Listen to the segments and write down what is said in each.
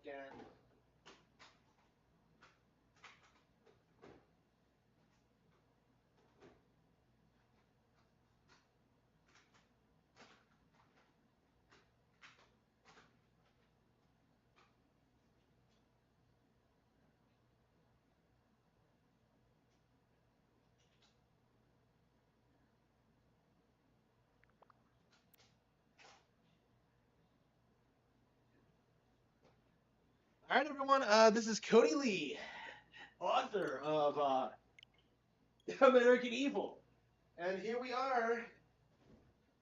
again. All right, everyone. This is Cody Lee, author of American Evil, and here we are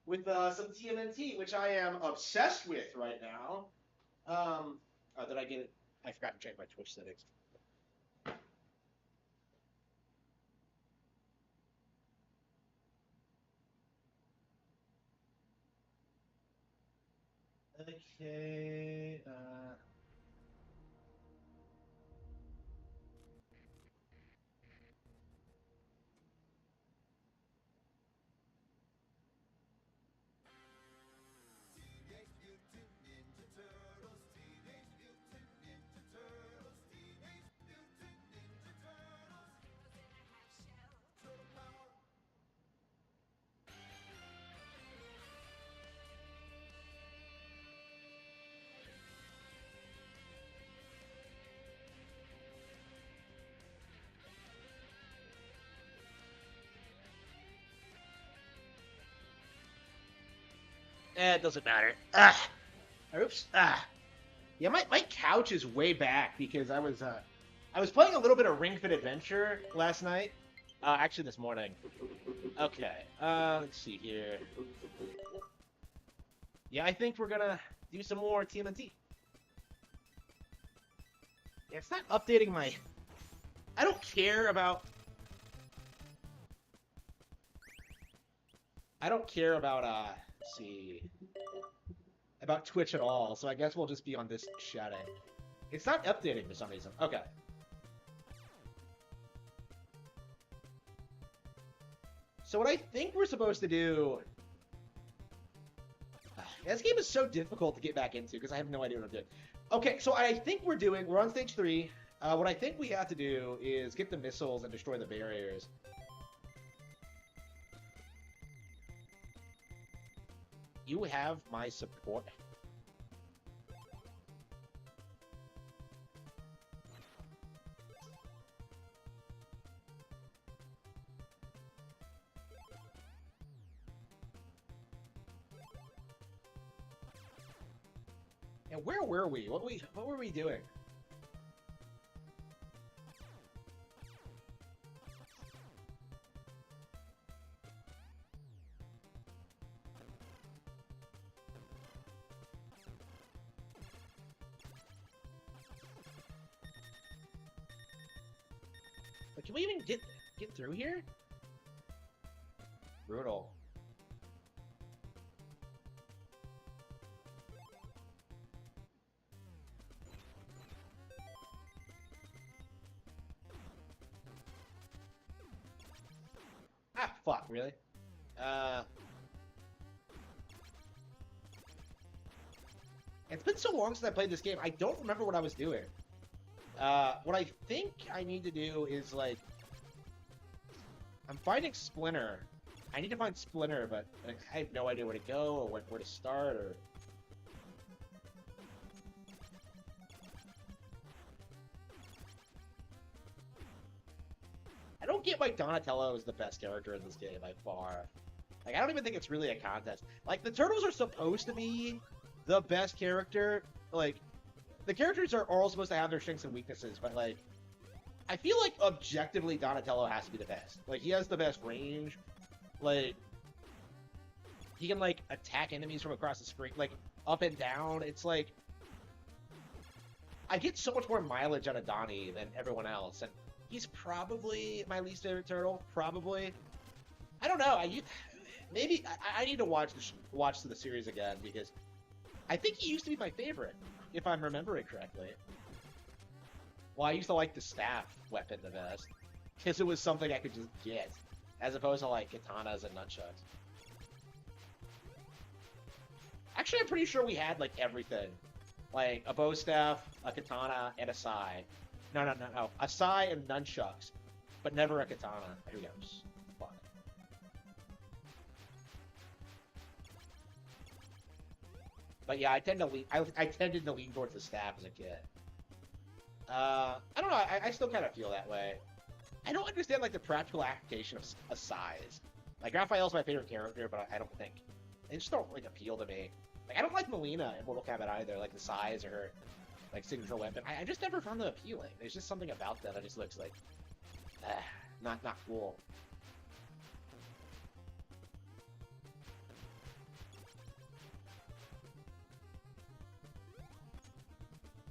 with some TMNT, which I am obsessed with right now. Did I get it? I forgot to change my Twitch settings. Okay. It doesn't matter. Oops. Yeah, my couch is way back because I was playing a little bit of Ring Fit Adventure last night. Actually, this morning. Okay. Let's see here. Yeah, I think we're gonna do some more TMNT. Yeah, it's not updating my. I don't care about. I don't care about. Let's see. About Twitch at all, so I guess we'll just be on this chatting. It's not updating for some reason. Okay. So what I think we're supposed to do... This game is so difficult to get back into because I have no idea what I'm doing. Okay, so I think we're on stage 3. What I think we have to do is get the missiles and destroy the barriers. You have my support. And where were we? What were we doing? But can we even get through here? Brutal. Ah, fuck, really? It's been so long since I played this game, I don't remember what I was doing. What I think I need to do is, like... I'm finding Splinter. I need to find Splinter, but like, I have no idea where to go, or where to start, or... I don't get why Donatello is the best character in this game by far. Like, I don't even think it's really a contest. Like, the Turtles are supposed to be the best character. Like, the characters are all supposed to have their strengths and weaknesses, but, like, I feel like, objectively, Donatello has to be the best. Like, he has the best range. Like, he can, like, attack enemies from across the screen, like, up and down. It's like... I get so much more mileage out of Donnie than everyone else, and he's probably my least favorite turtle. Probably. I don't know. Maybe I need to watch the series again because I think he used to be my favorite, if I'm remembering correctly. Well, I used to like the staff weapon the best because it was something I could just get, as opposed to like katanas and nunchucks. Actually, I'm pretty sure we had like everything Like a bow staff, a katana, and a sai. No. A sai and nunchucks, but never a katana. Here we go. Fuck. But yeah, I tend to lean. I tended to lean towards the staff as a kid. I don't know. I still kind of feel that way. I don't understand like the practical application of a size. Like Raphael's my favorite character, but I don't think they just don't like appeal to me. Like I don't like Melina in Mortal Kombat either. Like the size or her like signature weapon. I just never found them appealing. There's just something about that that just looks like not cool.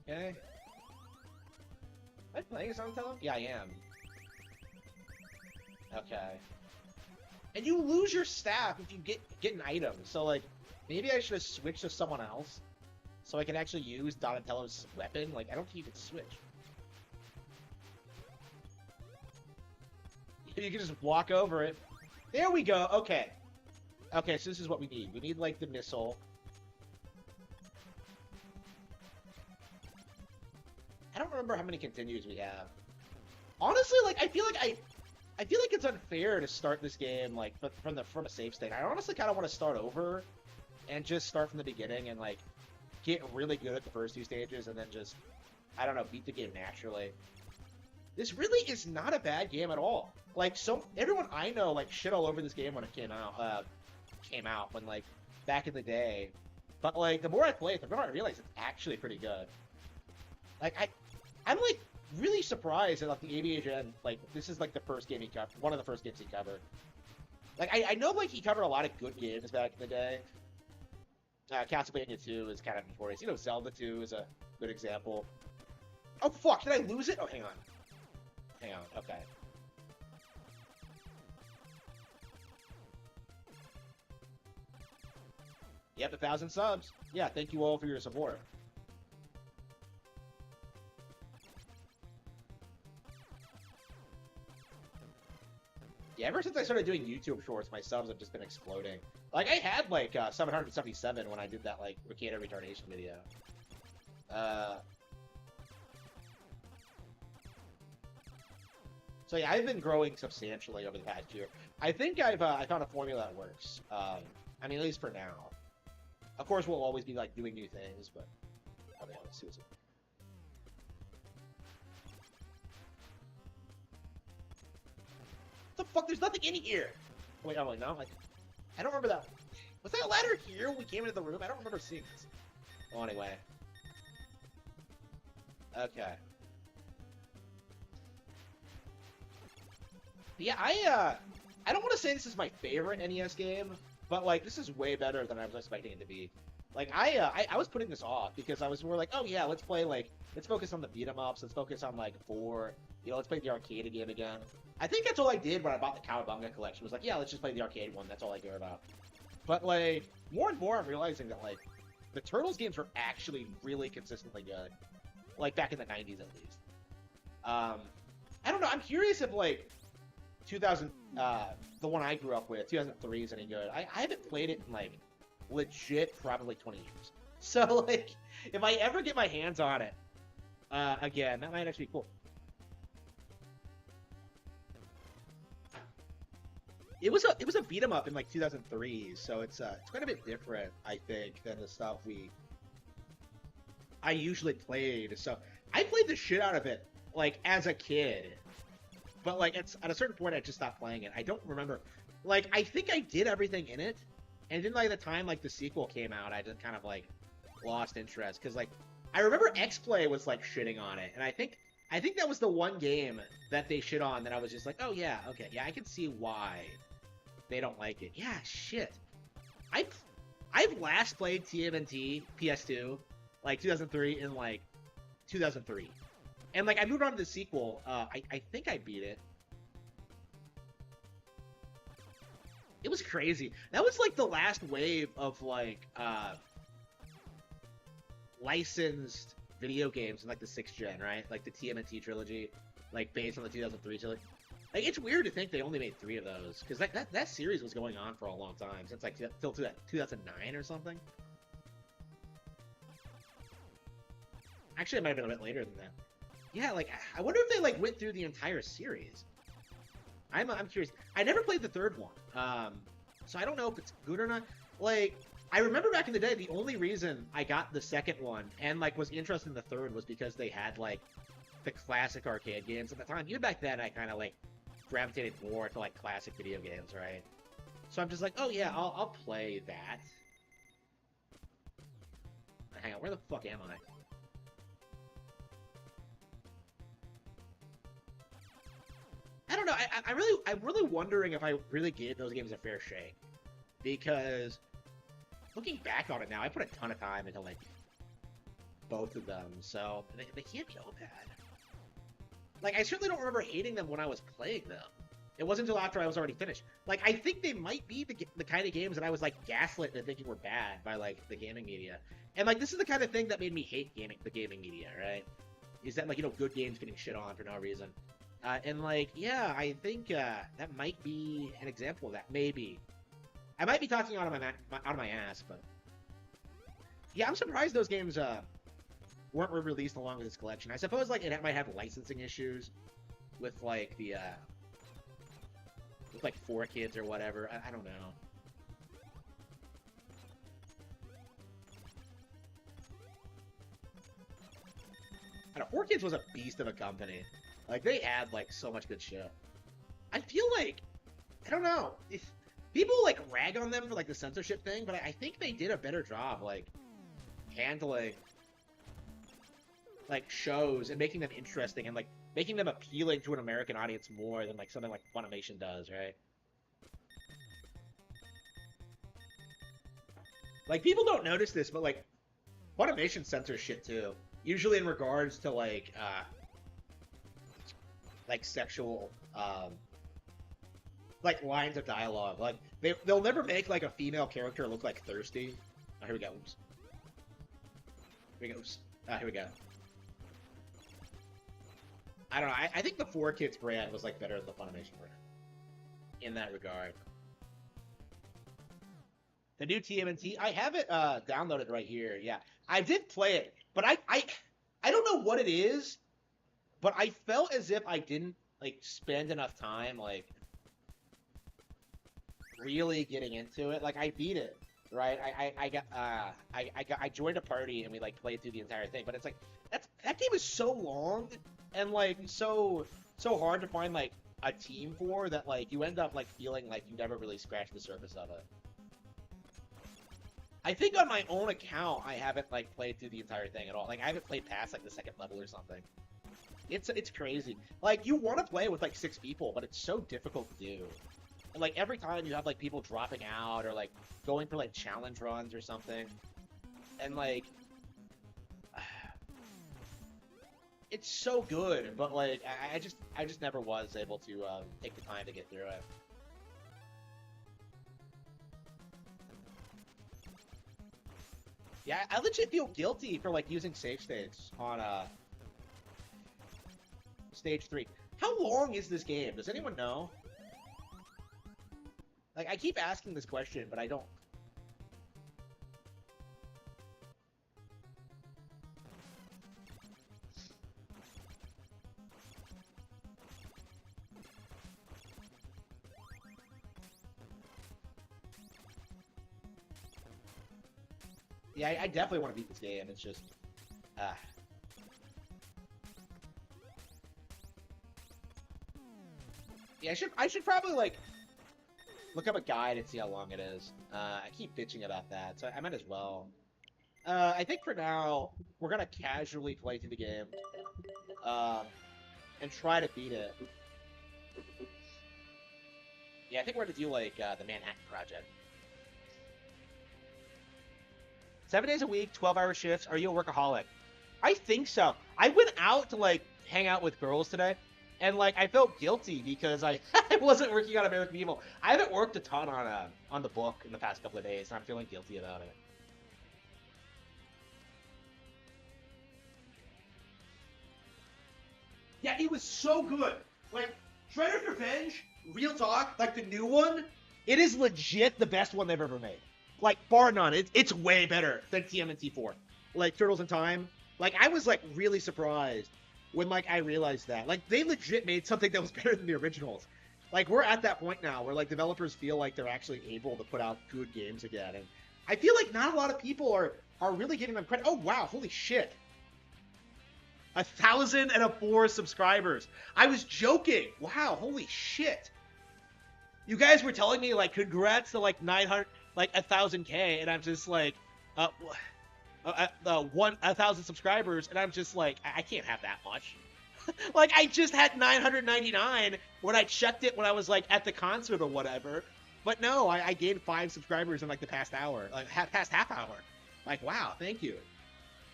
Okay. Am I playing as Donatello? Yeah, I am. Okay. And you lose your staff if you get an item. So like, maybe I should have switched to someone else, so I can actually use Donatello's weapon. Like, I don't think you can switch. You can just walk over it. There we go. Okay. Okay, so this is what we need. We need like the missile. I don't remember how many continues we have. Honestly, like I feel like it's unfair to start this game like from a save state. I honestly kind of want to start over and just start from the beginning and like get really good at the first two stages and then just I don't know, beat the game naturally. This really is not a bad game at all. Like everyone I know like shit all over this game when it came out when like back in the day. But like the more I play it, the more I realize it's actually pretty good. Like I'm like really surprised that like the ABHN, like this is like the first game he covered, one of the first games he covered. Like I know like he covered a lot of good games back in the day. Castlevania 2 is kind of notorious. You know, Zelda 2 is a good example. Oh fuck, did I lose it? Oh, hang on. Hang on, okay. Yep, 1,000 subs. Yeah, thank you all for your support. Yeah, ever since I started doing YouTube shorts, my subs have just been exploding. Like, I had, like, 777 when I did that, like, Ricada retardation video. So, yeah, I've been growing substantially over the past year. I think I found a formula that works. I mean, at least for now. Of course, we'll always be, like, doing new things, but... Okay, let's see what's... What the fuck? There's nothing in here! Wait, oh, wait, no? Like, I don't remember that. Was that ladder here when we came into the room? I don't remember seeing this. Oh, anyway. Okay. Yeah, I don't want to say this is my favorite NES game, but, like, this is way better than I was expecting it to be. Like, I was putting this off because I was more like, oh, yeah, let's play, like, let's focus on the beat-em-ups, let's focus on, like, 4, you know, let's play the arcade game again. I think that's all I did when I bought the Cowabunga collection, was like, yeah, let's just play the arcade one, that's all I care about. But, like, more and more I'm realizing that, like, the Turtles games are actually really consistently good. Like, back in the 90s, at least. I don't know, I'm curious if, like, 2000, the one I grew up with, 2003 is any good. I haven't played it in, like, legit probably 20 years. So, like, if I ever get my hands on it, again, that might actually be cool. It was a beat 'em up in like 2003, so it's quite a bit different, I think, than the stuff I usually played. So I played the shit out of it like as a kid, but like at a certain point I just stopped playing it. I don't remember. Like I think I did everything in it, and then like the time like the sequel came out, I just kind of like lost interest because like I remember X-Play was like shitting on it, and I think that was the one game that they shit on that I was just like, oh yeah, okay, yeah, I can see why they don't like it. Yeah, shit. I've last played TMNT PS2, like 2003 in like 2003, and like I moved on to the sequel. I think I beat it. It was crazy. That was like the last wave of like licensed video games in like the 6th gen, right? Like the TMNT trilogy, like based on the 2003 trilogy. Like, it's weird to think they only made 3 of those, because that series was going on for a long time, since, like, till 2009 or something. Actually, it might have been a bit later than that. Yeah, like I wonder if they like went through the entire series. I'm curious. I never played the third one, so I don't know if it's good or not. Like, I remember back in the day, the only reason I got the second one and like was interested in the third was because they had like the classic arcade games at the time. Even back then, I kind of like gravitated more to like classic video games, right? So I'm just like, oh yeah, I'll play that. Hang on, where the fuck am I? I don't know. I'm really wondering if I really gave those games a fair shake, because looking back on it now, I put a ton of time into like both of them, so they can't be all bad. Like, I certainly don't remember hating them when I was playing them. It wasn't until after I was already finished. Like, I think they might be the kind of games that I was like gaslit into thinking were bad by like the gaming media, and like this is the kind of thing that made me hate the gaming media, right? Is that like, you know, good games getting shit on for no reason. And like, yeah, I think that might be an example of that. Maybe I might be talking out of my ass, but yeah, I'm surprised those games weren't released along with this collection. I suppose like it might have licensing issues with like the with like 4Kids or whatever. I don't know. I don't know. 4Kids was a beast of a company. Like, they had like so much good shit. I feel like, I don't know, if people like rag on them for like the censorship thing, but I think they did a better job like handling like shows and making them interesting and like making them appealing to an American audience more than like something like Funimation does, right? Like, people don't notice this, but like Funimation censors shit too. Usually in regards to like sexual like lines of dialogue. Like they'll never make like a female character look like thirsty. Oh, here we go. Oops. Here we go. Oops. Here we go. I don't know. I think the 4Kids brand was like better than the Funimation brand in that regard. The new TMNT, I have it downloaded right here. Yeah, I did play it, but I don't know what it is, but I felt as if I didn't like spend enough time like really getting into it. Like, I beat it, right? I joined a party and we like played through the entire thing, but it's like that game is so long and like so hard to find like a team for that like you end up like feeling like you never really scratched the surface of it. I think on my own account I haven't like played through the entire thing at all. Like, I haven't played past like the second level or something. It's crazy. Like, you want to play with like 6 people, but it's so difficult to do. And like every time you have like people dropping out or like going for like challenge runs or something, and like it's so good, but like I just never was able to take the time to get through it. Yeah, I legit feel guilty for like using save states on stage 3. How long is this game? Does anyone know? Like, I keep asking this question, but I don't. Yeah, I definitely want to beat this game. It's just, yeah, I should probably like look up a guide and see how long it is. I keep bitching about that, so I might as well. I think for now we're gonna casually play through the game, and try to beat it. Yeah, I think we're gonna do like the Manhattan Project. 7 days a week, 12-hour shifts. Are you a workaholic? I think so. I went out to like hang out with girls today, and like I felt guilty because I wasn't working on American Evil. I haven't worked a ton on the book in the past couple of days, and I'm feeling guilty about it. Yeah, it was so good. Like, Shredder's Revenge, real talk, like the new one, it is legit the best one they've ever made. Like, bar none. It's way better than TMNT 4. Like, Turtles in Time. Like, I was, like, really surprised when, like, I realized that. Like, they legit made something that was better than the originals. Like, we're at that point now where, like, developers feel like they're actually able to put out good games again. And I feel like not a lot of people are really giving them credit. Oh, wow, holy shit. 1,004 subscribers. I was joking. Wow, holy shit. You guys were telling me, like, congrats to, like, 900, like, 1,000K, and I'm just like, 1,000 subscribers, and I'm just like, I can't have that much. Like, I just had 999 when I checked it when I was, like, at the concert or whatever. But no, I gained 5 subscribers in, like, the past hour. Like, past half hour. Like, wow, thank you.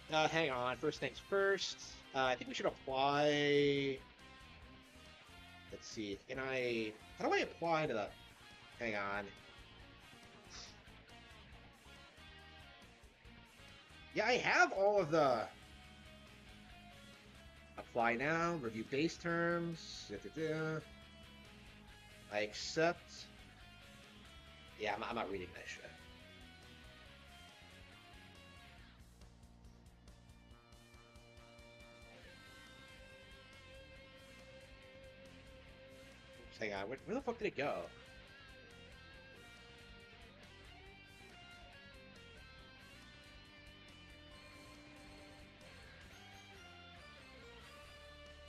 Hang on. First things first. I think we should apply... Let's see. Can I... How do I apply to the... Hang on. Yeah, I have all of the... Apply now. Review base terms. I accept. Yeah, I'm not reading that shit. Hang on, where the fuck did it go?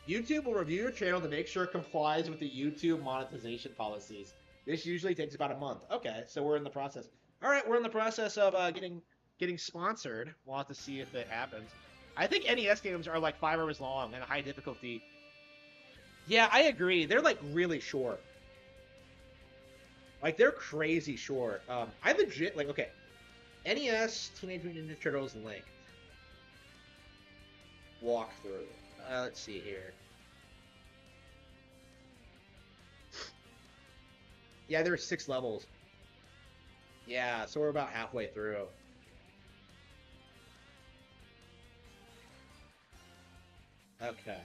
YouTube will review your channel to make sure it complies with the YouTube monetization policies. This usually takes about a month. Okay, so we're in the process. All right, we're in the process of getting sponsored. We'll have to see if it happens. I think NES games are like 5 hours long and high difficulty. Yeah, I agree. They're like really short. Like they're crazy short. I legit like okay. NES Teenage Mutant Ninja Turtles length. Walkthrough. Let's see here. Yeah, there are 6 levels. Yeah, so we're about halfway through. Okay.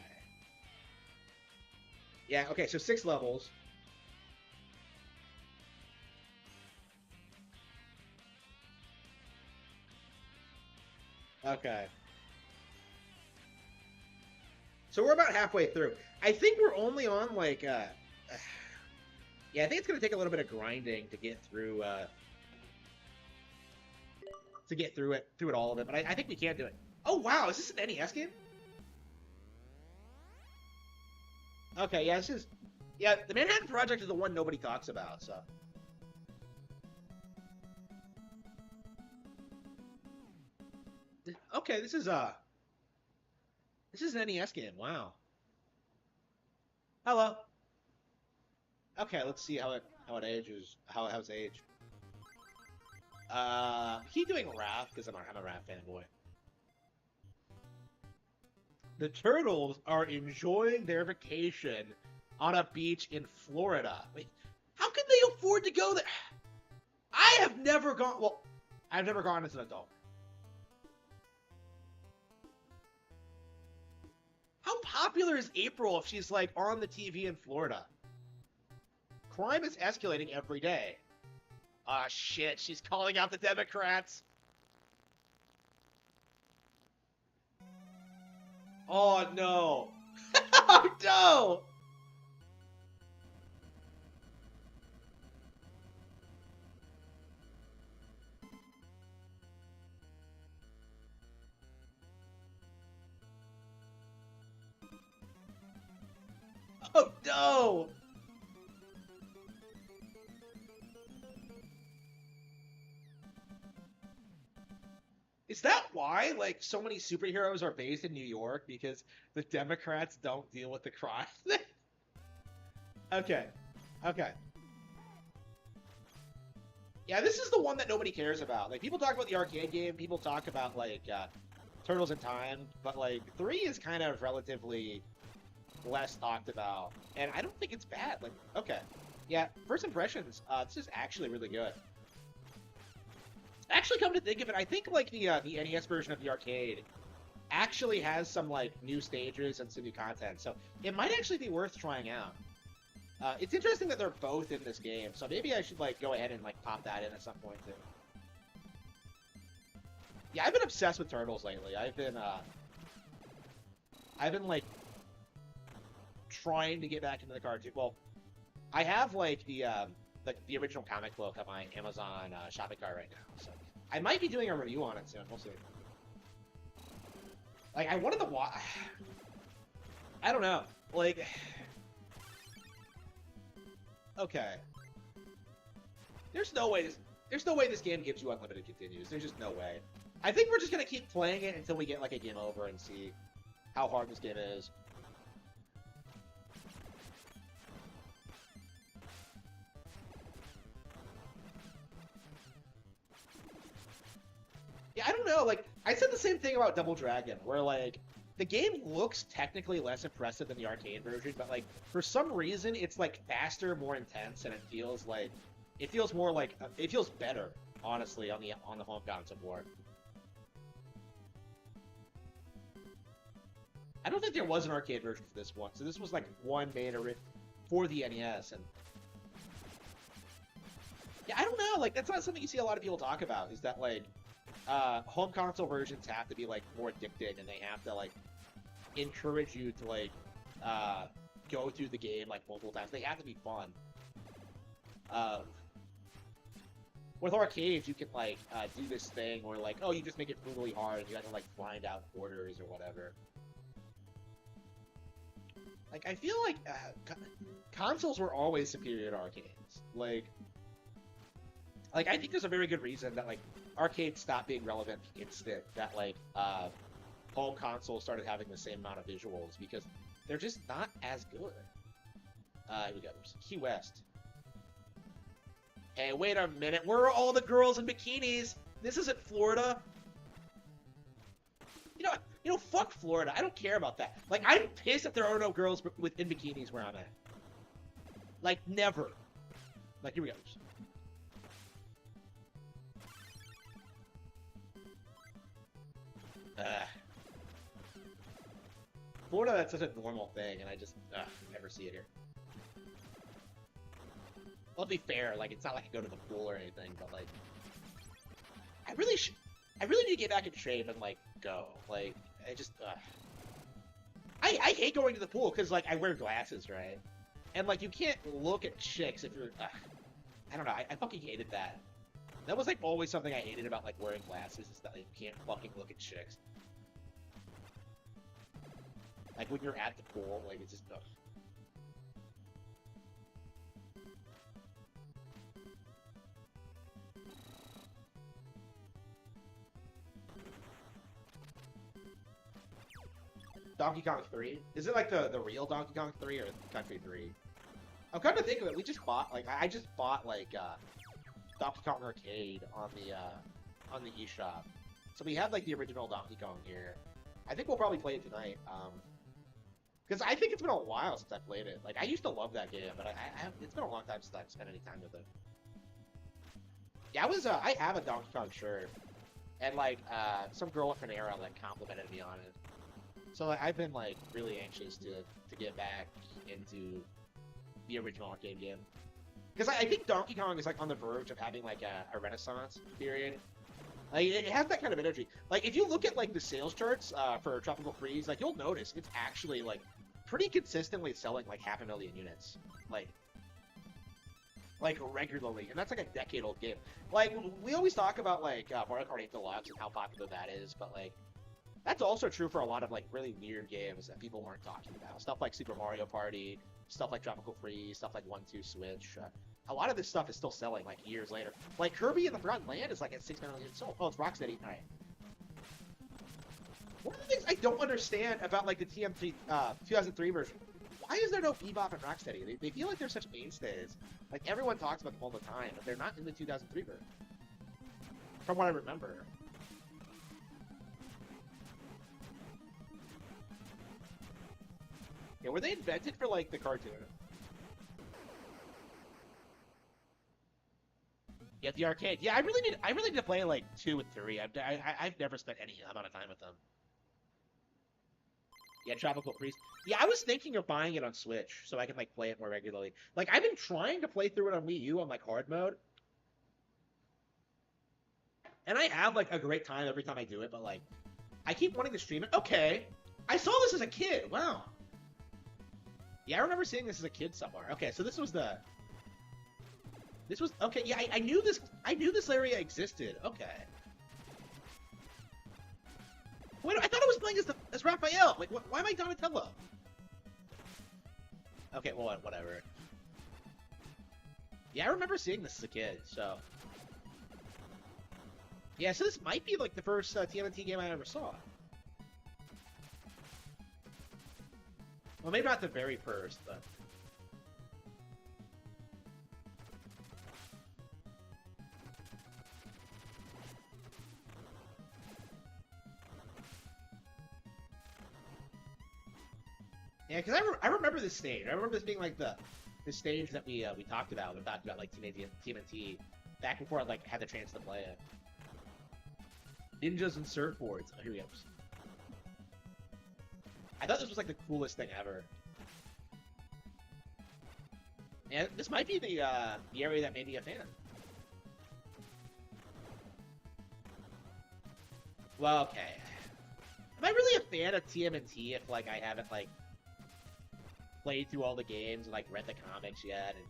Yeah, okay, so 6 levels. Okay. So we're about halfway through. I think we're only on like yeah, I think it's gonna take a little bit of grinding to get through all of it, but I think we can do it. Oh wow, is this an NES game? Okay, yeah, yeah, the Manhattan Project is the one nobody talks about, so. Okay, this is an NES game. Wow. Hello. Okay, let's see how it ages. How's age. Keep doing Raph because I'm a Raph fanboy. The turtles are enjoying their vacation on a beach in Florida. Wait, how can they afford to go there? I have never gone. Well, I've never gone as an adult. How popular is April if she's like on the TV in Florida? Crime is escalating every day. Ah, shit, she's calling out the Democrats. Oh, no. Oh, no. Oh, no. Is that why, like, so many superheroes are based in New York? Because the Democrats don't deal with the crime? Okay. Okay. Yeah, this is the one that nobody cares about. Like, people talk about the arcade game, people talk about, like, Turtles in Time, but, like, 3 is kind of relatively less talked about. And I don't think it's bad. Like, okay. Yeah, first impressions, this is actually really good. Actually, come to think of it, I think like the NES version of the arcade actually has some like new stages and some new content, so it might actually be worth trying out. It's interesting that they're both in this game, so maybe I should like go ahead and like pop that in at some point too. Yeah, I've been obsessed with Turtles lately. I've been I've been like trying to get back into the cartoon. Well, I have like the original comic book on my Amazon shopping cart right now, so I might be doing a review on it soon. We'll see. Like, I wanted to watch. I don't know. Like, okay. There's no way this game gives you unlimited continues. There's just no way. I think we're just gonna keep playing it until we get like a game over and see how hard this game is. Yeah, I don't know. Like, I said the same thing about Double Dragon, where like the game looks technically less impressive than the arcade version, but like for some reason it's like faster, more intense, and it feels more like it feels better, honestly, on the home console board. I don't think there was an arcade version for this one, so this was like one made for the NES, and yeah, I don't know, like that's not something you see a lot of people talk about. Is that like home console versions have to be like more addicting, and they have to like encourage you to like go through the game like multiple times. They have to be fun. With arcades, you can like do this thing where like, oh, you just make it brutally hard, and you have to like grind out quarters or whatever. Like, I feel like consoles were always superior to arcades. Like, I think there's a very good reason that, like, arcades stopped being relevant instant. That, like, home consoles started having the same amount of visuals because they're just not as good. Here we go. Key West. Hey, wait a minute. Where are all the girls in bikinis? This isn't Florida. You know, fuck Florida. I don't care about that. Like, I'm pissed that there are no girls in bikinis where I'm at. Like, never. Like, here we go. Florida, that's such a normal thing, and I just never see it here. Well, to be fair, like, it's not like I go to the pool or anything, but, like, I really need to get back in shape and, like, go. Like, I just, I hate going to the pool because, like, I wear glasses, right? And, like, you can't look at chicks if you're, I don't know, I fucking hated that. That was, like, always something I hated about, like, wearing glasses, is that, like, you can't fucking look at chicks. Like, when you're at the pool, like, it's just, ugh. Donkey Kong 3? Is it like the real Donkey Kong 3 or Country 3? I'm kind of thinking of it. We just bought like I just bought like Donkey Kong Arcade on the eShop. So we have like the original Donkey Kong here. I think we'll probably play it tonight. Because I think it's been a while since I played it. Like I used to love that game, but it's been a long time since I've spent any time with it. Yeah, I have a Donkey Kong shirt, and like some girl at Panera like complimented me on it. So like, I've been like really anxious to get back into the original arcade game, because I think Donkey Kong is like on the verge of having like a renaissance period. Like it has that kind of energy. Like if you look at like the sales charts for Tropical Freeze, like you'll notice it's actually like pretty consistently selling like 500,000 units, like regularly, and that's like a decade-old game. Like we always talk about like Mario Kart 8 Deluxe and how popular that is, but like. That's also true for a lot of like really weird games that people weren't talking about. Stuff like Super Mario Party, stuff like Tropical Freeze, stuff like 1-2 Switch. A lot of this stuff is still selling like years later. Like Kirby and the Forgotten Land is like at 6 million sold. Oh, it's Rocksteady. All right. One of the things I don't understand about like the TM3 2003 version, why is there no Bebop and Rocksteady? They feel like they're such mainstays. Like everyone talks about them all the time, but they're not in the 2003 version. From what I remember. Yeah, were they invented for like the cartoon? Yeah, the arcade. Yeah, I really need to play like 2 and 3. I've never spent any amount of time with them. Yeah, Tropical Freeze. Yeah, I was thinking of buying it on Switch so I can like play it more regularly. Like I've been trying to play through it on Wii U on like hard mode, and I have like a great time every time I do it. But like, I keep wanting to stream it. Okay, I saw this as a kid. Wow. Yeah, I remember seeing this as a kid somewhere. Okay, so this was the. This was okay. Yeah, I knew this. I knew this area existed. Okay. Wait, I thought I was playing as Raphael. Like, why am I Donatello? Okay, well, whatever. Yeah, I remember seeing this as a kid. So. Yeah, so this might be like the first TMNT game I ever saw. Well, maybe not the very first, but... Yeah, because I remember this stage. I remember this being like the stage that we talked about. We talked about like TMNT back before I like had the chance to play it. Ninjas and surfboards. Oh, here we go. I thought this was like the coolest thing ever. And this might be the area that made me a fan. Well, okay. Am I really a fan of TMNT if like I haven't like played through all the games and like read the comics yet? And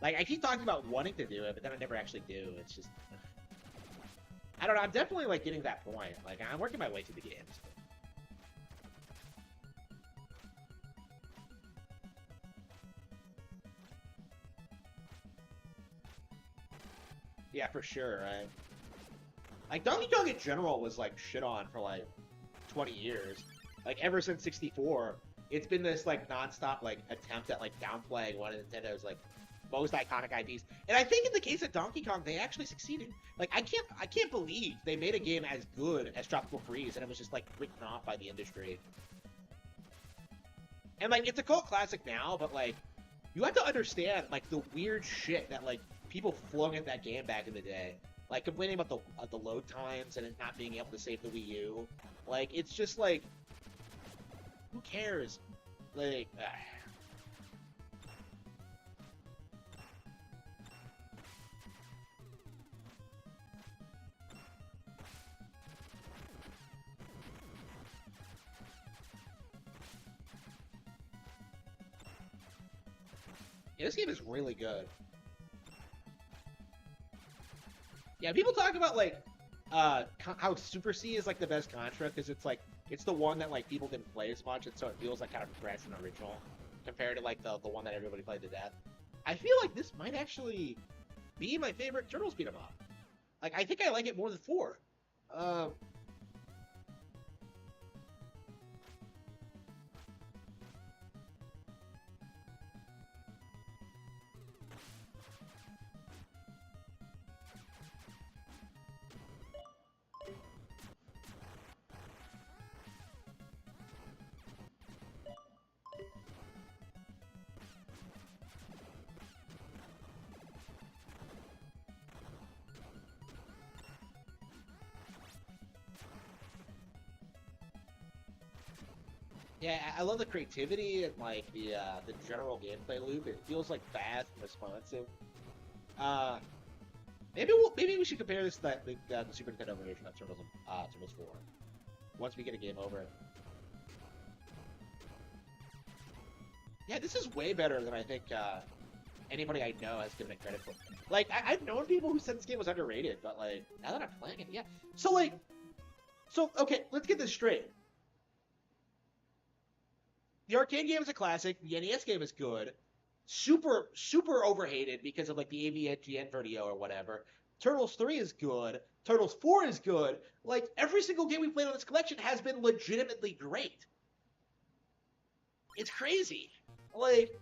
like I keep talking about wanting to do it, but then I never actually do. It's just I don't know. I'm definitely like getting to that point. Like I'm working my way through the games. Yeah, for sure, right? Like, Donkey Kong in general was, like, shit on for, like, 20 years. Like, ever since 64, it's been this, like, non-stop, like, attempt at, like, downplaying one of Nintendo's, like, most iconic IPs. And I think in the case of Donkey Kong, they actually succeeded. Like, I can't believe they made a game as good as Tropical Freeze, and it was just, like, written off by the industry. And, like, it's a cult classic now, but, like, you have to understand, like, the weird shit that, like, people flung at that game back in the day. Like, complaining about the load times and it not being able to save the Wii U. Like, it's just, like, who cares? Like, yeah, this game is really good. Yeah, people talk about, like, how Super C is, like, the best Contra, because it's, like, it's the one that, like, people didn't play as much, and so it feels, like, kind of fresh and original, compared to, like, the one that everybody played to death. I feel like this might actually be my favorite Turtles beat 'em up. Like, I think I like it more than 4. Yeah, I love the creativity and like the general gameplay loop. It feels like fast and responsive. Uh, maybe we should compare this to the Super Nintendo version of Turtles 4 once we get a game over it. Yeah, this is way better than I think anybody I know has given it credit for. Like I've known people who said this game was underrated, but like now that I'm playing it, yeah. So okay, let's get this straight. The arcade game is a classic. The NES game is good. Super, super overhated because of like the AVGN video or whatever. Turtles 3 is good. Turtles 4 is good. Like every single game we played on this collection has been legitimately great. It's crazy. Like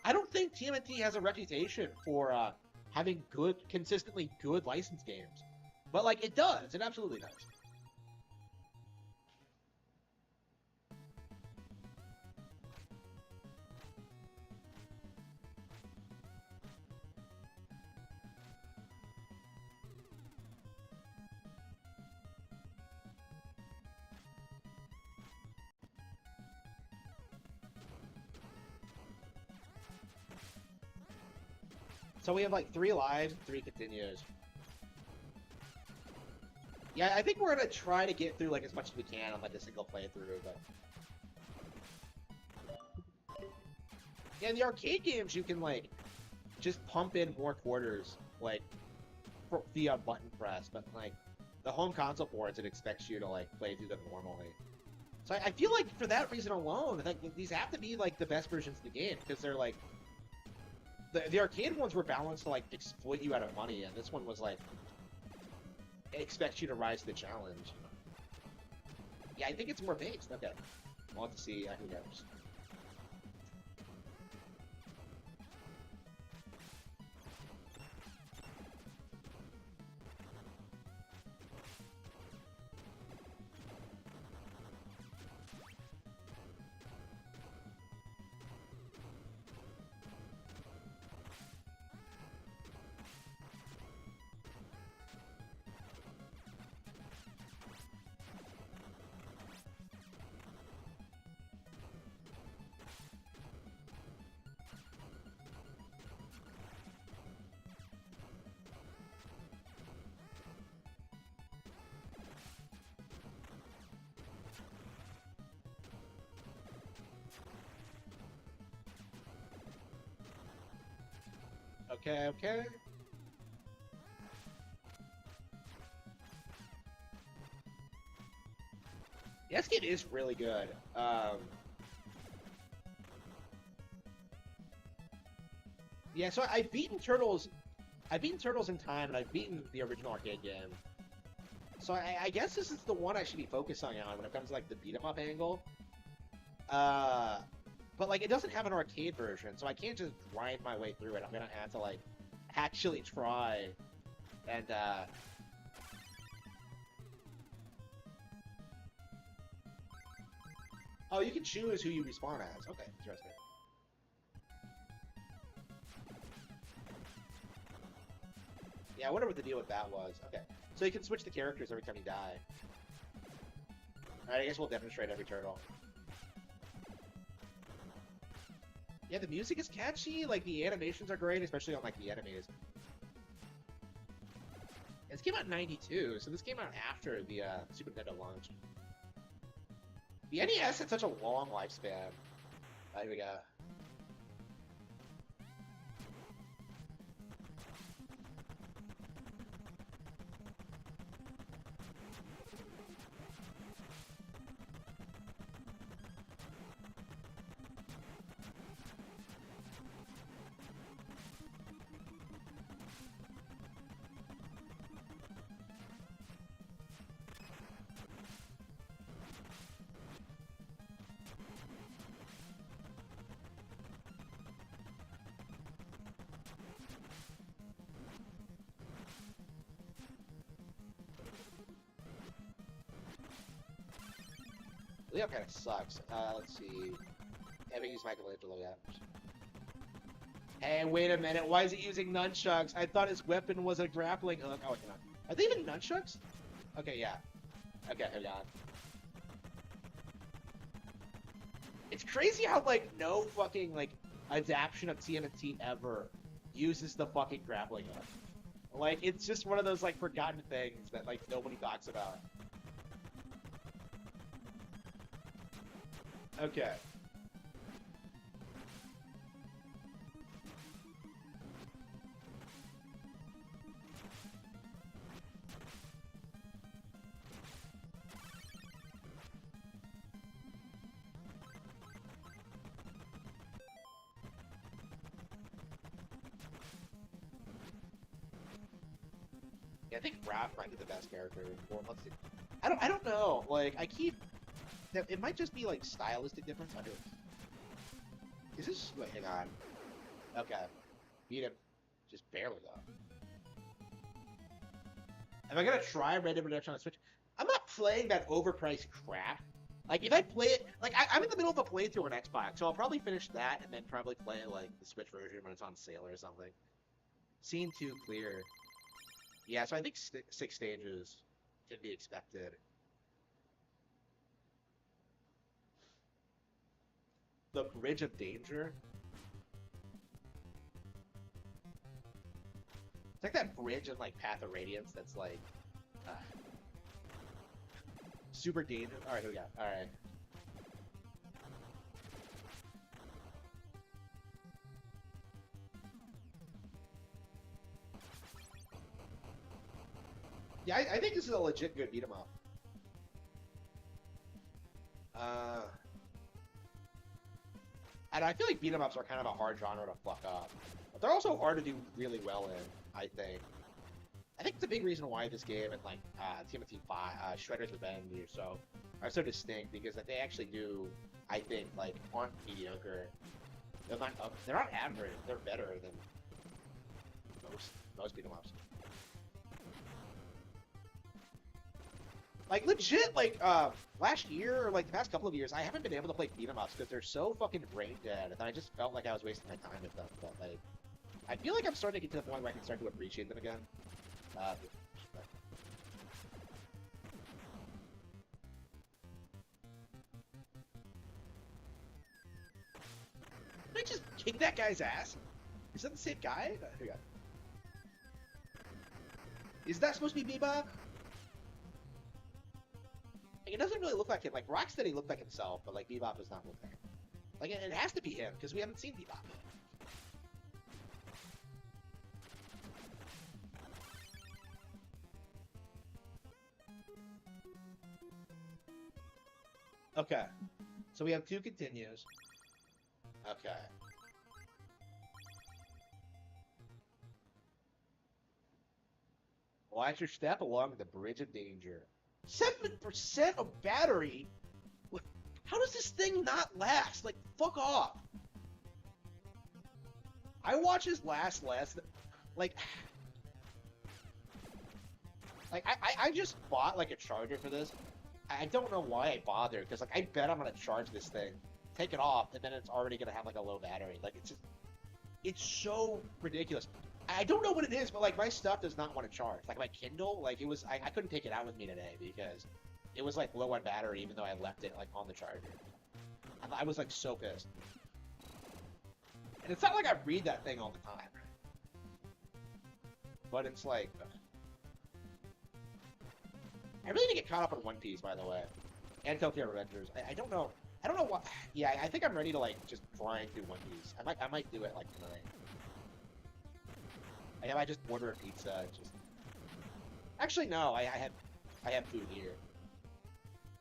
I don't think TMNT has a reputation for having consistently good licensed games, but like it does. It absolutely does. So we have like 3 lives and 3 continues. Yeah, I think we're gonna try to get through like as much as we can on like a single playthrough, but Yeah, in the arcade games, you can, like, just pump in more quarters, like, via button press, but, like, the home console boards, it expects you to, like, play through them normally. So I feel like, for that reason alone, like, these have to be, like, the best versions of the game, because they're, like, the arcade ones were balanced to, like, exploit you out of money, and this one was, like, it expects you to rise to the challenge. Yeah, I think it's more based. Okay. We'll have to see who knows. Okay, okay. Yeah, this game is really good. Yeah, so I've beaten Turtles. I've beaten Turtles in time, and I've beaten the original arcade game. So I guess this is the one I should be focusing on when it comes to, like, the beat 'em up angle. But, like, it doesn't have an arcade version, so I can't just grind my way through it. I'm gonna have to, like, actually try and, Oh, you can choose who you respawn as. Okay, interesting. Yeah, I wonder what the deal with that was. Okay, so you can switch the characters every time you die. Alright, I guess we'll demonstrate every turtle. Yeah, the music is catchy, like, the animations are great, especially on, like, the enemies. This came out in '92, so this came out after the Super Nintendo launch. The NES had such a long lifespan. Here we go. Leo kind of sucks. Let's see. I haven't used Michelangelo yet. Hey, wait a minute. Why is he using nunchucks? I thought his weapon was a grappling hook. Oh, no. Are they even nunchucks? Okay, yeah. Okay, hold on. It's crazy how, like, no fucking, like, adaptation of TMNT ever uses the fucking grappling hook. Like, it's just one of those, like, forgotten things that, like, nobody talks about. Okay. Yeah, I think Raph might be the best character. Well, let's see. I don't know. Like, I keep... It might just be, like, stylistic difference. I don't... Is this... Wait, hang on. Okay. Beat him. Just barely, though. Am I gonna try Red Dead Redemption on the Switch? I'm not playing that overpriced crap. Like, if I play it... Like, I'm in the middle of a playthrough on Xbox, so I'll probably finish that and then probably play, like, the Switch version when it's on sale or something. Scene 2 clear. Yeah, so I think 6 stages can be expected. The Bridge of Danger? It's like that bridge in, like, Path of Radiance that's, like, super dangerous. Alright, here we go. Alright. Yeah, I think this is a legit good beat 'em up. Uh, and I feel like beat 'em ups are kind of a hard genre to fuck up, but they're also hard to do really well in. I think. I think it's a big reason why this game and like Timothy 5, Shredder's Revenge are so distinct because they actually do, I think, like aren't mediocre. They're not average. They're better than most beat 'em ups. Like legit, like last year or like the past couple of years, I haven't been able to play beat 'em ups because they're so fucking brain dead, and I just felt like I was wasting my time with them. But like, I feel like I'm starting to get to the point where I can start to appreciate them again. Did I just kick that guy's ass? Is that the same guy? Is that supposed to be Bebop? Like, it doesn't really look like him. Like Rocksteady looked like himself, but like Bebop does not look like him. Like it has to be him because we haven't seen Bebop yet. Okay, so we have 2 continues. Okay. Watch your step along the bridge of danger. 7% of battery? How does this thing not last? Like, fuck off. I watch his last, like, I just bought, like, a charger for this. I don't know why I bothered, because, like, I bet I'm going to charge this thing, take it off, and then it's already going to have, like, a low battery. Like, it's so ridiculous. I don't know what it is, but, like, my stuff does not want to charge. Like, my Kindle, like, I couldn't take it out with me today, because it was, like, low on battery, even though I left it, like, on the charger. I was, like, so pissed. And it's not like I read that thing all the time. But it's like... I really need to get caught up on One Piece, by the way. And Tokyo Revengers. I don't know. I don't know what... Yeah, I think I'm ready to, like, just grind through One Piece. I might do it, like, tonight. I might just order a pizza. Just... Actually, no. I have food here.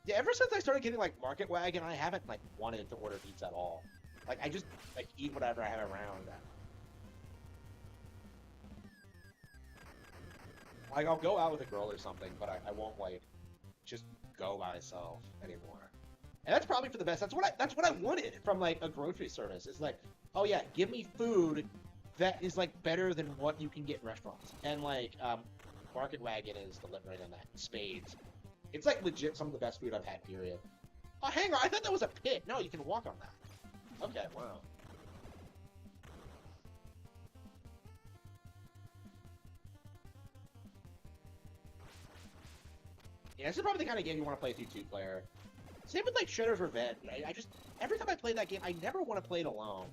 Yeah, ever since I started getting, like, Market Wagon, I haven't, like, wanted to order pizza at all. Like, I just, like, eat whatever I have around. Like, I'll go out with a girl or something, but I won't, like, just go by myself anymore. And that's probably for the best. That's what I wanted from, like, a grocery service. It's like, oh, yeah, give me food that is, like, better than what you can get in restaurants. And, like, Market Wagon is delivering on that. Spades. It's, like, legit some of the best food I've had, period. Oh, hang on. I thought that was a pit. No, you can walk on that. Okay, wow. Yeah, this is probably the kind of game you want to play through 2-player. Same with, like, Shredder's Revenge. I just... Every time I play that game, I never want to play it alone.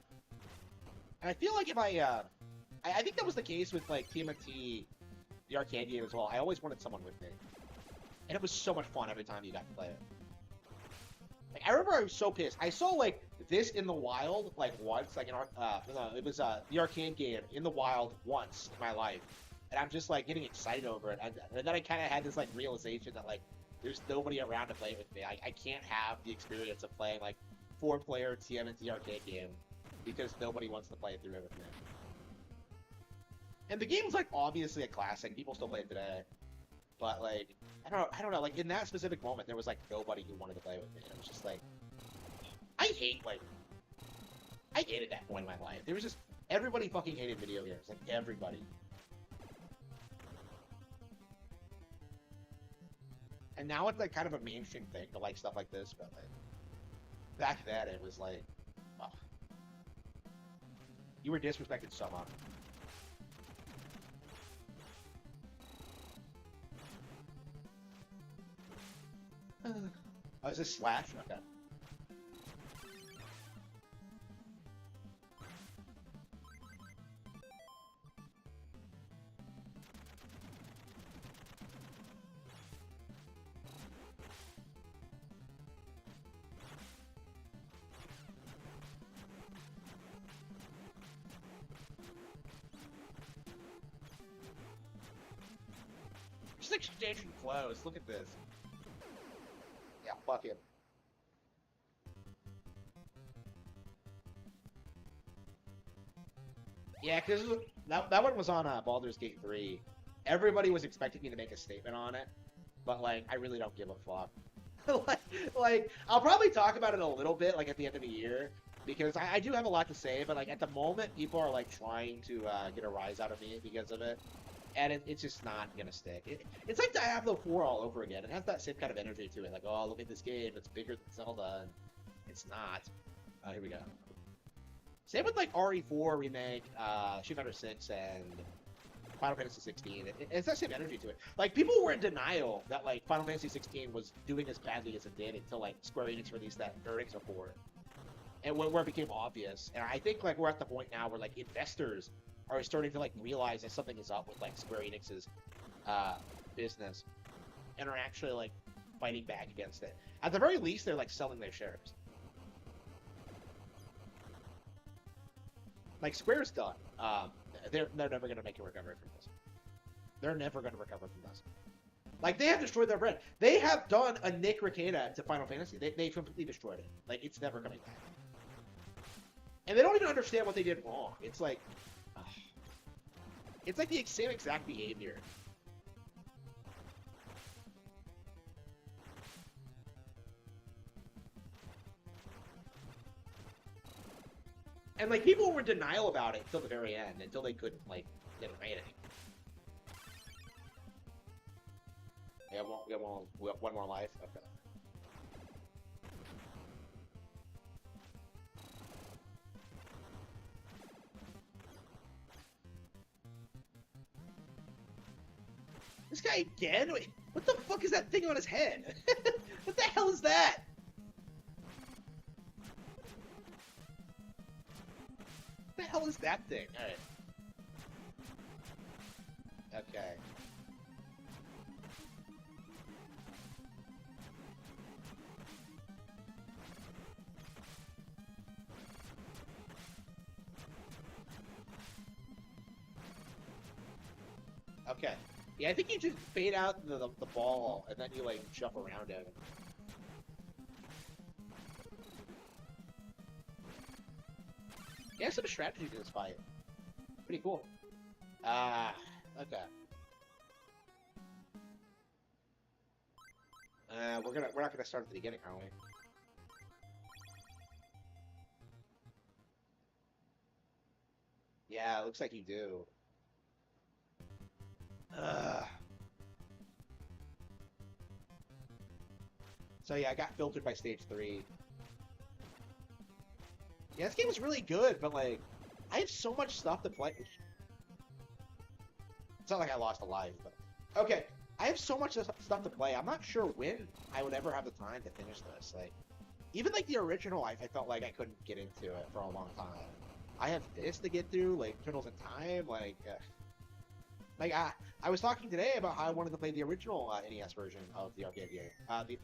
And I feel like if I think that was the case with, like, TMNT, the arcade game as well. I always wanted someone with me. And it was so much fun every time you got to play it. Like, I remember I was so pissed. I saw, like, this in the wild, like, once. Like, it was the arcade game in the wild once in my life. And I'm just, like, getting excited over it. And then I kind of had this, like, realization that, like, there's nobody around to play with me. I can't have the experience of playing, like, 4-player TMNT arcade game because nobody wants to play it through it with me. And the game's, like, obviously a classic. People still play it today. But, like, I don't know, like, in that specific moment, there was, like, nobody who wanted to play with me. It was just, like, I hated that point in my life. There was just, everybody fucking hated video games. Like, everybody. And now it's, like, kind of a mainstream thing to like stuff like this, but, like, back then, it was, like, oh. You were disrespected so much. Oh, is this Slash? Okay. just exchanging clothes. Look at this. Yeah, fuck him. Yeah, because that one was on Baldur's Gate 3. Everybody was expecting me to make a statement on it, but like I really don't give a fuck. like I'll probably talk about it a little bit like at the end of the year because I do have a lot to say, but like at the moment people are like trying to get a rise out of me because of it, and it's just not gonna stick. It's like Diablo 4 all over again. It has that same kind of energy to it, like oh look at this game, it's bigger than Zelda, and it's not. Here we go. Same with like RE4 remake, Street Fighter 6, and Final Fantasy 16. It's that same energy to it. Like people were in denial that like Final Fantasy 16 was doing as badly as it did until like Square Enix released that earnings report, and where it became obvious. And I think like we're at the point now where like investors are starting to like realize that something is up with like Square Enix's business, and are actually like fighting back against it. At the very least, they're like selling their shares. Like Square's done. They're never gonna make a recovery from this. They're never gonna recover from this. Like they have destroyed their brand. They have done a Nick Rekieta to Final Fantasy. They completely destroyed it. Like it's never coming back. And they don't even understand what they did wrong. It's like the same exact behavior. And like people were in denial about it until the very end, until they couldn't like get away anything. We have one more life. Okay. This guy again? Wait, what the fuck is that thing on his head? What the hell is that? What the hell is that thing? Alright. Okay. Okay. Yeah, I think you just fade out the ball, and then you, like, jump around it. Yeah, some strategy to this fight. Pretty cool. Okay. We're not gonna start at the beginning, are we? Yeah, it looks like you do. So yeah, I got filtered by stage 3. Yeah, this game is really good, but like, I have so much stuff to play. It's not like I lost a life, but okay. I have so much stuff to play. I'm not sure when I would ever have the time to finish this. Like, even like the original, I felt like I couldn't get into it for a long time. I have this to get through, like Turtles in Time, I was talking today about how I wanted to play the original NES version of the arcade game, the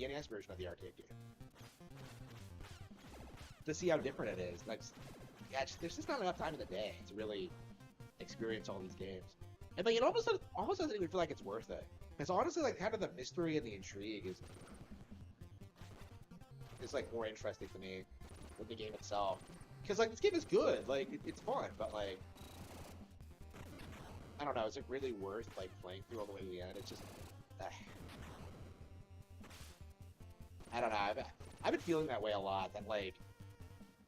NES version of the arcade game, to see how different it is. Like, yeah, there's just not enough time in the day to really experience all these games, and like it almost doesn't even feel like it's worth it. Because honestly, like kind of the mystery and the intrigue is like more interesting to me than the game itself. Because like this game is good, like it's fun, but like I don't know, is it really worth like playing through all the way to the end? It's just I don't know. I've been feeling that way a lot. That like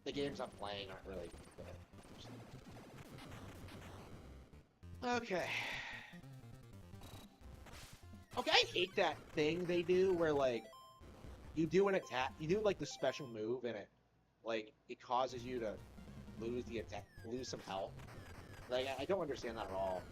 the games I'm playing aren't really good. Okay. Okay, I hate that thing they do where like you do an attack, you do like the special move, and it causes you to lose some health. Like I don't understand that at all.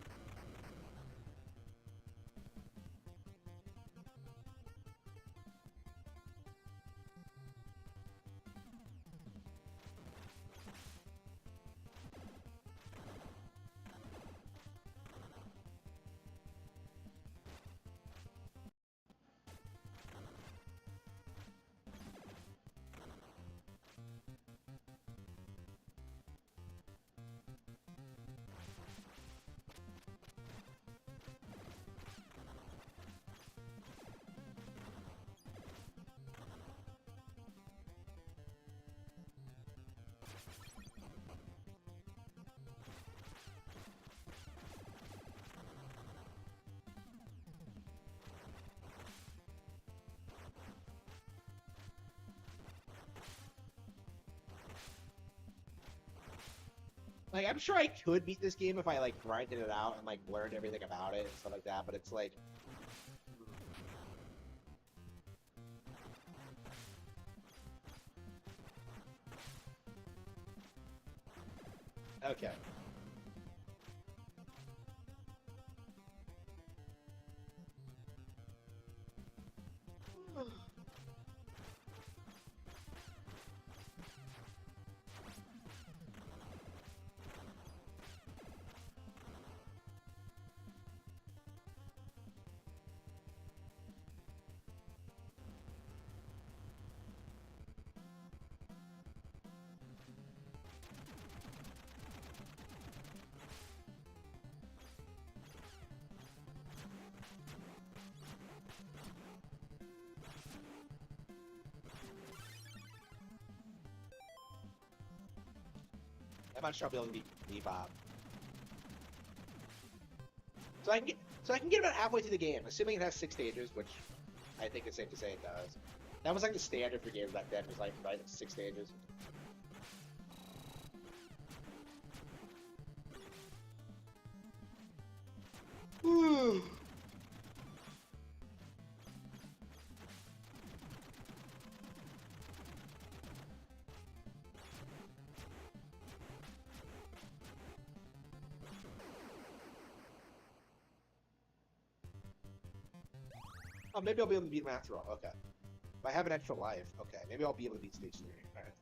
Like, I'm sure I could beat this game if I, like, grinded it out and, like, learned everything about it and stuff like that, but it's like... Okay. I'm not sure I'll be able to beat Bebop. So I can get about halfway through the game, assuming it has 6 stages, which I think it's safe to say it does. That was like the standard for games back then, was like, right, 6 stages. Oh, maybe I'll be able to beat Math Roll. Okay. If I have an extra life, okay, maybe I'll be able to beat Stage 3. Alright.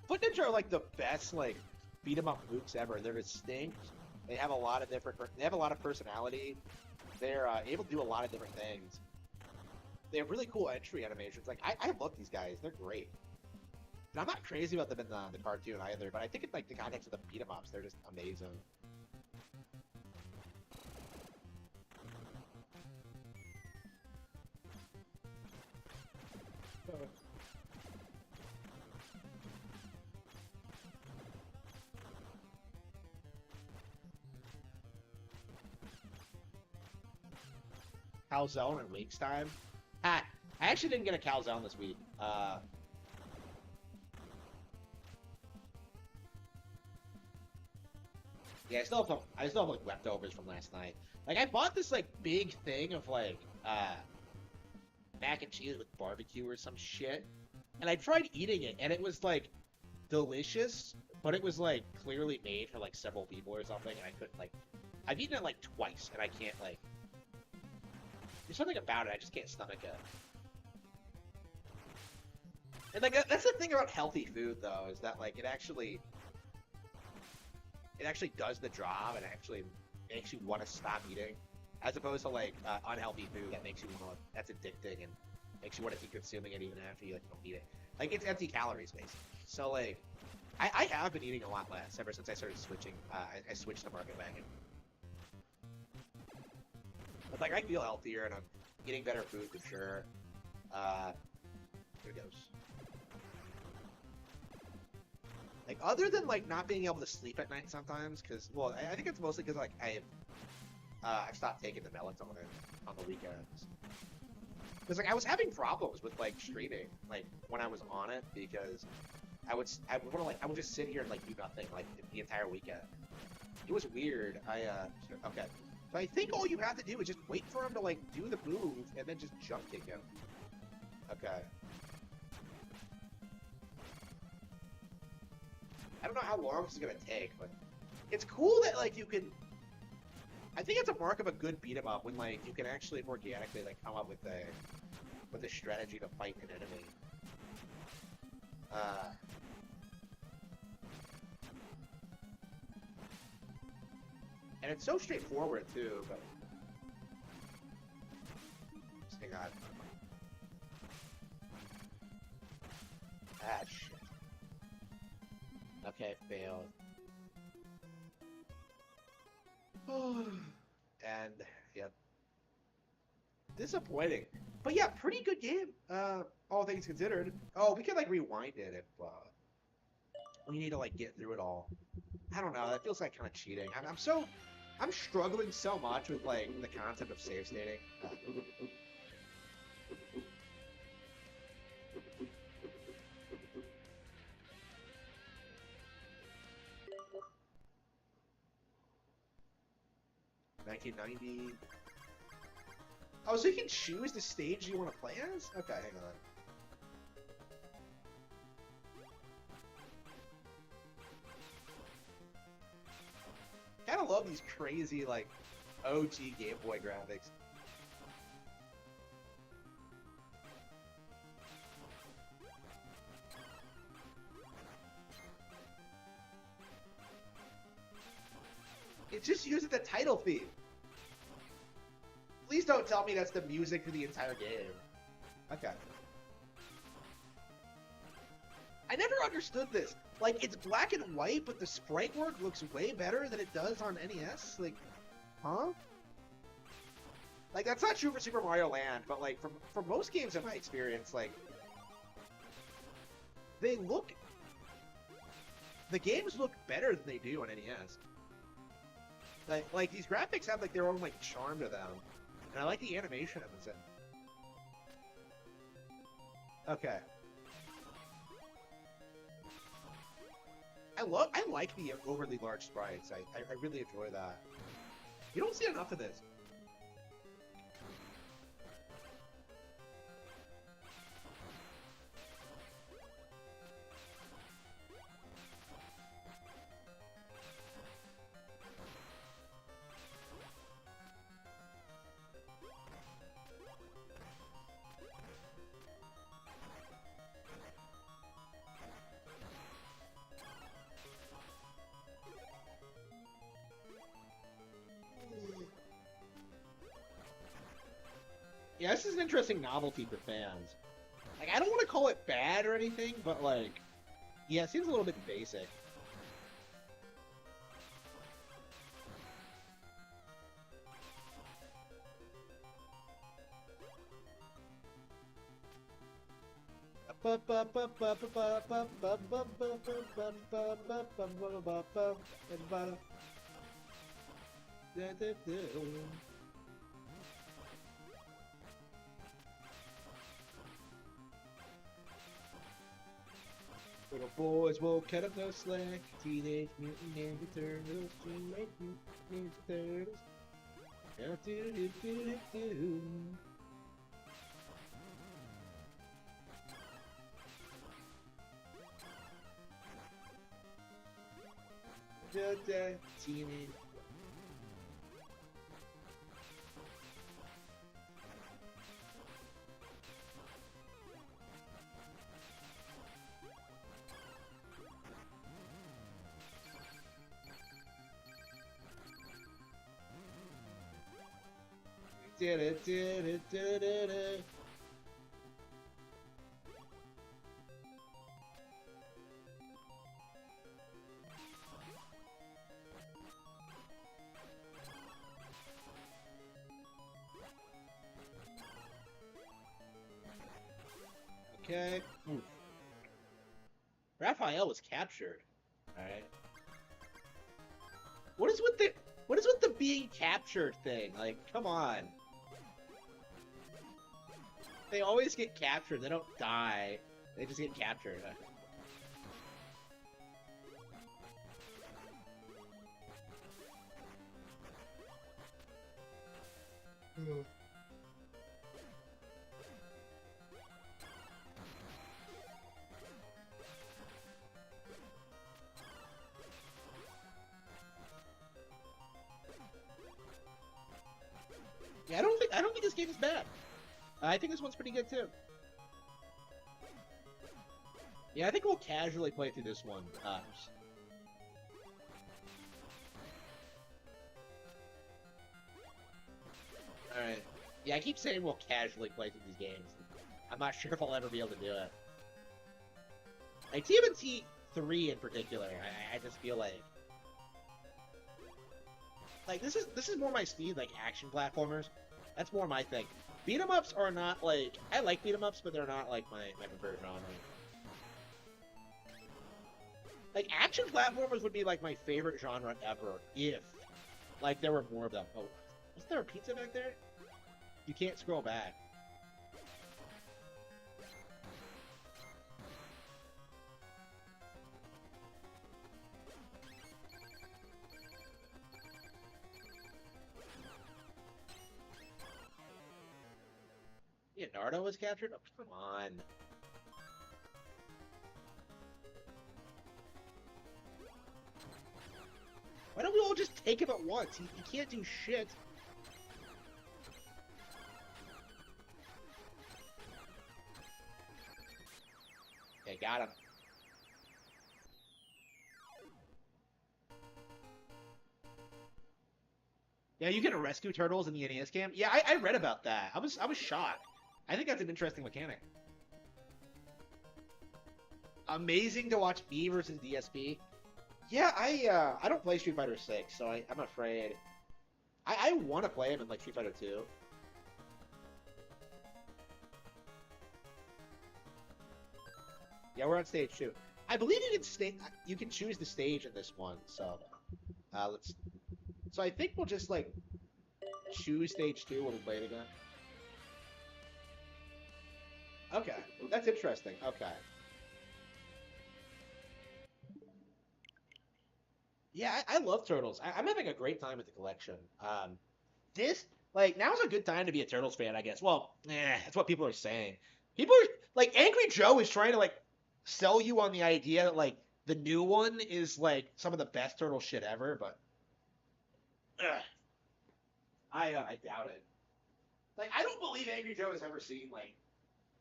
Foot Ninja are like the best, like, beat 'em up mooks ever. They're distinct. They have a lot of different. They have a lot of personality. They're able to do a lot of different things. They have really cool entry animations. Like I love these guys. They're great. And I'm not crazy about them in the cartoon either, but I think in like the context of the beat 'em ups, they're just amazing. Calzone and Weeks time. Ah, I actually didn't get a calzone this week. Yeah, I still have like leftovers from last night. Like I bought this like big thing of like mac and cheese with barbecue or some shit, and I tried eating it, and it was like delicious, but it was like clearly made for like several people or something, and I couldn't like. I've eaten it like twice, and I can't like. There's something about it I just can't stomach it. And like that's the thing about healthy food though, is that like it actually does the job and actually makes you want to stop eating, as opposed to like unhealthy food that makes you want that's addicting and makes you want to keep consuming it even after you like don't eat it. Like it's empty calories basically. So like I have been eating a lot less ever since I started switching. I switched to Market Wagon. But like I feel healthier and I'm eating better food for sure. Here it goes. Like other than like not being able to sleep at night sometimes, because well, I think it's mostly because like I've stopped taking the melatonin on the weekends. Because like I was having problems with like streaming, like when I was on it, because I would just sit here and like do nothing like the entire weekend. It was weird. Okay. So I think all you have to do is just wait for him to like do the move and then just jump kick him. Okay. I don't know how long this is gonna take, but it's cool that like you can. I think it's a mark of a good beat 'em up when like you can actually organically like come up with a strategy to fight an enemy. And it's so straightforward too. But just hang on. Ah shit. Okay, failed. And yeah, disappointing. But yeah, pretty good game. All things considered. Oh, we could like rewind it if we need to like get through it all. I don't know. That feels like kind of cheating. I'm struggling so much with like the concept of save stating. 1990. Oh, so you can choose the stage you want to play as? Okay, hang on. Kind of love these crazy, like, OG Game Boy graphics. It just uses the title theme. Please don't tell me that's the music for the entire game. Okay. I never understood this. Like, it's black and white, but the sprite work looks way better than it does on NES. Like, huh? Like, that's not true for Super Mario Land, but, like, for most games in my experience, like, they look... The games look better than they do on NES. Like these graphics have, like, their own, like, charm to them. And I like the animation of it. Okay. I like the overly large sprites. I really enjoy that. You don't see enough of this. Yeah, this is an interesting novelty for fans. Like, I don't want to call it bad or anything, but, like, yeah, it seems a little bit basic. Little boys won't cut up no slack. Teenage Mutant Ninja Turtles, Teenage Mutant Ninja Turtles. Do-do-do-do-do-do. Teenage. Okay. Raphael was captured. Alright. What is with the being captured thing? Like, come on. They always get captured. They don't die. They just get captured. Yeah, I don't think this game is bad. I think this one's pretty good too. Yeah, I think we'll casually play through this one. Alright. Yeah, I keep saying we'll casually play through these games. I'm not sure if I'll ever be able to do it. Like, TMNT 3 in particular, I just feel like... Like, this is more my speed, like, action platformers. That's more my thing. Beat-em-ups are not, like... I like beat-em-ups, but they're not, like, my preferred genre. Like, action platformers would be, like, my favorite genre ever, if, like, there were more of them. Oh, wasn't there a pizza back there? You can't scroll back. Leonardo was captured? Oh, come on. Why don't we all just take him at once? He can't do shit. Okay, got him. Yeah, you can rescue turtles in the NES game. Yeah, I read about that. I was shocked. I think that's an interesting mechanic. Amazing to watch me versus DSP. Yeah, I don't play Street Fighter 6, so I'm afraid. I want to play him in like Street Fighter 2. Yeah, we're on stage 2. I believe you can choose the stage in this one, so let's. So I think we'll just like choose stage 2 when we play it again. Okay, that's interesting. Okay. Yeah, I love Turtles. I'm having a great time with the collection. This like now's a good time to be a Turtles fan, I guess. Well, that's what people are saying. People are like Angry Joe is trying to like sell you on the idea that like the new one is like some of the best Turtle shit ever, but I doubt it. Like I don't believe Angry Joe has ever seen like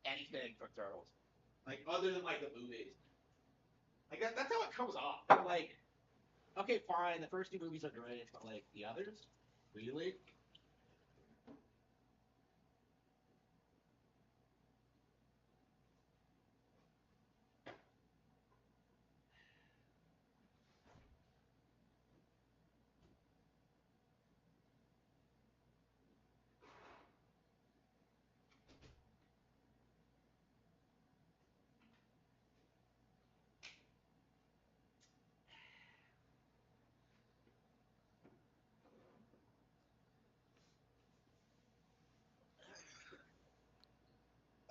anything from Turtles, like other than like the movies. Like that's how it comes off. Like okay, fine, the first two movies are great, but like the others, really?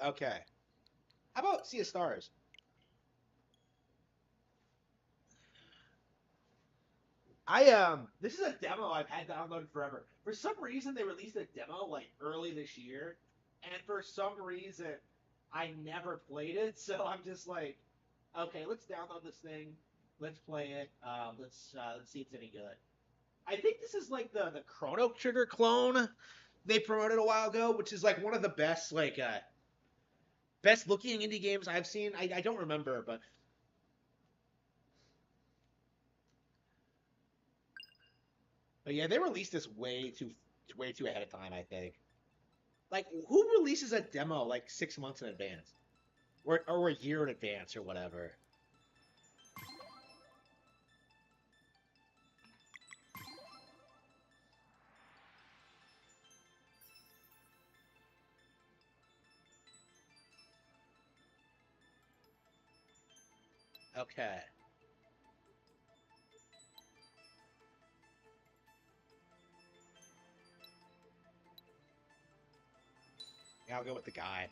Okay. How about Sea of Stars? This is a demo I've had downloaded forever. For some reason they released a demo like early this year, and for some reason I never played it, so I'm just like, okay, let's download this thing, let's play it, let's see if it's any good. I think this is like the Chrono Trigger clone they promoted a while ago, which is like one of the best best looking indie games I've seen. I don't remember, but yeah, they released this way too ahead of time, I think. Like who releases a demo like 6 months in advance? Or a year in advance or whatever. Okay. Yeah, I'll go with the guy.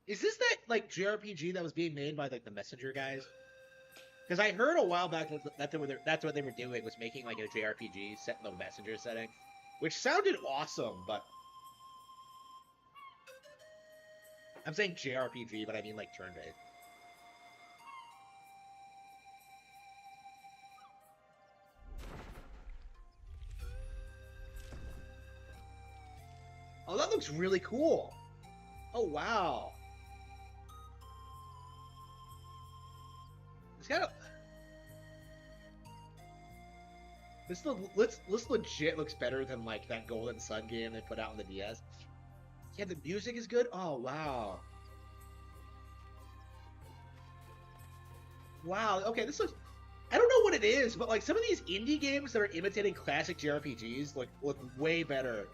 Is this that like JRPG that was being made by like the Messenger guys? Because I heard a while back that's what they were doing was making like a JRPG set in the Messenger setting, which sounded awesome. But I'm saying JRPG, but I mean like turn-based. Oh, that looks really cool. Oh wow. It's got a this legit looks better than like that Golden Sun game they put out on the DS. Yeah, the music is good. Oh wow. Wow. Okay, this looks. I don't know what it is, but like some of these indie games that are imitating classic JRPGs look way better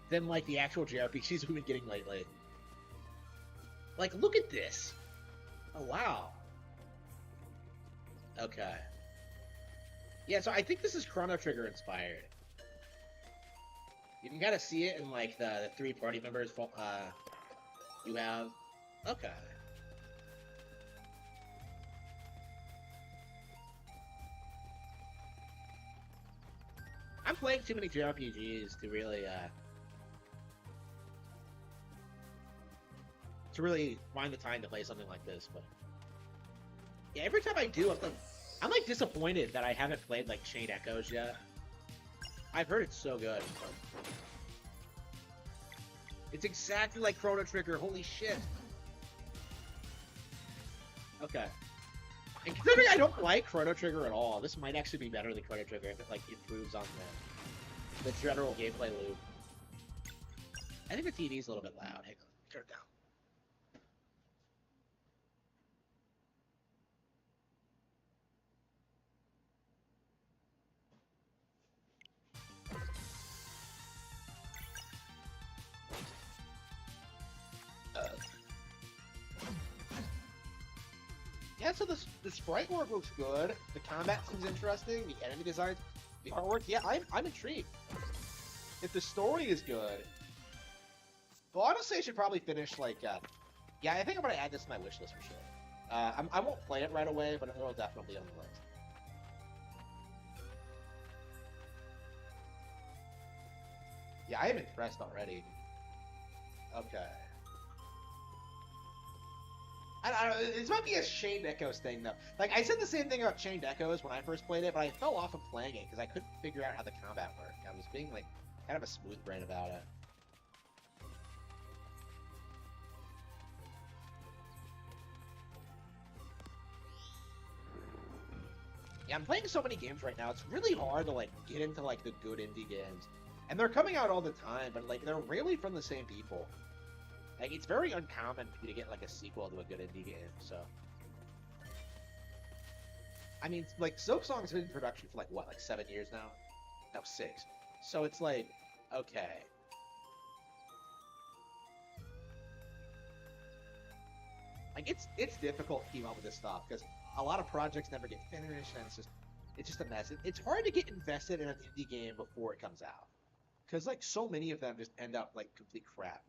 than like the actual JRPGs we've been getting lately. Like, look at this. Oh wow. Okay. Yeah, so I think this is Chrono Trigger inspired. You can kind of see it in like the three party members you have. Okay. not playing too many JRPGs to really find the time to play something like this. But yeah, every time I do, I'm like disappointed that I haven't played like Chain Echoes yet. I've heard it's so good. It's exactly like Chrono Trigger. Holy shit. Okay. And considering I don't like Chrono Trigger at all, this might actually be better than Chrono Trigger if it like improves on the general gameplay loop. I think the TV's a little bit loud. Hang on, turn it down. Yeah, so the sprite work looks good. The combat seems interesting. The enemy designs, the artwork. Yeah, I'm intrigued. If the story is good, well, honestly, I should probably finish like. Yeah, I think I'm gonna add this to my wish list for sure. I won't play it right away, but it'll definitely be on the list. Yeah, I am impressed already. Okay. I don't know, this might be a Chained Echoes thing, though. Like, I said the same thing about Chained Echoes when I first played it, but I fell off of playing it because I couldn't figure out how the combat worked. I was being, like, kind of a smooth brain about it. Yeah, I'm playing so many games right now, it's really hard to, like, get into, like, the good indie games. And they're coming out all the time, but, like, they're rarely from the same people. Like, it's very uncommon for you to get, like, a sequel to a good indie game, so... I mean, like, Silksong's been in production for, like, what, like 7 years now? No, 6. So it's like, okay. Like, it's difficult to keep up with this stuff, because a lot of projects never get finished, and it's just a mess. It's hard to get invested in an indie game before it comes out. Because, like, so many of them just end up, like, complete crap.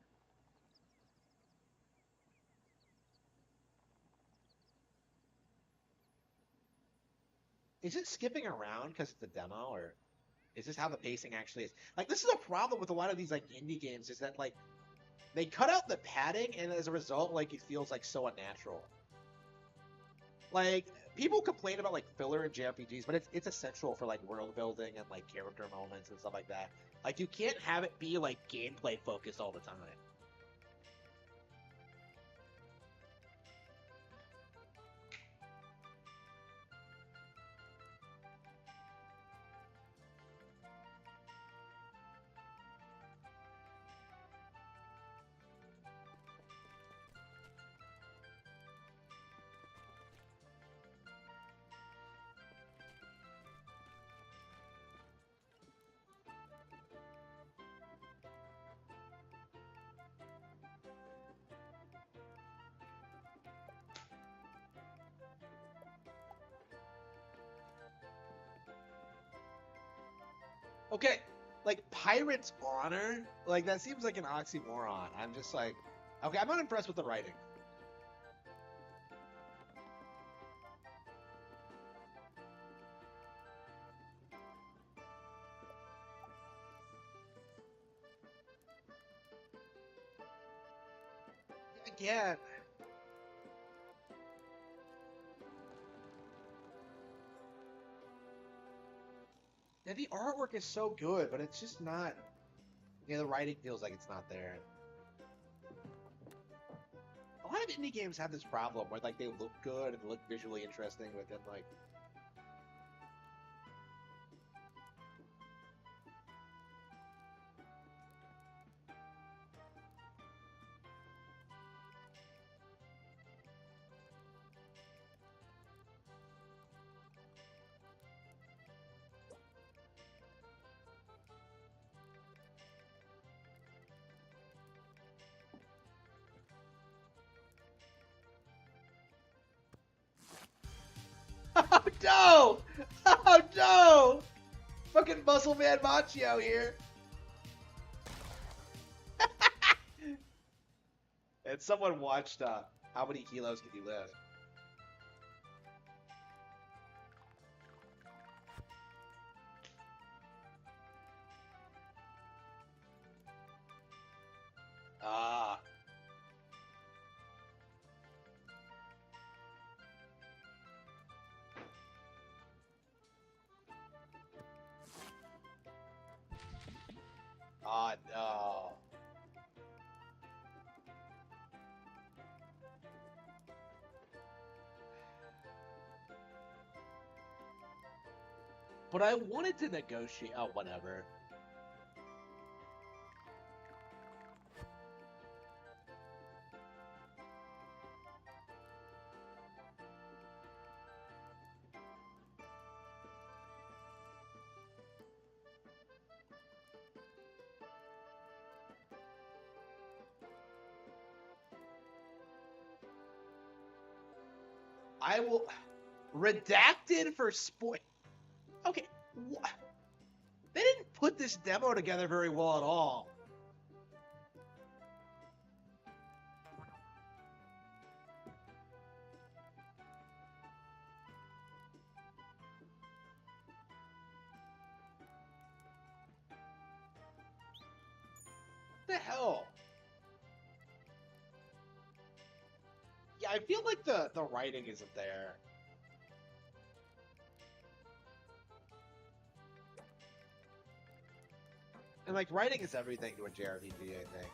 Is it skipping around because it's a demo, or is this how the pacing actually is? Like, this is a problem with a lot of these, like, indie games, is that, like, they cut out the padding, and as a result, like, it feels, like, so unnatural. Like, people complain about, like, filler in JRPGs, but it's essential for, like, world building and, like, character moments and stuff like that. Like, you can't have it be, like, gameplay focused all the time. Okay, like Pirate's Honor, like that seems like an oxymoron. I'm just like, okay, I'm not impressed with the writing. Again, yeah, the artwork is so good, but it's just not. Yeah, the writing feels like it's not there. A lot of indie games have this problem where like they look good and look visually interesting, but then like oh no! Oh no! Fucking Muscle Man Machio here. And someone watched How Many Kilos Can You Lift? Oh no. But I wanted to negotiate. Oh, whatever. I will redacted for spoil. Okay, they didn't put this demo together very well at all. What the hell? Yeah, I feel like the writing isn't there. And like writing is everything to a JRPG, I think.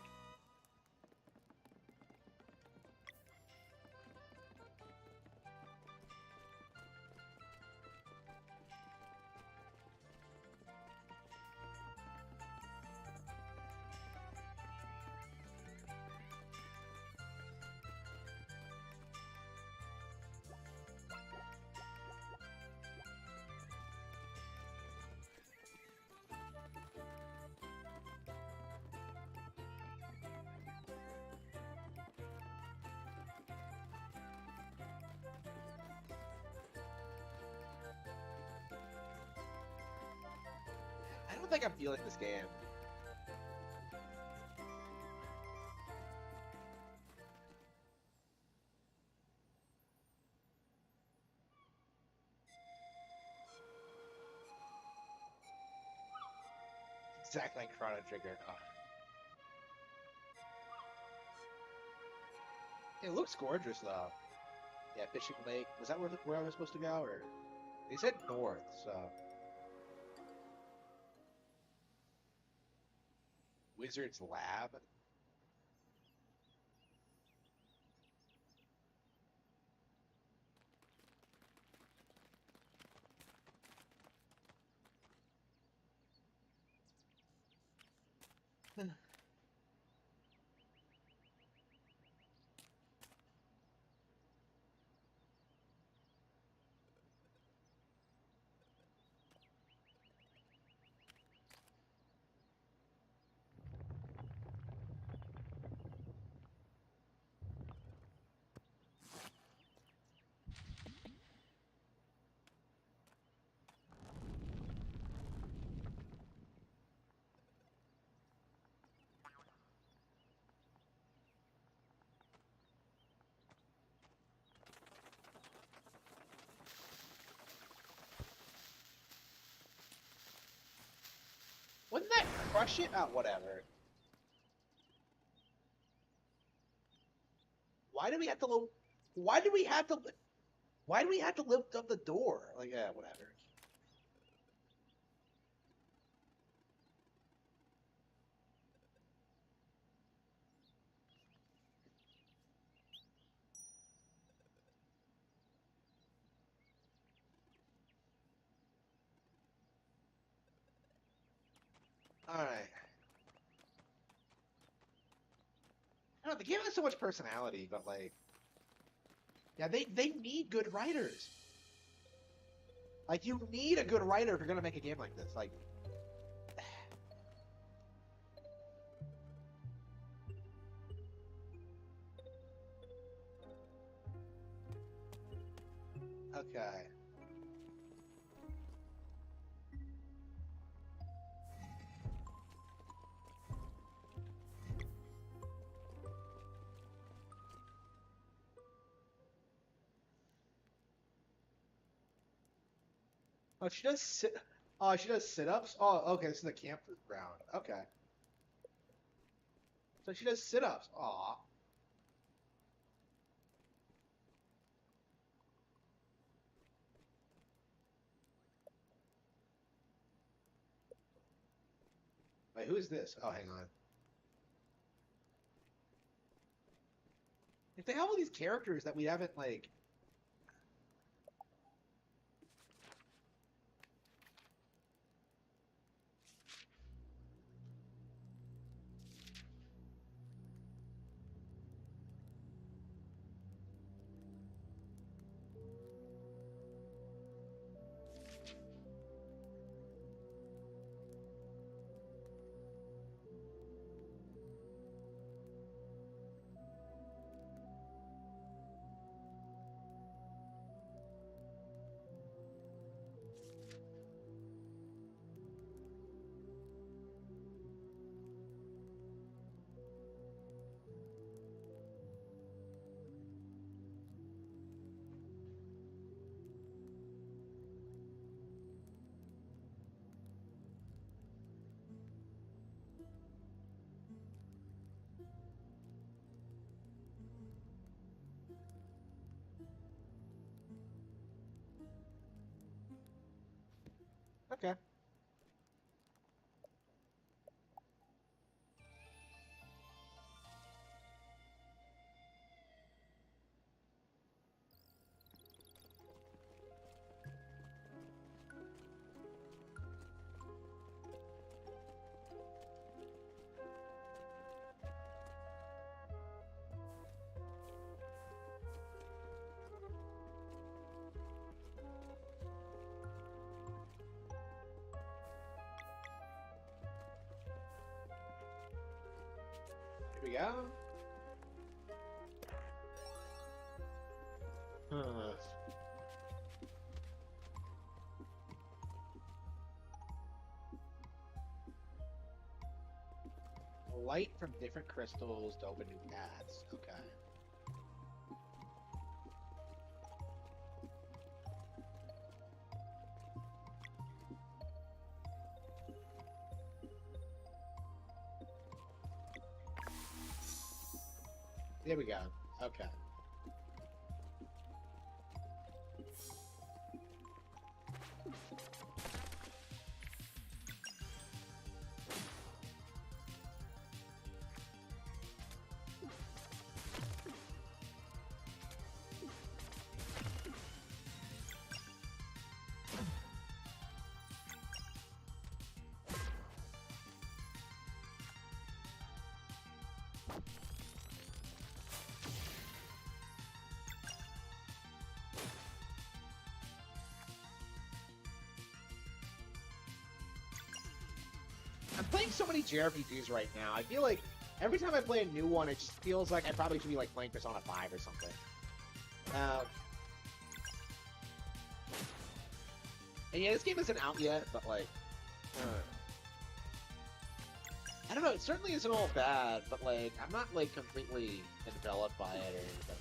I don't think I'm feeling this game. Exactly like Chrono Trigger. Oh. It looks gorgeous though. Yeah, Fishing Lake. Was that where I was supposed to go, or they said north? So Wizard's Lab. Wouldn't that crush it? Oh, whatever. Why do we have to? Why do we have to? Why do we have to lift up the door? Like, yeah, whatever. All right. I don't know, the game has so much personality, but like, yeah, they need good writers. Like, you need a good writer if you're gonna make a game like this. Like, okay. Oh, she does sit. Oh, she does sit-ups. Oh, okay. This is the campground. Okay. So she does sit-ups. Aw. Wait, who is this? Oh, hang on. If they have all these characters that we haven't, like... Okay. Here we go. Light from different crystals to open new paths. Okay. There we go. Okay. I'm playing so many JRPGs right now. I feel like every time I play a new one, it just feels like I probably should be like playing Persona 5 or something. And yeah, this game isn't out yet, but like, I don't know. It certainly isn't all bad, but like, I'm not like completely enveloped by it or anything.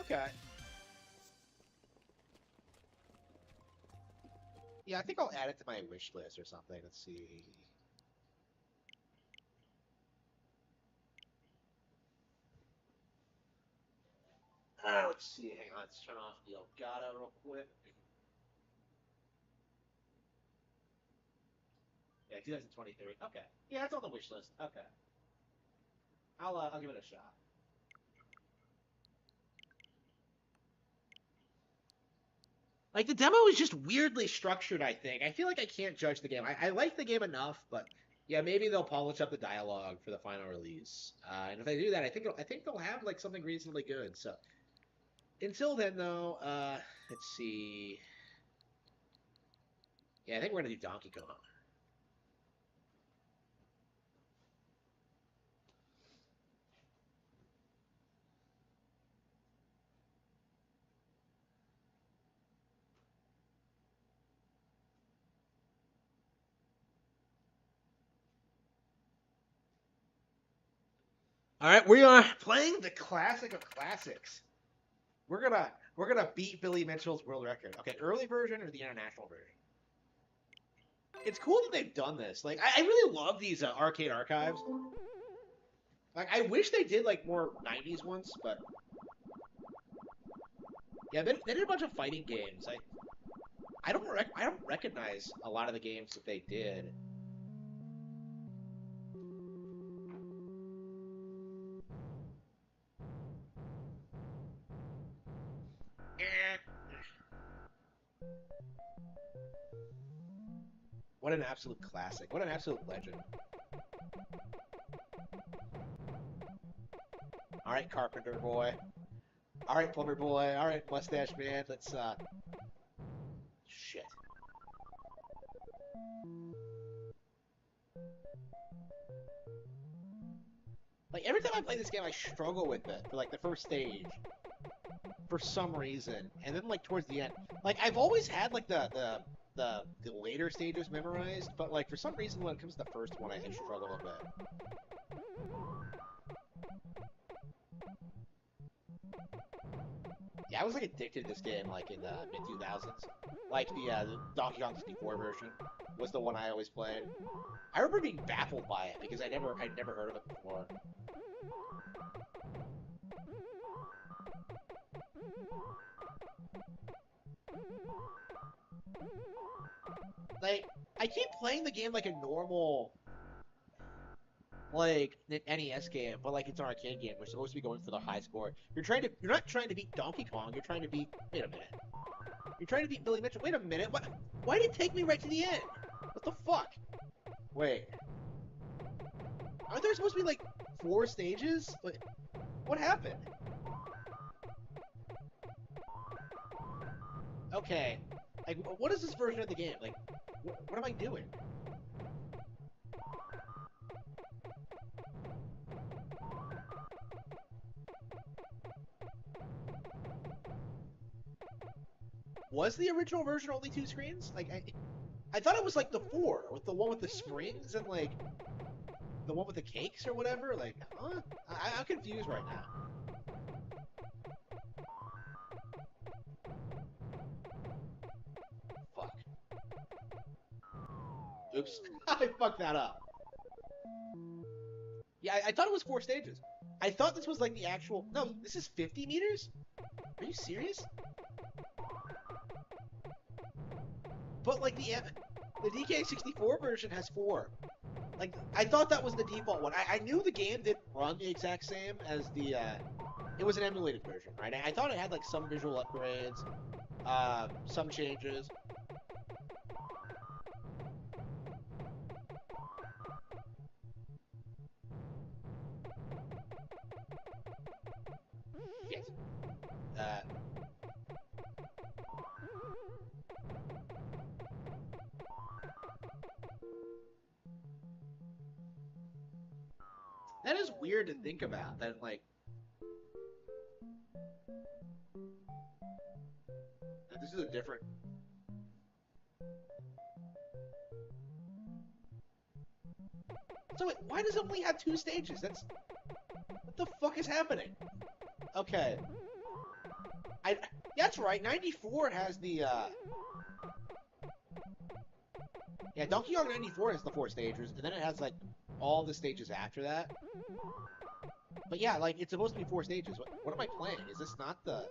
Okay. Yeah, I think I'll add it to my wish list or something. Let's see. Let's see. Hang on. Let's turn off the Elgato real quick. Yeah, 2023. Okay. Yeah, it's on the wish list. Okay. I'll give it a shot. Like, the demo is just weirdly structured, I think. I feel like I can't judge the game. I like the game enough, but yeah, maybe they'll polish up the dialogue for the final release. And if they do that, I think they'll have like something reasonably good. So until then, though, let's see. Yeah, I think we're gonna do Donkey Kong. All right, we are playing the classic of classics. We're gonna beat Billy Mitchell's world record. Okay, early version or the international version? it's cool that they've done this. Like, I really love these arcade archives. Like, I wish they did like more '90s ones, but yeah, they did a bunch of fighting games. I don't recognize a lot of the games that they did. What an absolute classic. What an absolute legend. All right, Carpenter boy. All right, Plumber boy. All right, Mustache man. Let's shit. Like every time I play this game, I struggle with it for like the first stage for some reason, and then like towards the end, like I've always had like the later stages memorized, but like for some reason when it comes to the first one, I struggle a bit. Yeah, I was like addicted to this game like in the mid 2000s. Like the Donkey Kong 64 version was the one I always played. I remember being baffled by it because I'd never heard of it before. Like I keep playing the game like a normal like an NES game, but like it's an arcade game. We're supposed to be going for the high score. You're not trying to beat Donkey Kong. You're trying to beat. Wait a minute. You're trying to beat Billy Mitchell. Wait a minute. What? Why did it take me right to the end? What the fuck? Wait. Aren't there supposed to be like 4 stages? What happened? Okay. Like, what is this version of the game? Like, what am I doing? Was the original version only 2 screens? Like, I thought it was like the 4 with the one with the springs and like the one with the cakes or whatever. Like, huh? I'm confused right now. Fuck. Oops. I fucked that up. Yeah, I thought it was 4 stages. I thought this was like the actual. No, this is 50 meters? Are you serious? But like the DK64 version has 4. Like I thought that was the default one. I knew the game didn't run the exact same as the. It was an emulated version, right? I thought it had like some visual upgrades, some changes. Yes. That is weird to think about. That like that this is a different. So wait, why does it only have 2 stages? What the fuck is happening? Okay. That's right. 94 has the yeah, Donkey Kong 94 has the 4 stages, and then it has like all the stages after that. But yeah, like it's supposed to be 4 stages. What am I playing? Is this not the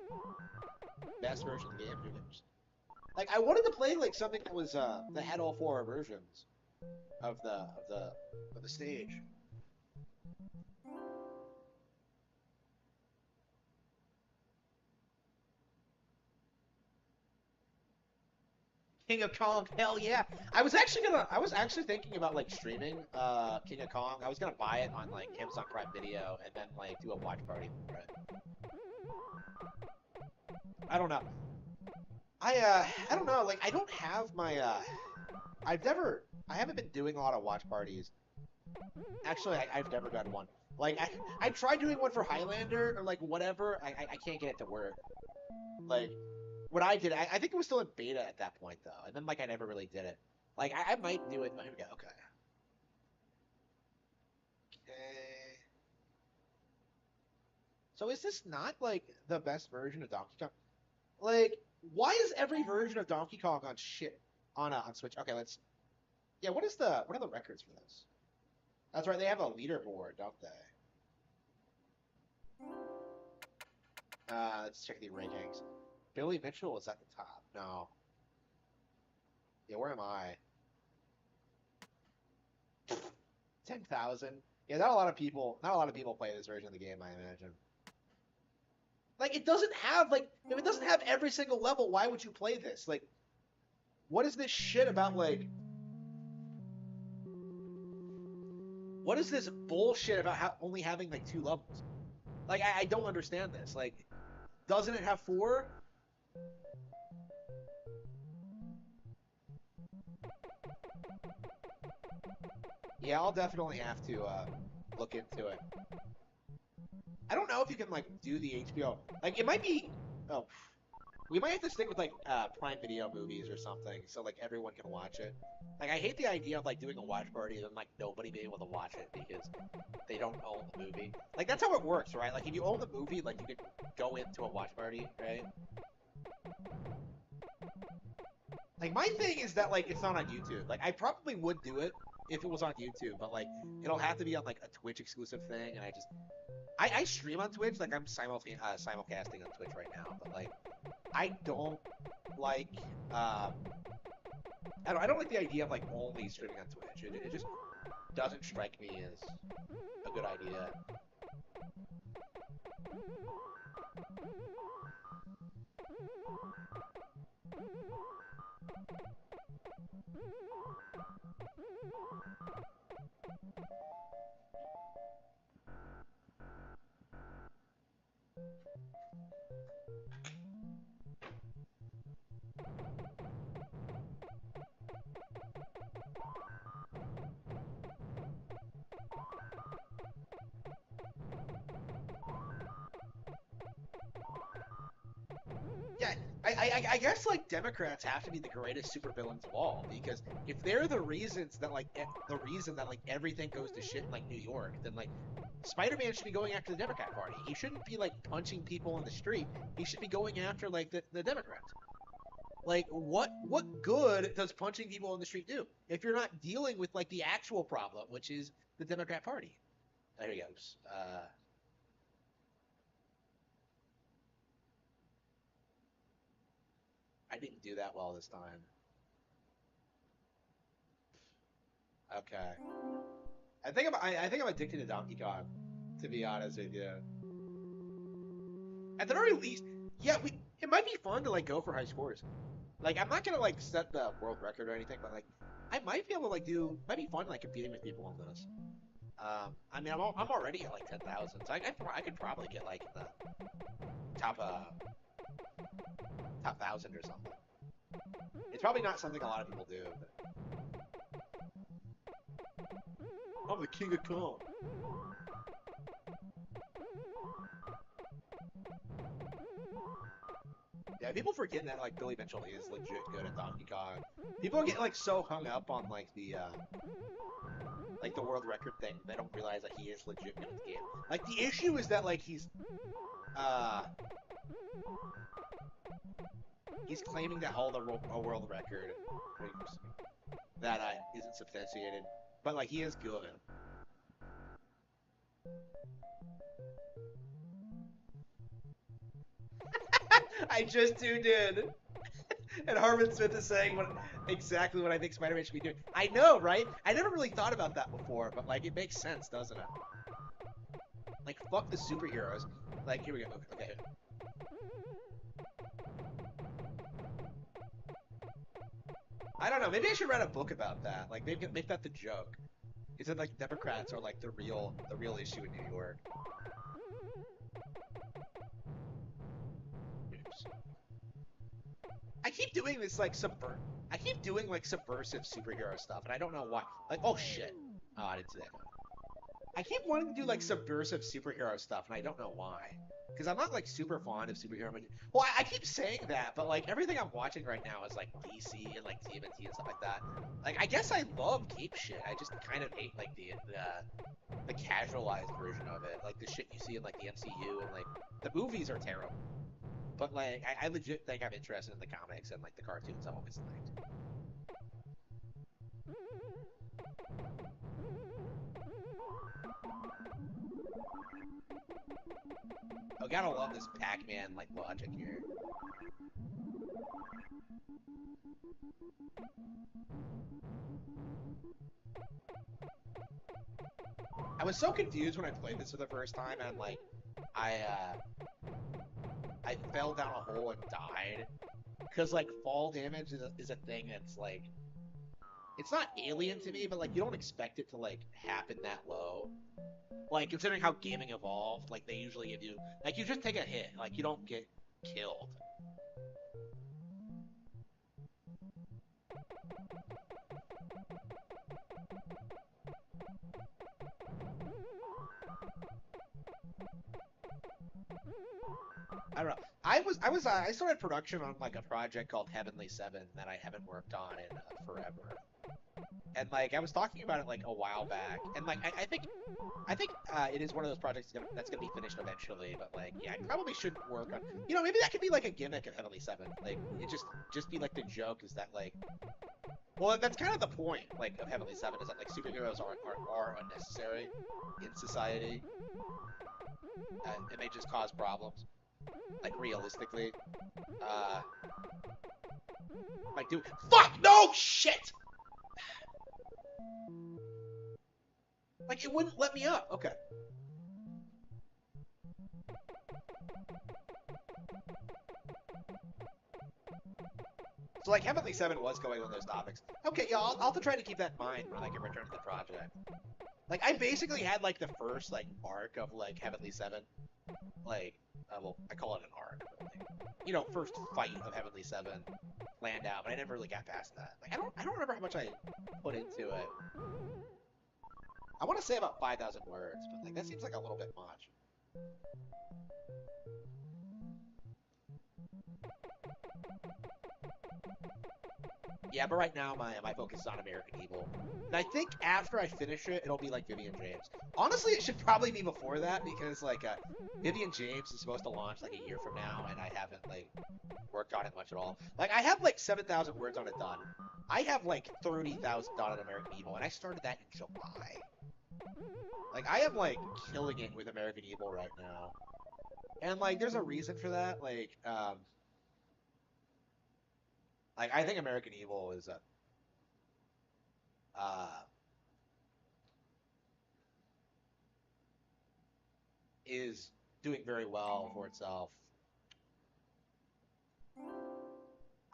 best version of the game? Like I wanted to play like something that was that had all 4 versions of the stage. King of Kong, hell yeah! I was actually thinking about like streaming King of Kong. I was gonna buy it on like Amazon Prime Video and then like do a watch party for it. I don't know. I don't know. Like I don't have my I haven't been doing a lot of watch parties. Actually, I've never done one. Like I tried doing one for Highlander or like whatever. I can't get it to work. Like what I did, I think it was still in beta at that point though, and then like I never really did it. Like I might do it. Here we go. Okay. Okay. So is this not like the best version of Donkey Kong? Like, why is every version of Donkey Kong on shit on Switch? Okay, let's. Yeah, what are the records for this? That's right, they have a leaderboard, don't they? Let's check the rankings. Billy Mitchell is at the top. No. Yeah, where am I? 10,000. Yeah, not a lot of people. Not a lot of people play this version of the game, I imagine. Like, it doesn't have like if it doesn't have every single level, why would you play this? Like, what is this shit about like? What is this bullshit about only having like 2 levels? Like, I don't understand this. Like, doesn't it have 4? Yeah, I'll definitely have to look into it. I don't know if you can like do the HBO. Like, it might be. Oh, we might have to stick with like Prime Video movies or something, so like everyone can watch it. Like, I hate the idea of like doing a watch party and like nobody being able to watch it because they don't own the movie. Like, that's how it works, right? Like, if you own the movie, like you could go into a watch party, right? Like, my thing is that like it's not on YouTube. Like, I probably would do it if it was on YouTube, but like it'll have to be on like a Twitch exclusive thing, and I stream on Twitch, like I'm simulcasting on Twitch right now, but like I don't like I don't like the idea of like only streaming on Twitch. It just doesn't strike me as a good idea. Yeah, I guess like Democrats have to be the greatest supervillains of all because if they're the reasons that like the reason that like everything goes to shit in like New York, then like Spider-Man should be going after the Democrat Party. He shouldn't be like punching people in the street. He should be going after like the Democrats. Like, what good does punching people in the street do if you're not dealing with like the actual problem, which is the Democrat Party? There he goes. I didn't do that well this time. Okay. I think I'm addicted to Donkey Kong, to be honest with you. At the very least, yeah, we it might be fun to like go for high scores. Like, I'm not gonna like set the world record or anything, but like I might be able to like do might be fun like competing with people on this. I mean, I'm already at like 10,000, so I could probably get like in the top 1,000 or something. It's probably not something a lot of people do. But I'm the king of Kong. Yeah, people forget that like Billy Mitchell is legit good at Donkey Kong. People get like so hung up on like the world record thing, they don't realize that he is legit good at the game. Like, the issue is that like uh he's claiming to hold a world record that isn't substantiated, but like he is good. I just tuned in, and Harmon Smith is saying exactly what I think Spider-Man should be doing. I know, right? I never really thought about that before, but like it makes sense, doesn't it? Like, fuck the superheroes. Like, here we go. Okay. I don't know. Maybe I should write a book about that. Like, maybe make that the joke. Is it like Democrats are like the real issue in New York? Oops. I keep doing this like I keep doing like subversive superhero stuff, and I don't know why. Like, oh shit. Oh, I didn't see that. I keep wanting to do like subversive superhero stuff, and I don't know why. Because I'm not like super fond of superhero movies. Well, I keep saying that, but like everything I'm watching right now is like DC and like TMNT and stuff like that. Like, I guess I love cape shit. I just kind of hate like the casualized version of it, like the shit you see in like the MCU, and like the movies are terrible. But like I legit think I'm interested in the comics and like the cartoons I've always liked. I gotta love this Pac-Man like logic here. I was so confused when I played this for the first time, and like, I fell down a hole and died. Because like fall damage is a thing that's like, it's not alien to me, but like you don't expect it to like happen that low. Like considering how gaming evolved, like they usually give you like you just take a hit, like you don't get killed. I don't know. I started production on like a project called Heavenly Seven that I haven't worked on in forever. And like I was talking about it like a while back, and like I think it is one of those projects that's gonna be finished eventually. But like yeah, I probably shouldn't work on. You know, maybe that could be like a gimmick of Heavenly Seven. Like it just be like the joke is that like, well, that's kind of the point like of Heavenly Seven is that like superheroes are unnecessary in society, and they just cause problems. Like realistically, uh, like do fuck no shit. Like it wouldn't let me up. Okay. So like Heavenly Seven was going on those topics. Okay, yeah, I'll have to try to keep that in mind when I can return to the project. Like I basically had like the first like arc of like Heavenly Seven, like well I call it an arc, but, like, you know, first fight of Heavenly Seven planned out, but I never really got past that. Like I don't remember how much I put into it. I want to say about 5,000 words, but like that seems like a little bit much. Yeah, but right now my focus is on American Evil. And I think after I finish it, it'll be like Vivian James. Honestly, it should probably be before that because like Vivian James is supposed to launch like a year from now, and I haven't like worked on it much at all. Like I have like 7,000 words on it done. I have like 30,000 done on American Evil, and I started that in July. Like I am like killing it with American Evil right now, and like there's a reason for that. Like I think American Evil uh, is doing very well for itself.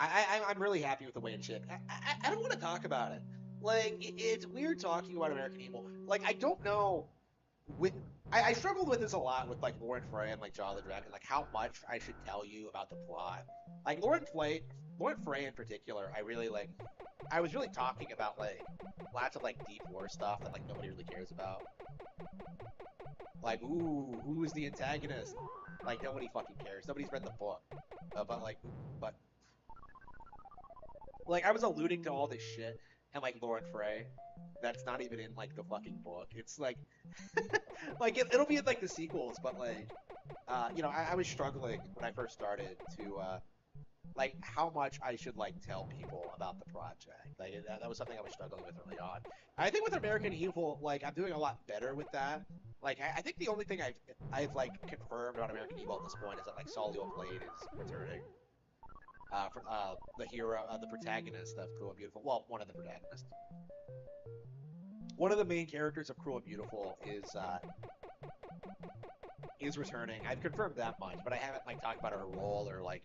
I'm really happy with the way it shipped. I don't want to talk about it. Like it's weird talking about American Evil. Like I don't know with I struggled with this a lot with like Lauren Frey and like Jaw the Dragon, like how much I should tell you about the plot. Like Lauren Frey in particular, I really like. I was really talking about like lots of like deep lore stuff that like nobody really cares about. Like, ooh, who is the antagonist? Like nobody fucking cares. Nobody's read the book. But like I was alluding to all this shit and like Lauren Frey. That's not even in like the fucking book. It's like like it'll be in like the sequels, but like you know, I was struggling when I first started to like how much I should like tell people about the project. Like that was something I was struggling with early on. I think with American Evil, like I'm doing a lot better with that. Like I think the only thing I've like confirmed on American Evil at this point is that like Solio Blade is returning. The hero, the protagonist of Cruel and Beautiful. Well, one of the protagonists. One of the main characters of Cruel and Beautiful is returning. I've confirmed that much, but I haven't like talked about her role or like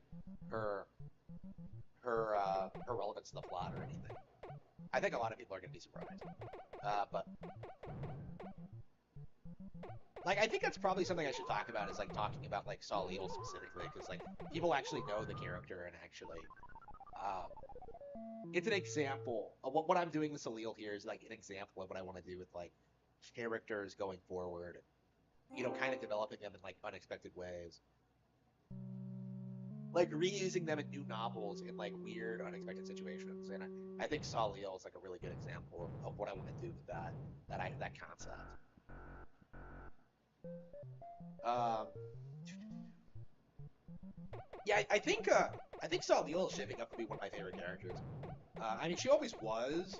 her her relevance to the plot or anything. I think a lot of people are gonna be surprised. But like I think that's probably something I should talk about is like talking about like Saul Evil specifically because like people actually know the character and actually um, it's an example of what I'm doing with Salil here is like an example of what I want to do with like characters going forward. You know, kind of developing them in like unexpected ways. Like reusing them in new novels in like weird, unexpected situations. And I think Salil is like a really good example of what I want to do with that concept. Um, yeah, I think Salil is shaping up to be one of my favorite characters. I mean, she always was,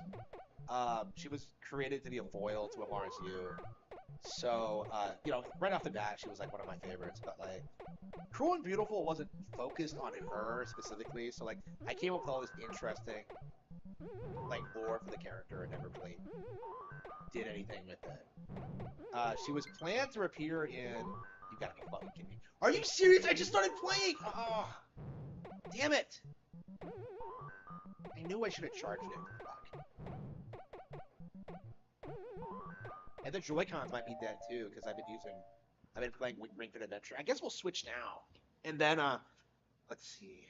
She was created to be a foil to MRSU. So, right off the bat, she was like one of my favorites. But like, Cruel and Beautiful wasn't focused on her specifically. So like, I came up with all this interesting like lore for the character and never really did anything with it. She was planned to appear in. You gotta be fucking kidding me! Are you serious? I just started playing. Oh, damn it! I knew I should have charged it. Fuck. And the Joy-Cons might be dead too, because I've been playing Ring Fit Adventure. I guess we'll switch now. And then, let's see.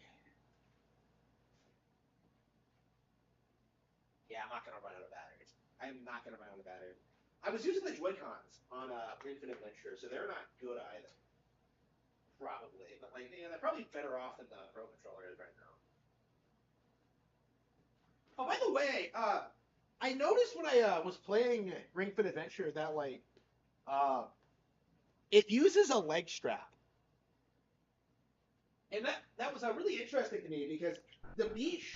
Yeah, I'm not gonna run out of batteries. I am not gonna run out of batteries. I was using the Joy-Cons on Ring Fit Adventure, so they're not good either. Probably, but like, yeah, they're probably better off than the Pro Controller is right now. Oh, by the way, I noticed when I was playing Ring Fit Adventure that like uh, it uses a leg strap, and that was really interesting to me because the Beach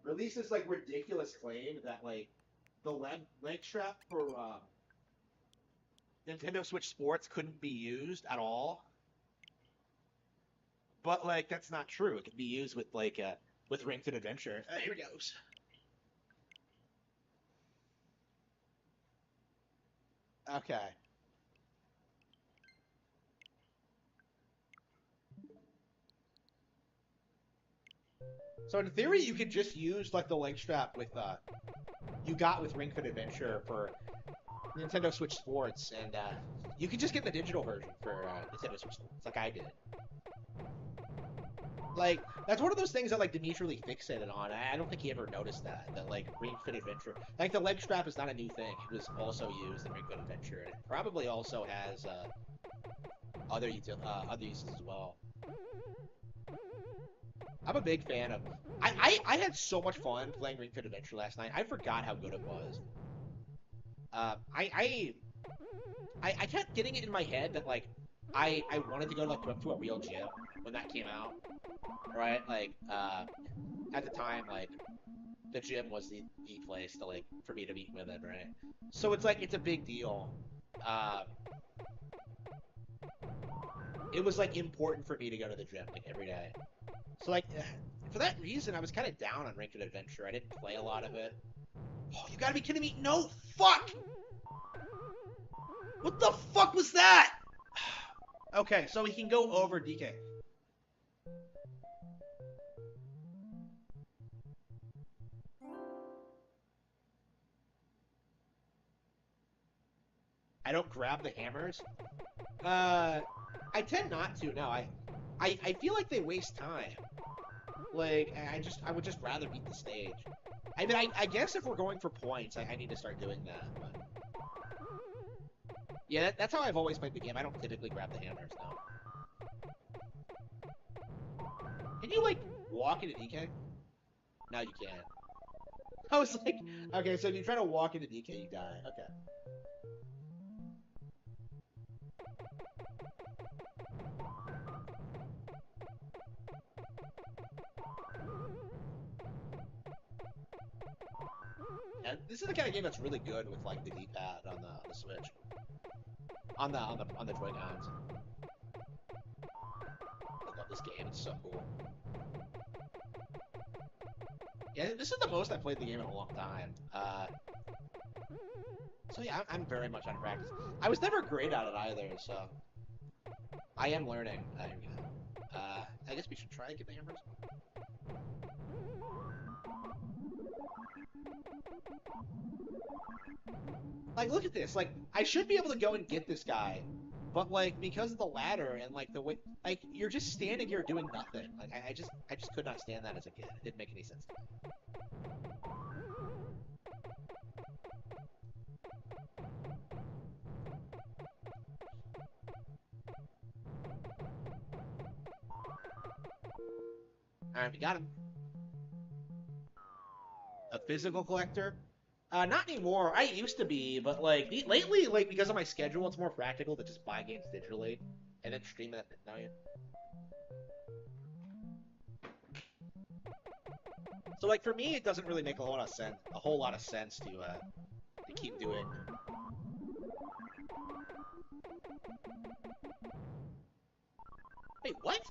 released this like ridiculous claim that like the leg strap for Nintendo Switch Sports couldn't be used at all. But like that's not true. It can be used with like with Ring Fit Adventure. Here it goes. Okay. So in theory, you could just use like the leg strap with you got with Ring Fit Adventure for Nintendo Switch Sports, and you could just get the digital version for Nintendo Switch Sports, like I did. Like that's one of those things that like Dimitri really fixated on. I don't think he ever noticed that like Ring Fit Adventure, like the leg strap is not a new thing. It was also used in Ring Fit Adventure, and it probably also has other uses as well. I'm a big fan of. I had so much fun playing Ring Fit Adventure last night. I forgot how good it was. Uh, I, I I kept getting it in my head that like I wanted to go to a real gym when that came out, right? Like at the time like the gym was the place to like for me to meet women, right? So it's like it's a big deal. Uh, it was like important for me to go to the gym like every day. So like for that reason, I was kind of down on Ring Fit Adventure. I didn't play a lot of it. Oh, you gotta be kidding me! No, fuck! What the fuck was that? Okay, so we can go over DK. I don't grab the hammers. I tend not to. No, I feel like they waste time. Like I would just rather beat the stage. I mean, I guess if we're going for points, I need to start doing that. But yeah, that's how I've always played the game. I don't typically grab the hammers now. Can you like walk into DK? No, you can't. I was like, okay, so if you try to walk into DK, you die. Okay. And this is the kind of game that's really good with like the D-pad on the Switch, on the Joy-Cons. I love this game; it's so cool. Yeah, this is the most I've played the game in a long time. So yeah, I'm very much on practice. I was never great at it either, so I am learning. I guess we should try and get the hammers. Like, look at this. Like, I should be able to go and get this guy, but like because of the ladder and like the way, like you're just standing here doing nothing. Like I just could not stand that as a kid. It didn't make any sense to me. All right, we got him. A physical collector? Not anymore. I used to be, but like lately, like because of my schedule, it's more practical to just buy games digitally and then stream it at midnight. So like for me, it doesn't really make a whole lot of sense to keep doing. Wait, what?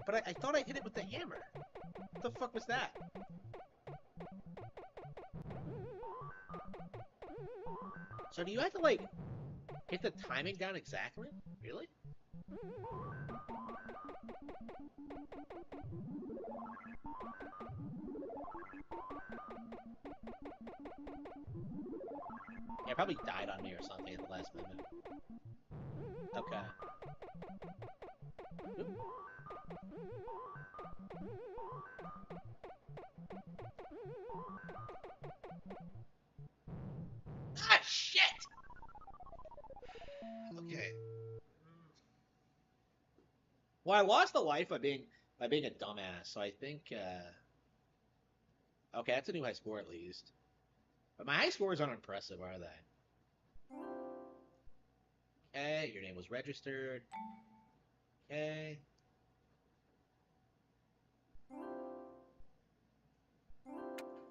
But I thought I hit it with the hammer. What the fuck was that? So do you have to like hit the timing down exactly? Really? Yeah, it probably died on me or something at the last moment. Okay. Ah, shit! Okay. Well, I lost a life by being a dumbass, so I think okay, that's a new high score at least. But my high scores aren't impressive, are they? Okay, your name was registered. Okay.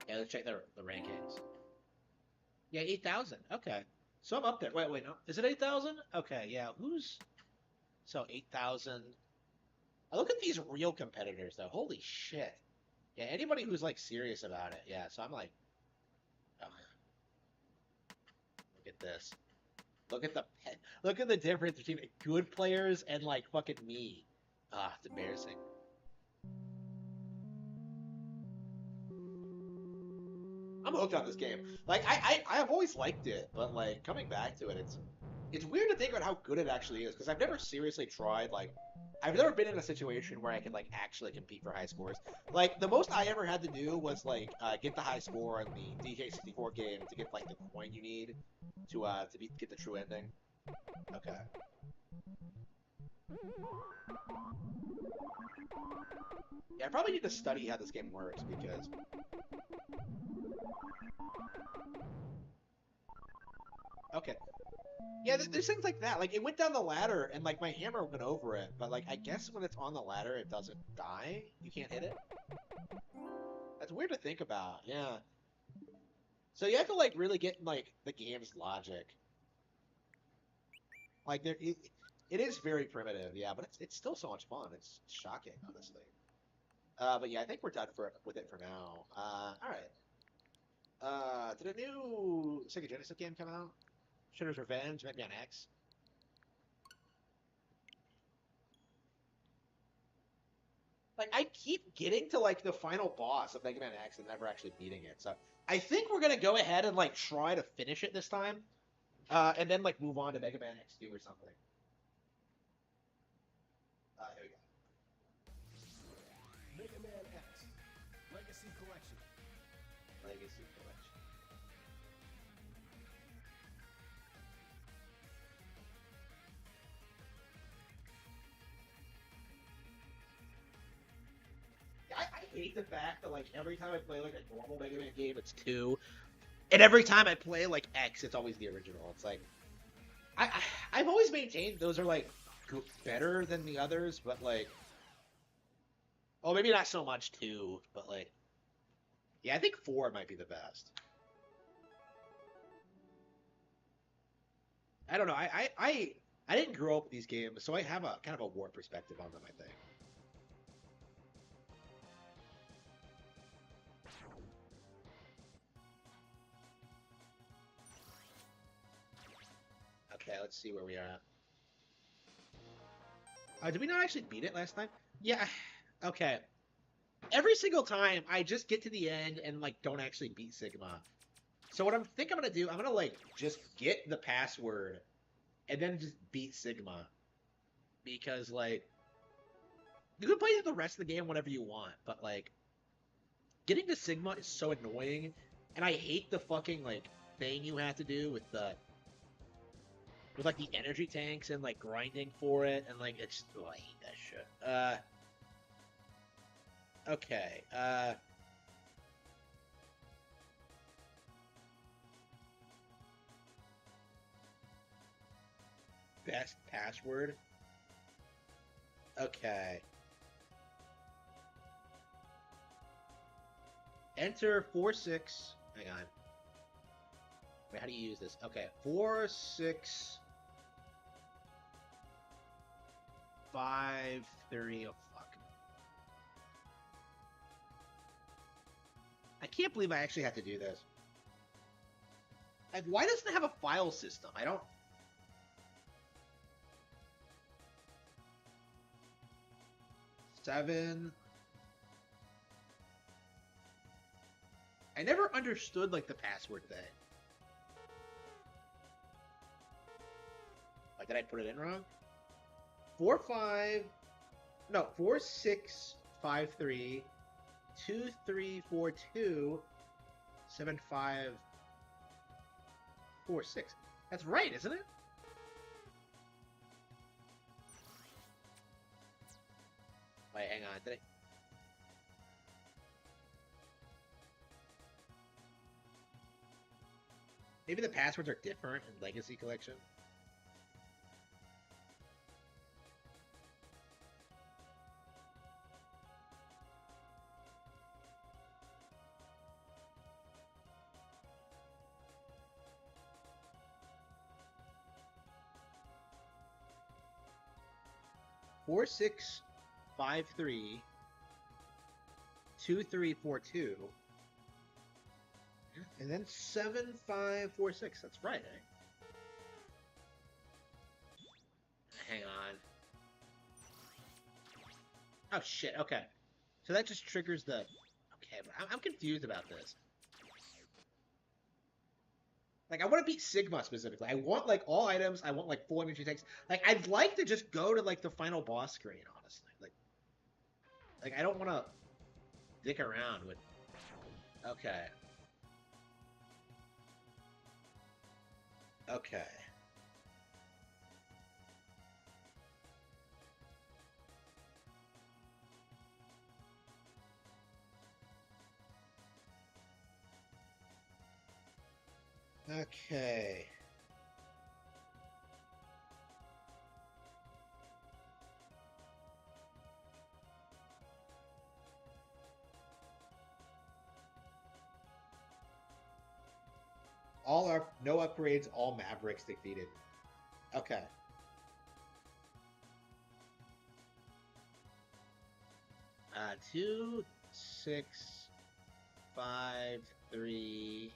Yeah, let's check the rankings. Yeah, 8,000. Okay. So I'm up there. Wait, no. Is it 8,000? Okay, yeah. Who's so 8,000? I look at these real competitors though. Holy shit. Yeah, anybody who's like serious about it. Yeah, so I'm like, ugh, look at this. Look at the difference between good players and like fucking me. Ah, it's embarrassing. I'm hooked on this game. Like I have always liked it, but like coming back to it, it's weird to think about how good it actually is because I've never seriously tried like I've never been in a situation where I can like actually compete for high scores. Like the most I ever had to do was like get the high score in the DK64 game to get like the coin you need to get the true ending. Okay. Yeah, I probably need to study how this game works because okay. Yeah, there's things like that. Like it went down the ladder and like my hammer went over it, but like I guess when it's on the ladder it doesn't die. You can't hit it. That's weird to think about. Yeah. So you have to like really get in like the game's logic. Like it is very primitive, yeah, but it's still so much fun. It's shocking, honestly. But yeah, I think we're done with it for now. All right. Did a new Sega Genesis game come out? Shooter's Revenge, maybe on X. Like I keep getting to like the final boss of Mega Man X and never actually beating it. So I think we're gonna go ahead and like try to finish it this time, and then like move on to Mega Man X2 or something. Here we go. Mega Man X Legacy Collection. Legacy Collection. I hate the fact that like every time I play like a normal Mega Man game, it's two, and every time I play like X, it's always the original. It's like I've always maintained those are like better than the others, but like oh maybe not so much two, but like yeah, I think four might be the best. I don't know. I didn't grow up with these games, so I have a kind of a warped perspective on them. I think. Okay, let's see where we are at. Did we not actually beat it last time? Yeah. Okay. Every single time, I just get to the end and like don't actually beat Sigma. So what I'm gonna do, I'm gonna like just get the password and then just beat Sigma because like you can play the rest of the game whenever you want, but like getting to Sigma is so annoying, and I hate the fucking like thing you have to do with like the energy tanks and like grinding for it and like it's oh, I hate that shit. Okay. Best password. Okay. Enter 4-6. Hang on. Wait, how do you use this? Okay, 4-6. 5-3. Oh fuck! I can't believe I actually have to do this. Like, why doesn't it have a file system? I don't. Seven. I never understood like the password thing. Like, did I put it in wrong? 4-5. No, 4-6-5-3. 2-3-4-2. 7-5-4-6. That's right, isn't it? Wait, hang on. Did I? Maybe the passwords are different in Legacy Collection. Four, 6, 5, 3, 2, 3, 4, 2, and then 7, 5, 4, 6. That's right, eh? Hang on. Oh shit. Okay, so that just triggers the. Okay, but I'm confused about this. Like, I want to beat Sigma specifically. I want, like, all items. I want, like, full energy tanks. Like, I'd like to just go to, like, the final boss screen, honestly. Like I don't want to dick around with... Okay. Okay. Okay. No upgrades, all Mavericks defeated. Okay. Uh, 2, 6, 5, 3.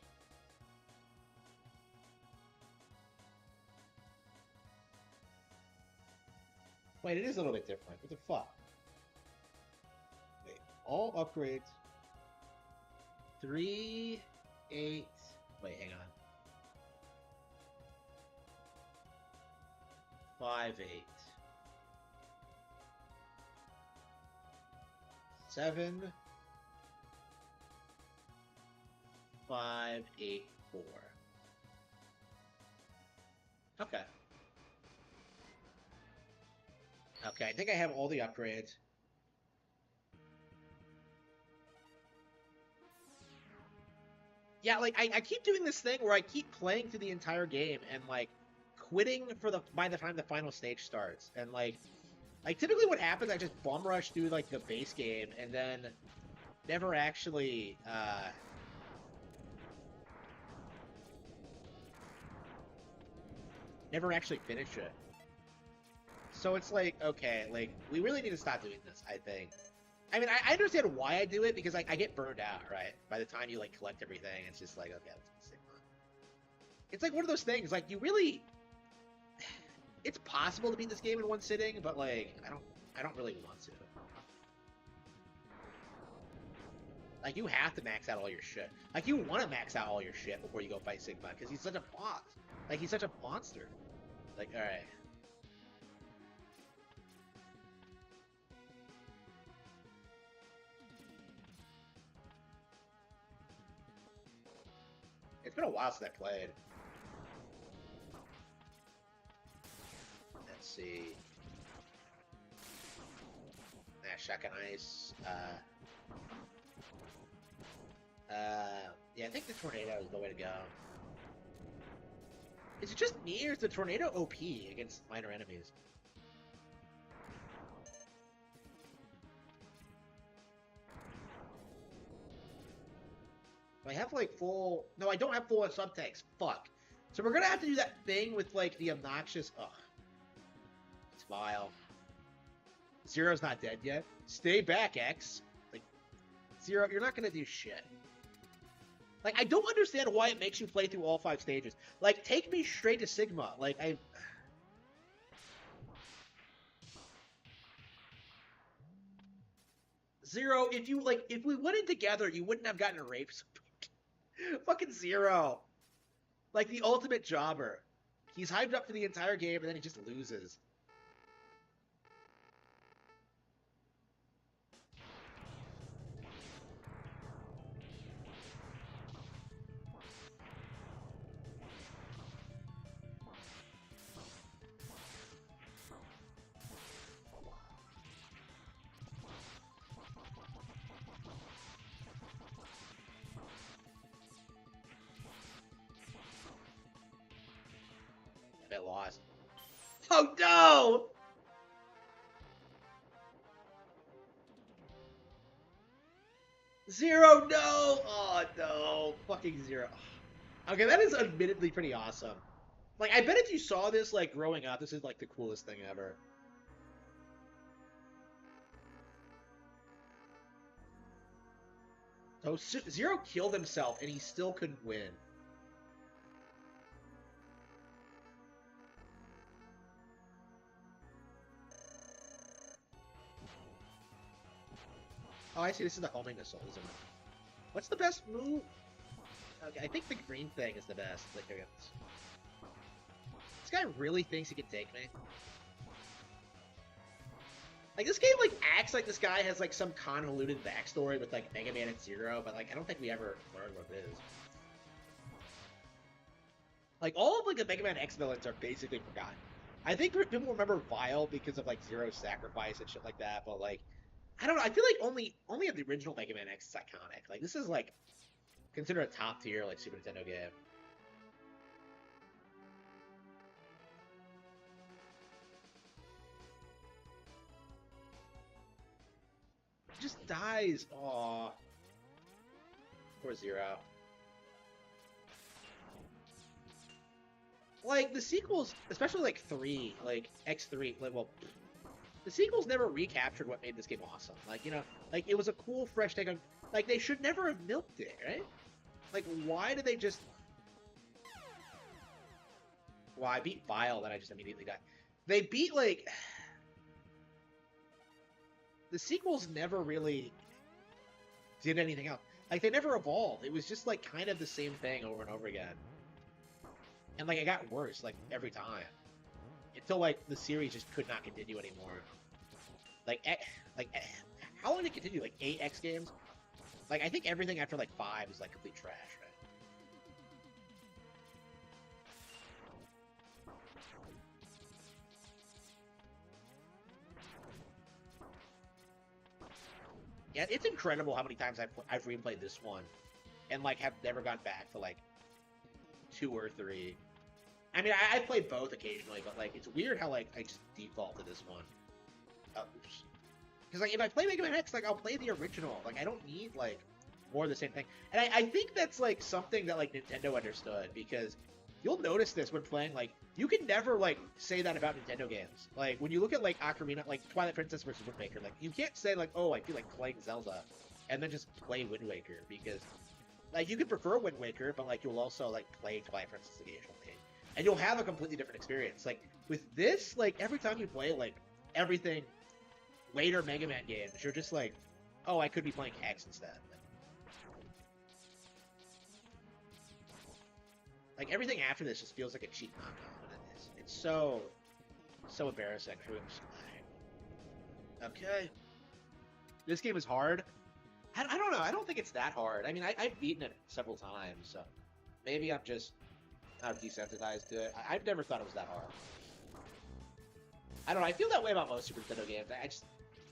Wait, it is a little bit different. What the fuck? Wait, all upgrades. 3, 8. Wait, hang on. 5, 8. 7, 5, 8, 4. Okay. Okay, I think I have all the upgrades. Yeah, like, I keep doing this thing where I keep playing through the entire game and, like, quitting by the time the final stage starts. And, like, typically what happens, I just bum rush through, like, the base game and then never actually, finish it. So it's like, okay, like, we really need to stop doing this, I think. I mean, I understand why I do it, because I get burned out, right? By the time you, like, collect everything, it's just like, okay, let's be Sigma. It's like one of those things, like, you really... It's possible to beat this game in one sitting, but, like, I don't really want to. Like, you have to max out all your shit. Like, you want to max out all your shit before you go fight Sigma, because he's such a boss. Like, he's such a monster. Like, alright. It's been a while since I played. Let's see. Shotgun Ice. Yeah, I think the Tornado is the way to go. Is it just me, or is the Tornado OP against minor enemies? I have like full. No, I don't have full subtext. Fuck. So we're gonna have to do that thing with like the obnoxious. Ugh. It's vile. Zero's not dead yet. Stay back, X. Like, Zero, you're not gonna do shit. Like, I don't understand why it makes you play through all 5 stages. Like, take me straight to Sigma. Like, Zero, if we went in together, you wouldn't have gotten a rape. Fucking Zero. Like, the ultimate jobber. He's hyped up for the entire game, and then he just loses. I lost. Oh no! Zero, no! Oh no! Fucking Zero. Okay, that is admittedly pretty awesome. Like, I bet if you saw this, like, growing up, this is, like, the coolest thing ever. So, Zero killed himself, and he still couldn't win. Oh, I see. This is the homing missile, isn't it? What's the best move? Okay, I think the green thing is the best. Like, here goes. This guy really thinks he can take me. Like, this game, like, acts like this guy has, like, some convoluted backstory with, like, Mega Man and Zero, but, like, I don't think we ever learned what it is. Like, all of, like, the Mega Man X villains are basically forgotten. I think people remember Vile because of, like, Zero's sacrifice and shit like that, but, like, I don't know. I feel like only of the original Mega Man X is iconic. Like, this is, like, considered a top tier, like, Super Nintendo game. He just dies. Aww. Poor Zero. Like, the sequels, especially, like, 3, like, X3, like, well, the sequels never recaptured what made this game awesome. Like, you know, like, it was a cool, fresh take on, like, they should never have milked it, right? Like, why did they just... Well, I beat Vile, then I just immediately died. They beat, like... The sequels never really did anything else. Like, they never evolved. It was just, like, kind of the same thing over and over again. And, like, it got worse, like, every time. Until, like, the series just could not continue anymore. Like, how long did it continue? Like, 8 X games? Like, I think everything after, like, 5 is, like, complete trash, right? Yeah, it's incredible how many times I've replayed this one. And, like, have never gone back to, like, 2 or 3. I mean, I played both occasionally, but, like, it's weird how, like, I just default to this one. Oops. Because, like, if I play Mega Man X, like, I'll play the original. Like, I don't need, like, more of the same thing. And I think that's, like, something that, like, Nintendo understood. Because you'll notice this when playing, like, you can never, like, say that about Nintendo games. Like, when you look at, like, Ocarina, like, Twilight Princess versus Wind Waker, like, you can't say, like, oh, I feel like playing Zelda, and then just play Wind Waker. Because, like, you could prefer Wind Waker, but, like, you'll also, like, play Twilight Princess occasionally. And you'll have a completely different experience. Like, with this, like, every time you play, like, everything later Mega Man games, you're just like, oh, I could be playing X instead. Like, everything after this just feels like a cheap knockoff, and it's so embarrassing. Okay. This game is hard. I don't know. I don't think it's that hard. I mean, I've beaten it several times, so maybe I'm just not desensitized to it. I've never thought it was that hard. I don't know. I feel that way about most Super Nintendo games.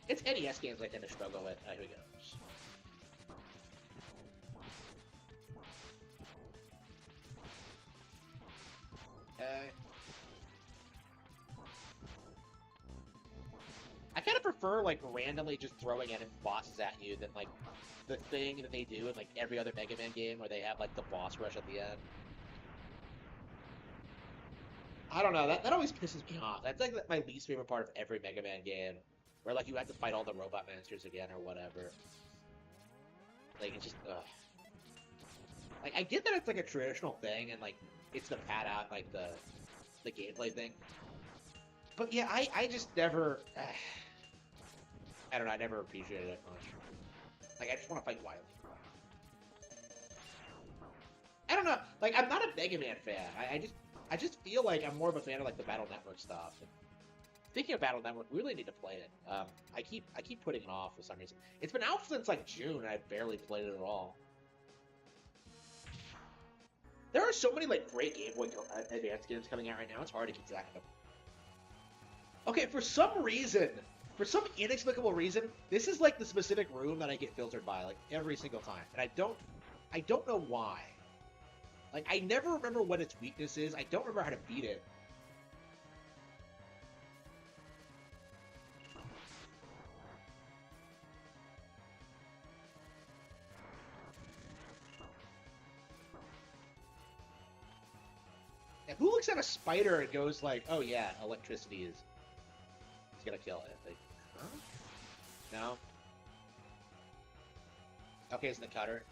It's NES games I tend to struggle with. Here we go. Okay. I kind of prefer prefer like randomly just throwing enemy bosses at you than like the thing that they do in like every other Mega Man game where they have like the boss rush at the end. I don't know, that always pisses me off. That's like my least favorite part of every Mega Man game, where like you have to fight all the robot monsters again or whatever. Like it's just ugh. Like I get that it's like a traditional thing and like it's to pad out like the gameplay thing. But yeah, I just never I don't know, I never appreciated it much. Like I just want to fight Wily. I don't know, like I'm not a Mega Man fan. I just feel like I'm more of a fan of like the Battle Network stuff. And speaking of Battle Network, we really need to play it. I keep putting it off for some reason. It's been out since like June, and I've barely played it at all. There are so many like great Game Boy Advance games coming out right now. It's hard to keep track of them. Okay, for some reason, for some inexplicable reason, this is like the specific room that I get filtered by like every single time, and I don't know why. Like I never remember what its weakness is. I don't remember how to beat it. And who looks at a spider and goes like, "Oh yeah, electricity is gonna kill it"? Like, huh? No. Okay, it's the cutter.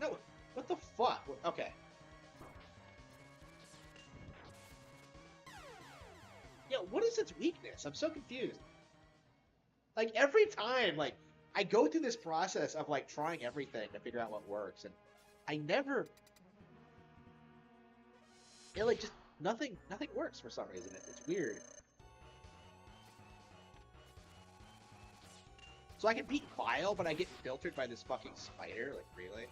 No, what the fuck? Okay. Yeah, what is its weakness? I'm so confused. Like every time, like I go through this process of like trying everything to figure out what works, and I never. It like just nothing works for some reason. It's weird. So I can beat Vile, but I get filtered by this fucking spider. Like really?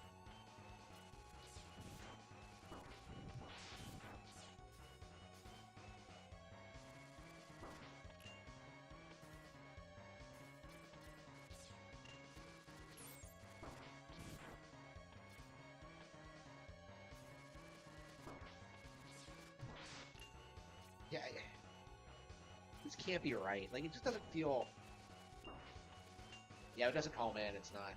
Yeah, this can't be right. Like, it just doesn't feel... Yeah, it doesn't... Oh, man, it's not.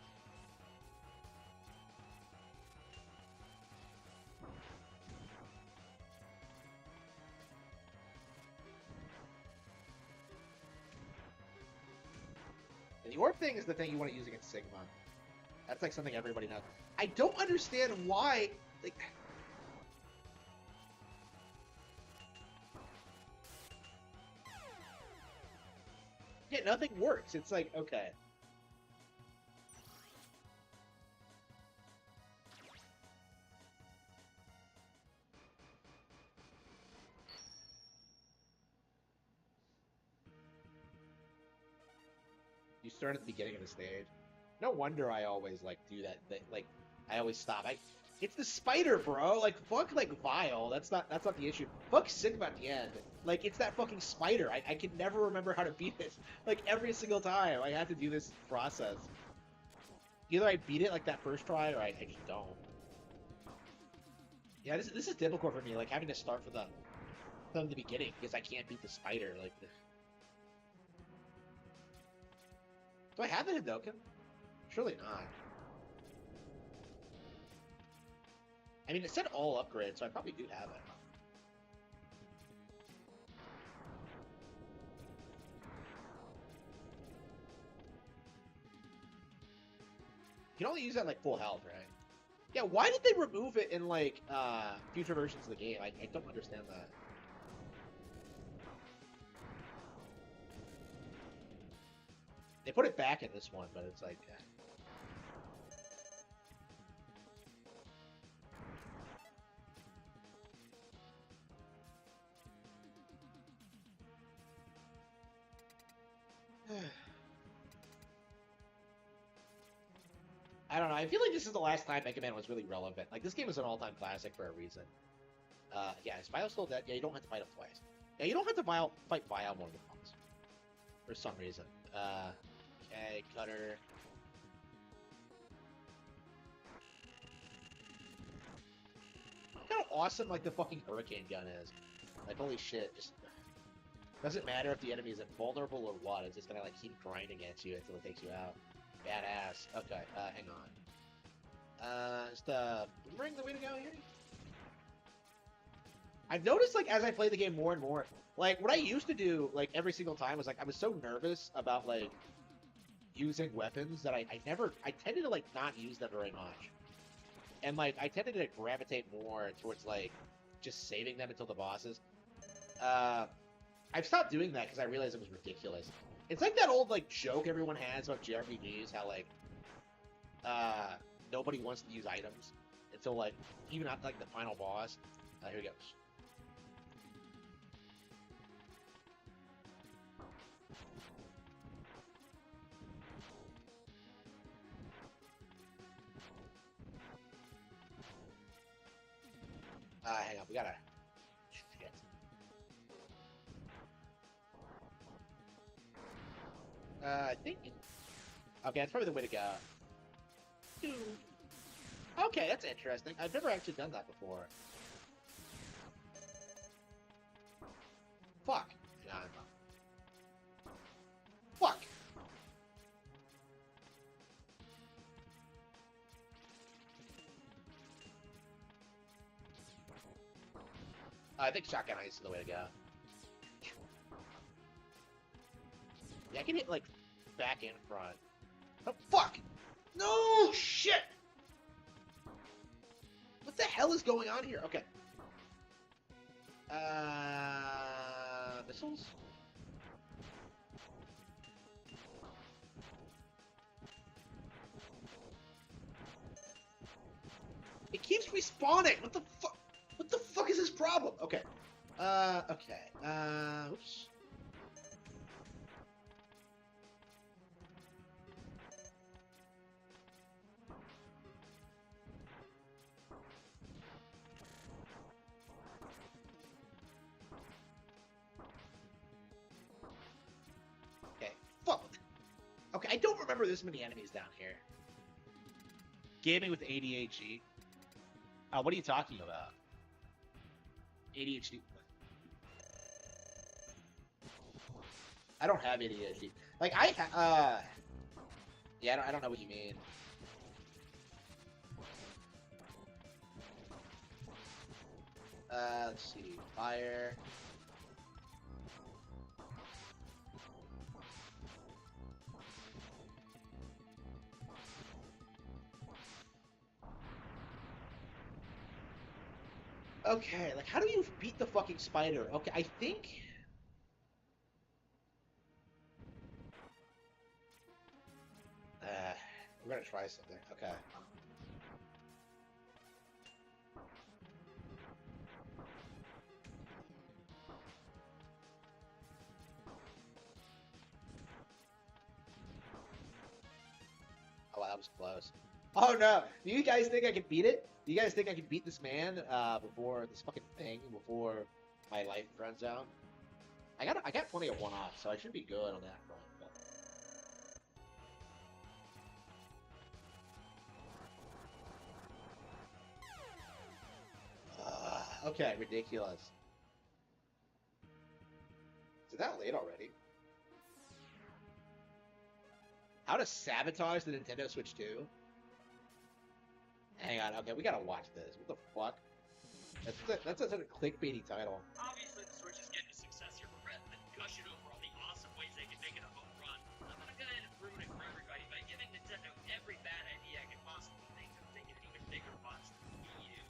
And the orb thing is the thing you want to use against Sigma. That's, like, something everybody knows. I don't understand why... Like... Yeah, nothing works. It's like, okay. You start at the beginning of the stage. No wonder I always, like, do that. Like, I always stop. It's the spider, bro. Like, fuck, like, Vile. That's not the issue. Fuck Sigma at the end. Like, it's that fucking spider. I can never remember how to beat it. Like, every single time. I have to do this process. Either I beat it, like, that first try, or I just don't. Yeah, this is difficult for me. Like, having to start from the beginning, because I can't beat the spider. Like, do I have the Hadoken? Surely not. I mean, it said all upgrades, so I probably do have it. You can only use that like full health, right? Yeah, why did they remove it in like future versions of the game? I don't understand that. They put it back in this one, but it's like... I don't know. I feel like this is the last time Mega Man was really relevant. Like, this game is an all-time classic for a reason. Yeah, is Vile still dead? Yeah, you don't have to fight him twice. Yeah, you don't have to fight Vile more than once. For some reason. Okay, Cutter. Look how awesome, like, the fucking Hurricane gun is. Like, holy shit. Just... Doesn't matter if the enemy is invulnerable or what, it's just gonna like keep grinding at you until it takes you out. Badass. Okay, hang on. Is the boomerang the way to go here? I've noticed, like, as I play the game more and more, like, what I used to do, like, every single time was, like, I was so nervous about, like, using weapons that I tended to, like, not use them very much. And, like, I tended to gravitate more towards, like, just saving them until the bosses. I've stopped doing that because I realized it was ridiculous. It's like that old, like, joke everyone has about JRPGs, how, like, nobody wants to use items until, like, even at, like, the final boss. Here we go. Hang on, we gotta... Shit. I think... Okay, that's probably the way to go. Okay, that's interesting. I've never actually done that before. Fuck. Yeah, fuck. I think shotgun ice is the way to go. Yeah, I can hit, like, back and front. Oh, fuck! No! Shit! What the hell is going on here? Okay. Missiles? It keeps respawning! What the fuck? What the fuck is his problem? Okay. Okay. Oops. Okay. Fuck. Okay, I don't remember this many enemies down here. Gaming with ADHD. What are you talking about? ADHD. I don't have ADHD. Like, yeah, I don't know what you mean. Let's see. Fire. Okay, like, how do you beat the fucking spider? Okay, I think... we're gonna try something. Okay. Oh, that was close. Oh no! Do you guys think I can beat it? Do you guys think I can beat this man before this fucking thing, before my life runs out? I got plenty of one-offs, so I should be good on that front. But... okay, ridiculous. Is it that late already? How to sabotage the Nintendo Switch 2? Hang on, okay, we gotta watch this. What the fuck? That's such a clickbaity title. Obviously, the Switch is getting a success here for Red, and gushing over all the awesome ways they can make it a home run. I'm gonna go ahead and ruin it for everybody by giving Nintendo every bad idea I could possibly think of, making an even bigger botch than the Wii U.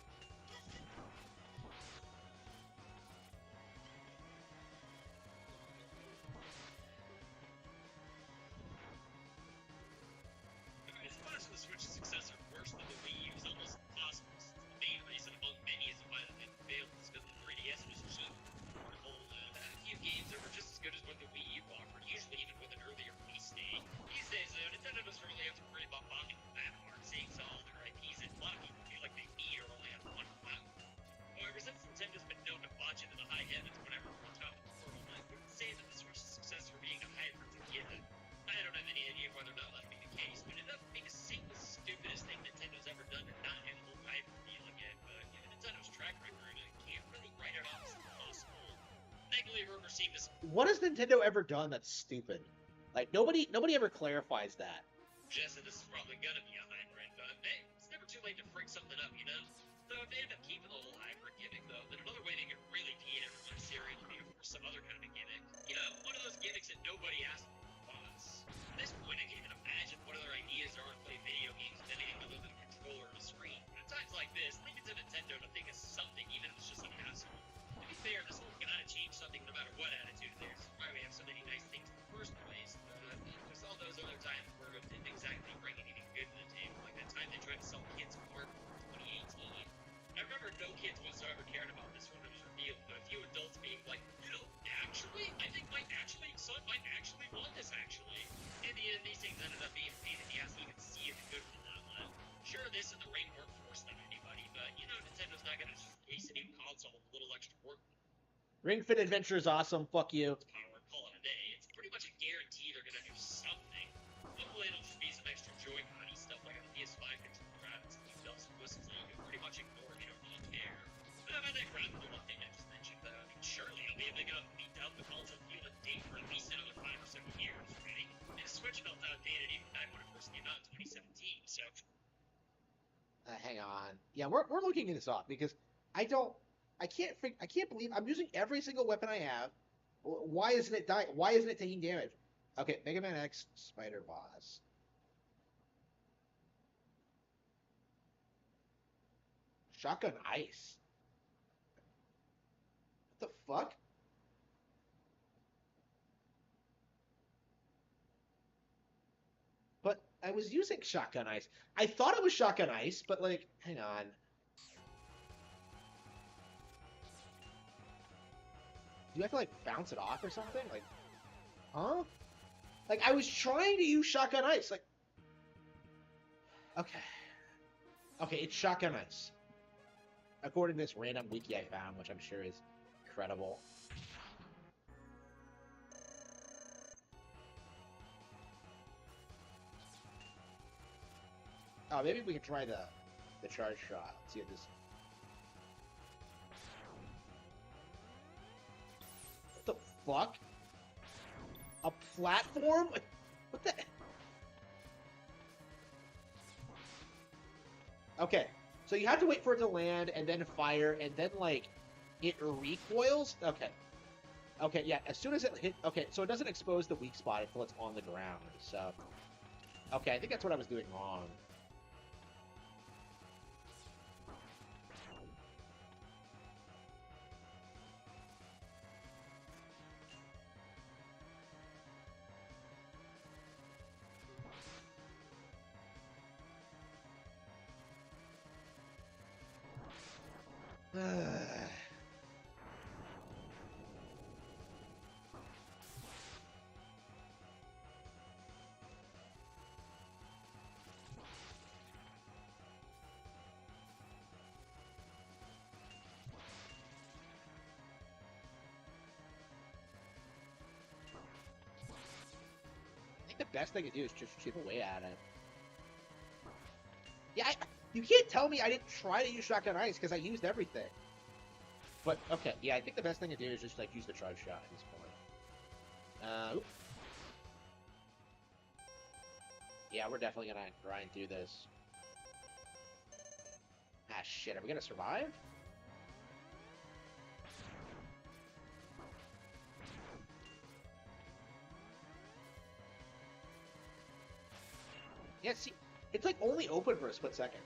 As far as the Switch's successor worse than the Wii U is almost impossible. The main reason among many is why it failed is because the 3DS was cheap, portable, seen this What has Nintendo ever done that's stupid? Like nobody ever clarifies that. suggest that this is probably gonna be a hybrid, but hey, it's never too late to freak something up, you know? So if they end up keeping the whole hybrid gimmick, though, then another way they could really key in everyone's series would be for some other kind of a gimmick. You know, one of those gimmicks that nobody asked for was. At this point, I can't even imagine what other ideas there are to play video games with anything other than a controller and a screen. But at times like this, leave it to Nintendo to think of something, even if it's just an asshole. To be fair, this whole gotta change something no matter what attitude there. This is why we have so many nice things in the first place. But there's all those other times where it didn't exactly bring anything good to the table. Like that time they tried to sell kids porn in 2018. I remember no kids whatsoever cared about this when it was revealed, but a few adults being like, you know, actually, I think my son might actually want this, actually. In the end, these things ended up being a pain in the ass, so you could see it good from that one. Sure, this and the ring weren't forced on anybody, but, you know, Nintendo's not gonna just release a new console with a little extra work. Ring Fit Adventure is awesome. Fuck you. Power and call it a day. It's pretty much a guarantee they're gonna do something. Hopefully it'll just be some extra Joy-Con-y stuff like on the PS5 controller and some bells and whistles that you can pretty much ignore if you don't really care. But I think rather than one thing I just mentioned, though, I mean, surely it'll be big enough to beat out the console feel a date for at least another 5 or 7 years, right? And the Switch felt outdated even back when it first came out in 2017, so Hang on. Yeah, we're looking this up because I can't believe I'm using every single weapon I have. Why isn't it dying? Why isn't it taking damage? Okay, Mega Man X Spider Boss. Shotgun Ice. What the fuck? But I was using Shotgun Ice. I thought it was Shotgun Ice, but like, hang on. Do you have to like bounce it off or something? Like, huh? Like I was trying to use Shotgun Ice. Like, okay, it's Shotgun Ice. According to this random wiki I found, which I'm sure is credible. Oh, maybe we can try the charge shot. Let's see if this. What the fuck? A platform? What the? Okay, so you have to wait for it to land and then fire and then like it recoils. Okay, yeah. As soon as it hit, okay, so it doesn't expose the weak spot until it's on the ground. So, okay, I think that's what I was doing wrong. The best thing to do is just chip away at it. Yeah, you can't tell me I didn't try to use Shotgun Ice because I used everything. But, okay, yeah, I think the best thing to do is just, like, use the charge shot at this point. Oop. Yeah, we're definitely gonna grind through this. Ah, shit, are we gonna survive? Yeah, see, it's like only open for a split second.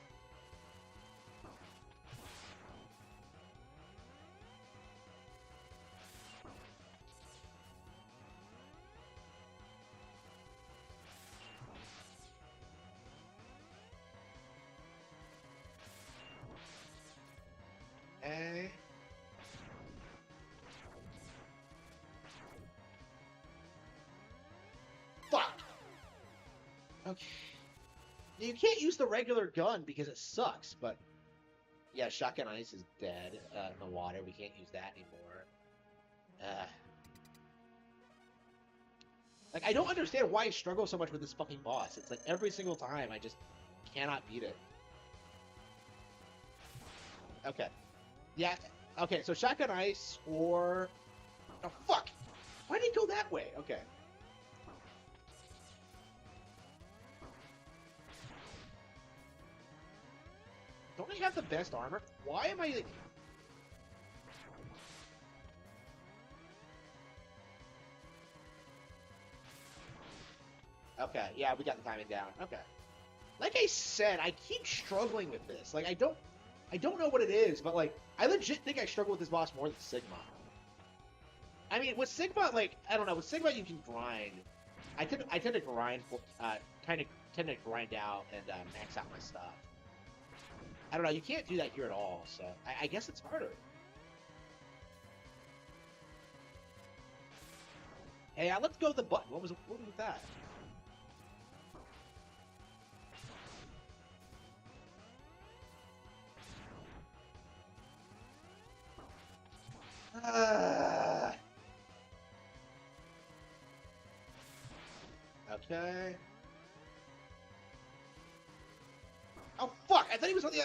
Eh. Fuck! Okay. You can't use the regular gun because it sucks, but yeah, Shotgun Ice is dead in the water. We can't use that anymore. Like, I don't understand why I struggle so much with this fucking boss. It's like every single time I just cannot beat it. Okay. Yeah, okay, so Shotgun Ice or Oh, fuck! Why did he go that way? Okay. Don't I have the best armor? Why am I like... Okay, yeah, we got the timing down. Okay. Like I said, I keep struggling with this. Like, I don't know what it is, but like, I legit think I struggle with this boss more than Sigma. I mean, with Sigma, like, I don't know. With Sigma, you can grind. I tend to grind, tend to grind out and max out my stuff. I don't know. You can't do that here at all, so I guess it's harder. Hey, let's go with the button. What was that? Okay. Oh fuck! I thought he was on the.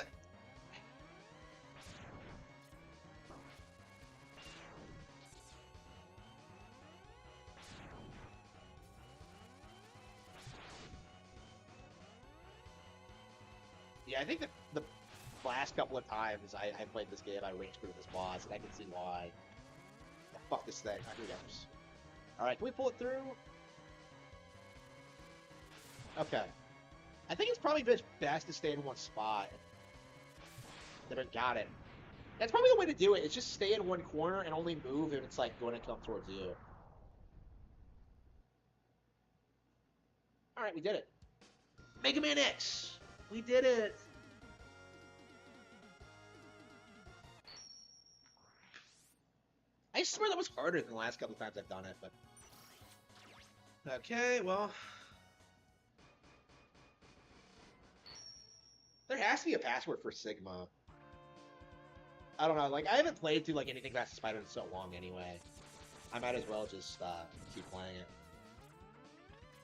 Yeah, I think that the last couple of times I played this game, I rage quit with this boss, and I can see why. Yeah, fuck this thing. Here goes. Alright, can we pull it through? Okay. I think it's probably just best to stay in one spot. Never got it. That's probably the way to do it. It's just stay in one corner and only move if it's like going to come towards you. Alright, we did it. Mega Man X! We did it! I swear that was harder than the last couple of times I've done it, but... Okay, well... There has to be a password for Sigma. I don't know, like, I haven't played through, like, anything past Spider in so long anyway. I might as well just, keep playing it.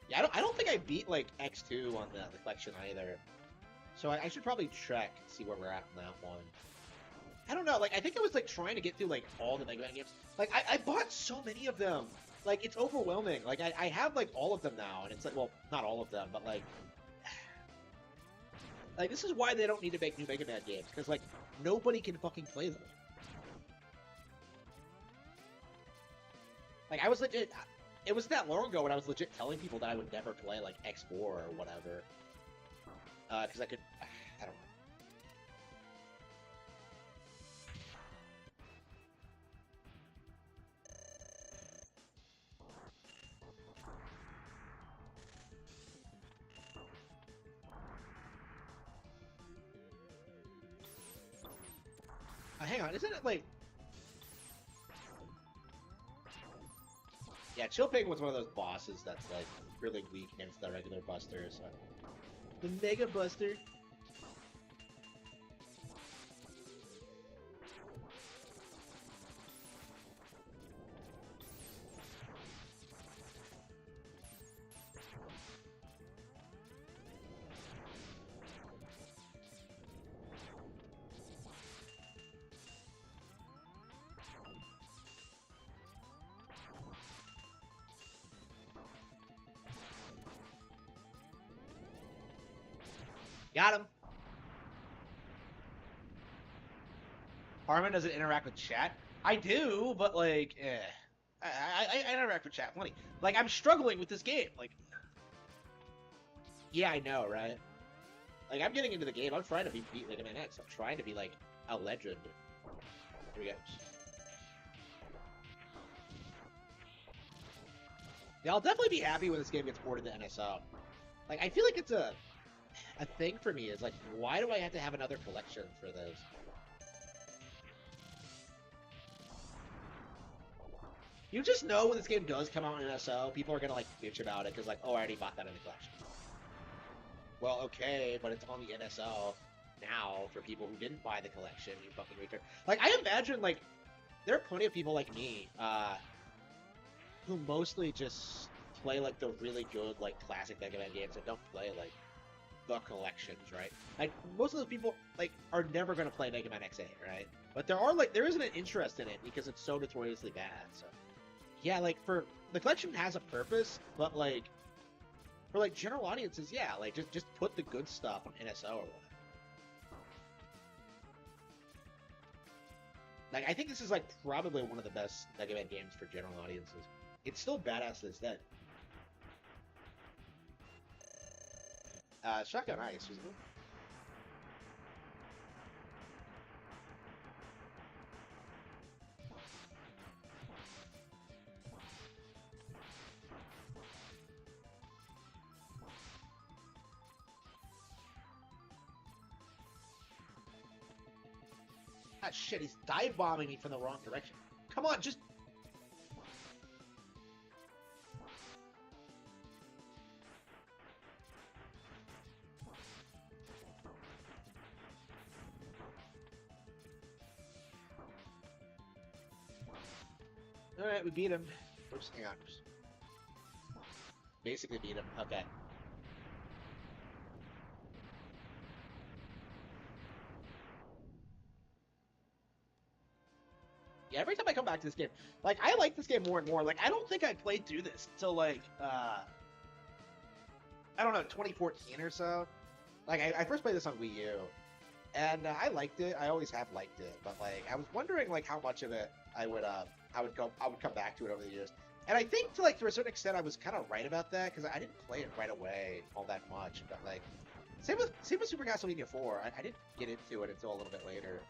Yeah, I don't think I beat, like, X2 on the collection either. So I should probably check, see where we're at on that one. I don't know, like, I think I was, like, trying to get through, like, all the Mega Man games. Like, I bought so many of them. Like, it's overwhelming. Like, I have, like, all of them now, and it's like, well, not all of them, but, like... Like, this is why they don't need to make new Mega Man games, because, like, nobody can fucking play them. Like, I was legit... It was that long ago when I was legit telling people that I would never play, like, X4 or whatever. Because I could... I don't know. Hang on, isn't it, like... Yeah, Chilping was one of those bosses that's, like, really weak against the regular busters. So. The Mega Buster. Got him. Harmon doesn't interact with chat. I do, but like, I interact with chat plenty. Like, I'm struggling with this game. Like, yeah, I know, right? Like, I'm getting into the game. I'm trying to beat Mega Man X. I'm trying to be like a legend. Here we go. Yeah, I'll definitely be happy when this game gets ported to NSO. Like, I feel like it's a thing for me is like, why do I have to have another collection for those? You just know when this game does come out in NSO, people are gonna like bitch about it because like, oh, I already bought that in the collection. Well, okay, but it's on the NSO now for people who didn't buy the collection. You fucking return. Like, I imagine like there are plenty of people like me who mostly just play like the really good like classic Mega Man games and don't play like the collections, right? Like, most of those people, like, are never going to play Mega Man X8, right? But there is an interest in it because it's so notoriously bad, so... yeah, like for the collection has a purpose, but like for like general audiences, yeah, like just put the good stuff on NSO or whatever. Like I think this is like probably one of the best Mega Man games for general audiences. It's still badass to this day. Shotgun Ice, isn't it? Ah, shit, he's dive bombing me from the wrong direction. Come on, just. Alright, we beat him. Oops, hang on. Basically beat him. Okay. Yeah, every time I come back to this game, like, I like this game more and more. Like, I don't think I played through this till, like, I don't know, 2014 or so. Like, I first played this on Wii U, and I liked it. I always have liked it, but, like, I was wondering, like, how much of it I would come back to it over the years. And I think, to a certain extent, I was kind of right about that, because I didn't play it right away all that much. But, like, same with Super Castlevania 4. I didn't get into it until a little bit later.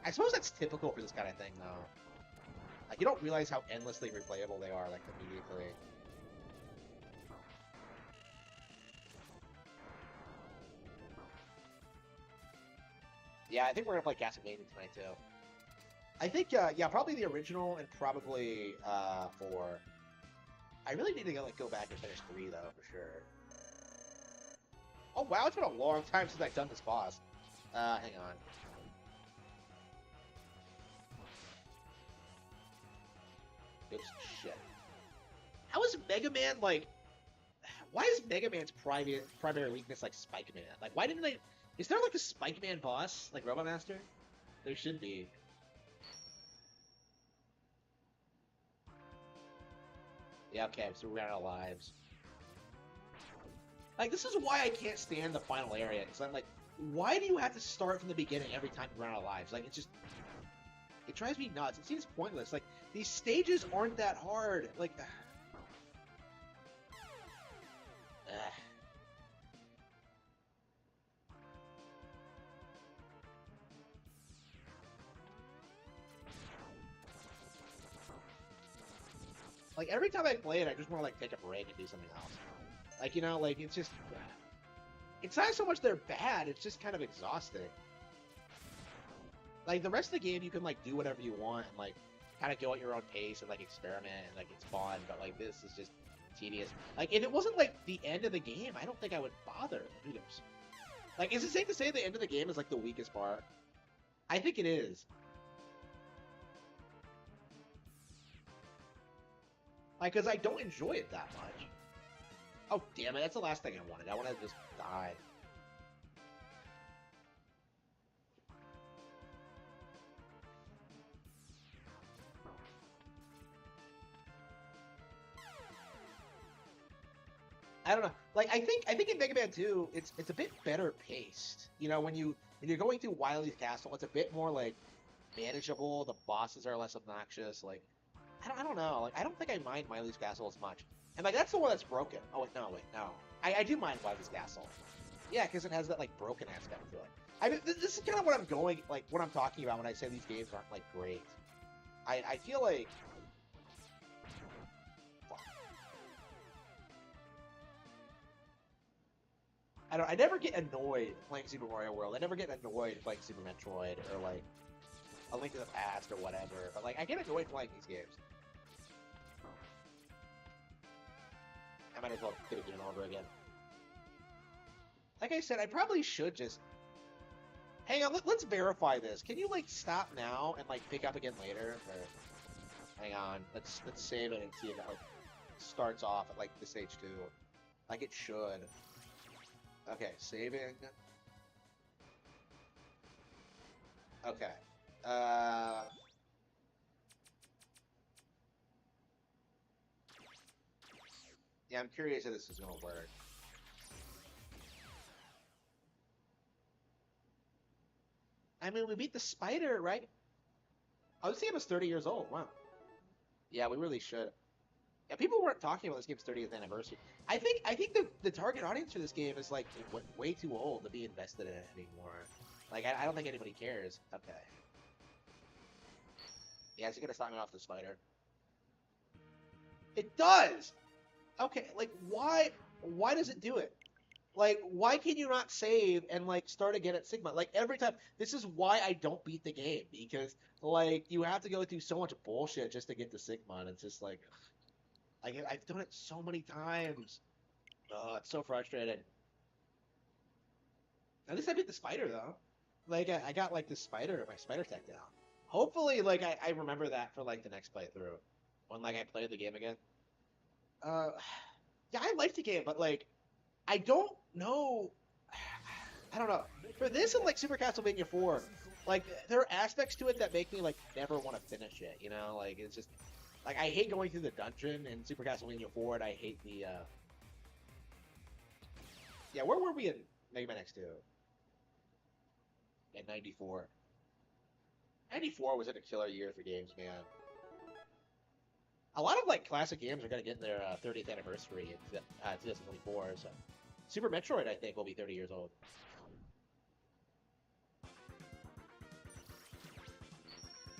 I suppose that's typical for this kind of thing, though. Like, you don't realize how endlessly replayable they are, like, immediately. Yeah, I think we're gonna play Castlevania tonight, too. I think, yeah, probably the original and probably, 4. I really need to go back and finish 3, though, for sure. Oh, wow, it's been a long time since I've done this boss. Hang on. Oops, shit. How is Mega Man, like... Why is Mega Man's primary weakness, like, Spike Man? Like, why didn't they... Is there, like, a Spike Man boss? Like, Robot Master? There should be. Yeah, okay, so we're out of lives. Like, this is why I can't stand the final area. Because I'm like, why do you have to start from the beginning every time you run out of lives? Like, it's just... It drives me nuts. It seems pointless. Like, these stages aren't that hard. Like... Like, every time I play it, I just want to, like, take a break and do something else. Like, you know, like, it's just... It's not so much they're bad, it's just kind of exhausting. Like, the rest of the game, you can, like, do whatever you want and, like, kind of go at your own pace and, like, experiment and, like, it's fun, but, like, this is just tedious. Like, if it wasn't, like, the end of the game, I don't think I would bother. Like, is it safe to say the end of the game is, like, the weakest part? I think it is. Like, because I don't enjoy it that much. Oh, damn it, that's the last thing I wanted. I wanted to just die. I don't know. Like, I think in Mega Man 2, it's a bit better paced. You know, when you're going through Wily's Castle, it's a bit more, like, manageable. The bosses are less obnoxious. Like, I don't know. Like, I don't think I mind Wily's Castle as much. And, like, that's the one that's broken. Oh, wait, no. I do mind Wily's Castle. Yeah, because it has that, like, broken aspect to it. I mean, this is kind of what I'm going, like, what I'm talking about when I say these games aren't, like, great. I feel like... Fuck. I never get annoyed playing Super Mario World. I never get annoyed playing Super Metroid or, like, A Link to the Past or whatever. But, like, I get annoyed playing these games. I might as well get it over again. Like I said, I probably should just... Hang on, let's verify this. Can you, like, stop now and, like, pick up again later? Or... Hang on, let's save it and see if it, like, starts off at, like, the stage 2. Like it should. Okay, saving. Okay. Yeah, I'm curious if this is gonna work. I mean, we beat the spider, right? Oh, this game is 30 years old. Wow. Yeah, we really should. Yeah, people weren't talking about this game's 30th anniversary. I think the target audience for this game is like way too old to be invested in it anymore. Like, I don't think anybody cares. Okay. Yeah, it's gonna start me off the spider. It does. Okay, like why does it do it? Like, why can you not save and like start again at Sigma? Like every time, this is why I don't beat the game because like you have to go through so much bullshit just to get to Sigma, and it's just like I've done it so many times. Oh, it's so frustrating. At least I beat the spider though. Like I got like the spider, my spider tech down. Hopefully, like I remember that for like the next playthrough when like I play the game again. Uh, yeah, I like the game, but like I don't know. I don't know. For this and like Super Castlevania 4, like there are aspects to it that make me like never want to finish it. You know, like it's just like I hate going through the dungeon in Super Castlevania 4, and I hate the. Yeah, where were we in Mega Man X2? At 94. 94 was in a killer year for games, man. A lot of like classic games are gonna get their 30th anniversary in 2024. So, Super Metroid, I think, will be 30 years old.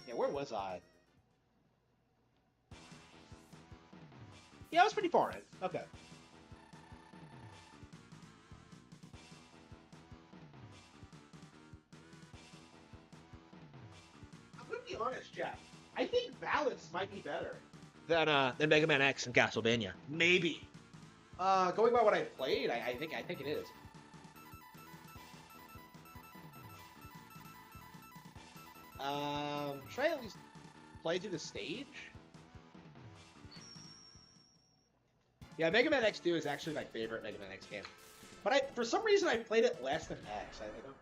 Yeah, where was I? Yeah, I was pretty far in. Okay. I'm gonna be honest, Jeff. I think Balance might be better than Mega Man X and Castlevania. Maybe. Going by what I played, I think it is. Should I at least play through the stage? Yeah, Mega Man X2 is actually my favorite Mega Man X game. But for some reason, I played it less than X. I don't.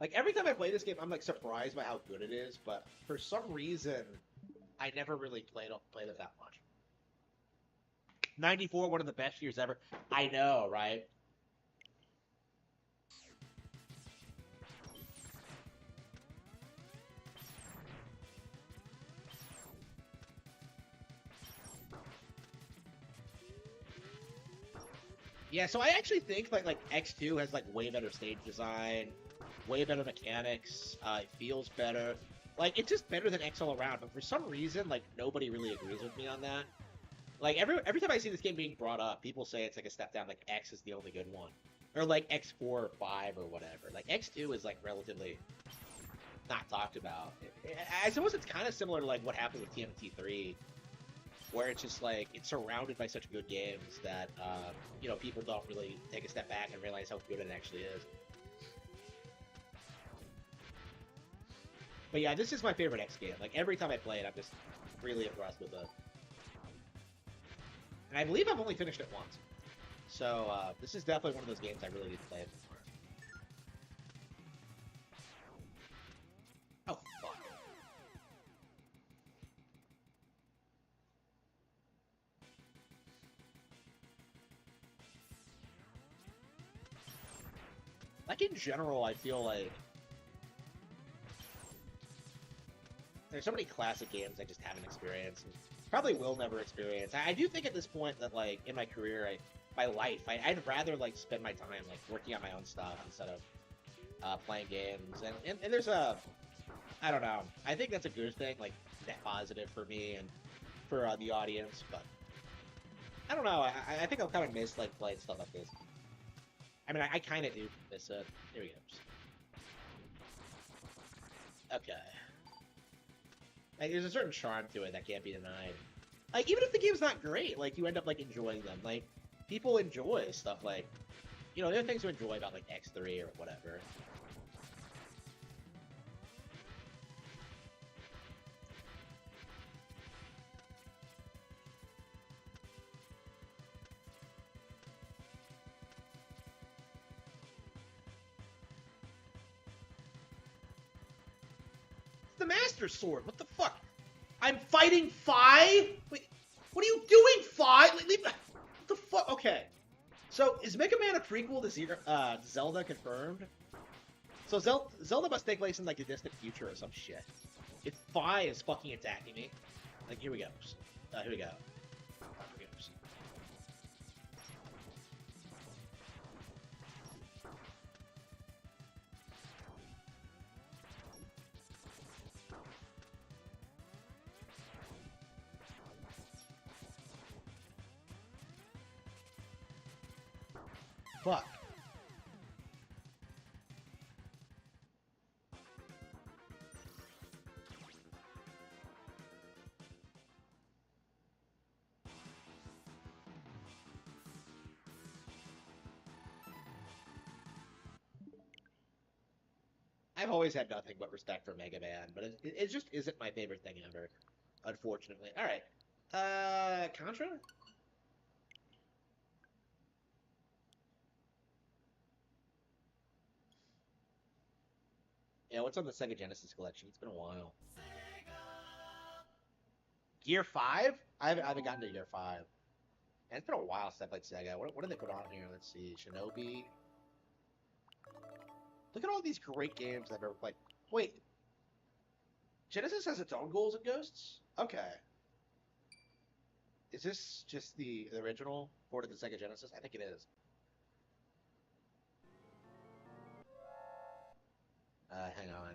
Like every time I play this game, I'm like surprised by how good it is. But for some reason, I never really played it that much. 94, one of the best years ever. I know, right? Yeah, so I actually think like X2 has like way better stage design, way better mechanics. It feels better. Like it's just better than X all around. But for some reason, like nobody really agrees with me on that. Like every time I see this game being brought up, people say it's like a step down. Like X is the only good one, or like X4 or 5 or whatever. Like X2 is like relatively not talked about. I suppose it's kind of similar to like what happened with TMNT3, where it's just like it's surrounded by such good games that you know, people don't really take a step back and realize how good it actually is. But yeah, this is my favorite X game. Like every time I play it, I'm just really impressed with it. And I believe I've only finished it once. So this is definitely one of those games I really need to play before. Oh, fuck. Like in general, I feel like there's so many classic games I just haven't experienced, and probably will never experience. I do think at this point that like in my career, my life, I'd rather like spend my time like working on my own stuff instead of playing games. And there's I don't know. I think that's a good thing, like net positive for me and for the audience. But I don't know. I think I'll kind of miss like playing stuff like this. I mean, I kind of do miss it. Here we go. Okay. Like, there's a certain charm to it that can't be denied. Like, even if the game's not great, like, you end up, like, enjoying them. Like, people enjoy stuff like, you know, there are things to enjoy about, like, X3 or whatever. It's the Master Sword! What the fuck? I'm fighting Fi? Wait, what are you doing, Fi? Leave, what the fuck? Okay. So, is Mega Man a prequel to Zelda confirmed? So, Zelda must take place in, like, the distant future or some shit. If Fi is fucking attacking me. Like, here we go. Here we go. Here we go. Fuck. I've always had nothing but respect for Mega Man, but it just isn't my favorite thing ever, unfortunately. All right, Contra. Yeah, what's on the Sega Genesis collection? It's been a while. Gear 5? I haven't gotten to Gear 5. And it's been a while since I played Sega. What did they put on here? Let's see. Shinobi. Look at all these great games I've ever played. Wait. Genesis has its own Ghouls and Ghosts? Okay. Is this just the original port of the Sega Genesis? I think it is. Hang on.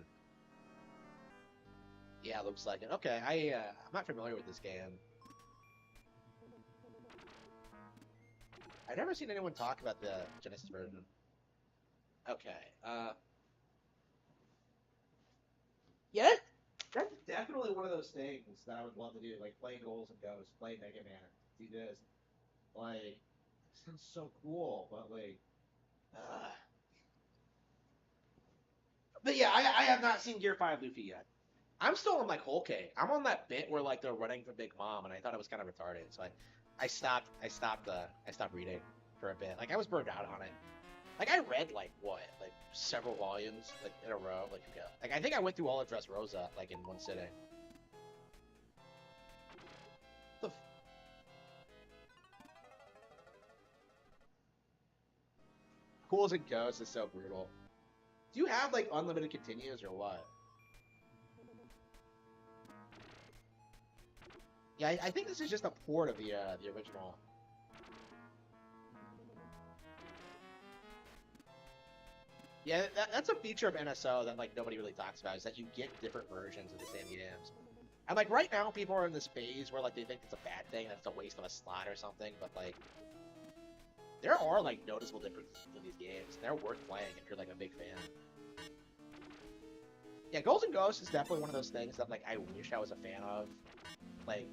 Yeah, looks like it. Okay, I'm not familiar with this game. I've never seen anyone talk about the Genesis version. Okay, yeah, that's definitely one of those things that I would love to do, like play Ghouls and Ghosts, play Mega Man, do this. Like, it sounds so cool, but like, but yeah, I have not seen Gear 5 Luffy yet. I'm still on like Whole Cake. I'm on that bit where like they're running from Big Mom, and I thought it was kind of retarded, so I stopped reading for a bit. Like I was burned out on it. Like I read like what, like several volumes like in a row. Like I think I went through all of Dressrosa like in one sitting. Ghouls and Ghosts is so brutal. Do you have like unlimited continues or what? Yeah, I think this is just a port of the original. Yeah, that's a feature of NSO that like nobody really talks about, is that you get different versions of the same games. And like right now, people are in this phase where like they think it's a bad thing, that it's a waste of a slot or something. But like, there are like noticeable differences in these games. They're worth playing if you're like a big fan. Yeah, Ghouls and Ghosts is definitely one of those things that like I wish I was a fan of, like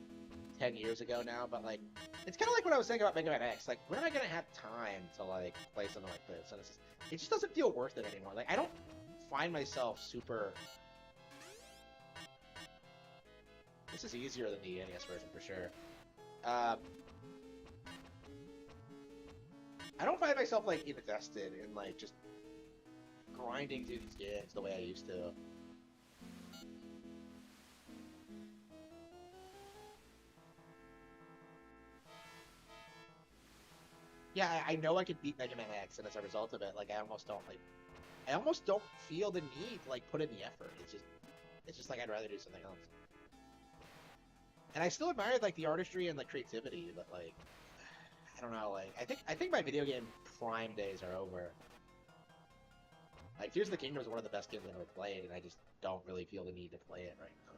10 years ago now. But like, it's kind of like what I was saying about Mega Man X. Like, when am I gonna have time to like play something like this? And it just doesn't feel worth it anymore. Like, I don't find myself super. This is easier than the NES version for sure. I don't find myself like invested in like just grinding through these games the way I used to. Yeah, I know I could beat Mega Man X, and as a result of it, like I almost don't feel the need to like put in the effort. It's just like I'd rather do something else. And I still admire like the artistry and the creativity, but like I don't know, like I think my video game prime days are over. Like Tears of the Kingdom is one of the best games I've ever played, and I just don't really feel the need to play it right now.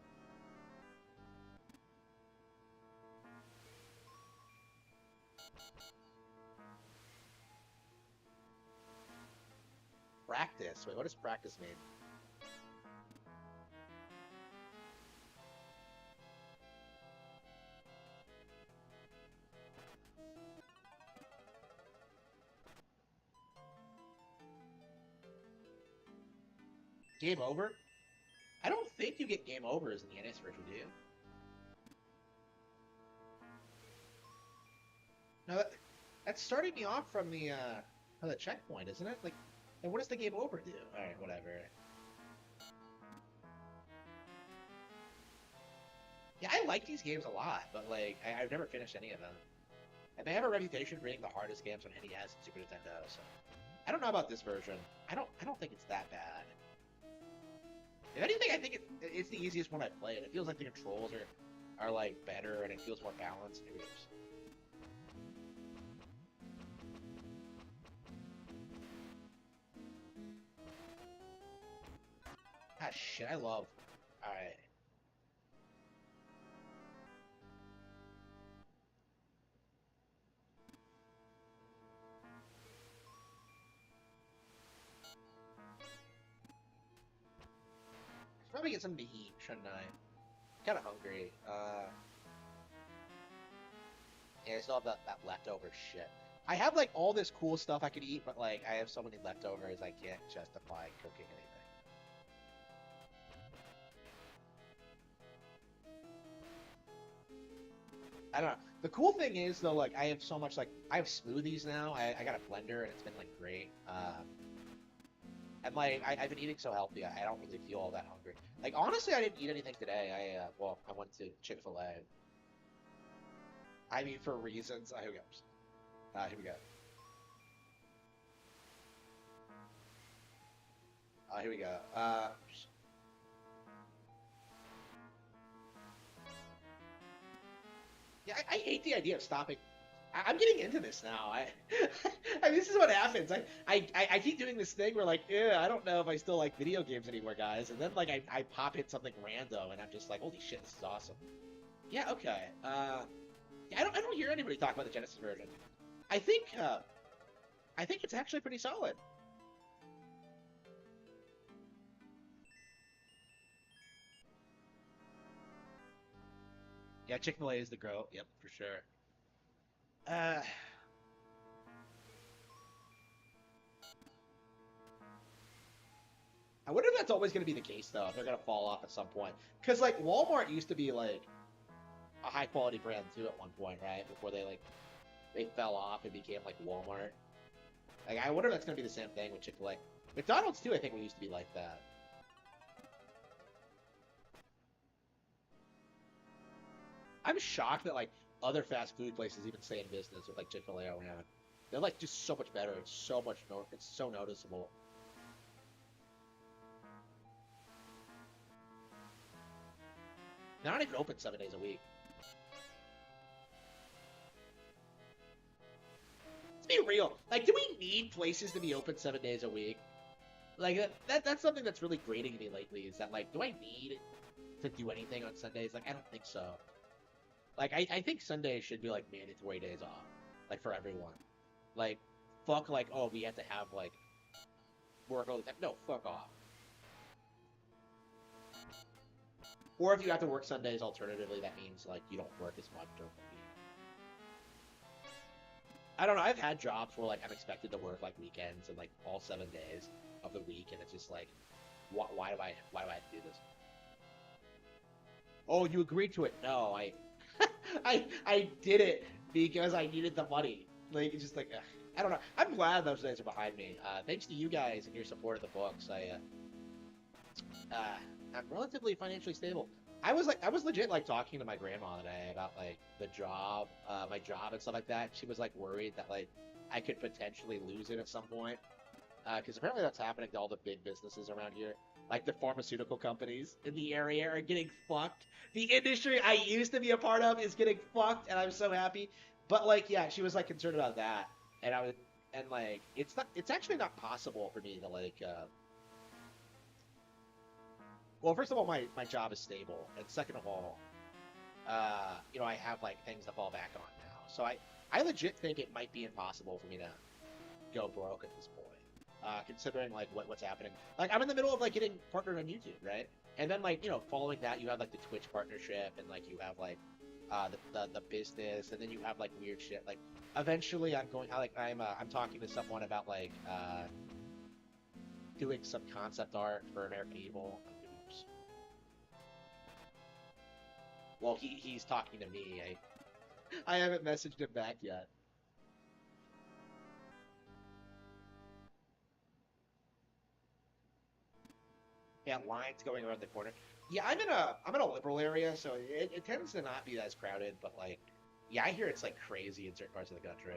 Practice? Wait, what does practice mean? Game over? I don't think you get game overs in the NES version, do you? No, that's starting me off from the checkpoint, isn't it? Like, and what does the game over do? All right, whatever. Yeah, I I like these games a lot, but like I've never finished any of them. And they have a reputation for being the hardest games on NES and Super Nintendo, so I don't know about this version. I don't think it's that bad. If anything, I think it's the easiest one I've played. It feels like the controls are like better and it feels more balanced. Maybe it's- Ah shit, I love. Alright. I should probably get something to eat, shouldn't I? Kinda hungry. Yeah, I still have that leftover shit. I have like all this cool stuff I could eat, but like I have so many leftovers I can't justify cooking anything. I don't know. The cool thing is though, like I have so much like I have smoothies now. I got a blender and it's been like great. And like I've been eating so healthy, I don't really feel all that hungry. Like honestly, I didn't eat anything today. Well, I went to Chick-fil-A. I mean, for reasons. Here we go. Here we go. Here we go. Yeah, I hate the idea of stopping. I'm getting into this now. I mean, this is what happens. I keep doing this thing where like, yeah, I don't know if I still like video games anymore, guys. And then like I pop in something random, and I'm just like, holy shit, this is awesome. Yeah, okay. Yeah, I don't hear anybody talk about the Genesis version. I think I think it's actually pretty solid. Yeah, Chick-fil-A is the grow. Yep, for sure. Uh, I wonder if that's always going to be the case though. If they're going to fall off at some point, because like Walmart used to be like a high quality brand too at one point, right? Before they fell off and became like Walmart. Like I wonder if that's going to be the same thing with Chick-fil-A. McDonald's too, I think we used to be like that. I'm shocked that like other fast food places even stay in business with like Chick-fil-A around. They're like just so much better. It's so much more. It's so noticeable. They're not even open 7 days a week. Let's be real. Like, do we need places to be open 7 days a week? Like that's something that's really grating me lately. Is that like, do I need to do anything on Sundays? Like, I don't think so. Like, I think Sundays should be like mandatory days off, like for everyone. Like, fuck, like, oh, we have to have like work all the time. No, fuck off. Or if you have to work Sundays, alternatively, that means like you don't work as much during the week. I don't know. I've had jobs where like I'm expected to work like weekends and like all 7 days of the week, and it's just like, why do I have to do this? Oh, you agreed to it? No, I I did it because I needed the money. Like it's just like ugh. I don't know. I'm glad those days are behind me. Thanks to you guys and your support of the books, uh, I'm relatively financially stable. I was legit like talking to my grandma today about like the job, my job and stuff like that. She was like worried that like I could potentially lose it at some point, because apparently that's happening to all the big businesses around here. Like the pharmaceutical companies in the area are getting fucked. The industry I used to be a part of is getting fucked, and I'm so happy. But like, yeah, she was like concerned about that, and I was, and like, it's actually not possible for me to like, well, first of all, my job is stable, and second of all, I have like things to fall back on now. So I legit think it might be impossible for me to go broke at this point. Considering like what's happening. Like I'm in the middle of like getting partnered on YouTube, right? And then like following that you have like the Twitch partnership, and like you have like the business, and then you have like weird shit. Like eventually I'm talking to someone about like doing some concept art for American Evil. Oops. Well, he's talking to me. I haven't messaged him back yet. Yeah, lines going around the corner. Yeah, I'm in a liberal area, so it tends to not be as crowded. But like, yeah, I hear it's like crazy in certain parts of the country.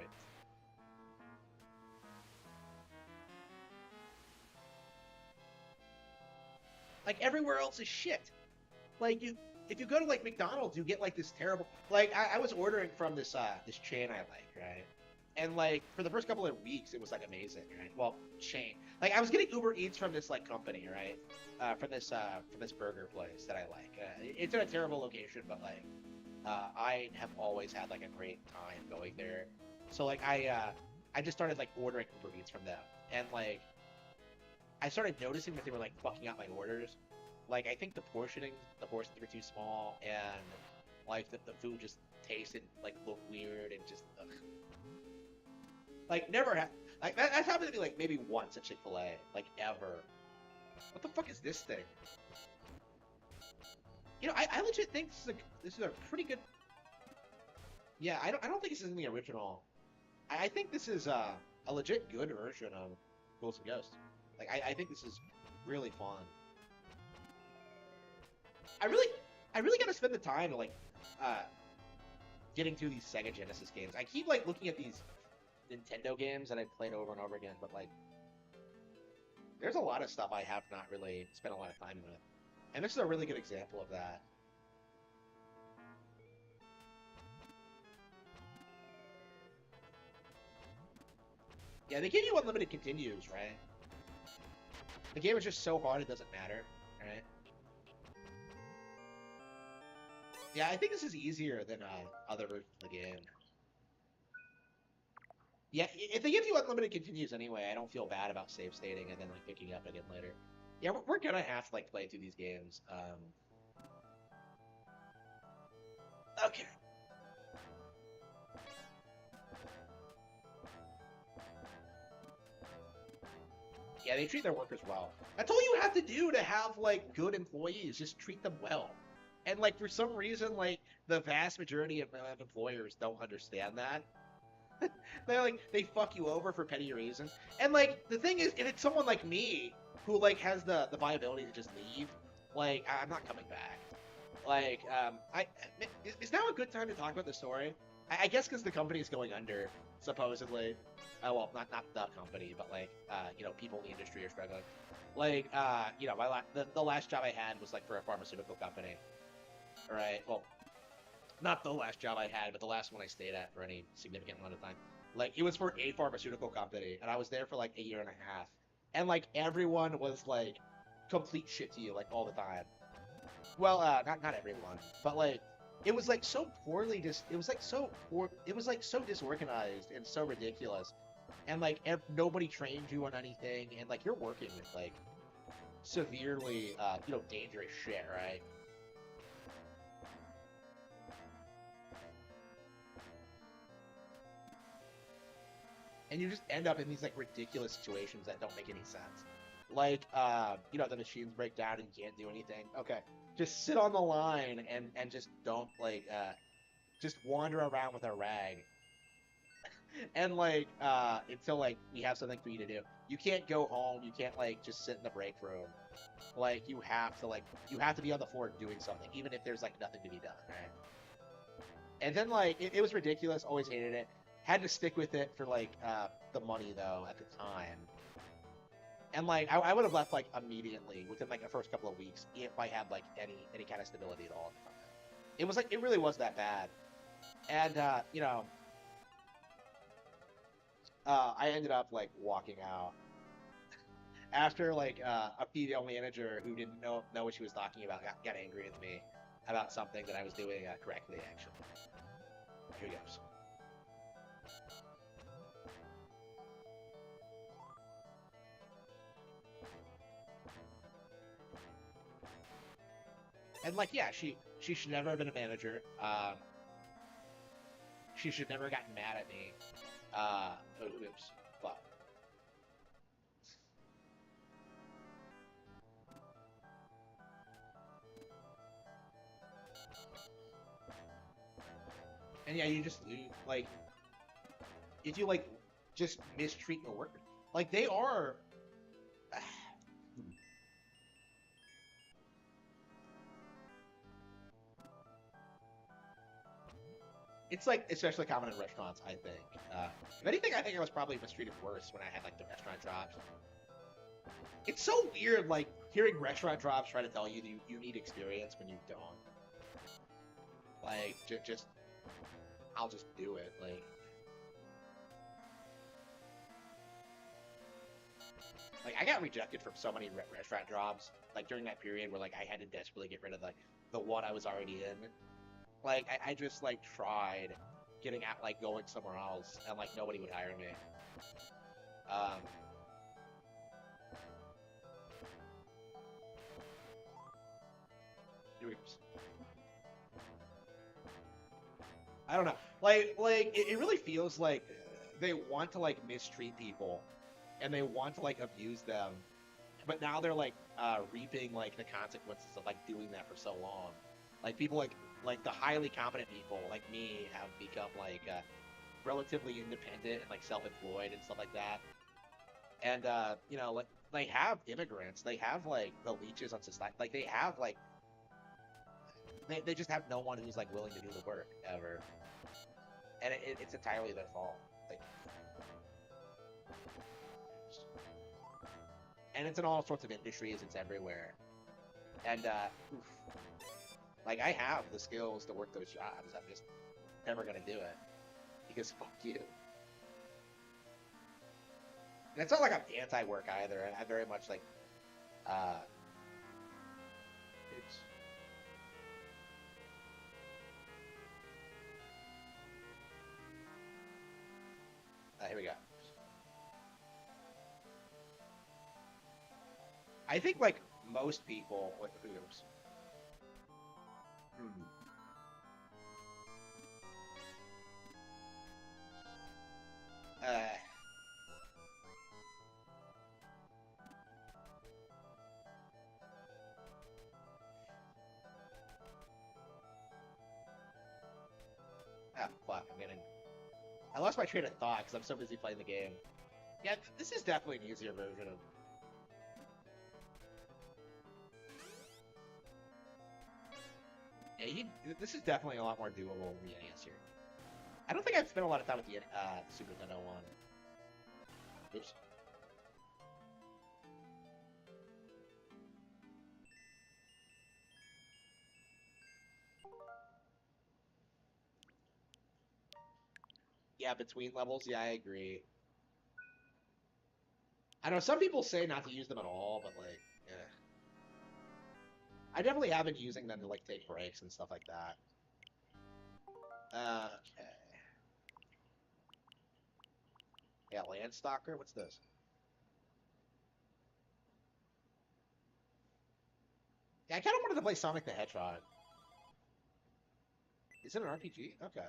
Like everywhere else is shit. Like if you go to like McDonald's, you get like this terrible. Like I was ordering from this chain I like, right? And like for the first couple of weeks, it was like amazing, right? Well, chain. Like I was getting Uber Eats from this like company, right? From this burger place that I like. It's in a terrible location, but like I have always had like a great time going there. So like I just started like ordering Uber Eats from them, and like I started noticing that they were like fucking up my orders. Like I think the portions were too small, and like the food just tasted like looked weird and just like never had like that's happened to me like maybe once at Chick-fil-A, like ever. What the fuck is this thing? You know, I legit think this is a pretty good. Yeah, I don't think this is in the original. I think this is a legit good version of Ghosts and Ghosts. Like I think this is really fun. I really I really gotta spend the time to like uh getting through these Sega Genesis games. I keep like looking at these Nintendo games that I've played over and over again, but like there's a lot of stuff I have not really spent a lot of time with. And this is a really good example of that. Yeah, they give you unlimited continues, right? The game is just so hard it doesn't matter, right? Yeah, I think this is easier than other versions of the game. Yeah, if they give you unlimited continues anyway, I don't feel bad about save stating and then like picking up again later. Yeah, we're gonna have to like play through these games. Okay. Yeah, they treat their workers well. That's all you have to do to have like good employees. Just treat them well. And like for some reason, like the vast majority of employers don't understand that. They fuck you over for petty reasons. And like the thing is, if it's someone like me who like has the viability to just leave, like I'm not coming back. Like I is now a good time to talk about the story? I guess because the company is going under, supposedly. Well, not the company, but like you know, people in the industry are struggling. Like you know, the last job I had was like for a pharmaceutical company. All right. Well, not the last job I had, but the last one I stayed at for any significant amount of time. Like it was for a pharmaceutical company, and I was there for like a year and a half, and like everyone was like complete shit to you like all the time. Well, not everyone, but like it was like so poorly just. It was like so poor. It was like so disorganized and so ridiculous, and like nobody trained you on anything, and like you're working with like severely, you know, dangerous shit, right? And you just end up in these like ridiculous situations that don't make any sense. Like, you know, the machines break down and you can't do anything. Okay, just sit on the line and just don't like, just wander around with a rag, and like, until like we have something for you to do. You can't go home. You can't like just sit in the break room. Like, you have to be on the floor doing something, even if there's like nothing to be done, right? And then like it was ridiculous. Always hated it. Had to stick with it for like the money though at the time. And like I would have left like immediately within like the first couple of weeks if I had like any kind of stability at all. It was like it really was that bad. And you know, I ended up like walking out after like a female manager who didn't know what she was talking about got angry with me about something that I was doing correctly actually. Here goes. And like, yeah, she should never have been a manager. She should never have gotten mad at me. Oops, fuck. And yeah, you just like if you like just mistreat your workers, like they are. It's like especially common in restaurants, I think. If anything, I think I was probably mistreated worse when I had like the restaurant drops. It's so weird, like hearing restaurant drops try to tell you that you need experience when you don't. Like, just I'll just do it. Like I got rejected from so many restaurant jobs, like during that period where like I had to desperately get rid of like the one I was already in. Like I just like tried getting out, like going somewhere else, and like nobody would hire me. Um, oops. I don't know. Like it really feels like they want to like mistreat people, and they want to like abuse them, but now they're like reaping like the consequences of like doing that for so long. Like people like the highly competent people like me have become like relatively independent and like self-employed and stuff like that. And you know, like they have immigrants, they have like the leeches on society, like they have like they just have no one who's like willing to do the work ever, and it's entirely their fault. Like, and it's in all sorts of industries, it's everywhere. And oof, like I have the skills to work those jobs, I'm just never gonna do it because fuck you. And it's not like I'm anti-work either. I very much like it's here we go. I think like most people, what oops. Hmm. Uh, fuck, I lost my train of thought because I'm so busy playing the game. Yeah, this is definitely an easier version of. Yeah, this is definitely a lot more doable than the NES here. I don't think I've spent a lot of time with the Super Nintendo one. Oops. Yeah, between levels, yeah, I agree. I know some people say not to use them at all, but like, yeah. I definitely have been using them to like take breaks and stuff like that. Okay. Yeah, Landstalker, what's this? Yeah, I kind of wanted to play Sonic the Hedgehog. Is it an RPG? Okay.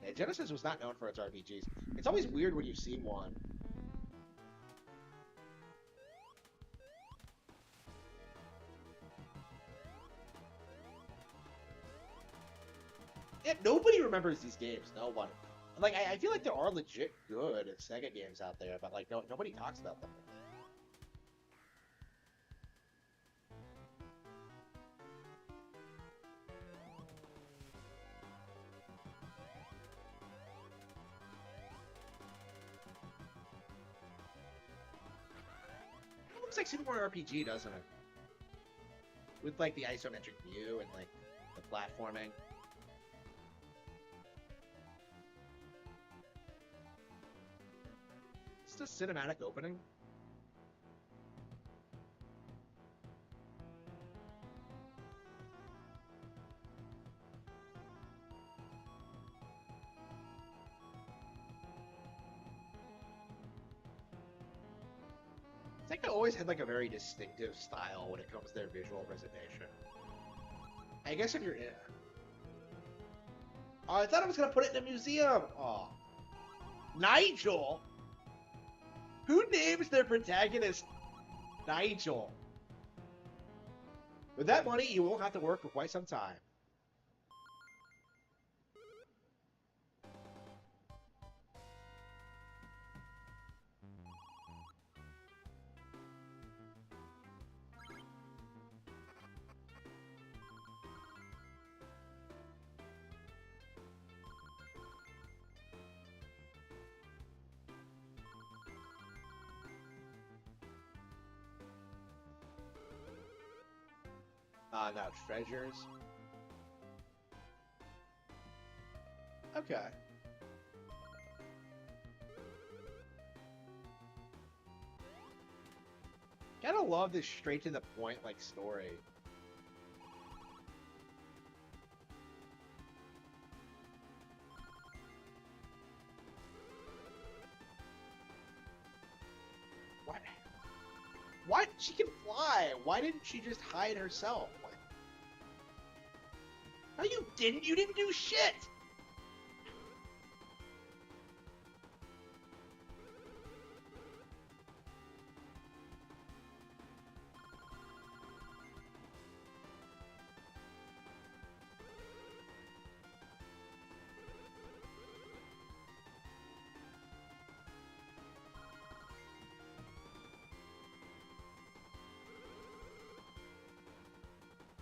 Yeah, Genesis was not known for its RPGs. It's always weird when you've seen one. Yeah, nobody remembers these games. No one. Like, I feel like there are legit good Sega games out there, but like, nobody talks about them. It looks like Super Mario RPG, doesn't it? With like the isometric view and like the platforming. Is this a cinematic opening? Sega always had like a very distinctive style when it comes to their visual presentation. I guess if you're in. Oh, I thought I was gonna put it in a museum. Oh, Nigel. Who names their protagonist Nigel? With that money, you won't have to work for quite some time. No, treasures. Okay. Gotta love this straight to the point, like, story. What? Why? She can fly. Why didn't she just hide herself? No, you didn't. You didn't do shit.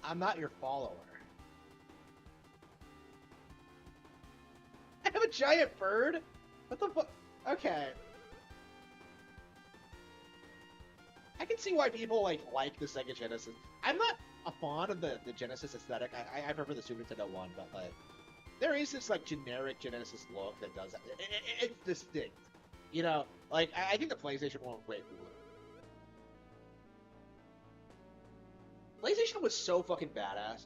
I'm not your follower. I have a giant bird? What the fuck? Okay. I can see why people like the Sega Genesis. I'm not a fan of the Genesis aesthetic. I prefer the Super Nintendo one, but like there is this like generic Genesis look that does that. It's distinct. You know, like I think the PlayStation one was way cooler. PlayStation was so fucking badass.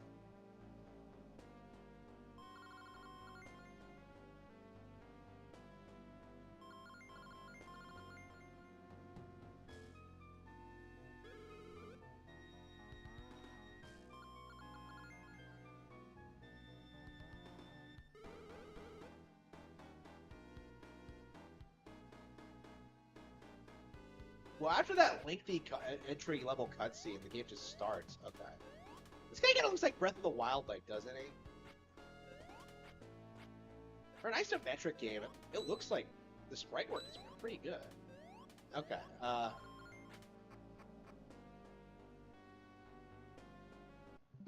Well, after that lengthy entry-level cutscene, the game just starts. Okay. This guy kind of looks like Breath of the Wild, like, doesn't he? For an isometric game, it looks like the sprite work is pretty good. Okay. Oh,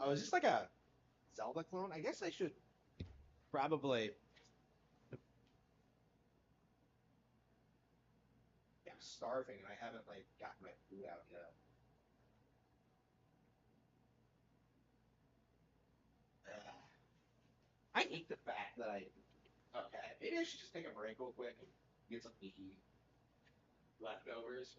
is this like a Zelda clone? I guess I should probably... Yeah, I'm starving and I haven't, like, gotten my food out yet. I hate the fact that I... Okay, maybe I should just take a break real quick and get some meaty leftovers.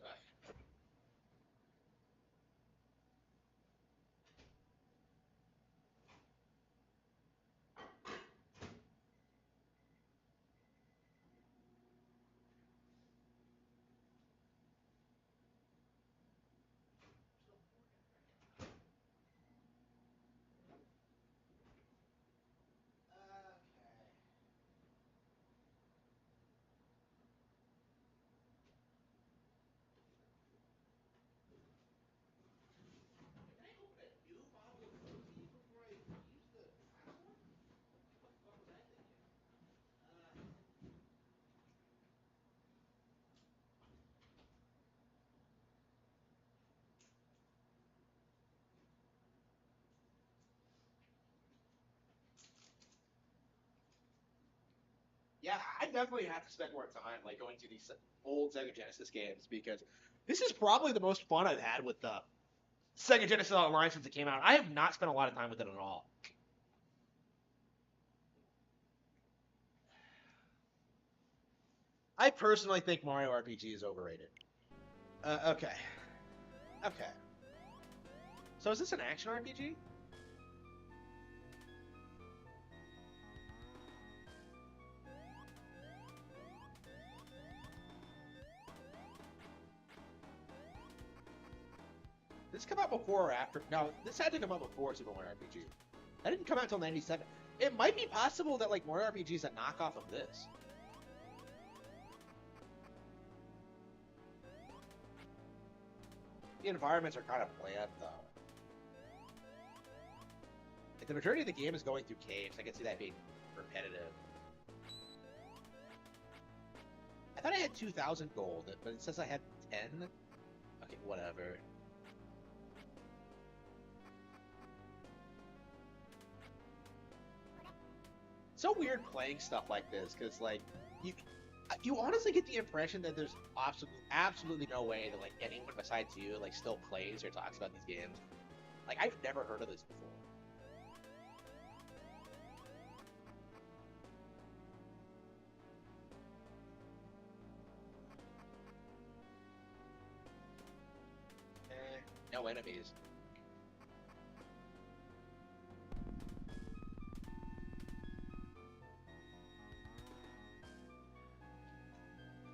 Yeah, I definitely have to spend more time like going through these old Sega Genesis games because this is probably the most fun I've had with the Sega Genesis Online since it came out. I have not spent a lot of time with it at all. I personally think Mario RPG is overrated. Okay. Okay. So is this an action RPG? Did this come out before or after? No, this had to come out before Super Mario RPG. That didn't come out until '97. It might be possible that like Mario RPG is a knockoff of this. The environments are kind of bland though. Like the majority of the game is going through caves. I can see that being repetitive. I thought I had 2,000 gold, but it says I had 10. Okay, whatever. So weird playing stuff like this because like you honestly get the impression that there's absolutely no way that like anyone besides you like still plays or talks about these games. Like, I've never heard of this before. No enemies.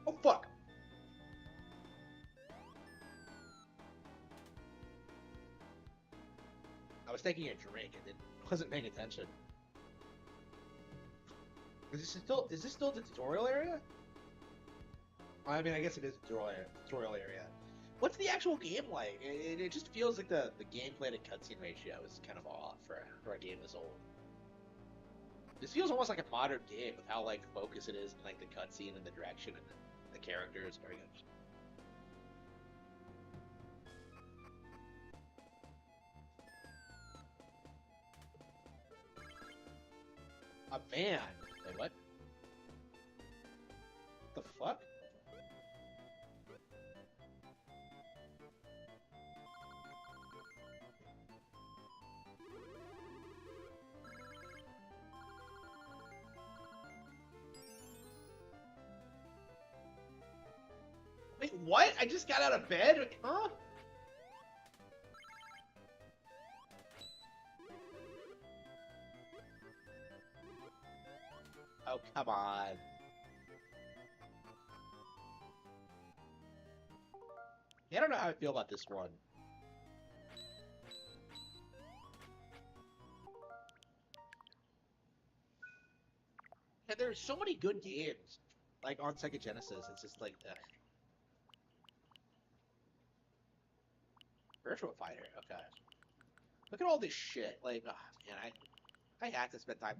Oh, fuck! I was taking a drink and wasn't paying attention. Is this still the tutorial area? I mean, I guess it is a tutorial area. What's the actual game like? It just feels like the gameplay to cutscene ratio is kind of off for a game this old. This feels almost like a modern game with how like focused it is in like the cutscene and the direction and the characters. Very good. A van? Wait, what? The fuck? Wait, what? I just got out of bed? Huh? Oh, come on. Yeah, I don't know how I feel about this one. And there's so many good games, like on Sega Genesis. It's just like, Virtual Fighter. Okay. Look at all this shit. Like, oh, man, I had to spend time.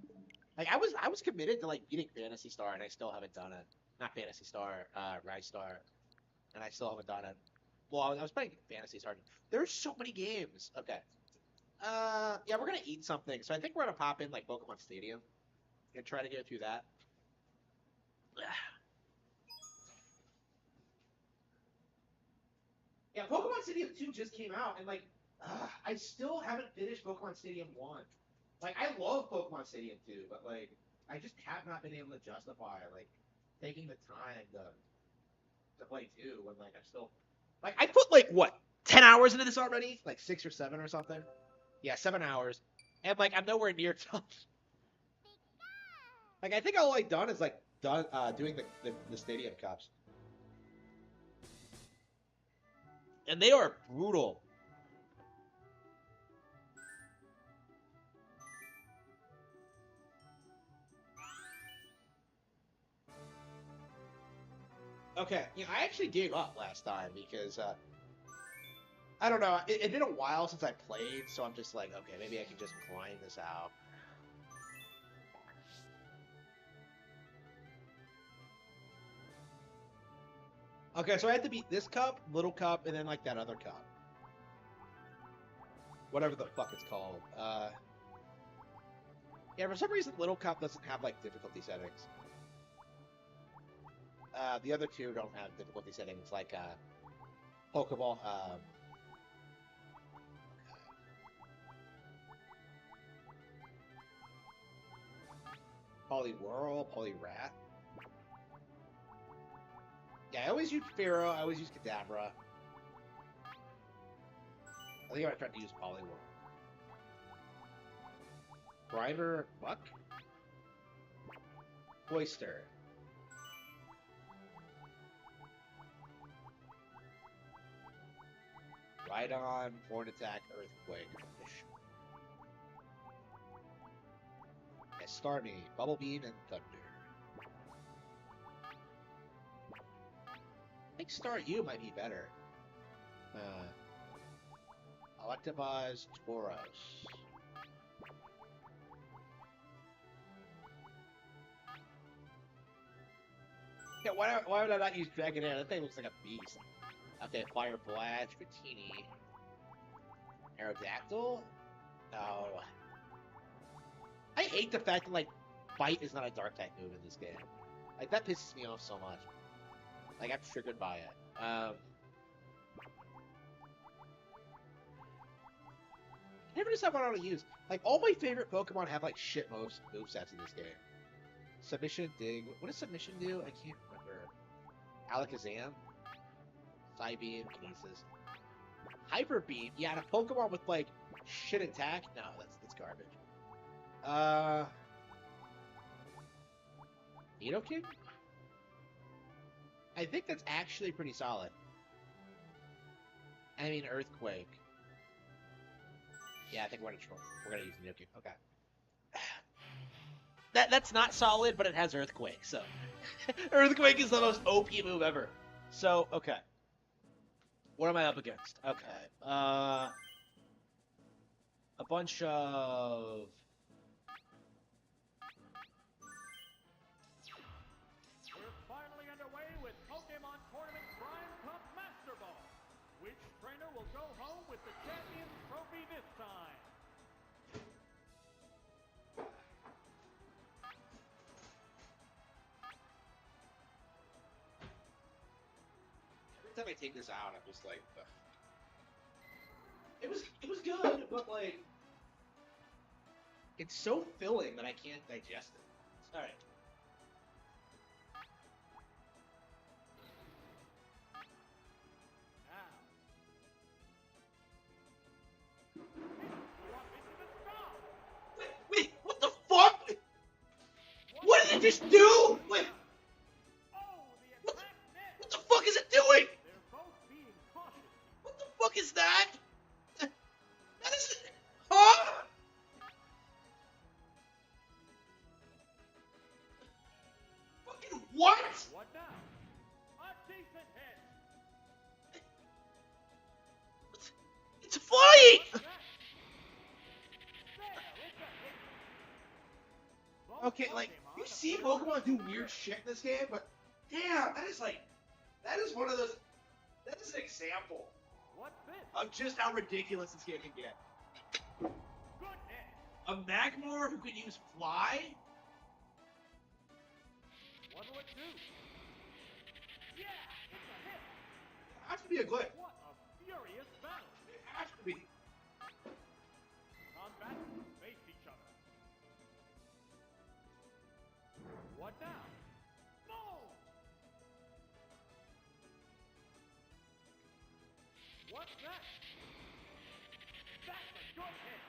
Like, I was committed to like beating Phantasy Star, and I still haven't done it. Not Phantasy Star, Rise Star, and I still haven't done it. Well, I was playing Phantasy Star. There's so many games. Okay. Yeah, we're gonna eat something, so I think we're gonna pop in like Pokemon Stadium and try to get through that. Yeah, Pokemon Stadium 2 just came out, and like, I still haven't finished Pokemon Stadium 1. Like, I love Pokemon Stadium 2, but like, I just have not been able to justify like taking the time to play 2 when like I'm still like I put like what 10 hours into this already, like 6 or 7 or something. Yeah, 7 hours, and like I'm nowhere near done. Like I think all I've done is like doing the Stadium Cups, and they are brutal. Okay, you know, I actually gave up last time because I don't know. It's been a while since I played, so I'm just like, okay, maybe I can just grind this out. Okay, so I had to beat this cup, little cup, and then like that other cup, whatever the fuck it's called. Yeah, for some reason, little cup doesn't have like difficulty settings. The other two don't have difficulty settings like Pokeball. Poliwhirl, Poliwrath. Yeah, I always use Pharaoh. I always use Kadabra. I think I tried to use Poliwhirl. Grimer, Buck, Oyster. Rhydon, Horn Attack, Earthquake. Yeah, Starmie, Bubble Beam, and Thunder. I think Staryu might be better. Electabuzz, Tauros. Yeah, why would I not use Dragonair? That thing looks like a beast. Okay, Fire Blast, Dratini. Aerodactyl? No. I hate the fact that, like, Bite is not a dark type move in this game. Like, that pisses me off so much. Like, I'm triggered by it. never decide what I want to use. Like, all my favorite Pokemon have, like, shit movesets in this game. Submission, Dig. What does Submission do? I can't remember. Alakazam? Psybeam, Kinesis. Hyper Beam? Yeah, and a Pokemon with, like, shit attack? No, that's garbage. Nidoking? I think that's actually pretty solid. I mean, Earthquake. Yeah, I think we're gonna use Nidoking. Okay. That's not solid, but it has Earthquake, so Earthquake is the most OP move ever. So, okay. What am I up against? Okay. A bunch of We're finally underway with Pokemon Tournament Prime Cup Master Ball. Which trainer will go home with the Champions Trophy this time? Every time I take this out, I'm just like, ugh. It was good, but like, it's so filling that I can't digest it. All right. Now. You're up into the sky. Wait, what the fuck? What did it just do? Wait, Oh, the what attack missed. what the fuck is it doing? They're both being cautious. What the fuck is that? That is, huh? Fucking what? What now? A decent hit. It's flying. What's next? There, it's a hit. Both Okay, like, Pokemon you have see been Pokemon do able to weird shit in this game, but damn, that is one of those, that is an example What's this? of just how ridiculous this game can get. Good hit. A Magmar who can use Fly? What'll it do? Yeah, it's a hit. It has to be a glitch. What a furious battle. It has to be. Combatants face each other. What now? Boom! What's next? That's a good hit.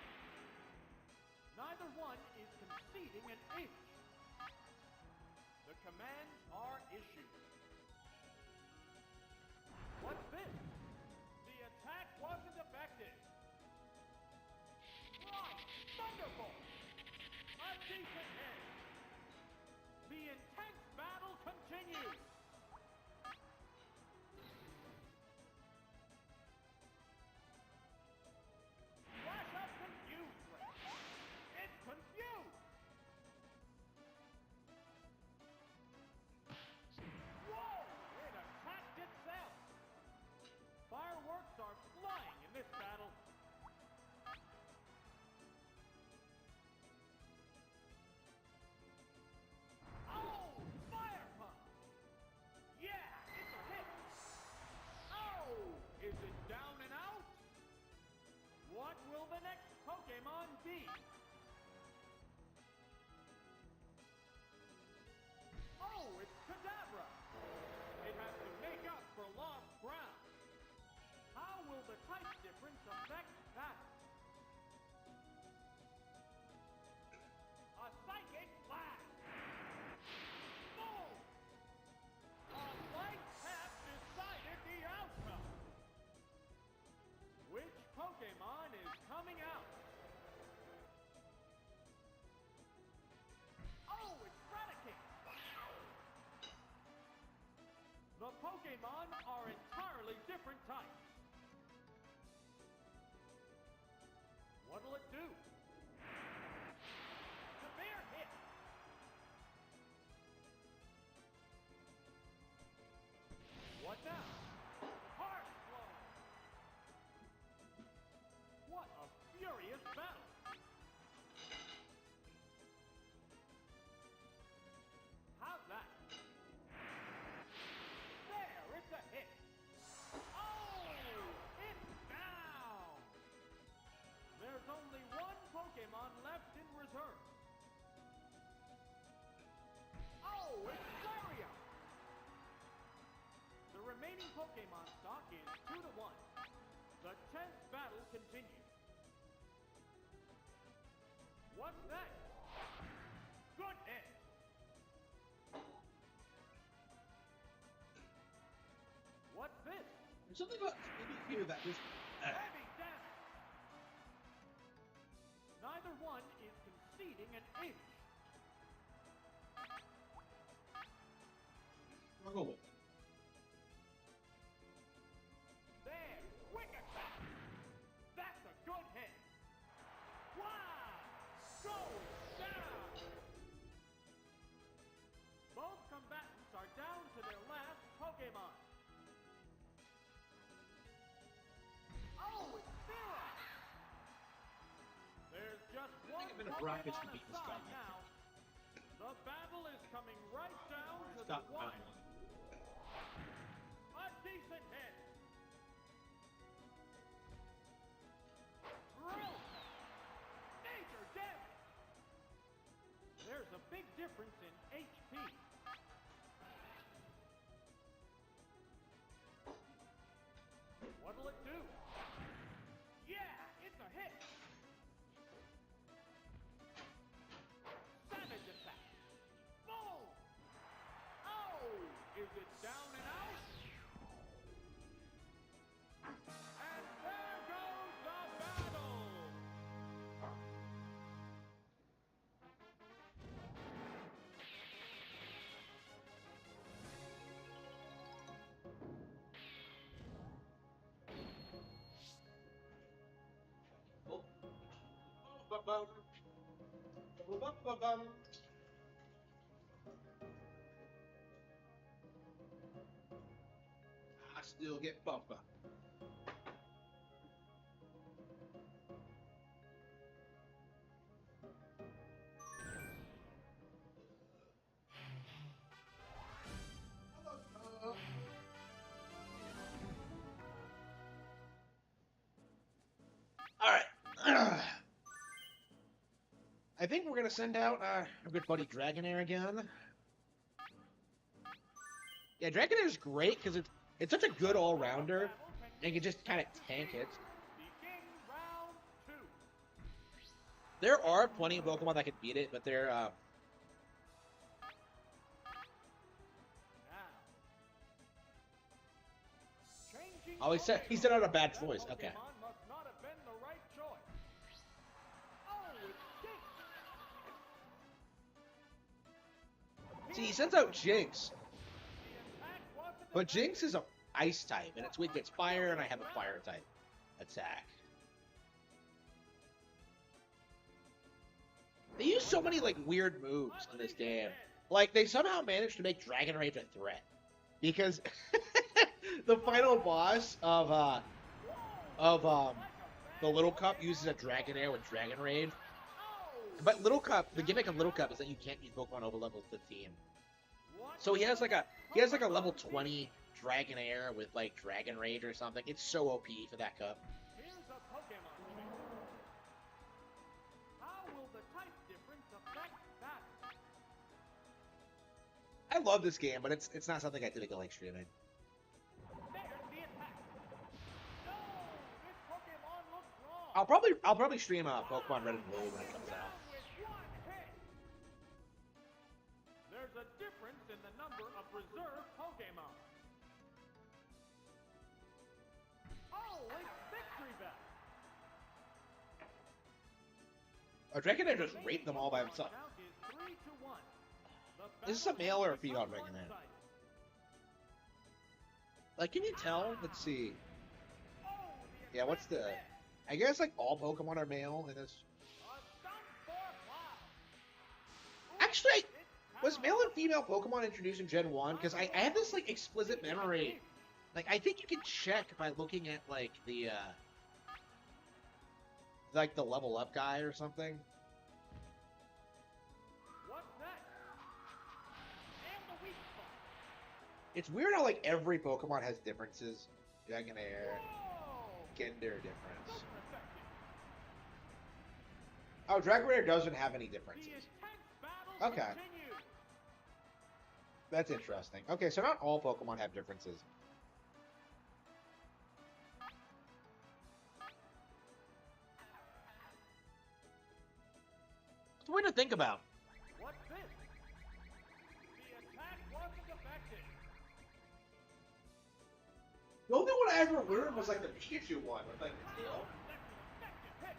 Neither one is conceding an inch. The commands are issued. What's this? The attack wasn't effective. Right! Thunderbolt! A decent hit. The intense battle continues. Flash up confused ray. It's confused. Whoa! It attacked itself. Fireworks are flying in this battle. Oh, fire punch! Yeah, it's a hit. Oh, is it down and out? What will the next Pokemon be? Oh, it's Kadabra. It has to make up for lost ground. How will the type difference affect that? A psychic blast. Boom! A light tap decided the outcome. Which Pokemon is coming out? Oh, it's Raticate. The Pokemon are entirely different types. What'll it do? Severe hit. What now? Harsh blow. What a furious battle. How's that? There, it's a hit. Oh, it's down. There's only Pokemon stock is 2-1. The 10th battle continues. What's that? Good hit. What's this? There's something about here that just. Heavy damage. Neither one is conceding an inch. Struggle with it. There, quick attack. That's a good hit. Wow! Going down. Both combatants are down to their last Pokemon. Oh, it's Zero. There's just one a bit of rockets to Pokemon beat this aside guy. now. The battle is coming right down to Stop. the wire. A decent hit. Brilliant. Major damage. There's a big difference in HP. What'll it do? Yeah, it's a hit. Savage attack. Boom. Oh, is it down and out? And there goes the battle. I still get bumper. All right. I think we're gonna send out our good buddy Dragonair again. Yeah, Dragonair's great because it's such a good all-rounder, and you can just kind of tank it. Begin round 2. There are plenty of Pokemon that can beat it, but they're Now. Changing Oh, he said Pokemon. out a bad That choice. Okay. Pokemon must not have been the right choice. Oh, it's Jinx. See, he sends out Jinx, The attack wasn't but effective. Jinx is a ice type, and its weak gets fire, and I have a fire type attack. They use so many like weird moves in this game. Like they somehow managed to make Dragon Rage a threat, because the final boss of the Little Cup uses a Dragonair with Dragon Rage. But Little Cup, the gimmick of Little Cup is that you can't use Pokemon over level 15. So he has like a level 20 Dragonair with like Dragon Rage or something. It's so OP for that cup. Here's a Pokemon change. How will the type difference affect battle? I love this game, but it's not something I typically like streaming. There's the attack. No, this Pokemon looks wrong. I'll probably stream Pokemon Red and Blue when it comes out. Down with one hit. There's a difference in the number of reserve Pokemon. Oh, it's Victory Bell. Dragonair just raped them all by himself. Count is 3-1. The Is this a battle male or a is female one-sided. Dragonair? Like, can you tell? Let's see. Oh, the Yeah, what's attack the? hit. I guess like all Pokemon are male in this. A stump for Cloud. Actually, It's was Cloud. male and female Pokemon introduced in Gen 1? Because I have this like explicit memory. Like I think you can check by looking at like the level up guy or something. What's that? And the weak spot. It's weird how like every Pokemon has differences. Dragonair, Whoa! Gender difference. Super effective. Oh, Dragonair doesn't have any The differences. intense battle Okay. continues. That's interesting. Okay, so not all Pokemon have differences. weird to think about. What's this? The attack wasn't effective. The only one I ever learned was like the Pikachu one with like the tail. That's an effective hit.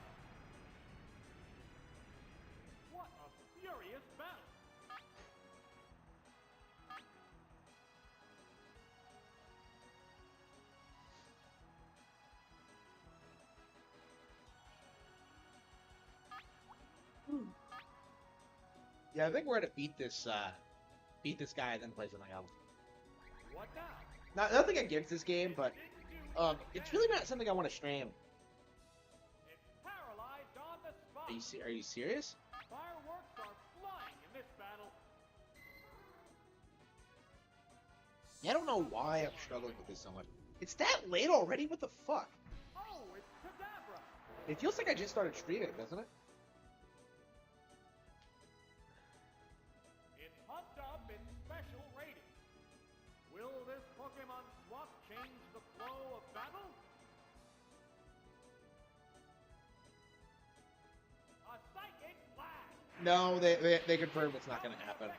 What a furious battle. Yeah, I think we're gonna beat this guy and then play something else. What now? Nothing against this game, but it's really not something I want to stream. It's paralyzed on the spot. Are you serious? Fireworks are flying in this battle. Yeah, I don't know why I'm struggling with this so much. It's that late already? What the fuck? Oh, it's Kadabra. It feels like I just started streaming, doesn't it? It's pumped up in special rating. Will this Pokemon swap change the flow of battle? A psychic blast. No, they confirmed it's not going to happen,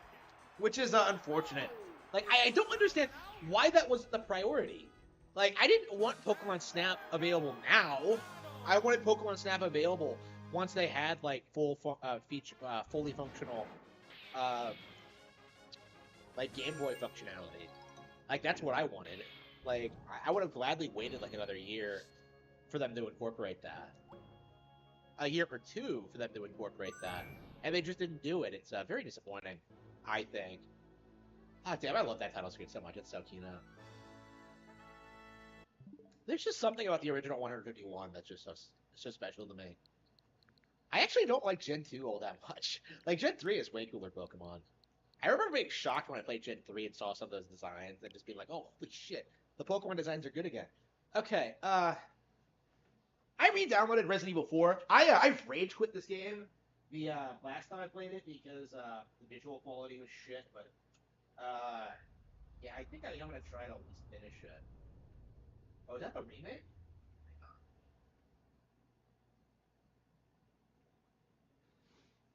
which is unfortunate. Like, I don't understand why that wasn't the priority. Like, I didn't want Pokemon Snap available now. I wanted Pokemon Snap available once they had like fully functional, like Game Boy functionality. Like, that's what I wanted. Like, I would have gladly waited like another year for them to incorporate that. A year or two for them to incorporate that. And they just didn't do it. It's very disappointing, I think. Ah, damn, I love that title screen so much. It's so cute now. There's just something about the original 151 that's just so special to me. I actually don't like Gen 2 all that much. Like, Gen 3 is way cooler Pokemon. I remember being shocked when I played Gen 3 and saw some of those designs and just being like, oh, holy shit. The Pokemon designs are good again. Okay, I re-downloaded Resident Evil 4. I rage quit this game the last time I played it because the visual quality was shit, but yeah, I think I'm gonna try to at least finish it. Oh, is that the remake?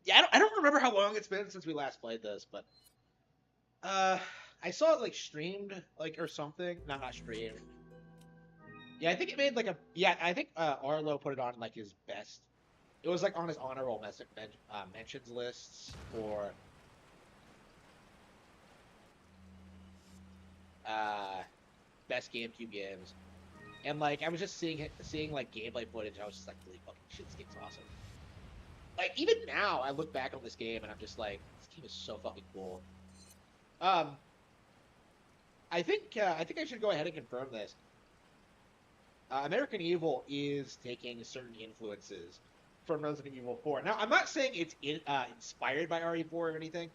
Yeah, I don't remember how long it's been since we last played this, but I saw it like streamed, like, or something. No, not streamed. Yeah, I think it made like a I think Arlo put it on like his best. It was like on his honorable mentions lists for best GameCube games, and like I was just seeing like gameplay footage. I was just like, holy fucking shit, this game's awesome. Like, even now, I look back on this game and I'm just like, this game is so fucking cool. I think I should go ahead and confirm this. American Evil is taking certain influences from Resident Evil 4. Now, I'm not saying it's inspired by RE4 or anything,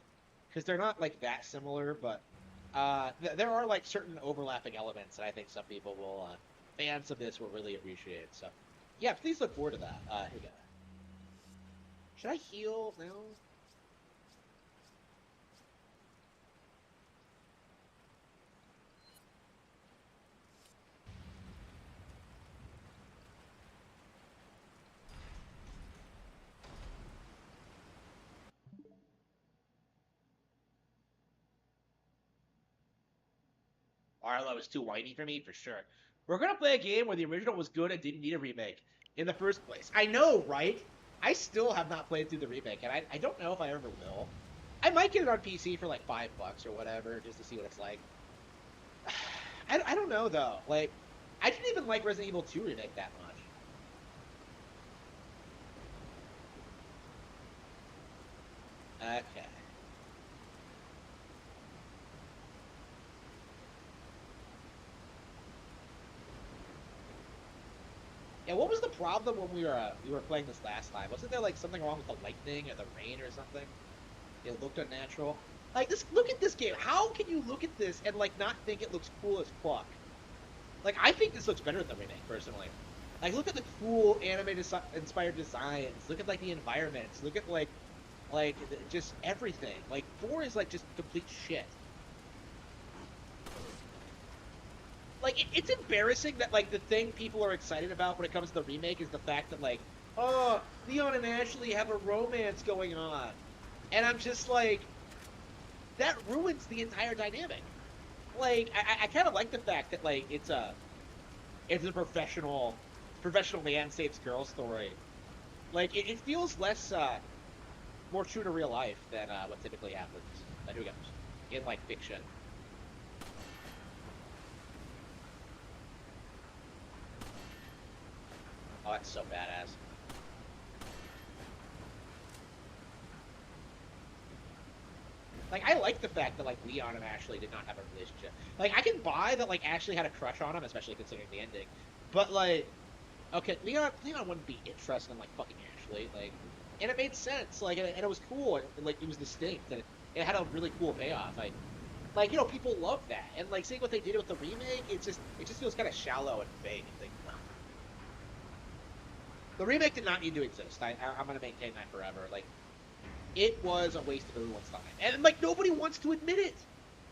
because they're not like that similar, but there are like certain overlapping elements that I think some people will, fans of this will really appreciate. So, yeah, please look forward to that. Here we go. Should I heal now? Arlo is too whiny for me, for sure. We're gonna play a game where the original was good and didn't need a remake in the first place. I know, right? I still have not played through the remake, and I don't know if I ever will. I might get it on PC for like $5 or whatever, just to see what it's like. I don't know, though. Like, I didn't even like Resident Evil 2 remake that much. Okay. Yeah, what was the problem when we were playing this last time? Wasn't there like something wrong with the lightning or the rain or something? It looked unnatural. Like, look at this game. How can you look at this and like not think it looks cool as fuck? Like, I think this looks better than the remake, personally. Like, look at the cool anime-inspired designs. Look at like the environments. Look at like just everything. Like, 4 is like just complete shit. Like, it's embarrassing that like the thing people are excited about when it comes to the remake is the fact that like oh, Leon and Ashley have a romance going on. And I'm just like, that ruins the entire dynamic. Like, I kind of like the fact that, like, it's a professional man saves girl story. Like, it feels less, more true to real life than, what typically happens. Here we go. In, like, fiction. Oh, that's so badass. Like, I like the fact that, like, Leon and Ashley did not have a relationship. Like, I can buy that, like, Ashley had a crush on him, especially considering the ending. But, like, okay, Leon wouldn't be interested in, like, fucking Ashley. Like, and it made sense. Like, and it was cool. And, like, it was distinct. And it had a really cool payoff. Like, you know, people love that. And, like, seeing what they did with the remake, it just feels kind of shallow and fake. Like, the remake did not need to exist. I'm going to maintain that forever. Like, it was a waste of everyone's time. And, like, nobody wants to admit it.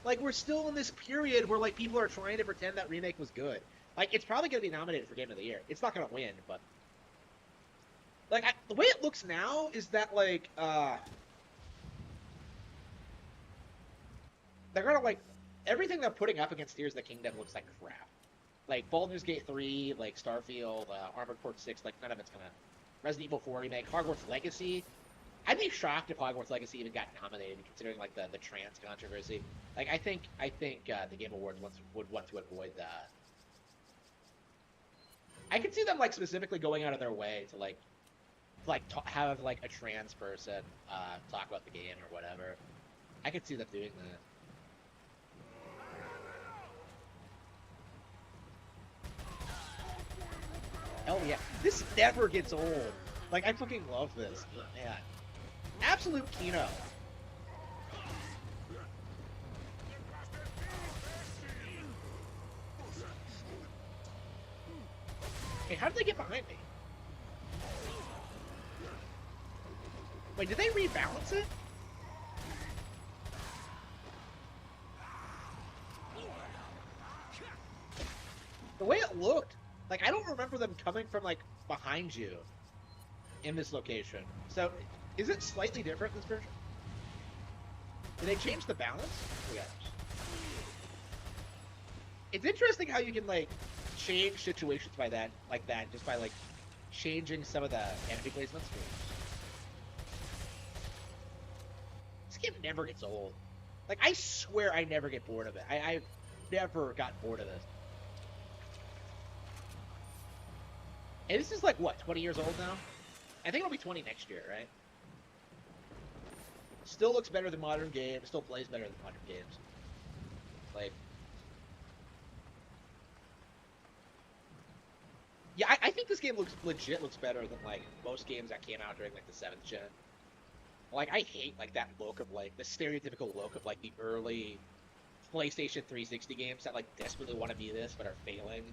Like, we're still in this period where, like, people are trying to pretend that remake was good. Like, it's probably going to be nominated for Game of the Year. It's not going to win, but... Like, the way it looks now is that, like, they're going to, like... Everything they're putting up against Tears of the Kingdom looks like crap. Like, Baldur's Gate 3, like, Starfield, Armored Core 6, like, none of it's going to... Resident Evil 4 remake, Hogwarts Legacy... I'd be shocked if Hogwarts Legacy even got nominated, considering like the trans controversy. Like I think the Game Awards would want to avoid that. I could see them like specifically going out of their way to have like a trans person talk about the game or whatever. I could see them doing that. Hell yeah, this never gets old. Like I fucking love this, man. Absolute Kino. Hey, how did they get behind me? Wait, did they rebalance it? The way it looked, like I don't remember them coming from like behind you in this location. So is it slightly different this version? Did they change the balance? Yeah. It's interesting how you can like change situations by that, just by like changing some of the enemy placements. This game never gets old. Like I swear I never get bored of it. I've never gotten bored of this. And this is like what, 20 years old now? I think it'll be 20 next year, right? Still looks better than modern games. Still plays better than modern games. Like, yeah, I think this game looks better than like most games that came out during like the 7th gen. Like, I hate like that look of like the stereotypical look of like the early PlayStation 360 games that like desperately want to be this but are failing.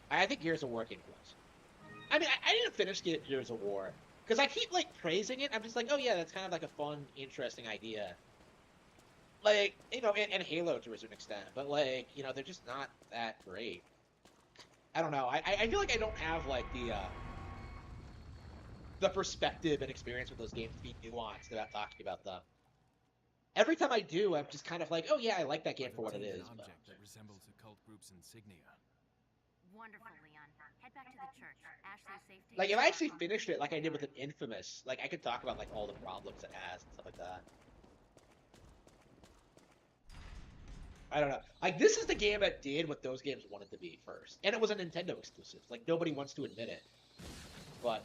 I think Gears of War came close. I mean, I didn't finish Gears of War. Because I keep, like, praising it. I'm just like, oh, yeah, that's kind of, like, a fun, interesting idea. Like, you know, and Halo to a certain extent. But, like, you know, they're just not that great. I don't know. I feel like I don't have, like, the perspective and experience with those games to be nuanced about talking about them. Every time I do, I'm just kind of like, oh, yeah, I like that game for what it is. Object that resembles the cult group's insignia. Wonderful, Leon. Head back to the church. Ashley's safe. Like, if I actually finished it like I did with an Infamous, like, I could talk about, like, all the problems it has and stuff like that. I don't know. Like, this is the game that did what those games wanted to be first. And it was a Nintendo exclusive. Like, nobody wants to admit it. But...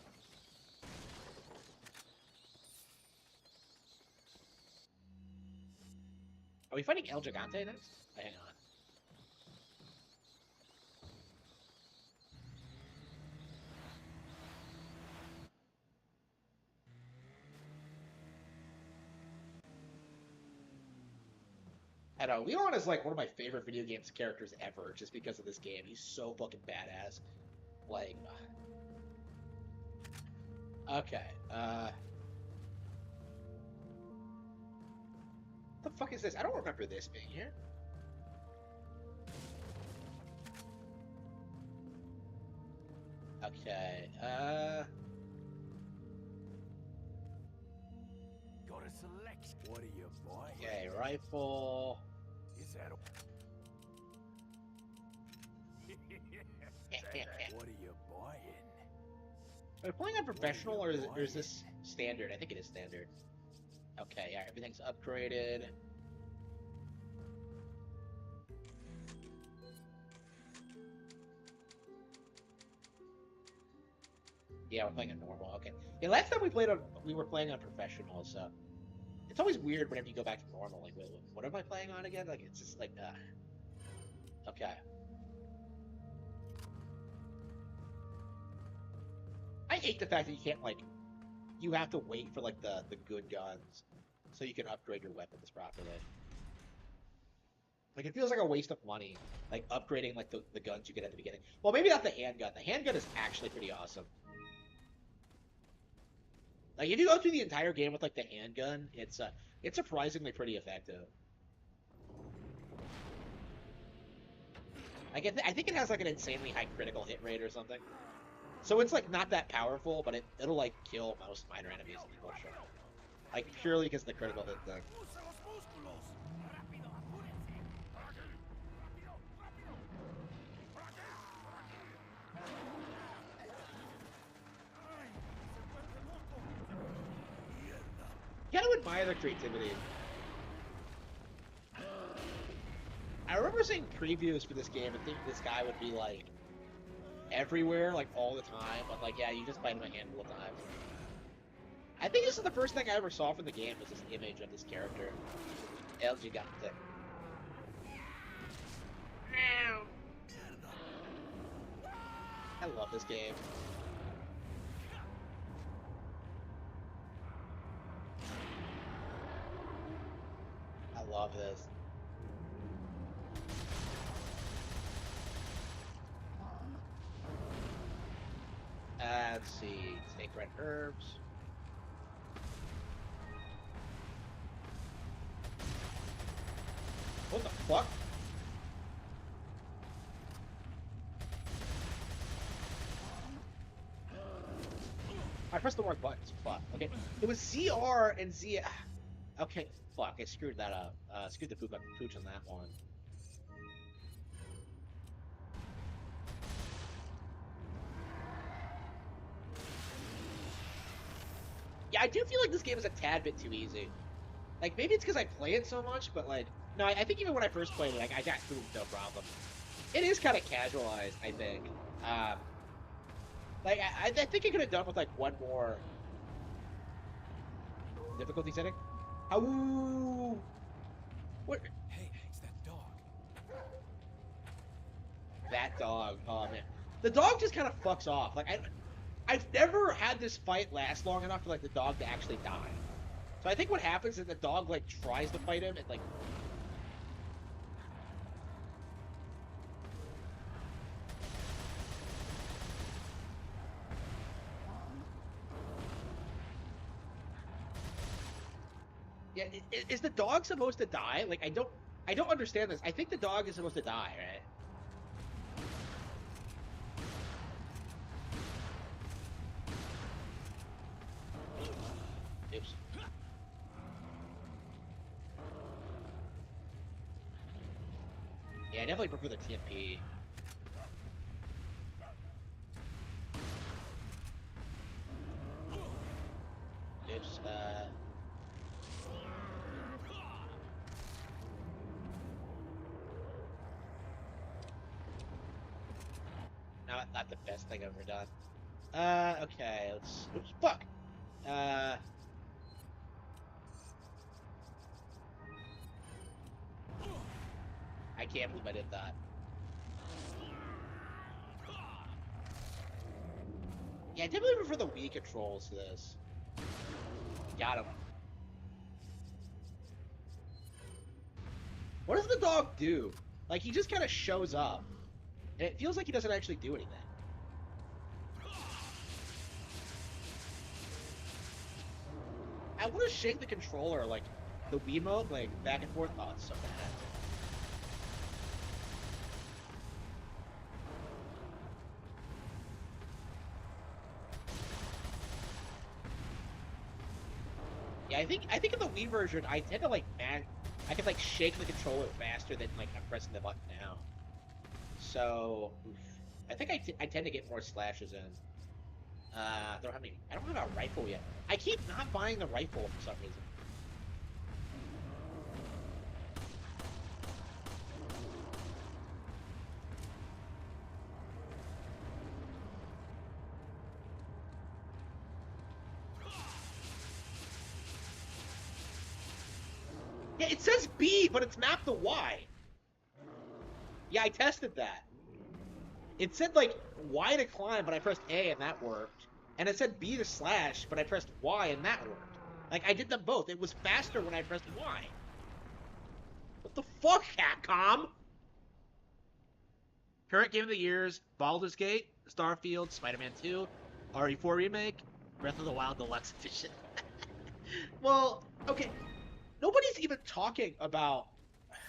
Are we fighting El Gigante next? Hang on. I don't know, Leon is like one of my favorite video games characters ever, just because of this game. He's so fucking badass. Like, okay, what the fuck is this? I don't remember this being here. Okay. Got a selection. What are you buying? Okay, rifle. Is that what are you buying? Are we playing on professional or is this standard? I think it is standard. Okay, yeah, everything's upgraded. Yeah, we're playing on normal. Okay. Yeah, last time we were playing on professional, so it's always weird whenever you go back to normal. Like, wait, what am I playing on again? Like, it's just like, okay. I hate the fact that you can't like, you have to wait for like the good guns so you can upgrade your weapons properly. Like, it feels like a waste of money, like upgrading like the guns you get at the beginning. Well, maybe not the handgun. The handgun is actually pretty awesome. Like, if you go through the entire game with like the handgun, it's surprisingly pretty effective. Like, I think it has like an insanely high critical hit rate or something. So it's like not that powerful, but it'll like kill most minor enemies in the whole show. Like, purely because of the critical hit thing. You gotta admire their creativity. I remember seeing previews for this game and thinking this guy would be like everywhere, like all the time, but like, yeah, you just fight him a handful of times. I think this is the first thing I ever saw from the game was this image of this character, El Gigante. I love this game. I love this. Let's see, take red herbs. What the fuck? I pressed the wrong buttons. Fuck. Okay, it was ZR and Z. Okay, fuck. I screwed that up. Screwed the pooch on that one. Yeah, I do feel like this game is a tad bit too easy. Like, maybe it's because I play it so much, but like, no, I think even when I first played it, like, I got through no problem. It is kind of casualized, I think. Like, I think I could have done with like one more difficulty setting. Ooh, what? Hey, it's that dog. That dog. Oh man, the dog just kind of fucks off. Like, I've never had this fight last long enough for like the dog to actually die. So I think what happens is the dog like tries to fight him and like. Yeah, is the dog supposed to die? Like, I don't understand this. I think the dog is supposed to die, right? Oops. Yeah, I definitely prefer the TMP. Oops, not the best thing I've ever done. Okay, let's. Oops, fuck! I can't believe I did that. Yeah, I definitely prefer the Wii controls to this. Got him. What does the dog do? Like, he just kind of shows up. And it feels like he doesn't actually do anything. I want to shake the controller, like, the Wiimote, like, back and forth. Oh, it's so bad. Yeah, I think in the Wii version, I tend to like I can like shake the controller faster than like I'm pressing the button now. So oof. I think I tend to get more slashes in. Don't have any. I don't have a rifle yet. I keep not buying the rifle for some reason. Yeah, it says B, but it's mapped to Y. Yeah, I tested that. It said like Y to climb, but I pressed A and that worked. And it said B to slash, but I pressed Y and that worked. Like I did them both. It was faster when I pressed Y. What the fuck, Capcom? Current game of the years: Baldur's Gate, Starfield, Spider-Man 2, RE4 Remake, Breath of the Wild Deluxe Edition. Well, okay, nobody's even talking about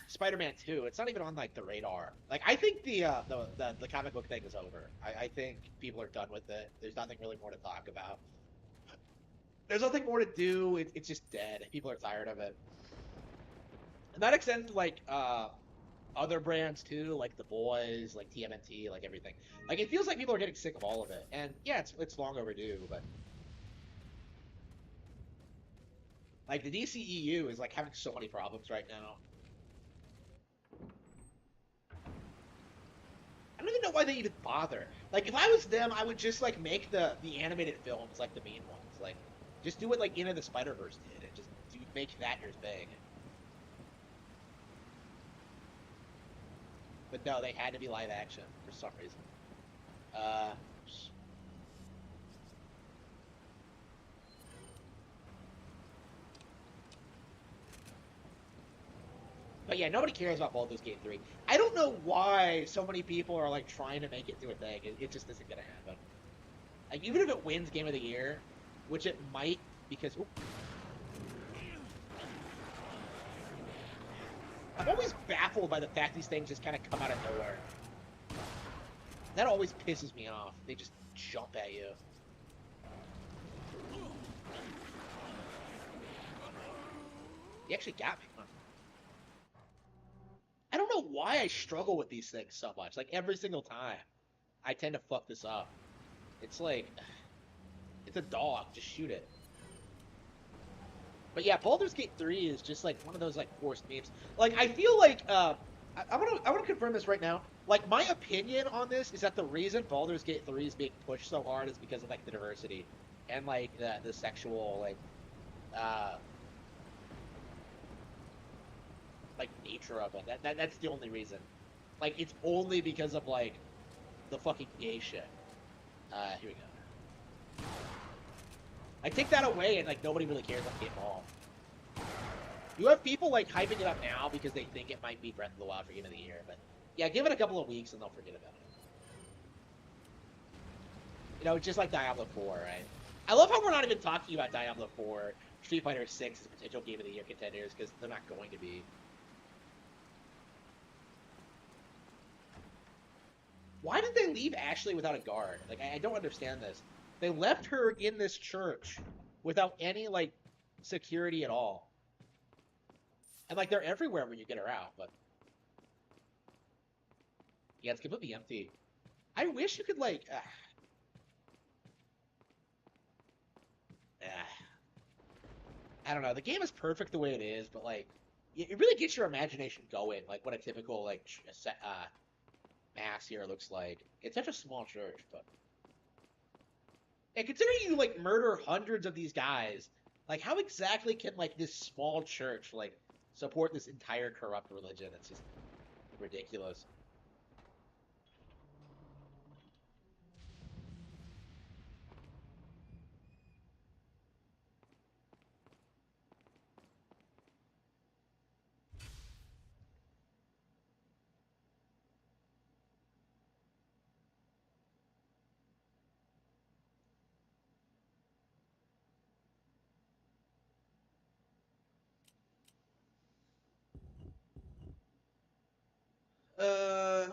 Spider-Man 2. It's not even on like the radar. Like I think the comic book thing is over. I think people are done with it. There's nothing really more to talk about. There's nothing more to do. It's just dead. People are tired of it. And that extends to like other brands too, like The Boys, like TMNT, like everything. Like it feels like people are getting sick of all of it. And yeah, it's long overdue, but like the DCEU is like having so many problems right now. I don't even know why they even bother. Like if I was them, I would just like make the animated films like the main ones. Like just do what like Into the Spider-Verse did and just make that your thing. But no, they had to be live action for some reason. Uh, but yeah, nobody cares about Baldur's Gate 3. I don't know why so many people are like trying to make it do a thing. It just isn't gonna happen. Like even if it wins Game of the Year, which it might, because I'm always baffled by the fact these things just kind of come out of nowhere. That always pisses me off. They just jump at you. He actually got me. Huh? I don't know why I struggle with these things so much. Like every single time, I tend to fuck this up. It's like, it's a dog. Just shoot it. But yeah, Baldur's Gate 3 is just like one of those like forced memes. Like I feel like I want to confirm this right now. Like my opinion on this is that the reason Baldur's Gate 3 is being pushed so hard is because of like the diversity and like the sexual uh like nature of it. That's the only reason. Like it's only because of like the fucking gay shit. Here we go. I take that away and like nobody really cares about Game Ball. You have people like hyping it up now because they think it might be Breath of the Wild for Game of the Year, but yeah, give it a couple of weeks and they'll forget about it. You know, it's just like Diablo 4, right? I love how we're not even talking about Diablo 4, Street Fighter 6 as potential Game of the Year contenders because they're not going to be. Why did they leave Ashley without a guard? Like, I don't understand this. They left her in this church without any, like, security at all. And, like, they're everywhere when you get her out, but... yeah, it's completely empty. I wish you could, like... I don't know. The game is perfect the way it is, but, like, it really gets your imagination going, like, what a typical, like, mass here looks like. It's such a small church, but... and considering you, like, murder hundreds of these guys, like, how exactly can, like, this small church, like, support this entire corrupt religion? It's just ridiculous. Uh...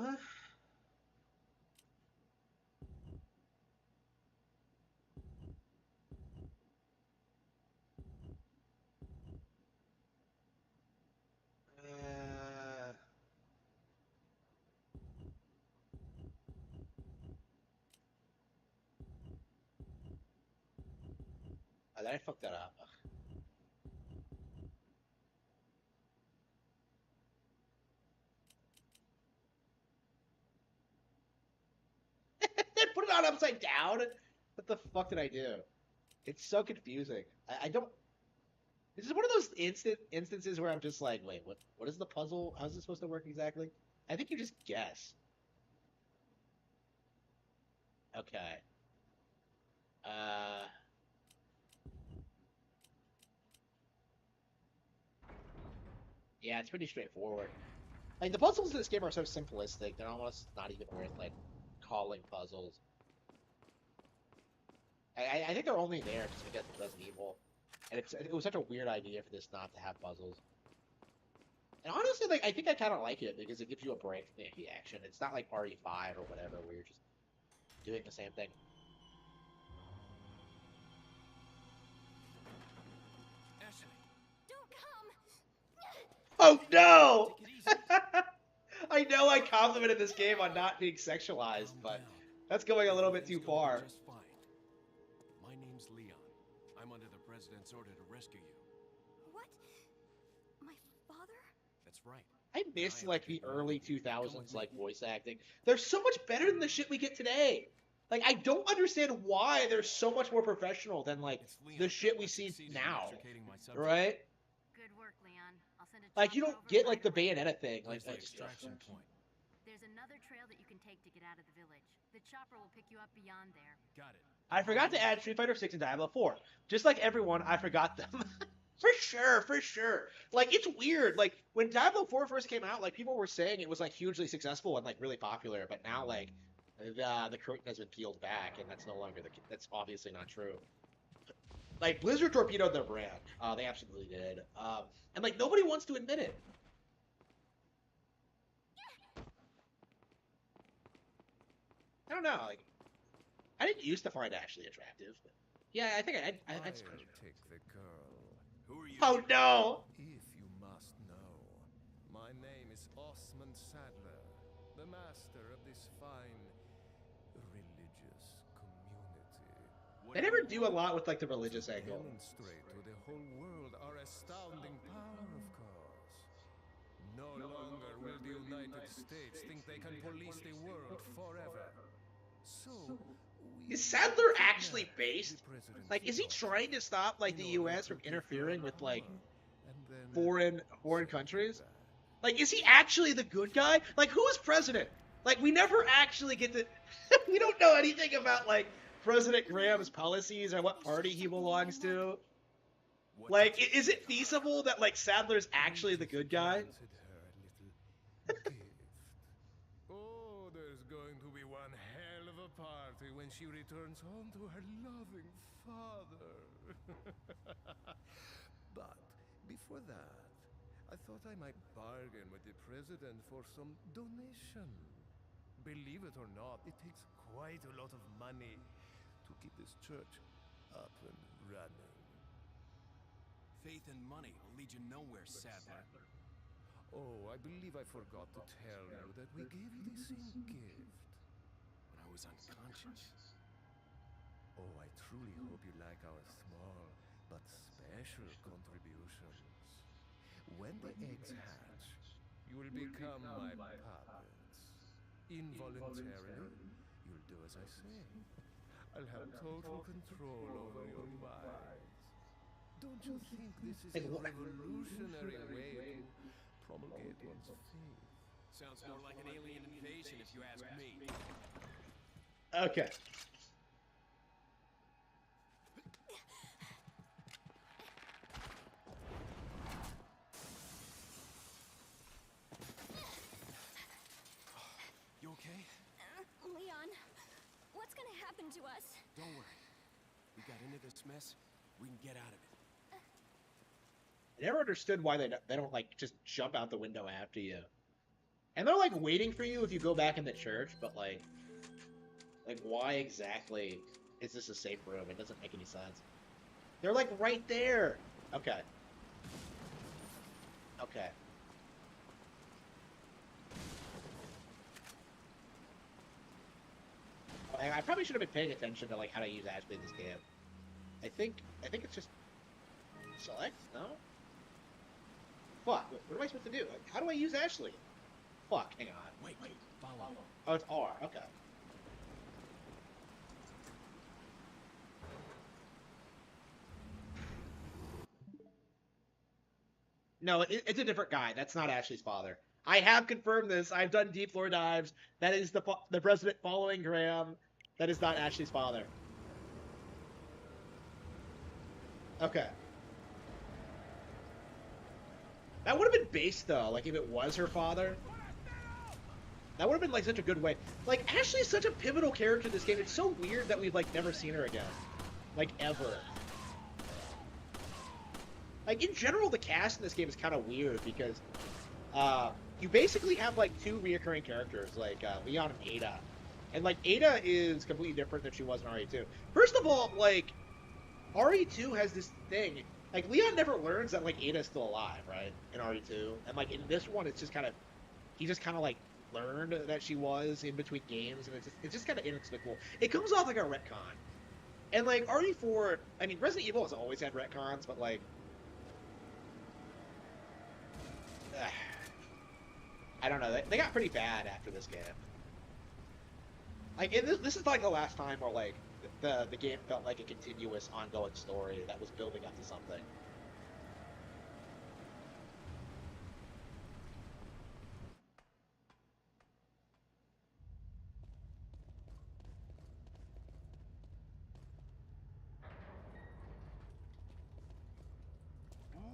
did I fuck that up? Put it on upside down? What the fuck did I do? It's so confusing. I don't. This is one of those instances where I'm just like, wait, what is the puzzle? How's it supposed to work exactly? I think you just guess. Okay. Yeah, it's pretty straightforward. Like the puzzles in this game are so simplistic; they're almost not even worth like calling puzzles. I think they're only there just because of Resident Evil, and it was such a weird idea for this not to have puzzles. And honestly, like I think I kind of like it because it gives you a break from the action. It's not like RE5 or whatever where you're just doing the same thing. Ashley, Don't come! Oh no! take it easy. I know I complimented this game on not being sexualized, but that's going a little bit too Everything's gonna far. be just fine. My name's Leon. I'm under the president's order to rescue you. What? My father? That's right. I miss like the early 2000s like voice acting. They're so much better than the shit we get today. Like I don't understand why they're so much more professional than like It's Leon. the shit we I see succeeded in now, extricating my subject. right? Good work, Leon. I'll send a Like you chopper don't over get right like the away. Bayonetta thing. Like Where's the that's just- extraction point? There's another trail that you can take to get out of the village. The chopper will pick you up beyond there. Got it. I forgot to add Street Fighter 6 and Diablo 4. Just like everyone, I forgot them. For sure, for sure. Like it's weird. Like when Diablo 4 first came out, like people were saying it was like hugely successful and like really popular, but now like the curtain has been peeled back, and that's no longer that's obviously not true. Like Blizzard torpedoed their brand. They absolutely did. And like nobody wants to admit it. I don't know. Like I didn't used to find Ashley attractive, but yeah, I think I'd I'll scratch her. take the girl. Who are you? Oh no! If you must know, my name is Osman Sadler, the master of this fine religious community. They never do a lot with like the religious angle. Demonstrate to the whole world our astounding power, of course. No longer will the United States think they can police the world forever. So, we Is Sadler kidnap actually the based? president's Like, is he daughter trying to stop like the in order U.S. to from give interfering her with like power, and then foreign set countries? her back. Like, is he actually the good guy? Like, who is president? Like, we never actually get to. We don't know anything about like President Graham's policies or what party he belongs to. What Like, did you is it feasible that like Sadler's actually the good guy? Granted her a little gift. Oh, there's going to be one hell of a party when she returns home to her loving father. But before that, I thought I might bargain with the president for some donation. Believe it or not, it takes quite a lot of money to keep this church up and running. Faith and money will lead you nowhere, Sadler. Oh, I believe I forgot to tell you that we gave you the same gift. When I was unconscious. Oh, I truly hope you like our small but special contributions. When the eggs hatch, you will become my puppets. Involuntarily, you'll do as I say. I'll have total control over your minds. Don't you think this is a revolutionary way to promulgate one's faith? Sounds more like an alien invasion if you ask me. Okay. You okay? Leon, what's gonna happen to us? Don't worry. We got into this mess. We can get out of it. I never understood why they don't like just jump out the window after you. And they're like waiting for you if you go back in the church, but like why exactly is this a safe room? It doesn't make any sense. They're like right there. Okay. Okay. I probably should have been paying attention to like how to use Ashley in this game. I think it's just select. No. Fuck. What am I supposed to do? How do I use Ashley? Fuck. Hang on. Wait, follow. Oh, it's R. Okay. No, it's a different guy. That's not Ashley's father. I have confirmed this. I've done deep lore dives. That is the president following Graham. That is not Ashley's father. Okay. That would have been based though, like if it was her father. That would have been like such a good way. Like Ashley's such a pivotal character in this game. It's so weird that we've like never seen her again. Like ever. Like in general the cast in this game is kind of weird because you basically have like two reoccurring characters, like Leon and Ada. And like Ada is completely different than she was in RE2. First of all, like RE2 has this thing. Like Leon never learns that like Ada's still alive, right? In RE2. And like in this one it's just kind of he just kind of like learned that she was in between games, and it's just kind of inexplicable. It comes off like a retcon. And like RE4, I mean Resident Evil has always had retcons, but like I don't know. They got pretty bad after this game. Like this is like the last time where like the game felt like a continuous, ongoing story that was building up to something.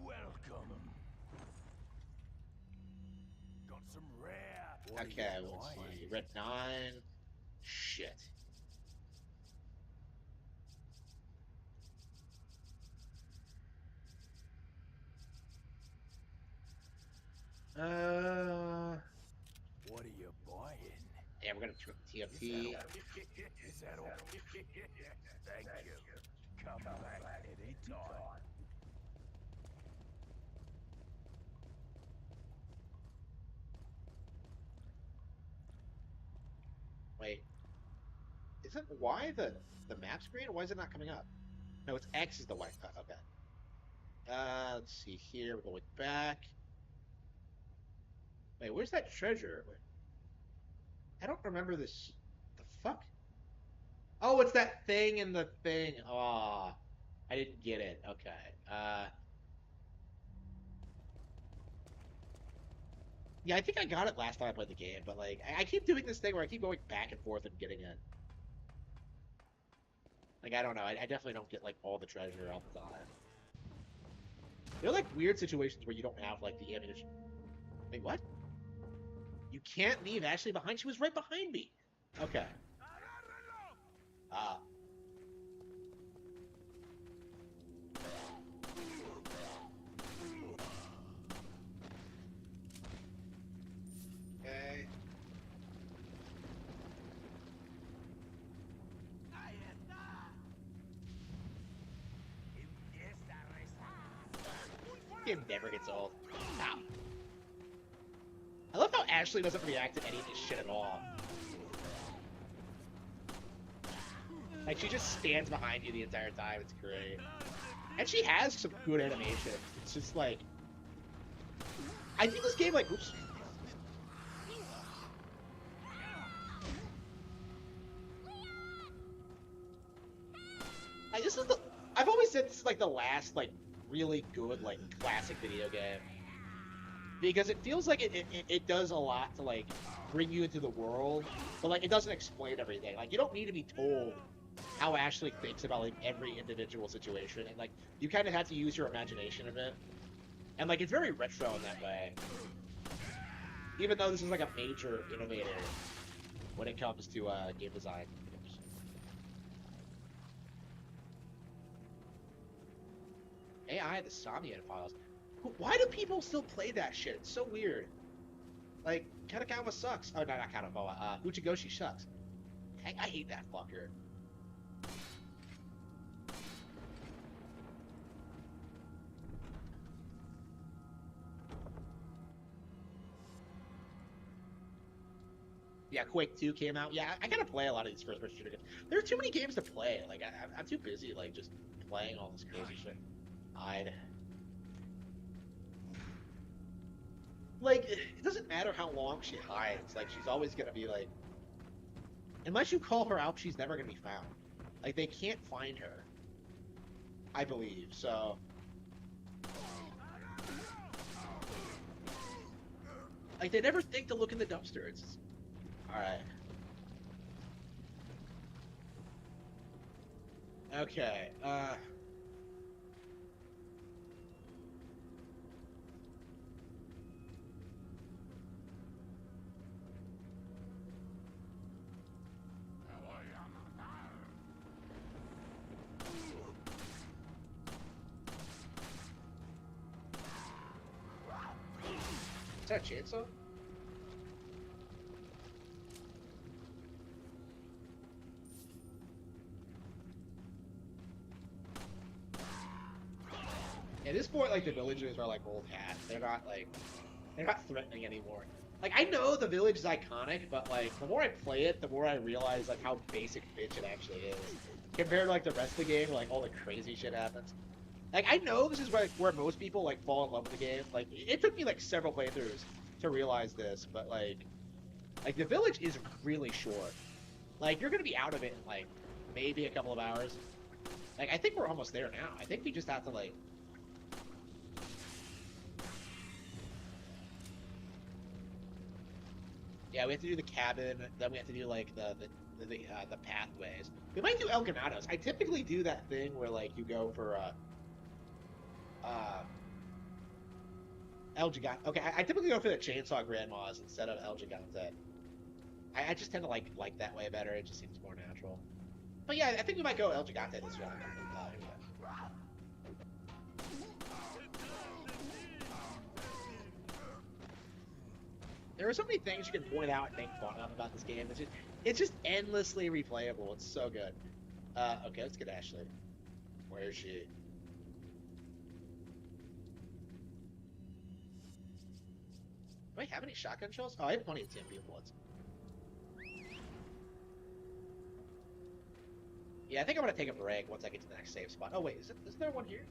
Welcome. Got some rare. Okay, let's see. Red 9. Shit. What are you buying? Yeah, we're gonna trip TFT. Is that all? Thank you. Come back any time. Wait. Isn't Y the map screen? Why is it not coming up? No, it's X is the white. Okay. Let's see here. We're going back. Wait, where's that treasure? Wait. I don't remember this. The fuck? Oh, it's that thing in the thing. Aw. I didn't get it. Okay. Yeah, I think I got it last time I played the game, but like, I keep doing this thing where I keep going back and forth and getting it. Like, I don't know. I definitely don't get like all the treasure all the time. There are like weird situations where you don't have like the ammunition. Wait, what? You can't leave Ashley behind. She was right behind me. Okay. Ah. Okay. Game never gets old. Ow. I love how Ashley doesn't react to any of this shit at all. Like, she just stands behind you the entire time. It's great. And she has some good animation. It's just like... I think this game, like... Oops. I've always said this is like the last, like, really good, like, classic video game. Because it feels like it does a lot to, like, bring you into the world, but, like, it doesn't explain everything. Like, you don't need to be told how Ashley thinks about, like, every individual situation, and, like, you kind of have to use your imagination a bit. And, like, it's very retro in that way. Even though this is, like, a major innovator when it comes to, game design. AI, the Somnian Files. Why do people still play that shit? It's so weird. Like, Katakawa sucks. Oh, no, not Katakawa. Uchigoshi sucks. I hate that fucker. Yeah, yeah, Quake 2 came out. Yeah, I gotta play a lot of these first-person shooter games. There are too many games to play. Like, I'm too busy, like, just playing all this crazy shit. Like, it doesn't matter how long she hides. Like, she's always gonna be, like... Unless you call her out, she's never gonna be found. Like, they can't find her. I believe, so... Like, they never think to look in the dumpster. It's... Alright. Okay, Is that a chainsaw? At this point, like, the villagers are like old hat. They're not threatening anymore. Like, I know the village is iconic, but like, the more I play it, the more I realize like how basic bitch it actually is. Compared to like the rest of the game, like all the crazy shit happens. Like, I know this is where most people like fall in love with the game. Like, it took me like several playthroughs to realize this, but like the village is really short. Like, you're gonna be out of it in like maybe a couple of hours. Like, I think we're almost there now. I think we just have to like. Yeah, we have to do the cabin, then we have to do like the pathways. We might do El Ganados. I typically do that thing where like you go for El Gigante. Okay, I typically go for the Chainsaw Grandmas instead of El Gigante. I just tend to like that way better. It just seems more natural. But yeah, I think we might go El Gigante this round. There are so many things you can point out and make fun of about this game. It's just endlessly replayable. It's so good. Okay, let's get Ashley. Where is she? Do I have any shotgun shells? Oh, I have plenty of TMP bullets. Yeah, I think I'm gonna take a break once I get to the next safe spot. Oh wait, is there one here?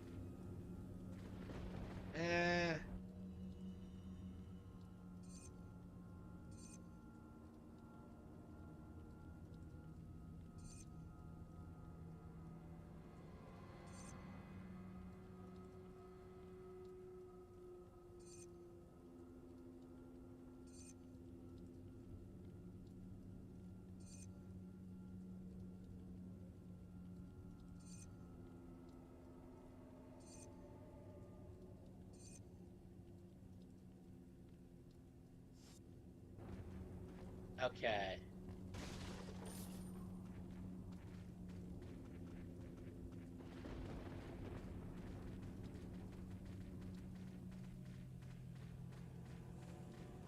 Okay.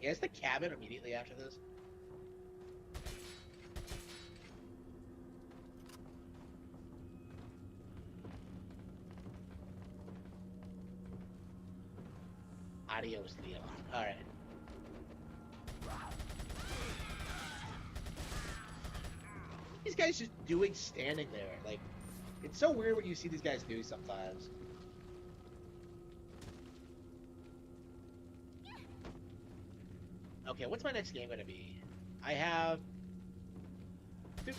Yeah, is the cabin immediately after this? Adios, Leon. Alright. These guys just doing standing there. Like, it's so weird what you see these guys do sometimes. Okay, what's my next game gonna be? I have... Doop.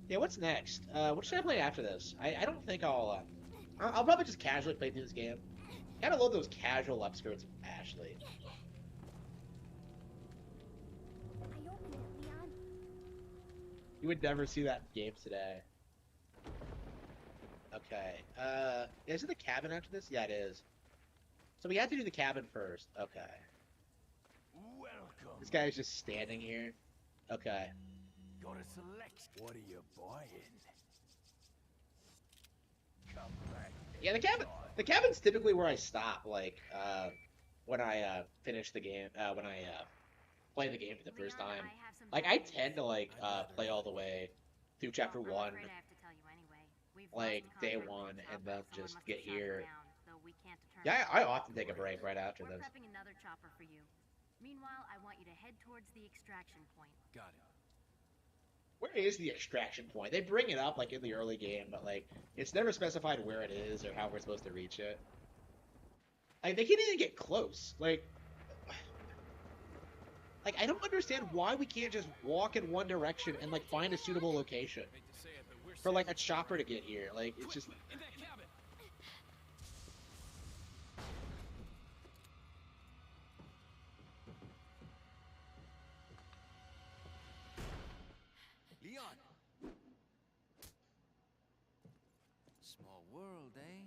Yeah, what's next? What should I play after this? I don't think I'll probably just casually play through this game. Gotta love those casual upskirts of Ashley. I opened it, Leon. You would never see that in games today. Okay. Is it the cabin after this? Yeah, it is. So we have to do the cabin first. Okay. Welcome. This guy's just standing here. Okay. Got a select. What are you buying? Come back. Yeah, the cabin's typically where I stop, like, when I finish the game, when I play the game for the first Leon, time. I have some Like, I bad tend to, like, play all the way through chapter Well, I'm 1, afraid I have to tell you anyway. We've like lost day contact 1, with the and chopper. then Someone just must get have shot it here. down, though we can't determine Yeah, who. I often take a break right after We're this. prepping another chopper for you. Meanwhile, I want you to head towards the extraction point. Got it. Where is the extraction point? They bring it up like in the early game, but like it's never specified where it is or how we're supposed to reach it. Like they can't even get close. Like I don't understand why we can't just walk in one direction and like find a suitable location Hate to say it, but we're for like a safe. chopper to get here. Like it's just In that cabin. Leon! Small world, eh?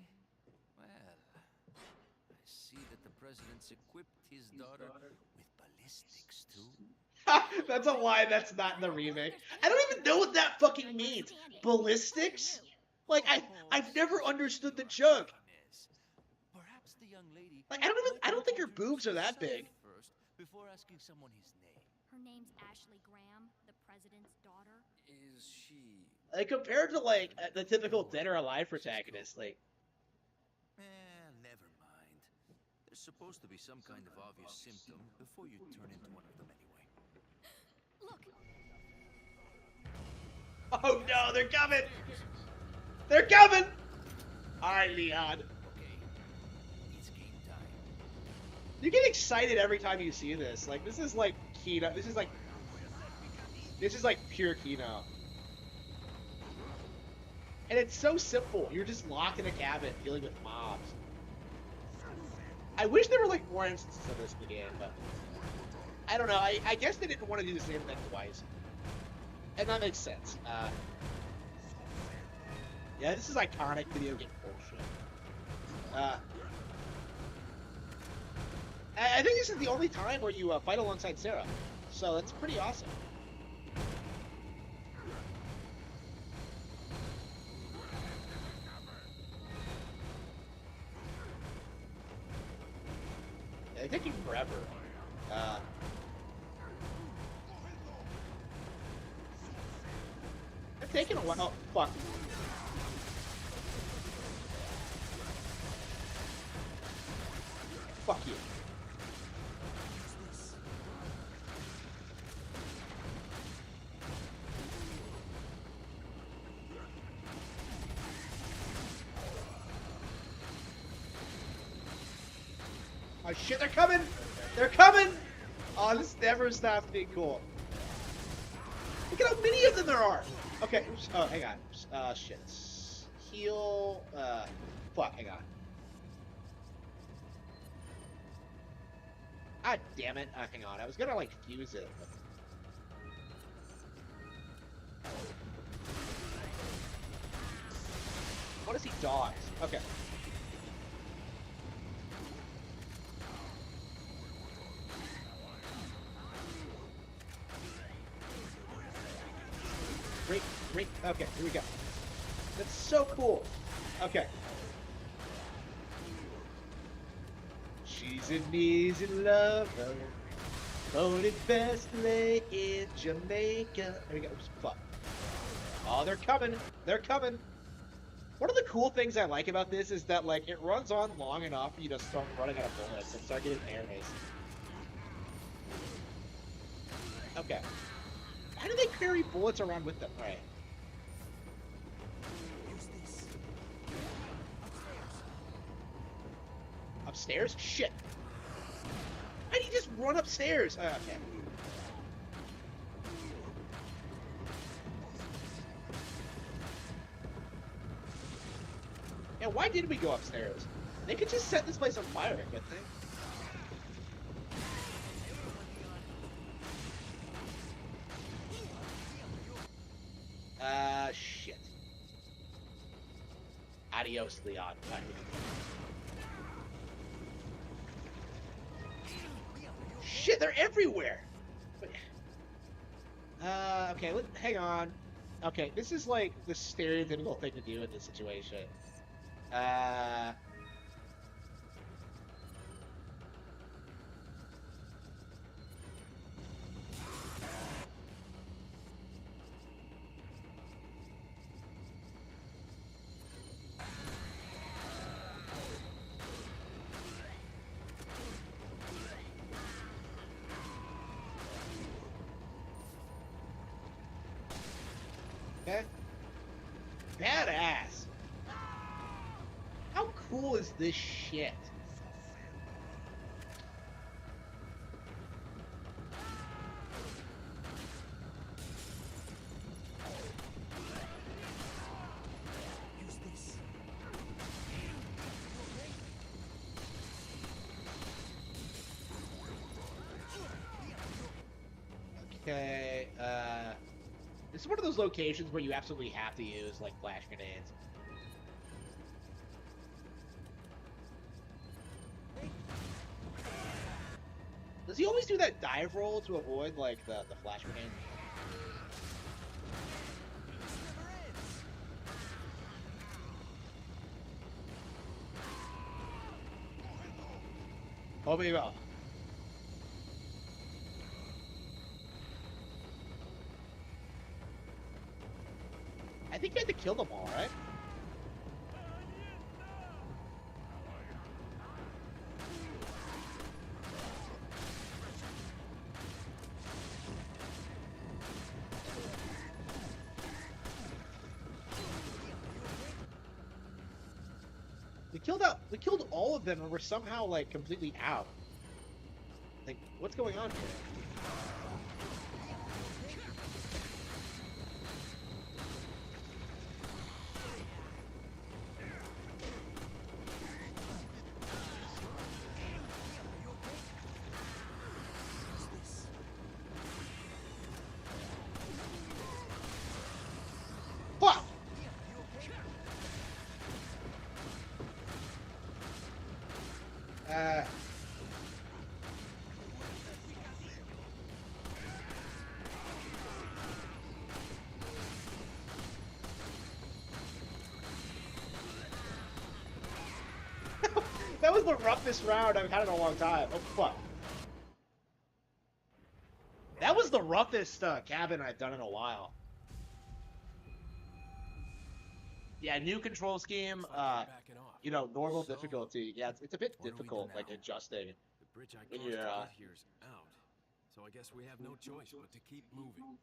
Well, I see that the president's equipped his daughter with ballistics, too. that's a line that's not in the remake. I don't even know what that fucking means. Ballistics? Like I've never understood the joke. Perhaps the young lady Like I don't think her boobs are that big. first before asking someone his name. Her name's Ashley Graham, the president's daughter. Is she? Like compared to like the typical Dead or Alive protagonist, like Never mind. There's supposed to be some kind of obvious symptom before you turn into one of them anyway. Look, oh no, they're coming! They're coming! Alright, Leon. Okay, it's game time. You get excited every time you see this. Like this is like Kino. This is like pure Kino. And it's so simple. You're just locked in a cabin dealing with mobs. I wish there were like more instances of this in the game, but I don't know. I guess they didn't want to do the same thing twice. And that makes sense. Yeah, this is iconic video game bullshit. I think this is the only time where you fight alongside Sarah, so that's pretty awesome. They're taking forever. They're taking a while. Oh, fuck. Fuck you. Oh shit, they're coming! They're coming! Oh, this never stops being cool. Look at how many of them there are! Okay, oops, oh, hang on. Shit. Heal, fuck, hang on. Ah, damn it. Hang on, I was gonna, like, fuse it. I wanna see dogs. Okay. Great. Okay, here we go. That's so cool. Okay. She's an easy lover. Voted best lay in Jamaica. There we go. Oops, fuck. Oh, they're coming. They're coming. One of the cool things I like about this is that, like, it runs on long enough for you to start running out of bullets and start getting air mace. Okay. Why do they carry bullets around with them? Alright. Upstairs? Shit. Why did he just run upstairs? Okay. Yeah, why did we go upstairs? They could just set this place on fire, couldn't they? Shit. Adios, Leon. Shit, they're everywhere! Okay, hang on. Okay, this is like the stereotypical thing to do in this situation. badass. How cool is this shit? Okay, this is one of those locations where you absolutely have to use, like, flash grenades. Does he always do that dive roll to avoid, like, the flash grenade? Oh, baby. I think you had to kill them all, right? We killed all of them and we're somehow, like, completely out. Like, what's going on here? Fuck! That was the roughest round I've had in a long time. Oh, fuck. That was the roughest cabin I've done in a while. Yeah, new control scheme, you know, normal difficulty. Yeah, it's a bit difficult, like, adjusting. The bridge I when crossed to you're, get here's out, so I guess we have no choice but to keep moving.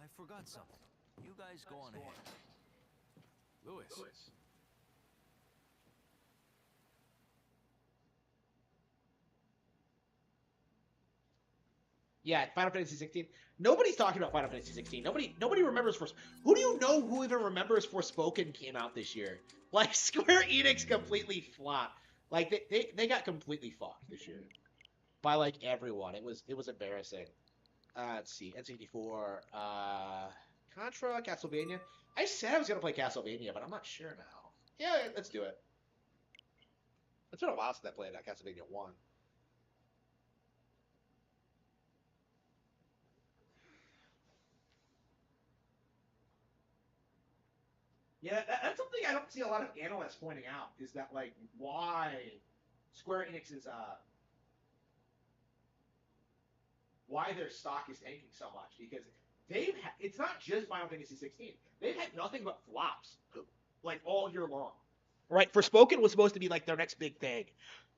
I forgot something. You guys go on ahead. Lewis. Yeah, Final Fantasy 16. Nobody's talking about Final Fantasy 16. Nobody remembers who do you know who even remembers Forspoken came out this year? Like, Square Enix completely flopped. Like, they got completely fucked this year by, like, everyone. It was embarrassing. Let's see, N64, Contra, Castlevania. I said I was gonna play Castlevania, but I'm not sure now. Yeah, let's do it. It's been a while since I played Castlevania 1. Yeah, that's something I don't see a lot of analysts pointing out, is that, like, why Square Enix is, why their stock is tanking so much, because it's not just Final Fantasy 16. They've had nothing but flops, like, all year long. Right? Forspoken was supposed to be, like, their next big thing.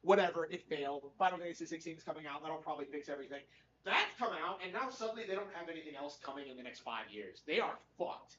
Whatever, it failed. Final Fantasy 16 is coming out. That'll probably fix everything. That's come out, and now suddenly they don't have anything else coming in the next 5 years. They are fucked.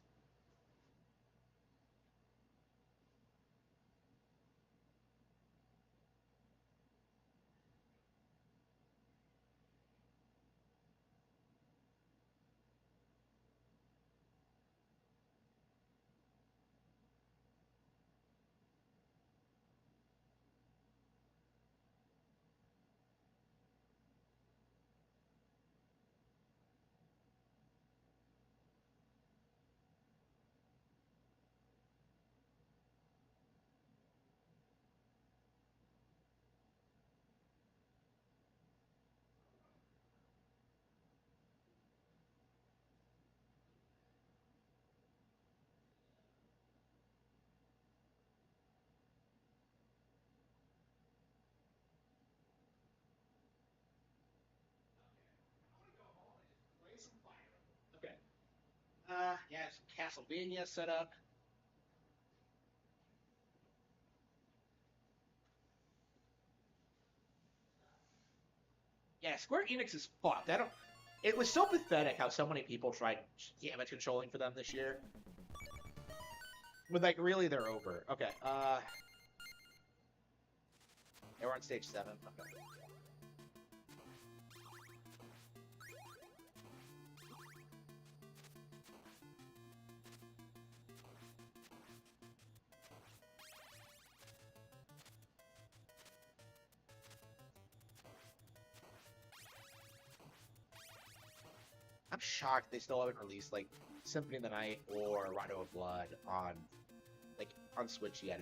Okay. Yeah, some Castlevania set up. Yeah, Square Enix is fucked. It was so pathetic how so many people tried damage controlling for them this year. But like really, they're over. Okay. Yeah, we're on stage 7. Okay. I'm shocked they still haven't released like Symphony of the Night or Rondo of Blood on Switch yet.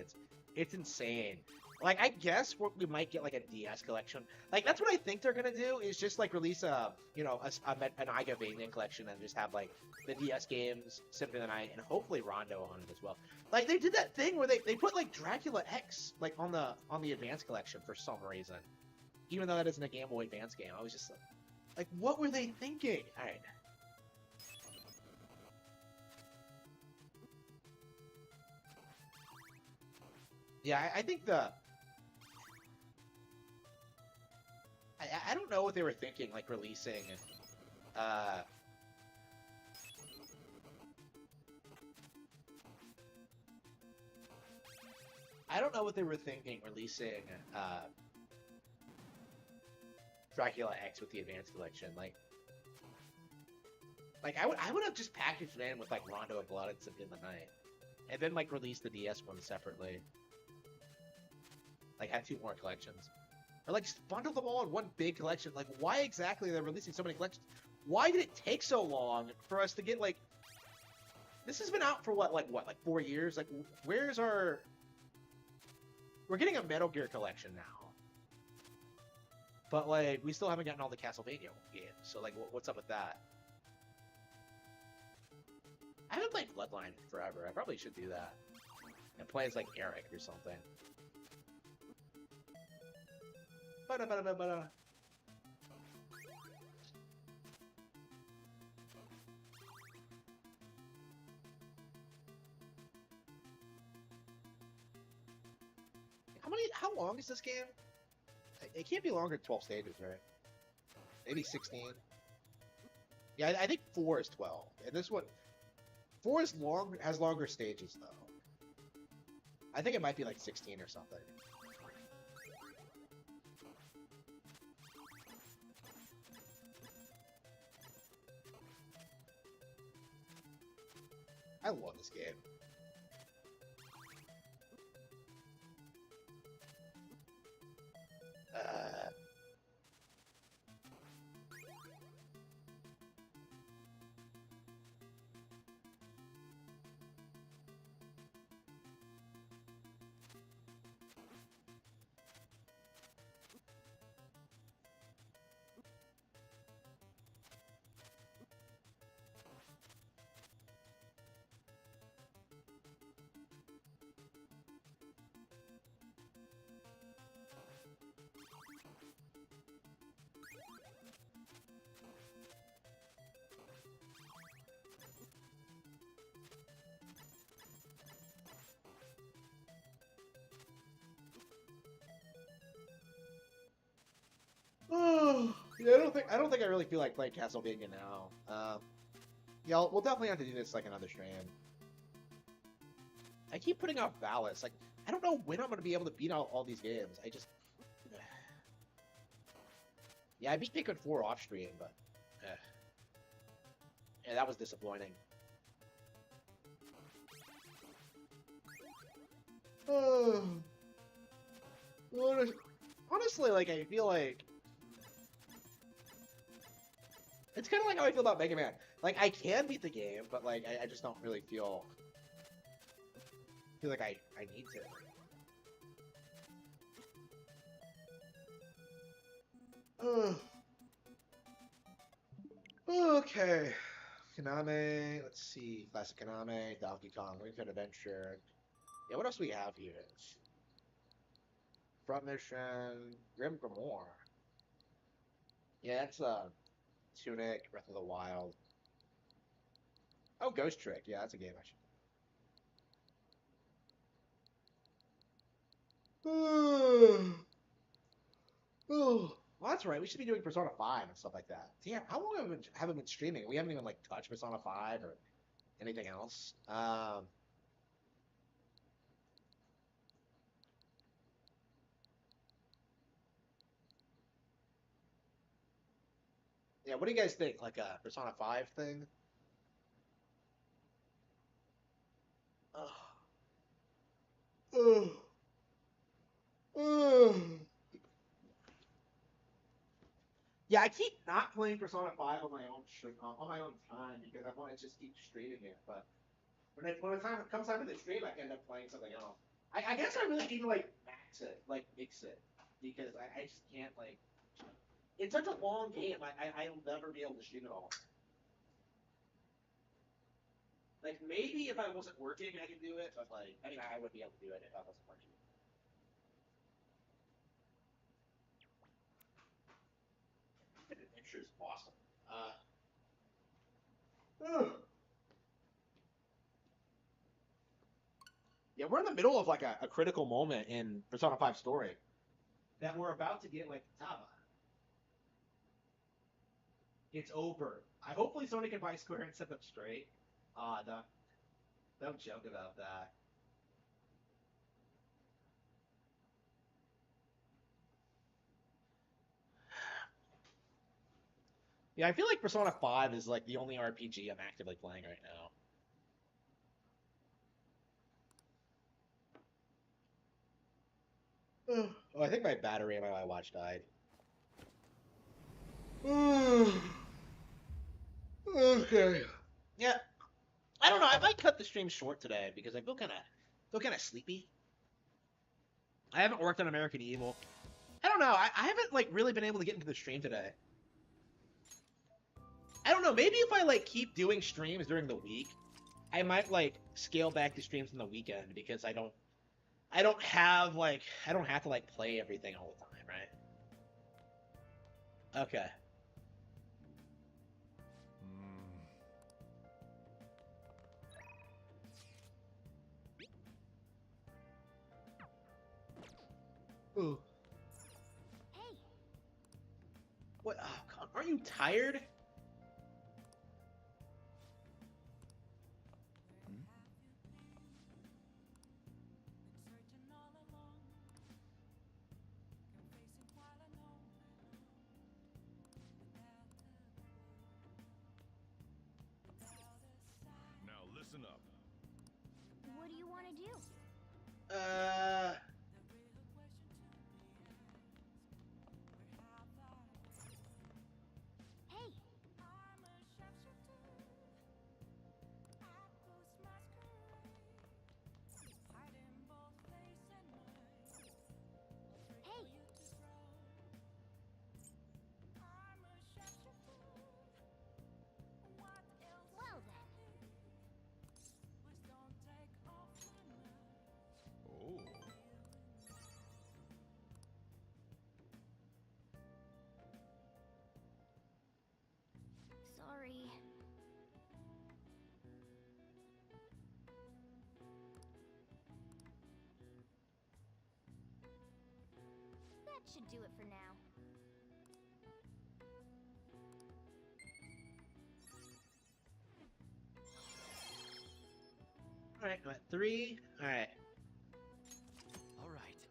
It's insane. Like I guess we might get like a DS collection. Like that's what I think they're gonna do is just like release an Iga Vanian collection and just have like the DS games, Symphony of the Night, and hopefully Rondo on it as well. Like they did that thing where they put like Dracula X like on the Advance collection for some reason, even though that isn't a Game Boy Advance game. I was just like what were they thinking? All right. Yeah, I think I don't know what they were thinking, like releasing. I don't know what they were thinking releasing Dracula X with the Advanced Collection. Like I would have just packaged it in with like Rondo of Blood and Symphony of the Night, and then like release the DS one separately. Like have 2 more collections, or like just bundle them all in one big collection. Like why exactly they're releasing so many collections? Why did it take so long for us to get like? This has been out for what, like 4 years? Like where's our? We're getting a Metal Gear collection now, but like we still haven't gotten all the Castlevania games. So like what's up with that? I haven't played Bloodline in forever. I probably should do that and play as like Eric or something. Ba-da-ba-da-ba-da. How long is this game? It can't be longer than 12 stages, right? Maybe 16. Yeah, I think 4 is 12. And this one, 4 is has longer stages though. I think it might be like 16 or something. I love this game. Yeah, I don't think I really feel like playing Castlevania now. Yeah, we'll definitely have to do this like another stream. I keep putting off Valis. Like, I don't know when I'm gonna be able to beat out all these games. I just, yeah, I beat Pikmin 4 off stream, but yeah, that was disappointing. Honestly, like I feel like. It's kind of like how I feel about Mega Man. Like, I can beat the game, but, like, I just don't really feel like I need to. Okay. Konami, let's see. Classic Konami, Donkey Kong, Ring Fit Adventure. Yeah, what else do we have here? Front Mission, Grim Grimoire. Yeah, that's, Tunic, Breath of the Wild. Oh, Ghost Trick. Yeah, that's a game I should. Oh, well, that's right. We should be doing Persona 5 and stuff like that. Damn, how long haven't been streaming? We haven't even like touched Persona 5 or anything else. Yeah, what do you guys think? Like a Persona 5 thing? Ugh. Ugh. Ugh. Yeah, I keep not playing Persona 5 on my own on my own time because I want to just keep streaming it. But when the time comes time for the stream, I end up playing something else. I guess I really need to like max it, like mix it, because I just can't like. It's such a long game. I'll never be able to stream it all. Like maybe if I wasn't working, I could do it, but like I mean I would be able to do it if I wasn't working. The picture is awesome. Yeah, we're in the middle of like a critical moment in Persona 5 story that we're about to get like Taba. It's over. I hopefully Sony can buy Square and set them straight. Don't joke about that. Yeah, I feel like Persona 5 is like the only RPG I'm actively playing right now. Oh, I think my battery in my watch died. Okay. Yeah. I don't know. I might cut the stream short today because I feel kind of sleepy. I haven't worked on American Evil. I don't know. I haven't like really been able to get into the stream today. I don't know. Maybe if I like keep doing streams during the week, I might like scale back the streams on the weekend because I don't have like I don't have to like play everything all the time, right? Okay. Ooh. Hey. What? Oh, God. Aren't you tired? Now listen up. What do you want to do? Hey. Hey. Well then. Oh. Sorry. That should do it for now. All right, I'm at 3. All right. All right.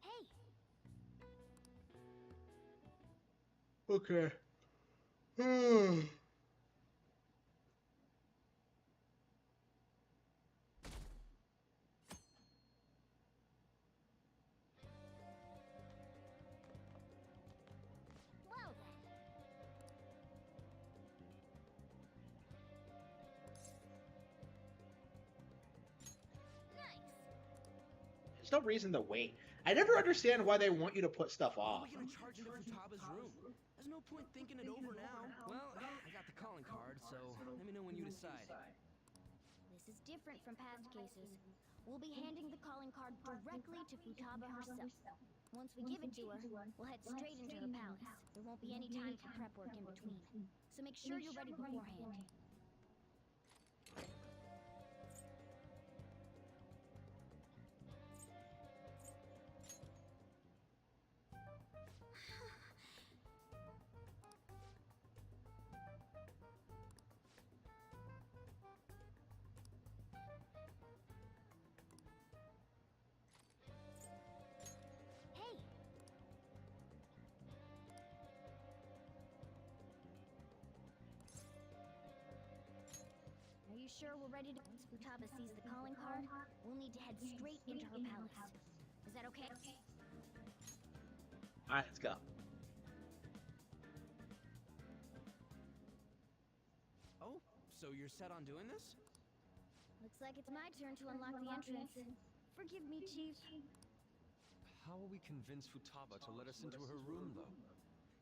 Hey. Okay. Well then. Nice. There's no reason to wait. I never understand why they want you to put stuff How are off. we gonna charge into Futaba's room? There's no point thinking it over now. Well, I got the calling card, so let me know when you decide. This is different from past cases. We'll be handing the calling card directly to Futaba herself. Once we give it to her, we'll head straight into her palace. There won't be any time for prep work in between. So make sure you're ready beforehand. Hey. sure we're ready to... Once Futaba sees the calling card, we'll need to head straight into her palace. Is that okay? Alright, let's go. Oh, so you're set on doing this? Looks like it's my turn to unlock the entrance. Forgive me, Chief. How will we convince Futaba to let us into her room, though?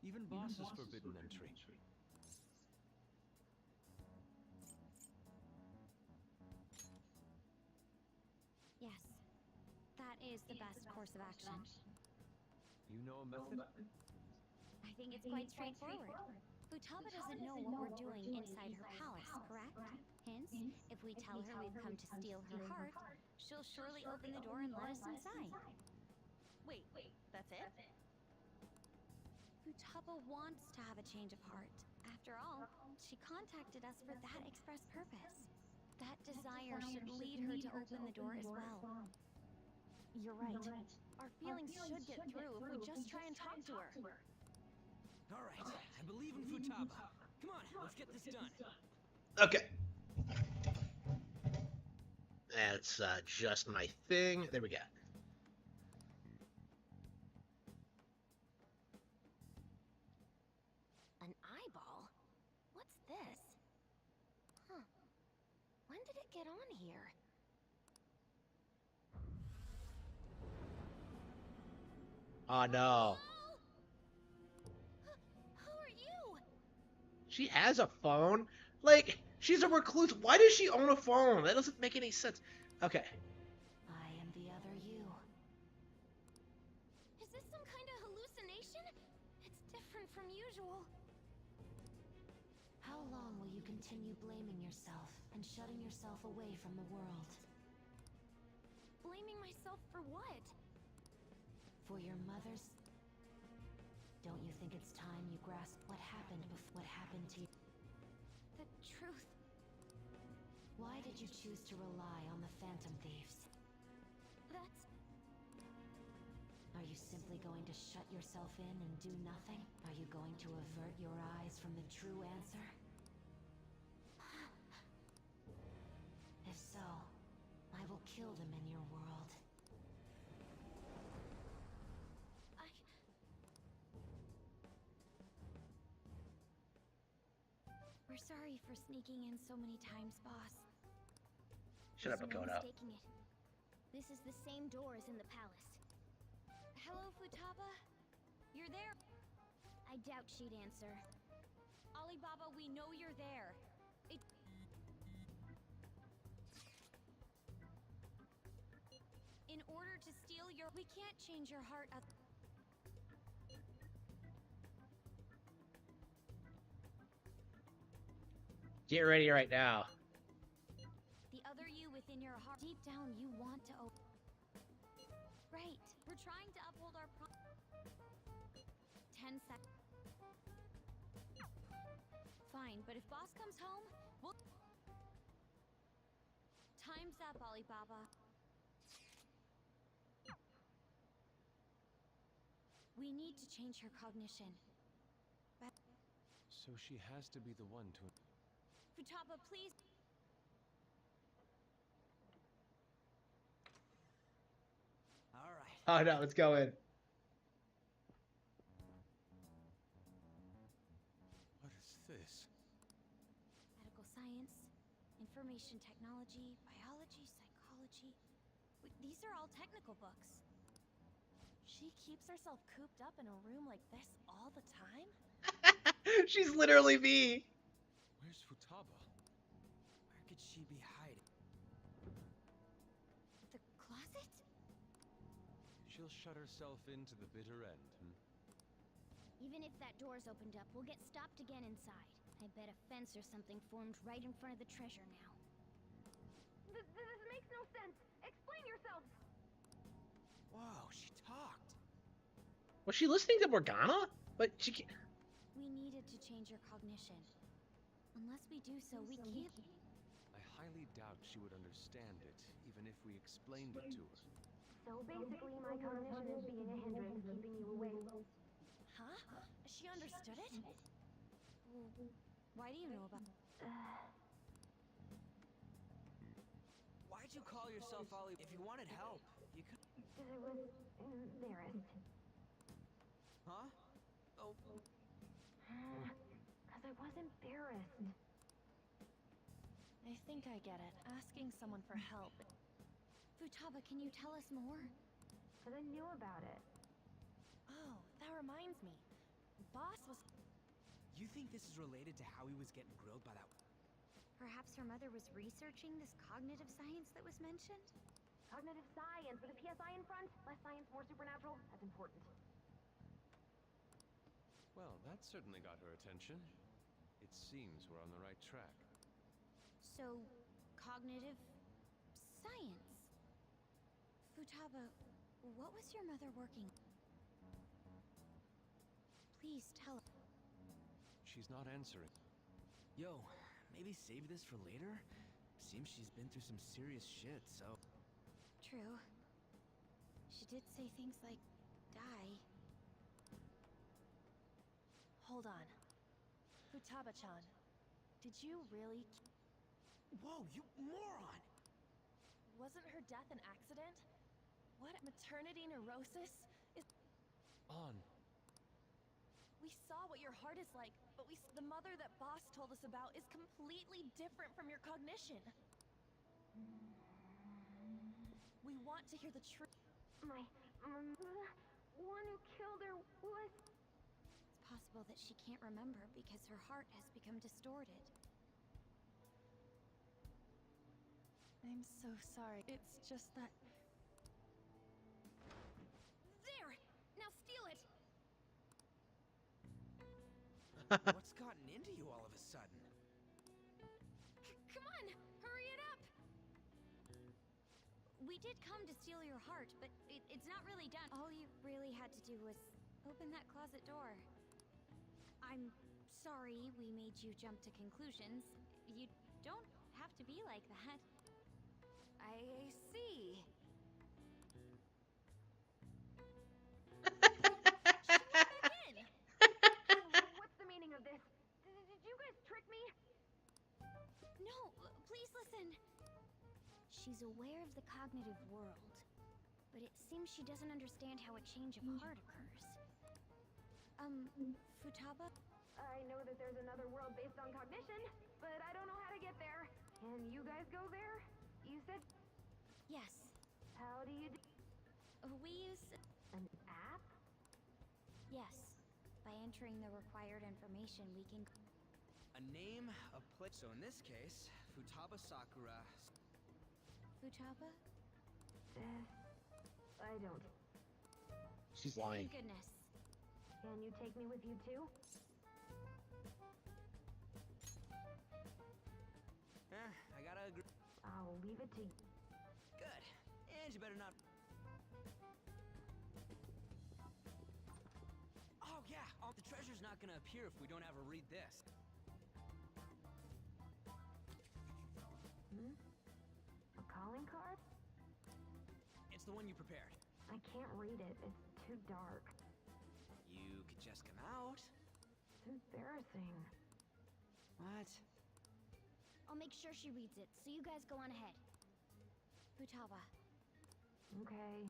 Even Boss is forbidden entry. Yes, that is the best course of action. You know a method? I think it's quite straightforward. Futaba doesn't know what we're doing inside her palace, correct? Hence, if we tell her we've come to steal her heart, she'll surely open the door and let us inside. Wait, that's it? Futaba wants to have a change of heart. After all, she contacted us for that express purpose. That desire should lead her to open the door as well. You're right. Our feelings should get through if we just try and talk to her. All right, I believe in Futaba. Come on, let's get this done. Okay. That's just my thing. There we go. An eyeball? What's this? Huh. When did it get on here? Oh no. Who are you? She has a phone? Like, she's a recluse. Why does she own a phone? That doesn't make any sense. Okay. I am the other you. Is this some kind of hallucination? It's different from usual. How long will you continue blaming yourself and shutting yourself away from the world? Blaming myself for what? For your mother's... Don't you think it's time you grasp what happened before what happened to you? The truth. Why did you choose to rely on the Phantom Thieves? That's... Are you simply going to shut yourself in and do nothing? Are you going to avert your eyes from the true answer? If so, I will kill them in your world. We're sorry for sneaking in so many times, boss. Shut up, There's no Makoto. mistaking it. This is the same door as in the palace. Hello, Futaba? You're there? I doubt she'd answer. Alibaba, we know you're there. In order to steal your... We can't change your heart up... Get ready right now. The other you within your heart... Deep down, you want to open... Right. We're trying to uphold our 10 seconds. Fine, but if boss comes home, we'll... Time's up, Alibaba. We need to change her cognition. So she has to be the one to... Futaba, please. All right. Oh no, let's go in. What is this? Medical science, information technology, biology, psychology. These are all technical books. She keeps herself cooped up in a room like this all the time? She's literally me. Where's Futaba? Where could she be hiding? The closet? She'll shut herself into the bitter end, Even if that door's opened up, we'll get stopped again inside. I bet a fence or something formed right in front of the treasure now. This makes no sense. Explain yourself. Whoa, she talked. Was she listening to Morgana? But she can't... We needed to change her cognition. Unless we do so, we can't... I highly doubt she would understand it, even if we explained it to her. So basically, my cognition is being a hindrance, keeping you away. Huh? She understood it? Why do you know about... you call yourself Ali? If you wanted help, you could. Because I was embarrassed. Huh? Oh, Because I was embarrassed. I think I get it. Asking someone for help. Futaba, can you tell us more? Because I knew about it. Oh, that reminds me. Boss was... you think this is related to how he was getting grilled by that? Perhaps her mother was researching this cognitive science that was mentioned? Cognitive science with a PSI in front? Less science, more supernatural? That's important. Well, that certainly got her attention. It seems we're on the right track. So, cognitive science. Futaba, what was your mother working? Please tell us. She's not answering. Yo, maybe save this for later? Seems she's been through some serious shit, so... True. She did say things like, die. Hold on. Futaba-chan, did you really... Whoa, you moron! Wasn't her death an accident? What maternity neurosis is... On. We saw what your heart is like, but the mother that Boss told us about is completely different from your cognition. We want to hear the truth. My one who killed her was... It's possible that she can't remember because her heart has become distorted. I'm so sorry. It's just that... There! Now steal it! What's gotten into you all of a sudden? Come on! Hurry it up! We did come to steal your heart, but it's not really done. All you really had to do was open that closet door. I'm sorry we made you jump to conclusions. You don't have to be like that. I see. What's the meaning of this? Did you guys trick me? No, please listen. She's aware of the cognitive world, but it seems she doesn't understand how a change of heart occurs. Futaba? I know that there's another world based on cognition, but I don't know how to get there. Can you guys go there? You said... Yes. How do you do... We use... An app? Yes. By entering the required information, we can... A name, a place. So in this case, Futaba Sakura. Futaba? I don't. She's lying. Thank goodness. Can you take me with you too? I gotta agree. I'll leave it to you. Good. And you better not... Oh yeah, the treasure's not gonna appear if we don't ever read this. A calling card? It's the one you prepared. I can't read it. It's too dark. You could just come out. It's embarrassing. What? I'll make sure she reads it, so you guys go on ahead. Futaba. Okay.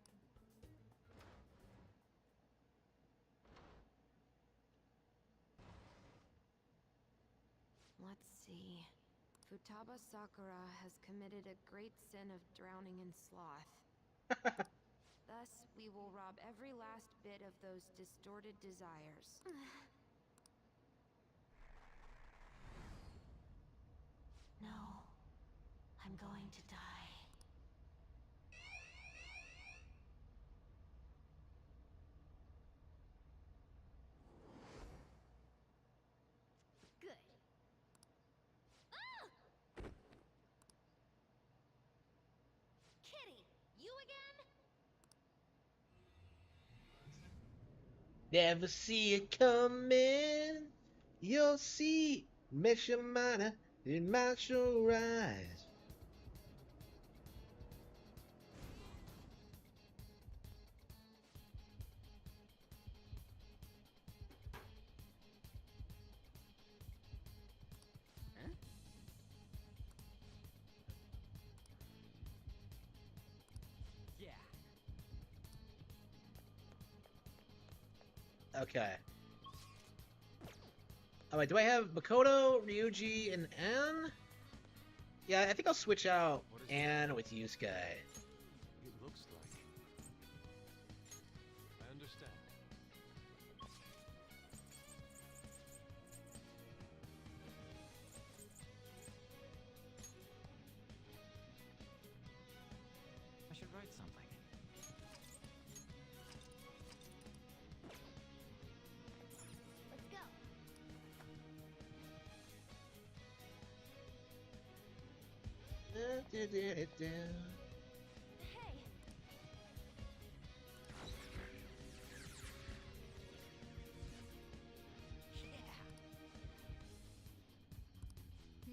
Let's see. Futaba Sakura has committed a great sin of drowning in sloth. Thus, we will rob every last bit of those distorted desires. No. I'm going to die. Good. Ah! Kitty, you again? Never see it coming. You'll see. Makes your mind, it might your rise. Okay. Oh wait, do I have Makoto, Ryuji, and Anne? Yeah, I think I'll switch out Anne with Yusuke. It looks like. I understand. I should write something. Let's go. Hey,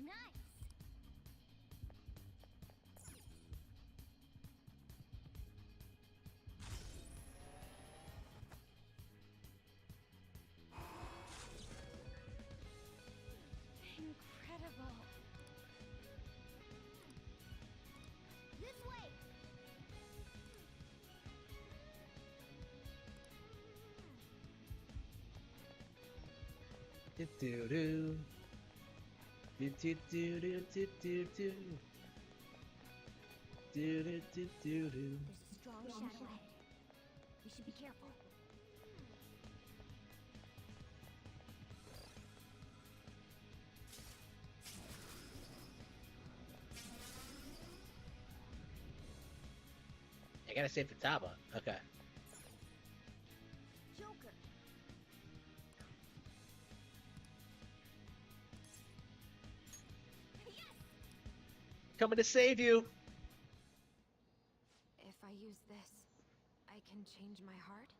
nice. Incredible. This way. Do-do-do. Do-do-do-do-do-do-do. Do-do-do-do-do. There's a strong shadow ahead. We should be careful. I gotta save Futaba. Okay. Joker. Coming to save you. If I use this, I can change my heart?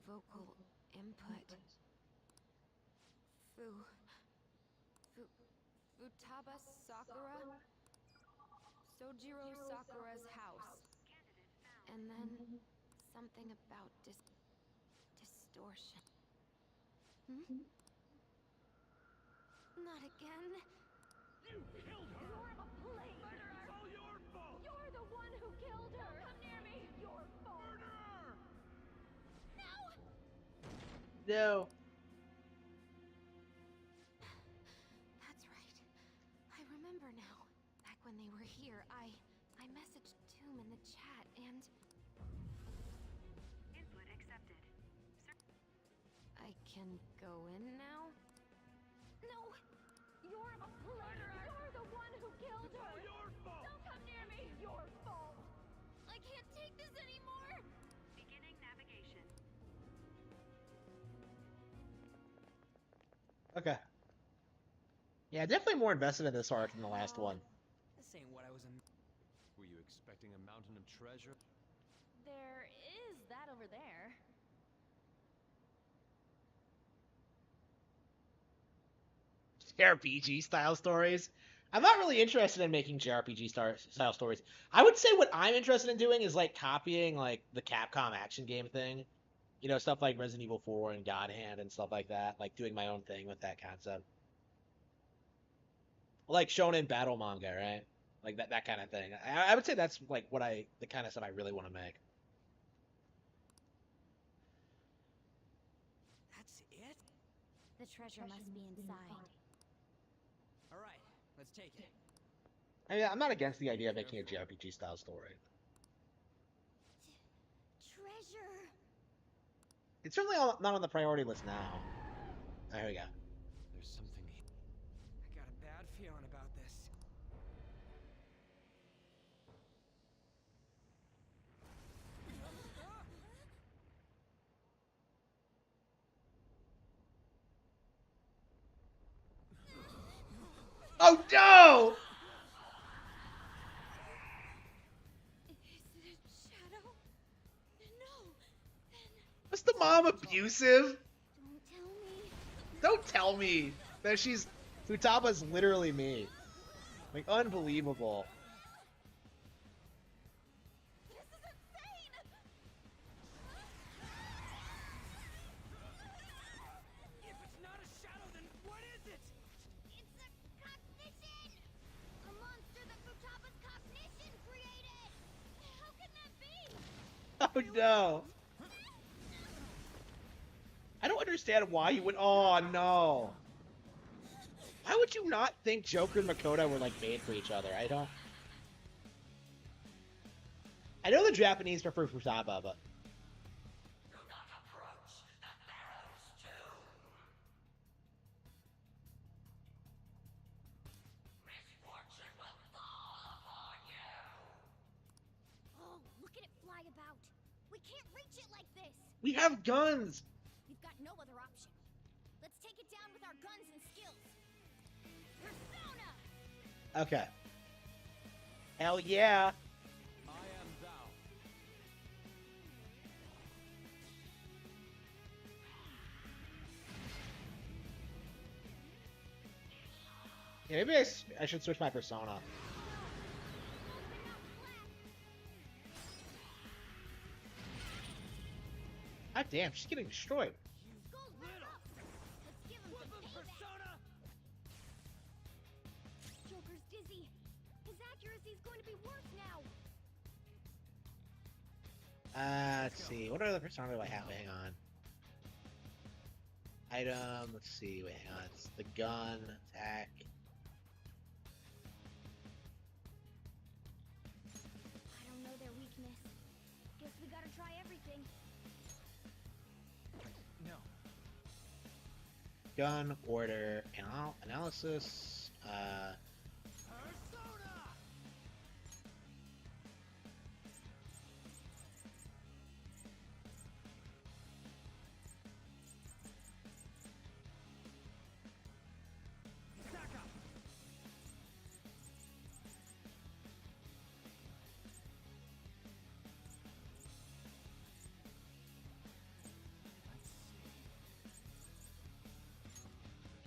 Vocal input. Futaba Sakura? Sojiro Sakura's house. And then something about distortion. Hmm? Not again. You killed her! You're a blade! Murderer! It's all your fault! You're the one who killed her! Don't come near me! Your fault! Murderer! No! No. That's right. I remember now. Back when they were here, I messaged Tomb in the chat and Input accepted. I can go in now? No! You're a blade! You're the one who killed It's her! all your fault! Don't come near me! Your fault! I can't take this anymore! Beginning navigation. Okay. Yeah, definitely more invested in this arc than the last one. This ain't what I was in. Were you expecting a mountain of treasure? There is that over there. JRPG style stories. I'm not really interested in making JRPG style stories. I would say what I'm interested in doing is like copying like the Capcom action game thing. You know, stuff like Resident Evil 4 and God Hand and stuff like that. Like doing my own thing with that concept. Like shonen battle manga, right? Like that kind of thing. I would say that's like what the kind of stuff I really want to make. That's it? The treasure must be inside. Alright, let's take it. I mean, I'm not against the idea of making a JRPG style story. Treasure! It's certainly not on the priority list now. There we go. There's something here. I got a bad feeling about this. Oh no! Is it a shadow? No! Was the mom abusive? Don't tell me. Don't tell me that she's Futaba's literally me. Like unbelievable. This is insane! If it's not a shadow, then what is it? It's a cognition! A monster that Futaba's cognition created! How can that be? Oh no. understand why you would. Oh no! Why would you not think Joker and Makoto were like made for each other? I don't. I know the Japanese prefer Futaba, but. Oh, look at it fly about. We can't reach it like this. We have guns. We've got no other option. Let's take it down with our guns and skills. Persona! Okay. Hell yeah. I am thou. Yeah, maybe I should switch my persona. God damn, she's getting destroyed. Let's give him some payback. Joker's dizzy. His accuracy is going to be worse now. Let's see. What other persona do I have? Hang on. Item. Let's see. Wait, hang on. It's the gun attack. I don't know their weakness. Guess we gotta try everything. No. Gun order analysis.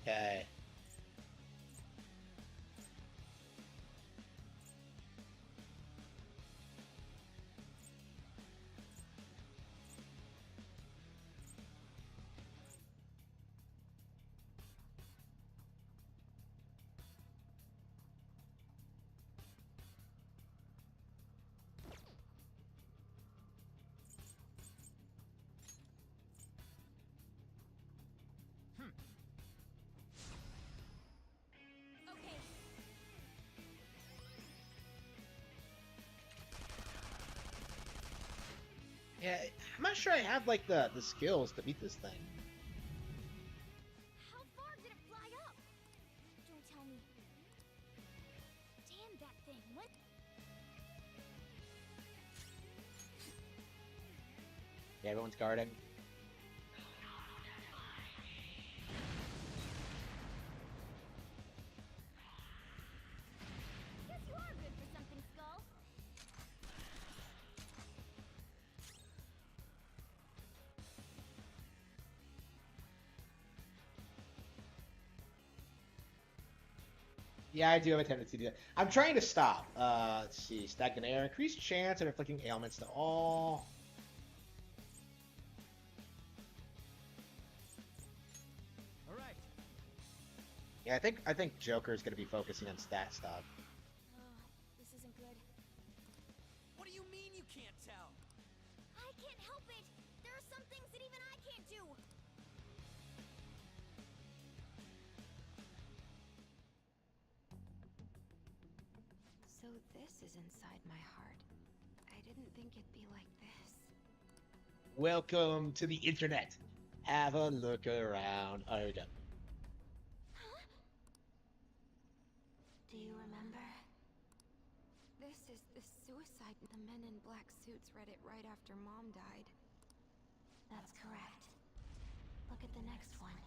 Okay. Okay. Yeah, I'm not sure I have like the skills to beat this thing. How far did it fly up? Don't tell me. Damn that thing. What? Yeah, everyone's guarding. Guess you are good for something, Skull. Yeah, I do have a tendency to do that. I'm trying to stop. Let's see. Stagnant air. Increased chance of inflicting ailments to all. All right. Yeah, I think Joker is going to be focusing on stat stuff. This isn't good. What do you mean you can't tell? I can't help it. There are some things that even I can't do. So this is inside my heart. I didn't think it'd be like this. Welcome to the internet. Have a look around. Oh, here we go. Do you remember? This is the suicide. The men in black suits read it right after Mom died. That's correct. Look at the next one.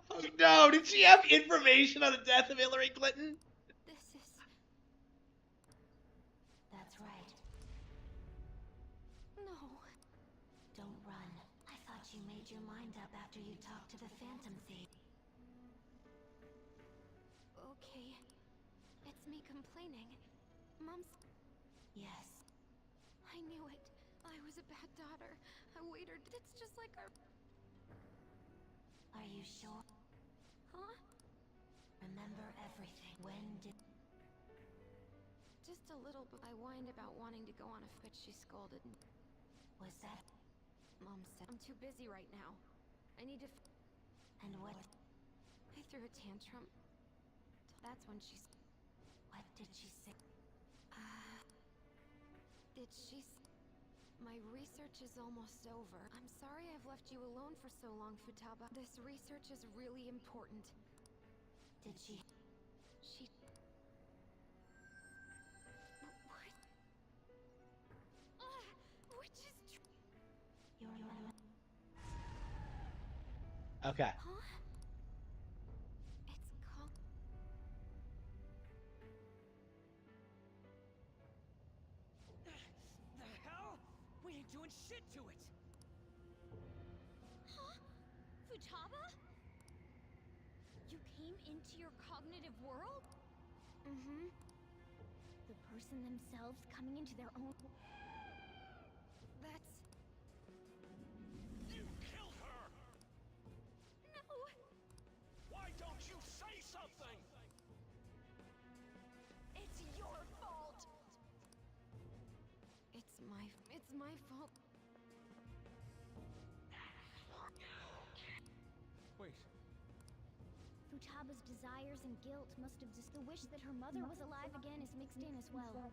Oh no, did she have information on the death of Hillary Clinton? This is... That's right. No. Don't run. I thought you made your mind up after you talked to the Phantom Thief. Okay. It's me complaining. Mom's... Yes. I knew it. I was a bad daughter. A waiter. It's just like our... Are you sure? Huh? Remember everything. When did... Just a little, but I whined about wanting to go on a fit. She scolded. Was that... Mom said, I'm too busy right now. I need to. And what? I threw a tantrum. That's when she. What did she say? Did she? My research is almost over. I'm sorry I've left you alone for so long, Futaba. This research is really important. Did she? She. What? Which is true. Your mother. Okay. Huh? It's called. The hell? We ain't doing shit to it. Huh? Futaba? You came into your cognitive world? Mm-hmm. The person themselves coming into their own. That's. You killed her! No! Why don't you say something? It's your fault! It's my fault. Wait. Futaba's desires and guilt must have just the wish that her mother was alive again is mixed in as well.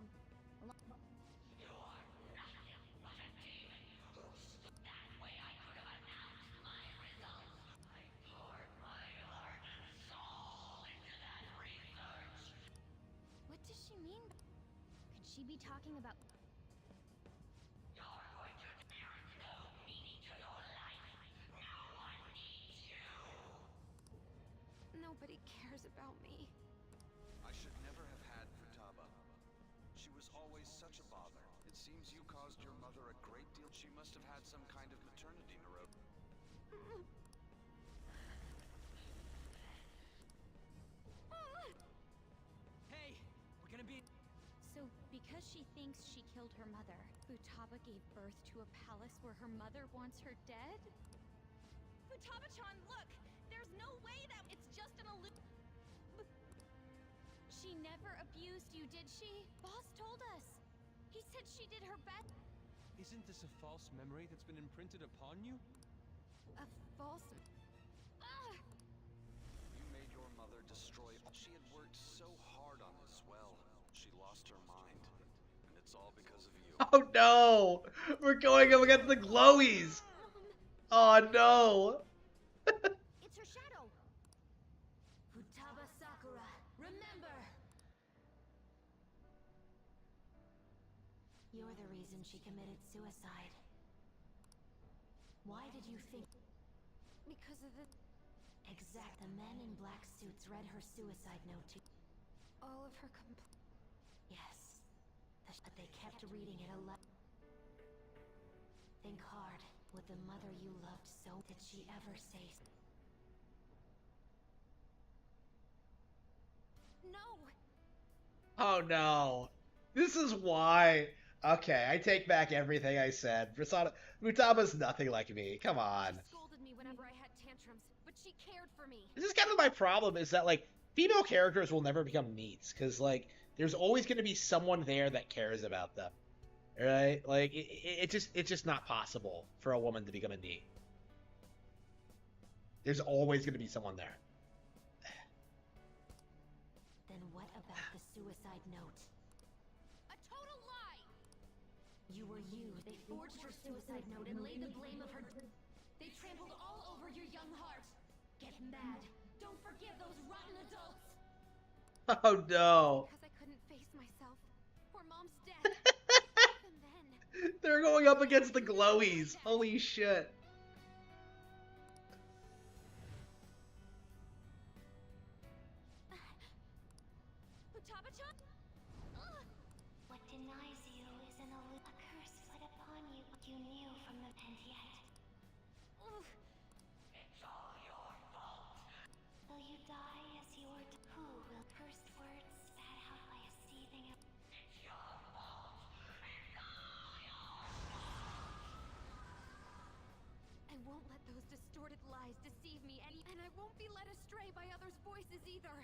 What does she mean? Could she be talking about? Nobody cares about me. I should never have had Futaba. She was always such a bother. It seems you caused your mother a great deal. She must have had some kind of maternity neurosis. Hey, we're gonna be. So, because she thinks she killed her mother, Futaba gave birth to a palace where her mother wants her dead? Futaba-chan, look! There's no way that it's just an illusion. She never abused you, did she? Boss told us. He said she did her best. Isn't this a false memory that's been imprinted upon you? A false. You made your mother destroy. She had worked so hard on this well. She lost her mind. And it's all because of you. Oh no! We're going up against the Glowies! Oh no! It's her shadow. Futaba Sakura, remember! You're the reason she committed suicide. Why did you think? Because of the. Exact. The men in black suits read her suicide note to. All of her Yes. But they kept reading it aloud. Think hard. Would the mother you loved so? Did she ever say? No! Oh no. This is why. Okay, I take back everything I said. Futaba's nothing like me. Come on. She scolded me whenever I had tantrums, but she cared for me. This is kind of my problem, is that, like, female characters will never become neats, because, like, there's always going to be someone there that cares about them. Right? Like, it's just not possible for a woman to become a neat. There's always going to be someone there. Then what about the suicide note? A total lie! You were you. They forged her suicide note and laid the blame of her. They trampled all over your young heart. Get mad. Don't forgive those rotten adults. Oh no. Because I couldn't face myself. Poor mom's dead. Even then. They're going up against the Glowies. Holy shit. Futaba-chan? What denies you is a curse put upon you. You knew from the and yet. It's all your fault. Will you die as you were? Who will first words spat out by a seething? It's your fault. I won't let those distorted lies deceive me, and I won't be led astray by others' voices either.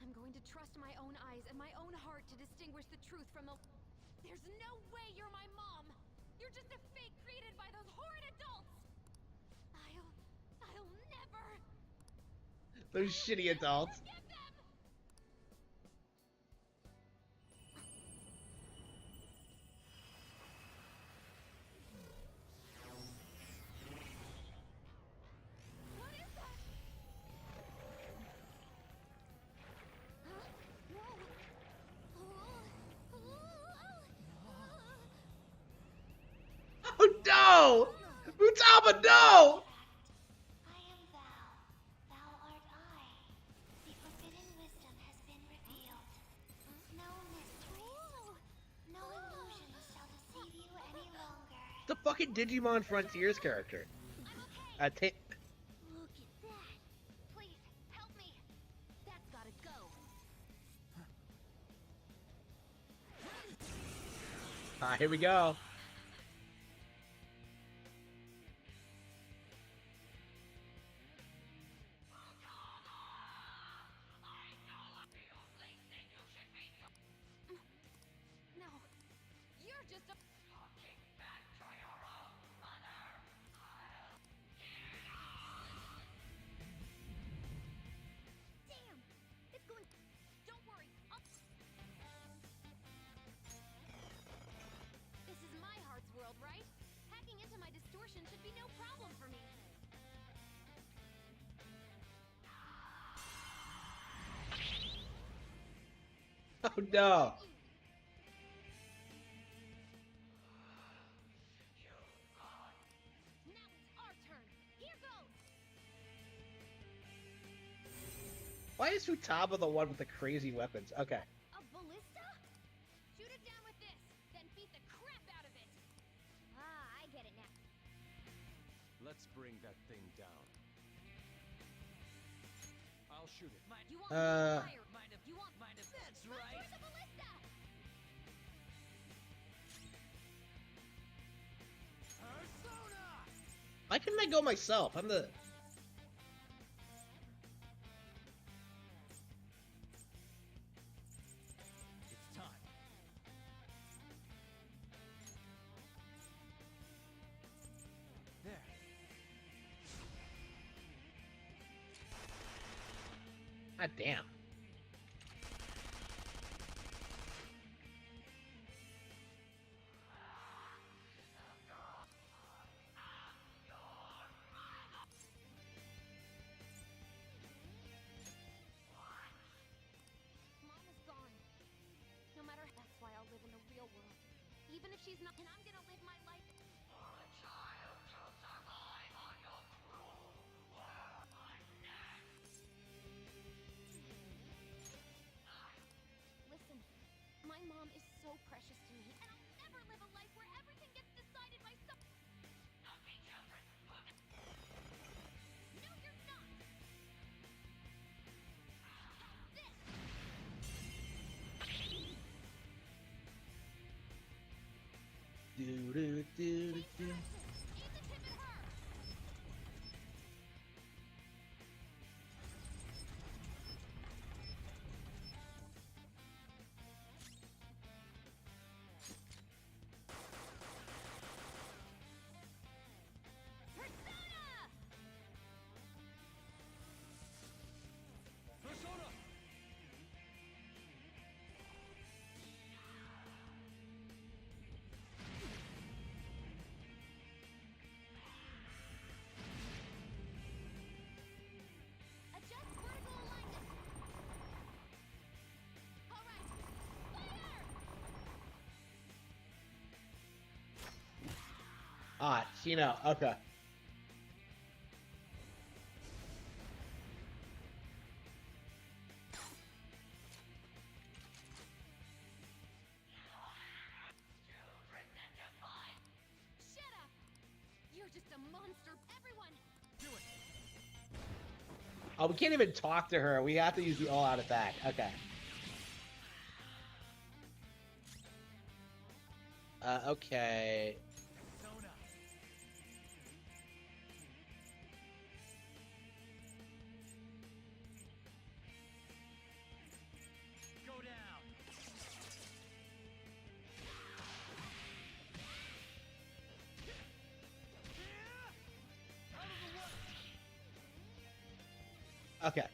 I'm going to trust my own eyes and my own heart to distinguish the truth from the. There's no way you're my mom! You're just a fake created by those horrid adults! Those shitty adults. Oh no! Futaba, no! I am thou. Thou art I. The forbidden wisdom has been revealed. No mysteries. No illusions shall deceive you any longer. The fucking Digimon Frontiers character. Look at that. Please, help me. That's gotta go. Here we go. No, you're just a... Damn! It's going... Don't worry, This is my heart's world, right? Hacking into my distortion should be no problem for me. Oh no. Now it's our turn. Here goes! Why is Futaba the one with the crazy weapons? Okay. A ballista? Shoot it down with this, then beat the crap out of it. Ah, I get it now. Let's bring that thing down. I'll shoot it. You want fire? You want That's right. Where's the ballista? Persona! Why couldn't I go myself? I'm the... It's time. There. God damn. Mom is gone. No matter, that's why I'll live in the real world. Even if she's not, and I'm gonna live my life. Listen, my mom is so precious to me, and I'll never live a life where everything gets decided by some. No, you're not. How's this? Do do do do do. Aim the tip at her. Persona! Persona! Adjust vertical alignment. All right, fire! Ah, Shino. Okay. Shut up! You're just a monster. Everyone, Do it. Oh, we can't even talk to her. We have to use the all-out attack. Okay. Okay. Persona. Go down. Okay.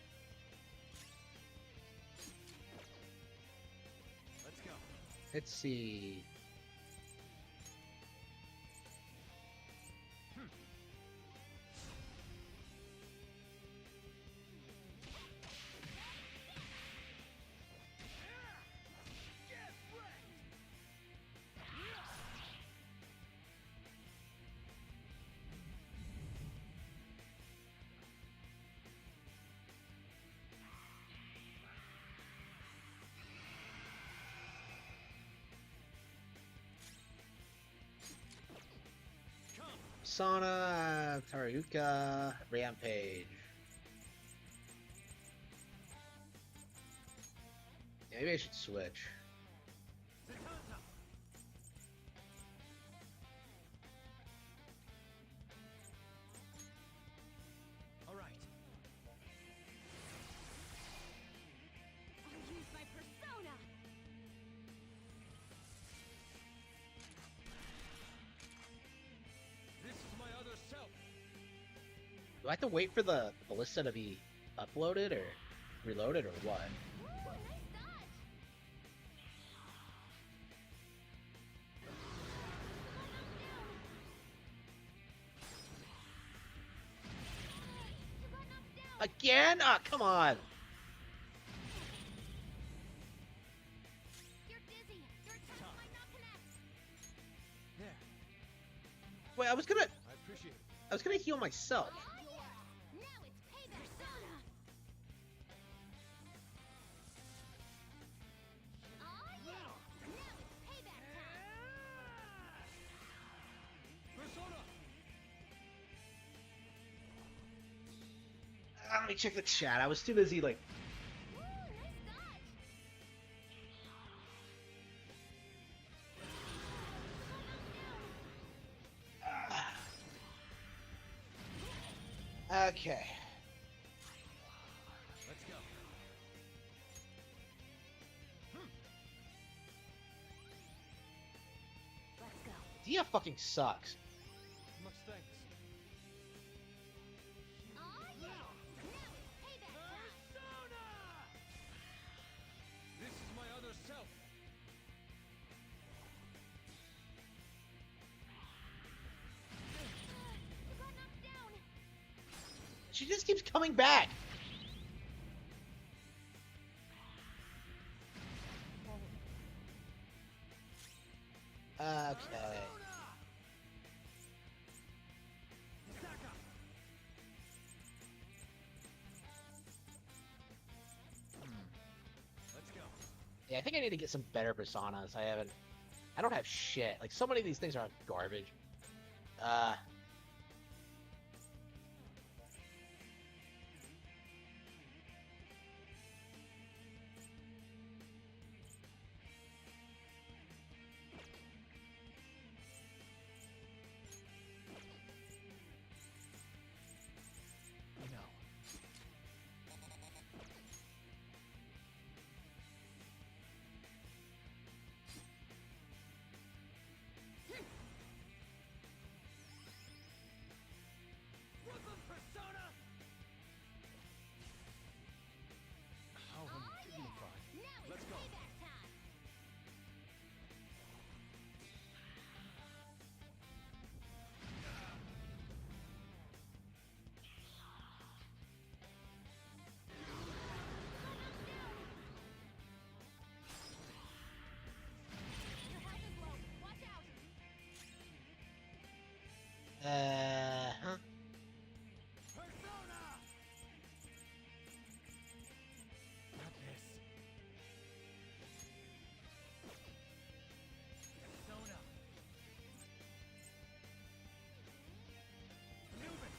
Let's see. Persona, Taruka, Rampage. Yeah, maybe I should switch. All right. I'll use my persona. This is my other self. Do I have to wait for the ballista to be uploaded or reloaded or what? Again? Ah, come on. You're dizzy. Your attack might not connect. There. Wait, I appreciate it. I was gonna heal myself. Oh, yeah. Now it's payback persona. Oh, yeah. Now it's payback time. Persona. Let me check the chat. I was too busy like. Ooh, nice dodge. Okay. Let's go. Let's go. Dia fucking sucks. Much thanks. Oh, yeah. Now it's payback time. Persona. This is my other self. You got knocked down. She just keeps coming back. Okay. Let's go. Yeah, I think I need to get some better personas. I don't have shit. Like, so many of these things are garbage. No. Brooklyn persona. How undignified. Now it's Let's go. payback time. Your health is low. Watch out. Huh? Persona. Not this. Persona. Anubis.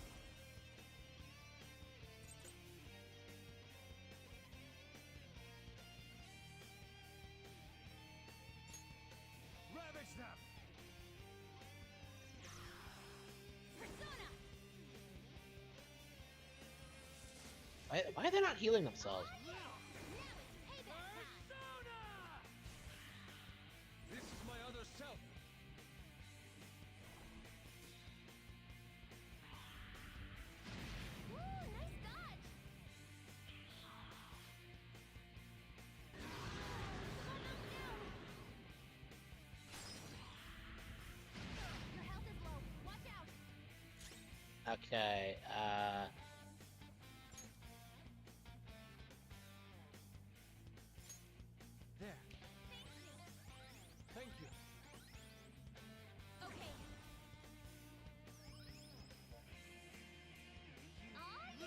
Ravage them. Persona. Why are they not healing themselves? Now it's payback time. Persona. This is my other self. Ooh, nice dodge. Okay, There. Thank you. Okay. Oh yeah!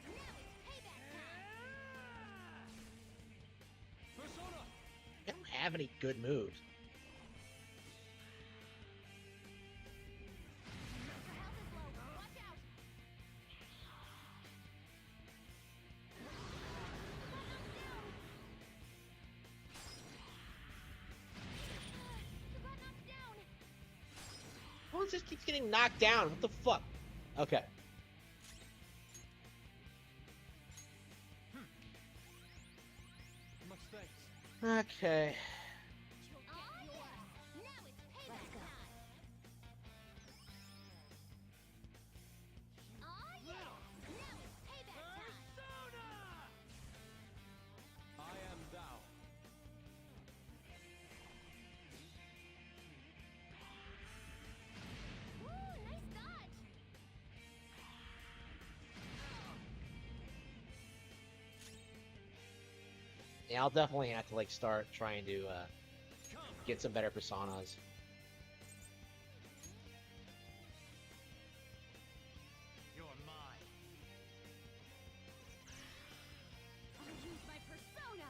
Now it's payback time! Persona! I don't have any good moves. Her health is low. Watch out! You got knocked down! Everyone just keeps getting knocked down. What the fuck? Okay. Much thanks. Okay. Oh yeah! Now it's payback time! Oh yeah! Now it's payback time! I am thou. Woo! Nice dodge! Yeah, I'll definitely have to like start trying to get some better personas. You're mine. I'll use my persona!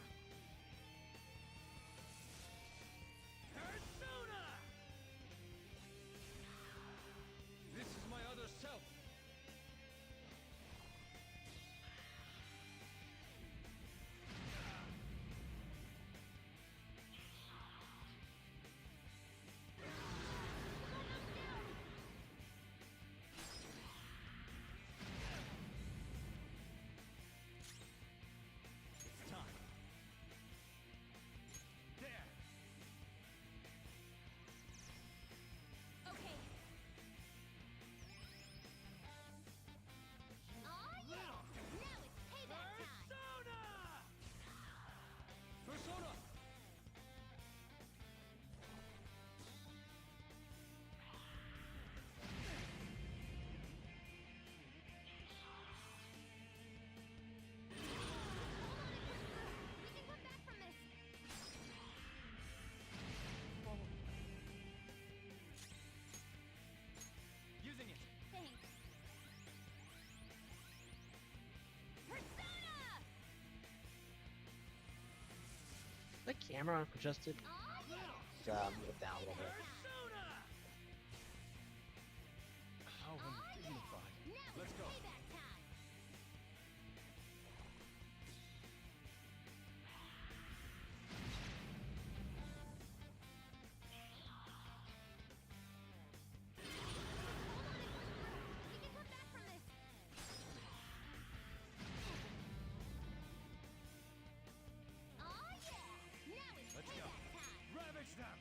Persona! This is my other self. It's time. There. Okay. Oh yeah! Now it's payback time! Persona! Persona! We can come back from this! Using it. Thanks. Persona! The camera adjusted. Oh yeah! Move it down a little bit. Persona! How undignified. Now Let's it's go. payback time! We can come back from this! Oh yeah! Now it's Let's go. payback time! Ravage them!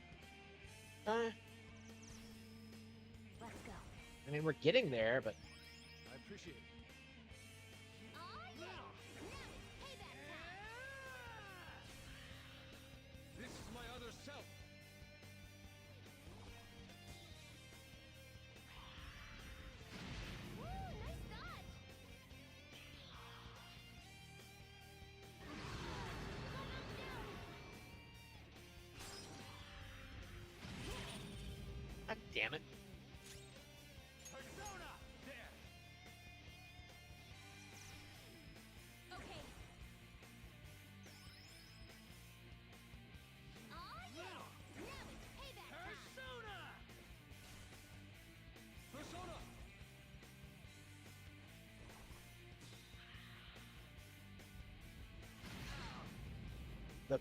Let's go. I mean, we're getting there, but I appreciate it. Oh yeah! Now it's payback time! This is my other self. Woo! Nice dodge! God damn it. Persona! There! Okay. Oh yeah! Now it's payback time! Persona! Persona! The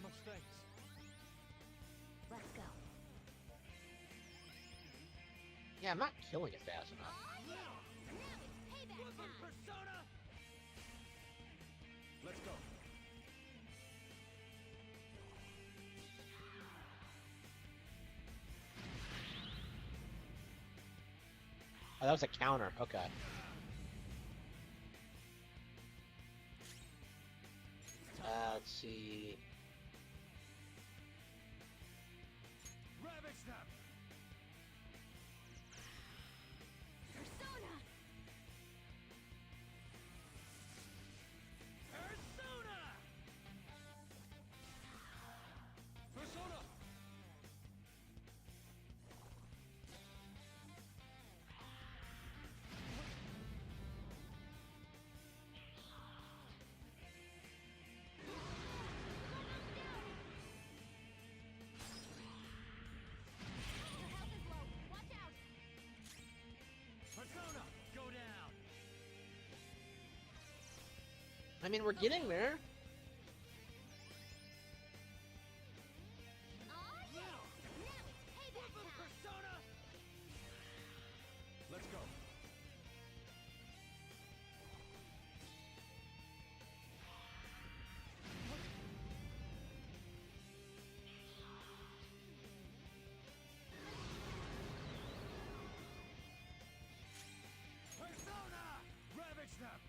Much thanks. Let's go. Yeah, I'm not killing it fast enough. Oh yeah! Now it's payback time! Persona! Let's go. Oh, that was a counter. Okay. Let's see. Ravage them! Persona! Persona! Persona! Persona! Go down! I mean, we're getting there. Persona! Let's go. Persona! Ravage them!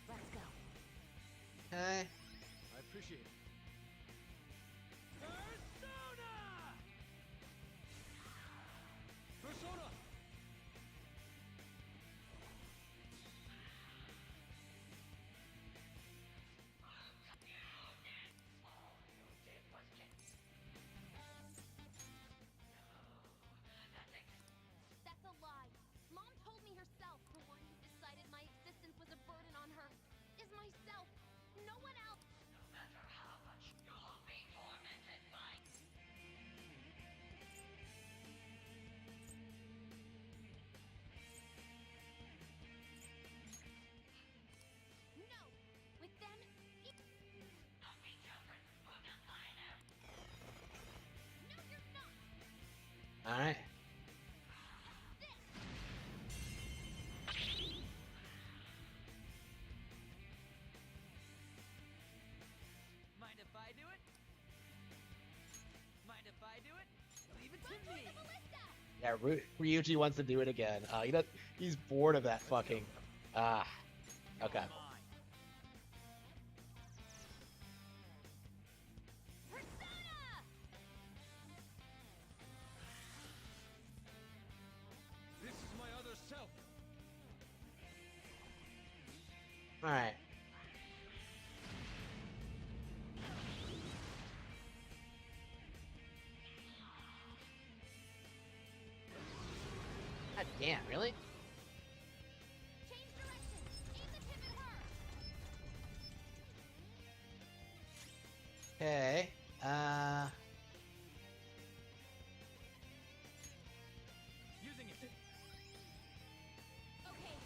Let's go. Okay. I appreciate it. Persona! Persona! That's a lie. Mom told me herself the one who decided my existence was a burden on her is myself. No one else. No matter how much you'll be tormented by. No. With them, I'll be different from the liner. no, you're not. All right. Mind if I do it? Mind if I do it? Leave it to me. Yeah, Ryuji wants to do it again. He's bored of that fucking. Okay. This is my other self. All right. God damn, really? Change direction. Aim the tip at her. Okay. Using it. Okay.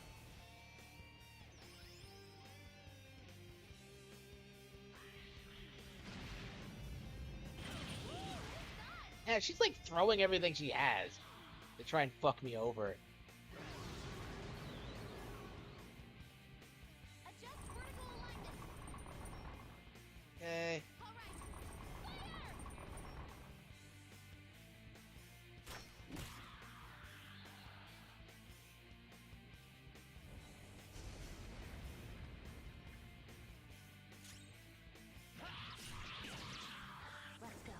Yeah, she's like throwing everything she has to try and fuck me over. Adjust vertical alignment. Okay. All right. Fire! Let's go.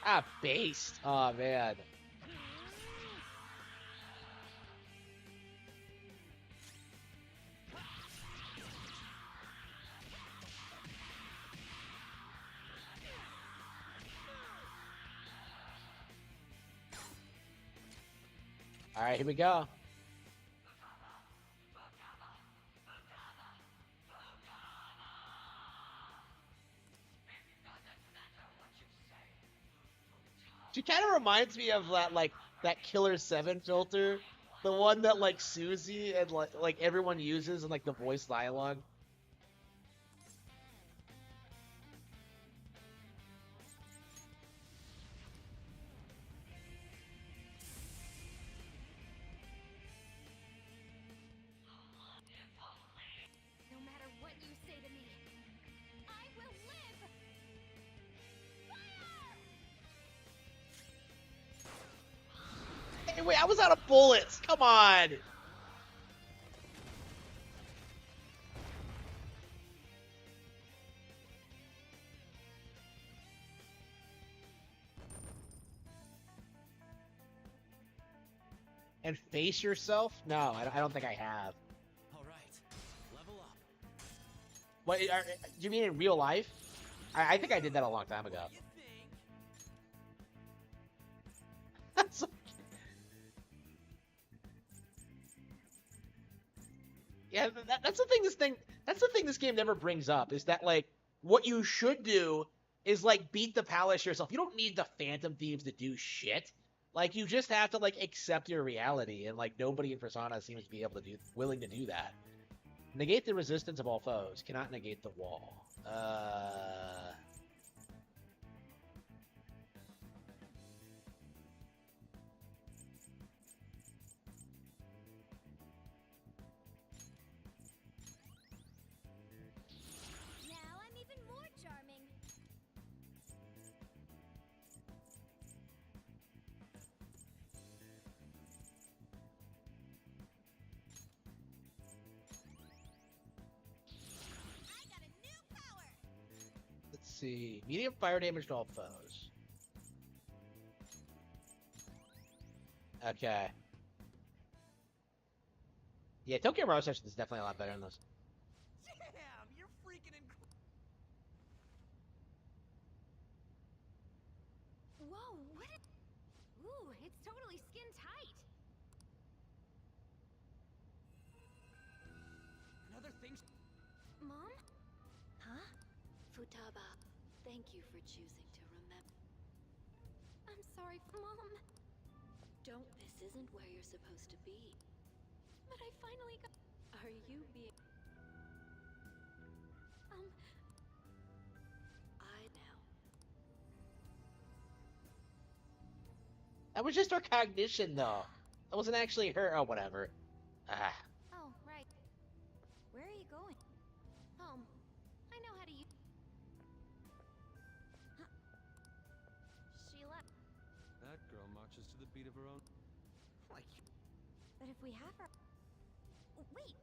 Ah, based. Oh man. All right, here we go. She kind of reminds me of that Killer 7 filter, the one that like Susie and like everyone uses in like the voice dialogue. wait, I was out of bullets. Come on. And face yourself? No, I don't think I have. All right, level up. What? Do you mean in real life? I think I did that a long time ago. That's yeah, that's the thing. That's the thing this game never brings up is that like what you should do is like beat the palace yourself. You don't need the Phantom Thieves to do shit. Like you just have to like accept your reality, and like nobody in Persona seems to be willing to do that. Negate the resistance of all foes. Cannot negate the wall. Now I'm even more charming. I got a new power. Let's see. Medium fire damage to all foes. Okay. Yeah, Tokyo Mirage Session is definitely a lot better than those. Damn, you're freaking Whoa, what is... Ooh, it's totally skin tight. Another thing. Mom? Huh? Futaba, thank you for choosing to remember. I'm sorry, Mom. This isn't where you're supposed to be. But I finally got... Are you being... I now. That was just her cognition, though. That wasn't actually her. Oh, whatever. Ah. Oh, right. Where are you going? Home. I know how to use... Huh. She left. That girl marches to the beat of her own. Like, But if we have her... Wait!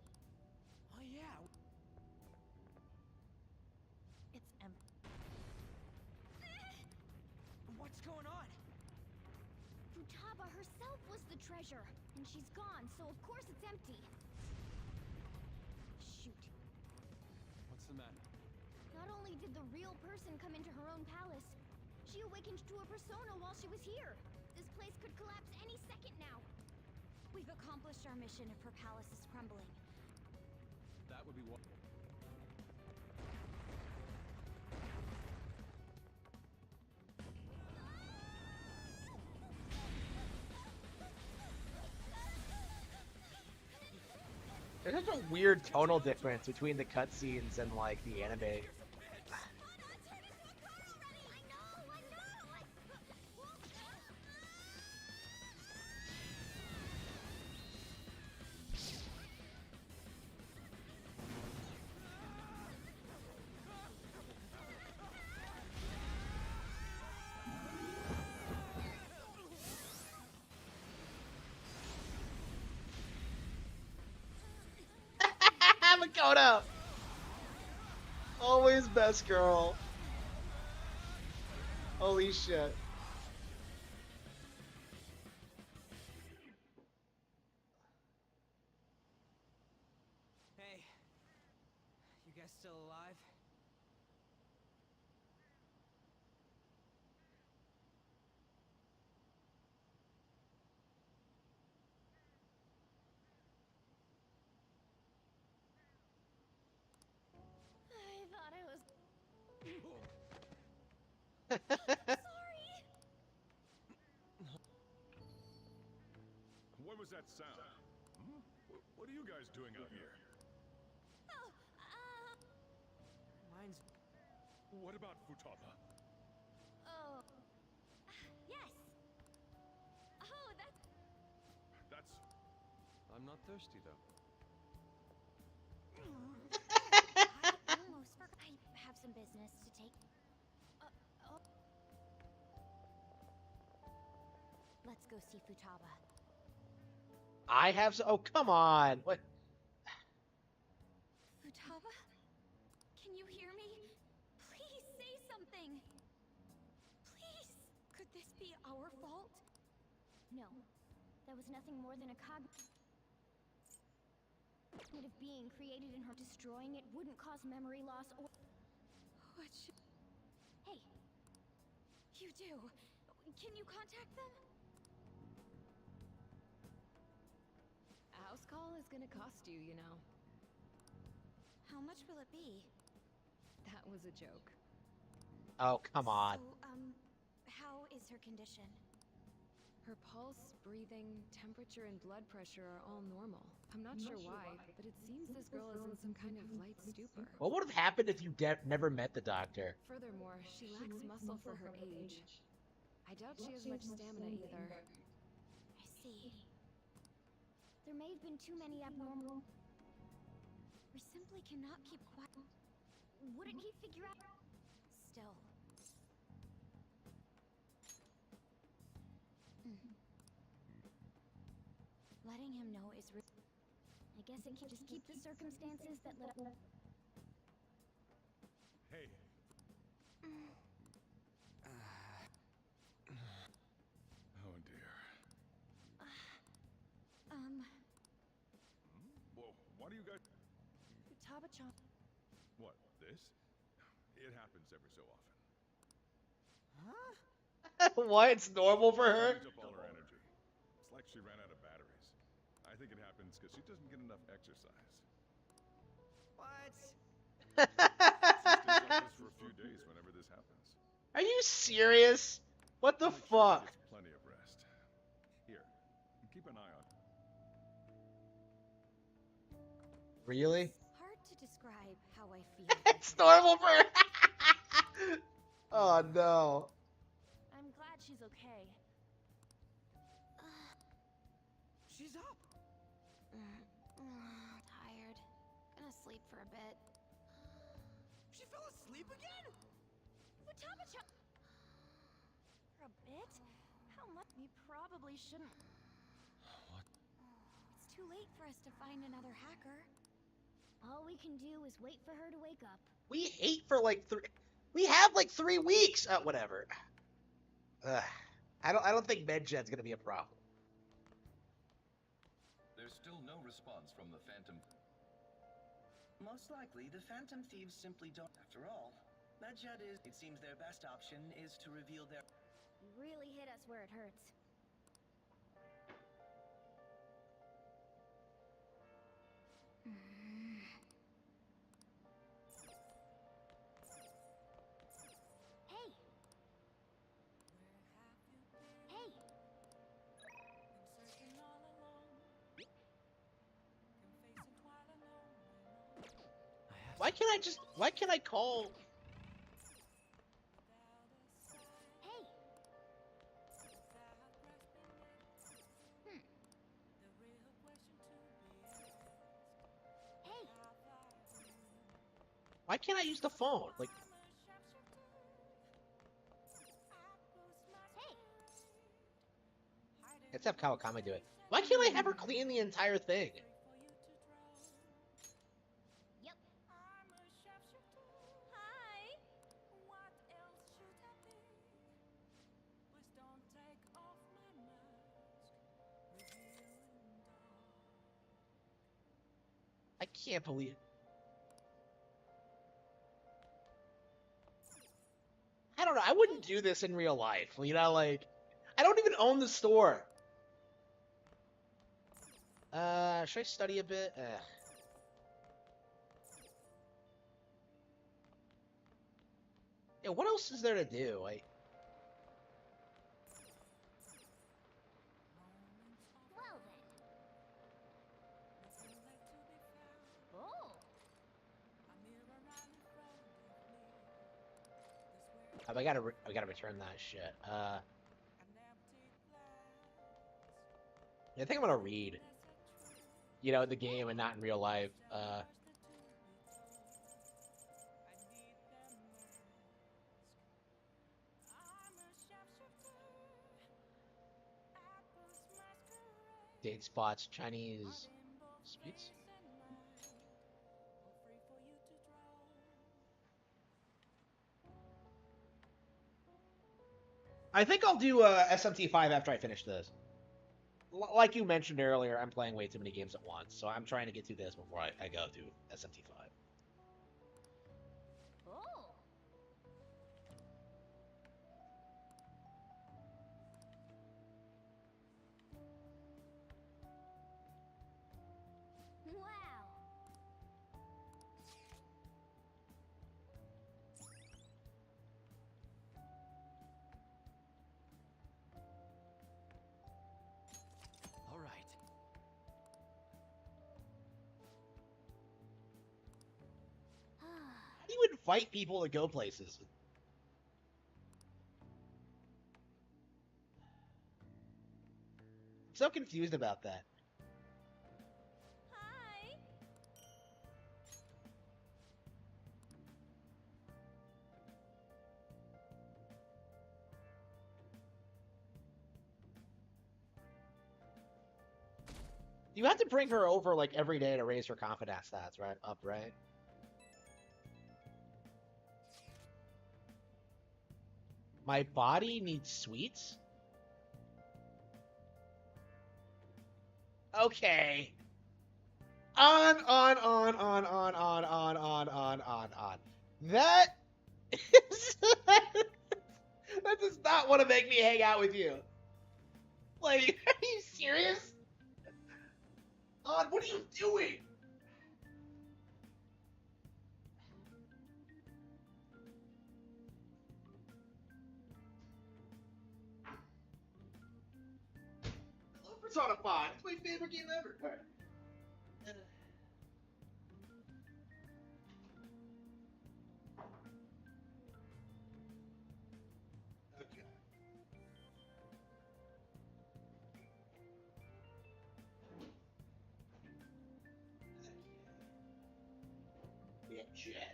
oh yeah. It's empty. What's going on? Futaba herself was the treasure, and she's gone, so of course it's empty. Shoot. What's the matter? Not only did the real person come into her own palace, she awakened to a persona while she was here. This place could collapse any second now. We've accomplished our mission if her palace is crumbling. That would be what. There's such a weird tonal difference between the cutscenes and like the anime. Makoto! Always best girl. Holy shit. Hey, you guys still alive? I thought I was... What was that sound? Hmm? What are you guys doing out here? Mine's... What about Futaba? Oh... Yes! Oh, that's... That's... I'm not thirsty, though. I almost forgot. I have some business to take. Oh. Let's go see Futaba. I have. Oh, come on. What? Futaba? Can you hear me? Please say something. Please. Could this be our fault? No. That was nothing more than a cognitive being created in her. Destroying it wouldn't cause memory loss or... What should... Hey. You do. Can you contact them? A house call is gonna cost you, you know. How much will it be? That was a joke. Oh, come on. So, how is her condition? Her pulse, breathing, temperature, and blood pressure are all normal. I'm not sure why, but it seems this girl is in some kind of light stupor. What would have happened if you never met the doctor? Furthermore, she lacks muscle for her age. I doubt she has much stamina either. I see. There may have been too many abnormal... We simply cannot keep quiet. Wouldn't he figure out... Still. Letting him know is... I guess it can just keep the circumstances that led up... Hey. Oh dear. Whoa, why do you guys... Futaba-chan... What, this? It happens every so often. What? It's normal for her? She used up all her energy. It's like she ran out of batteries. I think it happens because she doesn't get enough exercise. What? She stays like this for a few days whenever this happens. Are you serious? What the Make sure fuck? she gets plenty of rest. Here, keep an eye on her. Really? Hard to describe how I feel. It's normal for her. Oh no. I'm glad she's okay. She's up. Tired. Gonna sleep for a bit. She fell asleep again? Futaba-chan! For a bit? How much? We probably shouldn't. What? It's too late for us to find another hacker. All we can do is wait for her to wake up. We hate for like 3. We have like 3 weeks. Whatever. I don't think MedGen's gonna be a problem. There's still no response from the Phantom. Most likely, the Phantom Thieves simply don't. After all, Medjed is. It seems their best option is to reveal their. You really hit us where it hurts. Hey! Hey! Why can't I call? Hey! Hey! Why can't I use the phone? Like, Hey! let's have Kawakami do it. Why can't I have her clean the entire thing? Yep. Hi! I can't believe. I don't know. I wouldn't do this in real life. You know, like, I don't even own the store. Should I study a bit? Yeah, what else is there to do? Like, Well then. Oh! I gotta return that shit. I think I'm gonna read. You know, the game and not in real life. Date spots, Chinese sweets. I think I'll do SMT5 after I finish this. Like you mentioned earlier, I'm playing way too many games at once, so I'm trying to get through this before I go to SMT5. Oh. Wow. All right. How do you invite people to go places? I'm so confused about that. Hi. You have to bring her over like every day to raise her confidence stats, right? Up, right? My body needs sweets? Okay. On. That is... that does not want to make me hang out with you. Like, are you serious? On, what are you doing? I love Persona 5. It's my favorite game ever. All right. Okay. Yeah, Jet.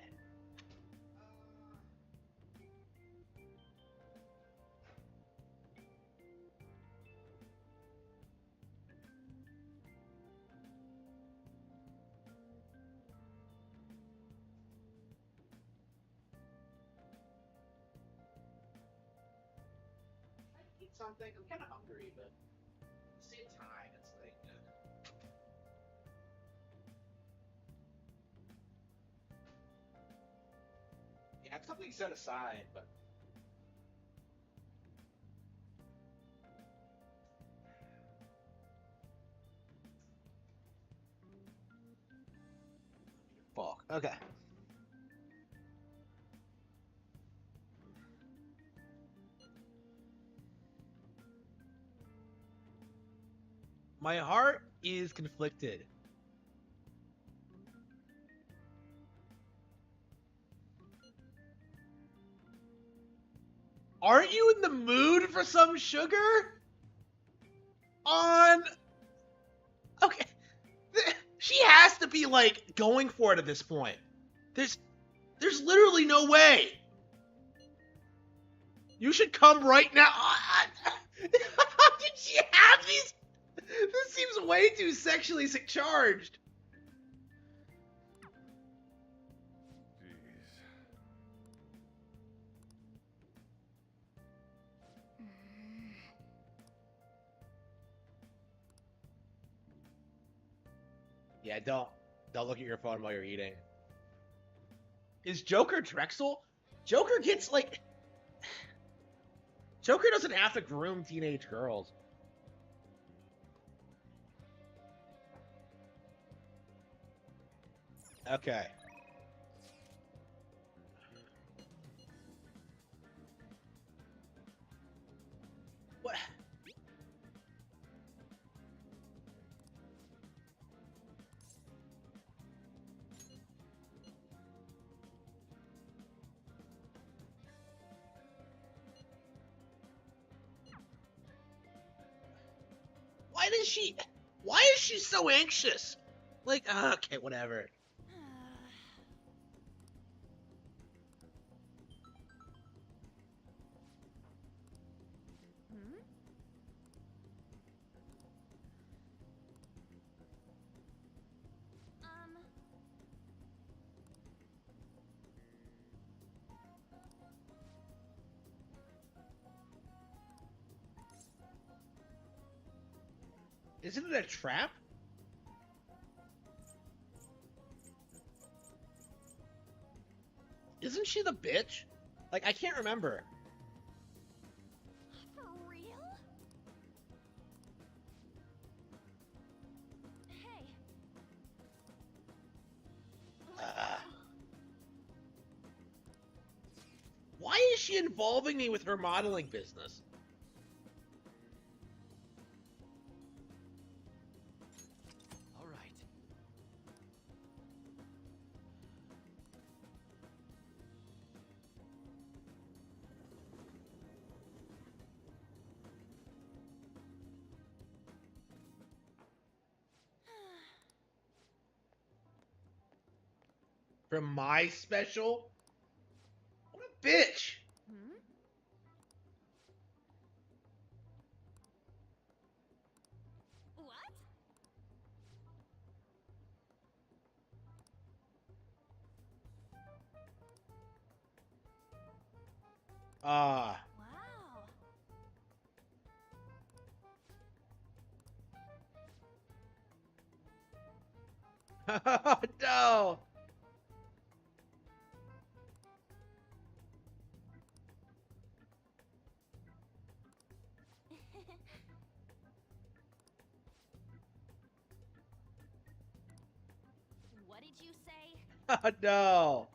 Eat something. I'm kind of hungry, but at the same time, it's like. Yeah, it's something set aside, but. Fuck. Okay. My heart is conflicted. Aren't you in the mood for some sugar? On. Okay. She has to be, like, going for it at this point. There's literally no way. You should come right now. Did she have these? This seems way too sexually charged. Yeah, don't look at your phone while you're eating. Is Joker Drexel? Joker gets, like... Joker doesn't have to groom teenage girls. Okay. What? Why is she so anxious? Like, okay, whatever. Isn't it a trap? Isn't she the bitch? Like, I can't remember. For real? Hey. Why is she involving me with her modeling business? All right. From my special? What a bitch! Hmm? What? Ah. Wow. No! What did you say? No!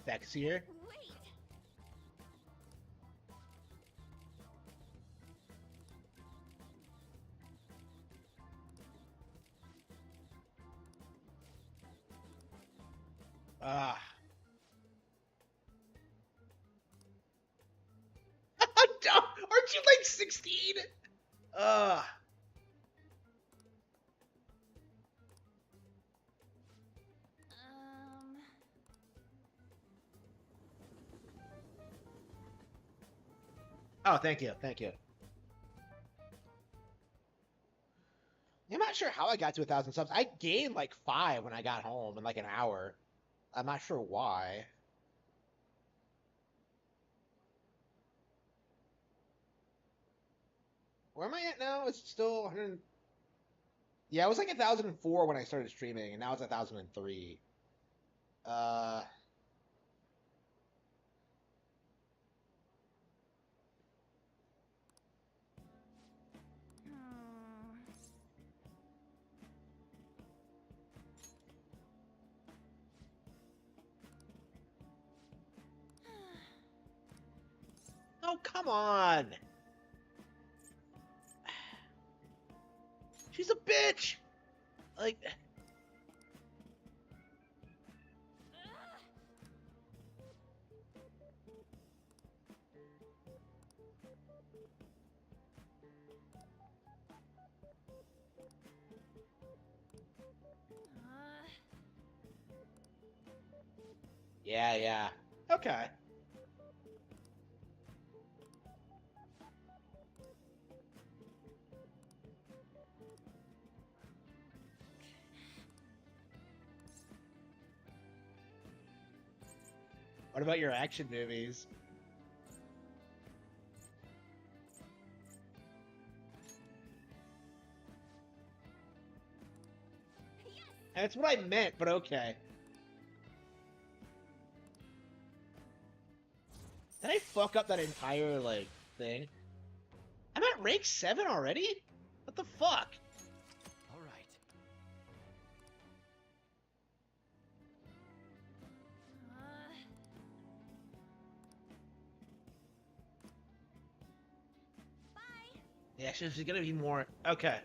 Sexier? Wait. Ah. No! Aren't you like 16? Oh, thank you. Thank you. I'm not sure how I got to 1,000 subs. I gained like 5 when I got home in like an hour. I'm not sure why. Where am I at now? It's still 100. Yeah, it was like 1,004 when I started streaming, and now it's 1,003. Uh. Oh, come on. She's a bitch. Like. Yeah, yeah. Okay. What about your action movies? That's what I meant, but okay. Did I fuck up that entire, like, thing? I'm at rank 7 already? What the fuck? All right. Bye. Yeah, she's gonna be more... Okay.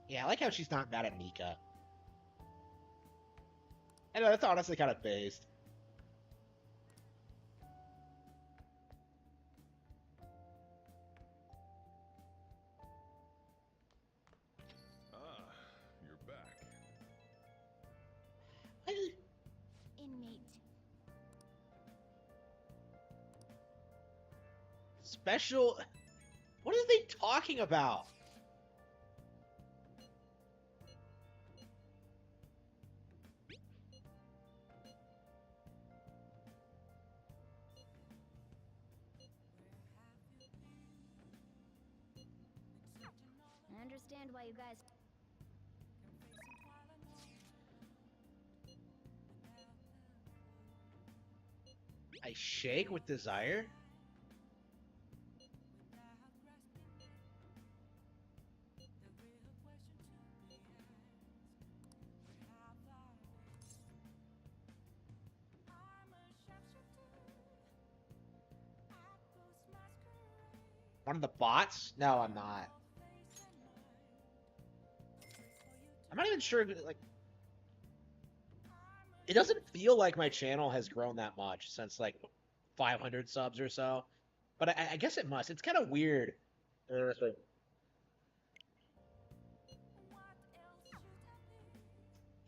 Yeah, I like how she's not mad at Mika. I know, that's honestly kind of based. Ah, you're back. Inmate. Special... What are they talking about? I understand why you guys. I shake with desire? One of the bots? No, I'm not. I'm not even sure, like... It doesn't feel like my channel has grown that much since, like, 500 subs or so. But I guess it must. It's kind of weird.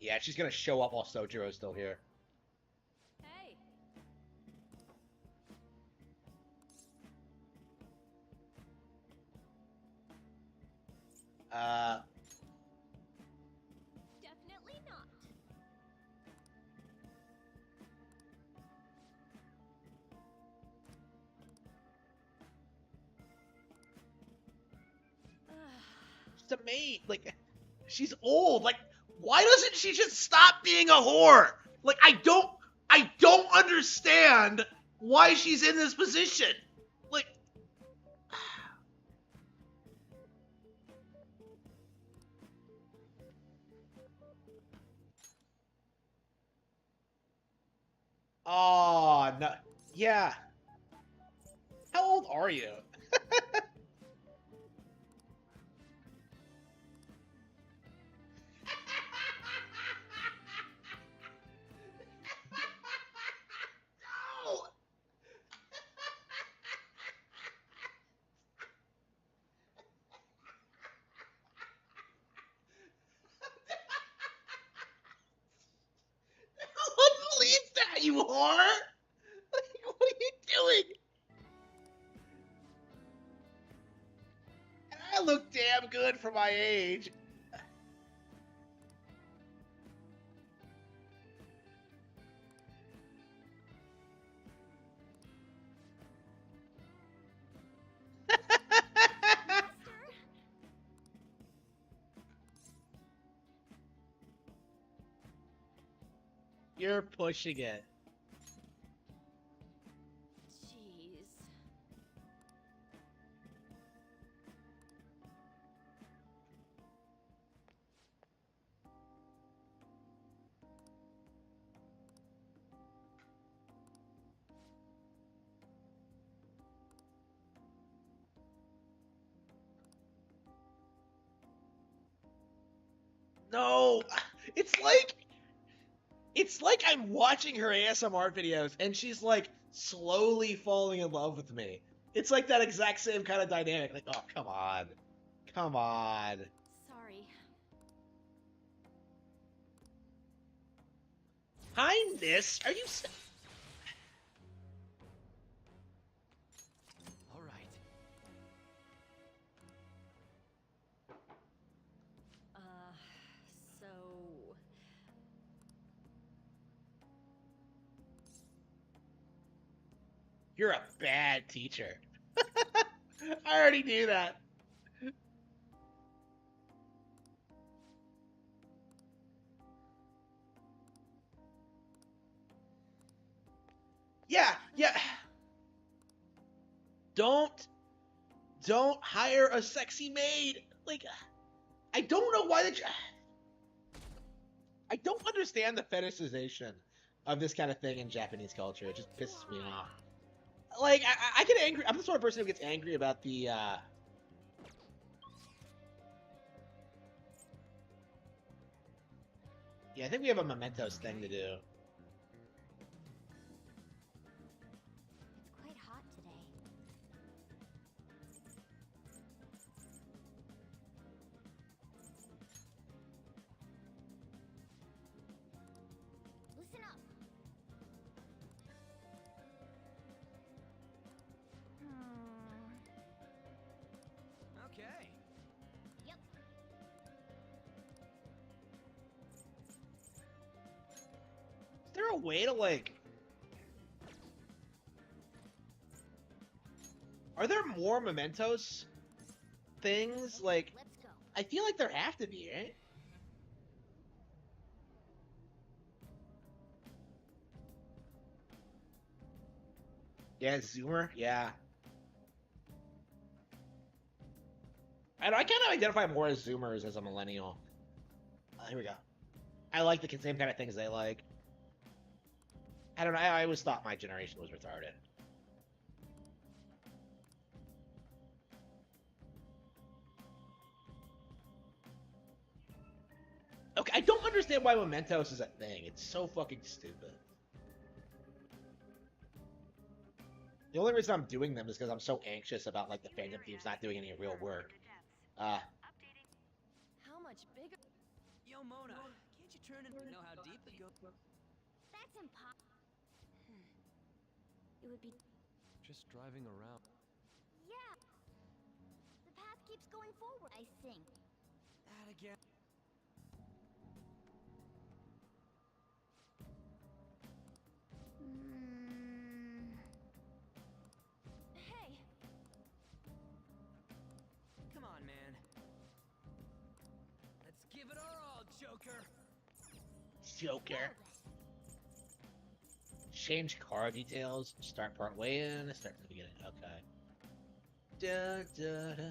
Yeah, she's gonna show up while Sojiro's still here. Hey. Definitely not. She's a maid. Like, she's old. Like, why doesn't she just stop being a whore? Like, I don't understand why she's in this position. Like, oh no, yeah. How old are you? No one believes that, you whore! Like, what are you doing? And I look damn good for my age. You're pushing it. Jeez. No, it's like I'm watching her ASMR videos and she's like slowly falling in love with me. It's like that exact same kind of dynamic. Like, oh, come on. Come on. Sorry. Highness? Are you... All right. So... You're a bad teacher. I already knew that. Yeah. Don't hire a sexy maid. Like, I don't know why I don't understand the fetishization of this kind of thing in Japanese culture. It just pisses me off. Like, I get angry. I'm the sort of person who gets angry about the, Yeah, I think we have a Mementos thing to do. It's quite hot today. Listen up. Okay. Yep. Is there a way to, like... Are there more Mementos things? Like, Let's go. I feel like there have to be, right? Yeah, Zoomer? Yeah. I kind of identify more as Zoomers as a millennial. Here we go. I like the same kind of things they like. I don't know. I always thought my generation was retarded. Okay, I don't understand why Mementos is a thing. It's so fucking stupid. The only reason I'm doing them is because I'm so anxious about like the Phantom Thieves not doing any real work. How much bigger? Yo, Mona, can't you turn it to know how deep it goes? That's impossible. It would be Just driving around. Yeah. The path keeps going forward, I think. That again. Hey, Come on, man. Let's give it our all, Joker. Joker. Change car details. Start part way in. Start from the beginning. Okay. Da, da, da.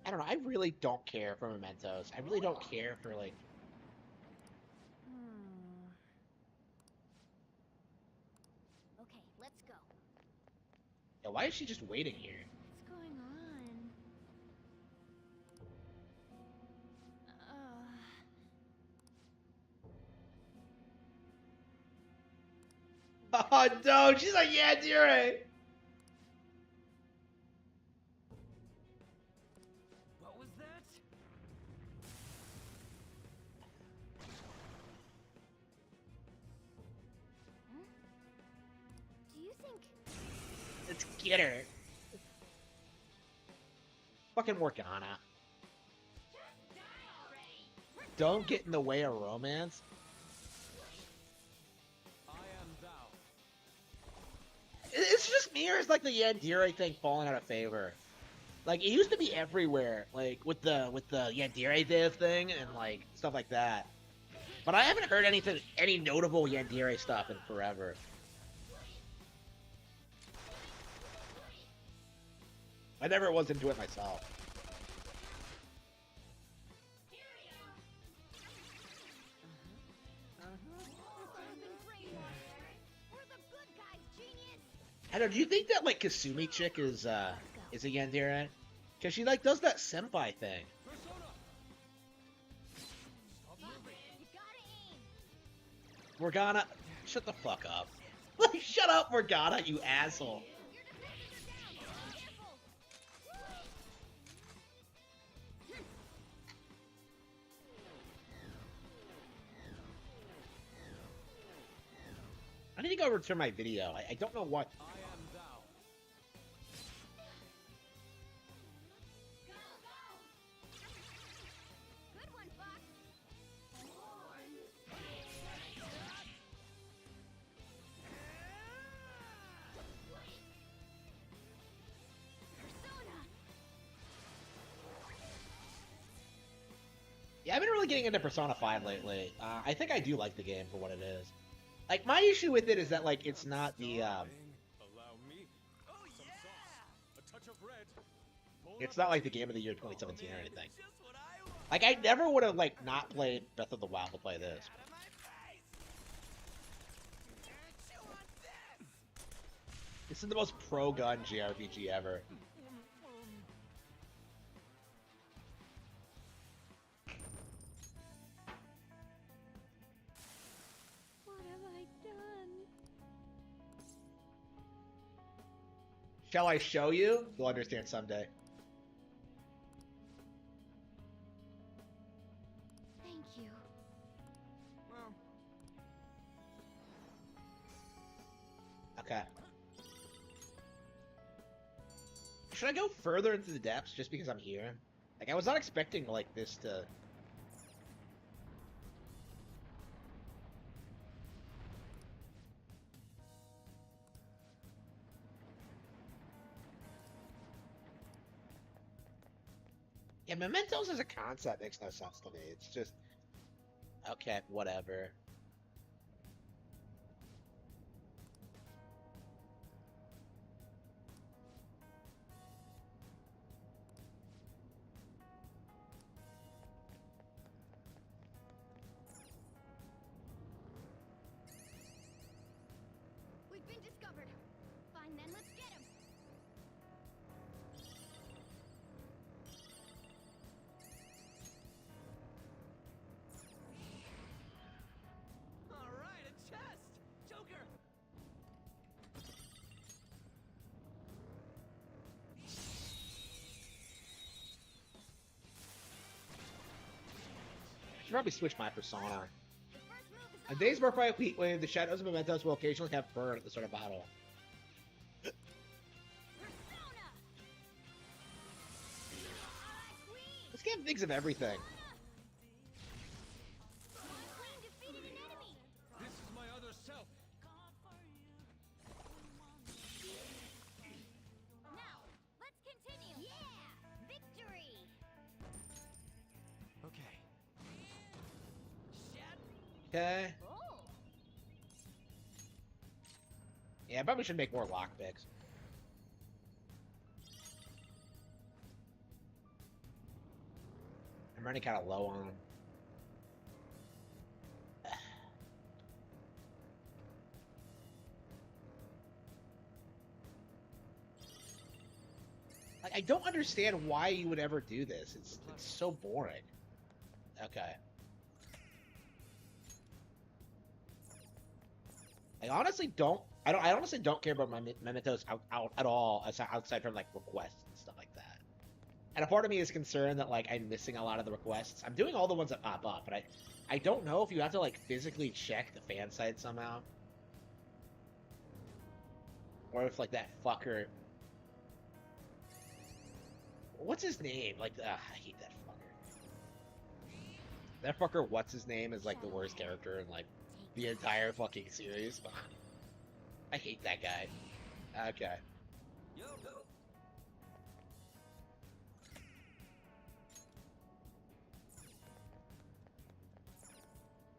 I don't know. I really don't care for Mementos. I really don't care for like. Okay, let's go. Yeah, why is she just waiting here? what's going on? Oh no, she's like, yeah, Yandere. What was that? Do you think Let's get her. Fucking Morgana. Don't get in the way of romance. It's just me, or is like the Yandere thing falling out of favor? Like it used to be everywhere, like with the Yandere div thing and like stuff like that. But I haven't heard any notable Yandere stuff in forever. I never was into it myself. I don't know, do you think that like Kasumi chick is a Yandere? Cause she like does that senpai thing. Morgana, shut the fuck up. Like, shut up, Morgana, you asshole. I need to go return my video. I don't know what. Good one, Fox. Yeah, I've been really getting into Persona 5 lately. I think I do like the game for what it is. Like, my issue with it is that, like, it's not the, it's not like the game of the year 2017 or anything. Like, I never would have, like, not played Breath of the Wild to play this. This is the most pro-gun JRPG ever. Shall I show you? You'll understand someday. Thank you. Well, Okay. Should I go further into the depths just because I'm here? Like, I was not expecting, like, this to... Yeah, Mementos as a concept makes no sense to me. It's just... Okay, whatever. We've been discovered. Fine then, let's get him. all right, a chest. Joker. Should probably switch my persona. On days marked by a heat wave, the shadows of Mementos will occasionally have burn at the start of battle. This game thinks of everything. This is my other self. Now, let's continue. Yeah, victory. Okay. Okay. Oh, Yeah, I probably should make more lockpicks. I'm running kind of low on them. Like, I don't understand why you would ever do this. It's so boring. Okay. I honestly don't. I honestly don't care about my mementos out at all, outside from like requests and stuff like that. And a part of me is concerned that like I'm missing a lot of the requests. I'm doing all the ones that pop up, but I don't know if you have to like physically check the fan site somehow, or if like that fucker. What's his name? Like, I hate that fucker. That fucker, what's his name, is like the worst character in like the entire fucking series. I hate that guy. Okay.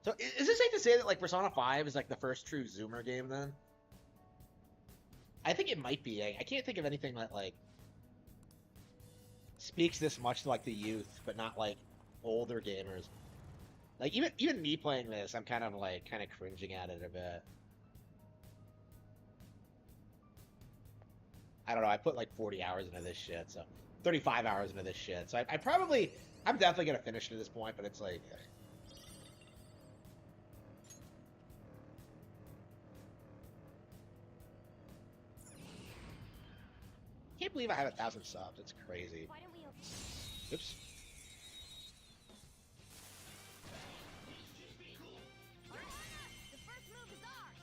So is it safe to say that like Persona 5 is like the first true Zoomer game then? I think it might be. I can't think of anything that like speaks this much to like the youth, but not like older gamers. Like even me playing this, I'm kind of cringing at it a bit. I don't know. I put like 40 hours into this shit, so 35 hours into this shit. So I'm definitely gonna finish it at this point, but it's like. I can't believe I have 1,000 subs. It's crazy. why don't we open? Oops. The first move is ours.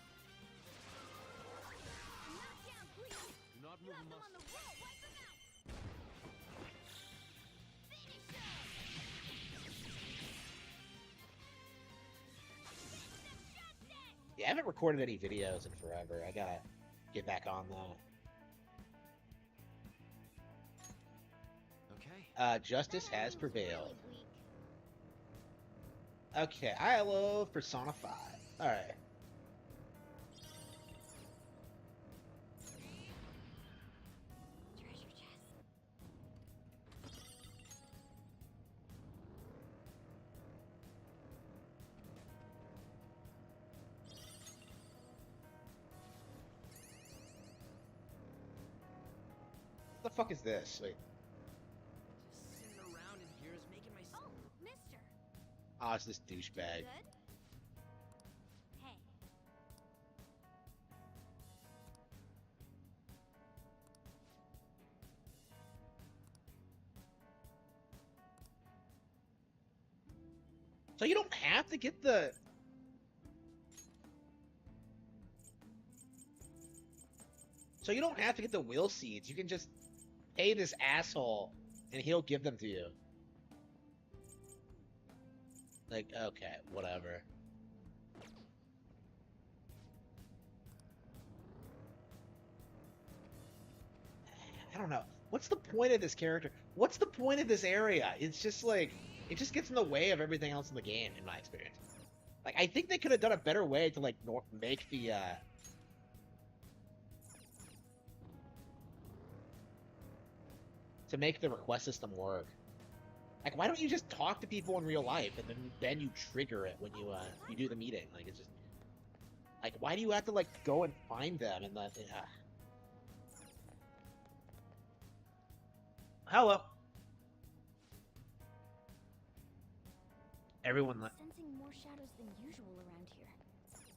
Knockdown, please. Do not move Drop a them on muscle. the wall. Wipe them out. Finish them. Yeah, I haven't recorded any videos in forever. I gotta get back on that. Okay. Justice has prevailed. Okay, I love Persona 5. Alright. Treasure chest. What the fuck is this? Wait. Just sitting around in here is making my. Oh, mister. Oh, it's this douchebag. Good? Hey. So you don't have to get the... So you don't have to get the will seeds. You can just pay this asshole and he'll give them to you. Like, okay, whatever. I don't know. What's the point of this character? What's the point of this area? It's just like, it just gets in the way of everything else in the game, in my experience. Like, I think they could have done a better way to, like, make the, to make the request system work. Like, why don't you just talk to people in real life and then you trigger it when you do the meeting? Like, it's just, like, why do you have to, like, go and find them and let, Hello. Everyone Sensing more shadows than usual around here.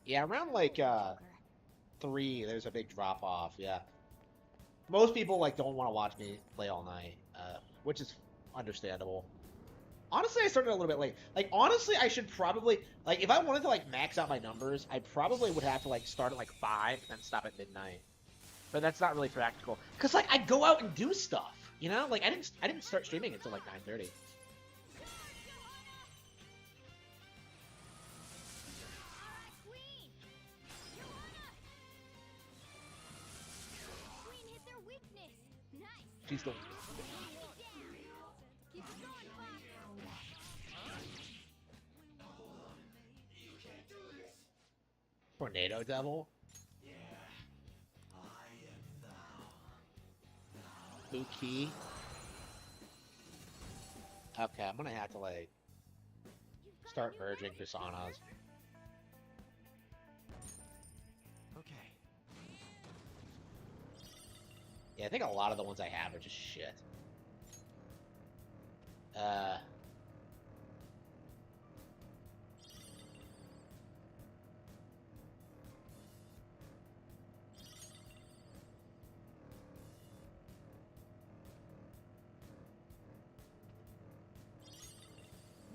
Yeah, around like 3, there's a big drop off. Yeah, most people like don't want to watch me play all night, which is understandable. Honestly, I started a little bit late. Like, honestly, I should probably, like, if I wanted to like max out my numbers, I probably would have to like start at like 5 and then stop at midnight. But that's not really practical, cause like I go out and do stuff. You know, like I didn't start streaming until like 9:30. She's still. Tornado Devil. Key. Okay, I'm gonna have to like start merging personas. Okay. Yeah, I think a lot of the ones I have are just shit.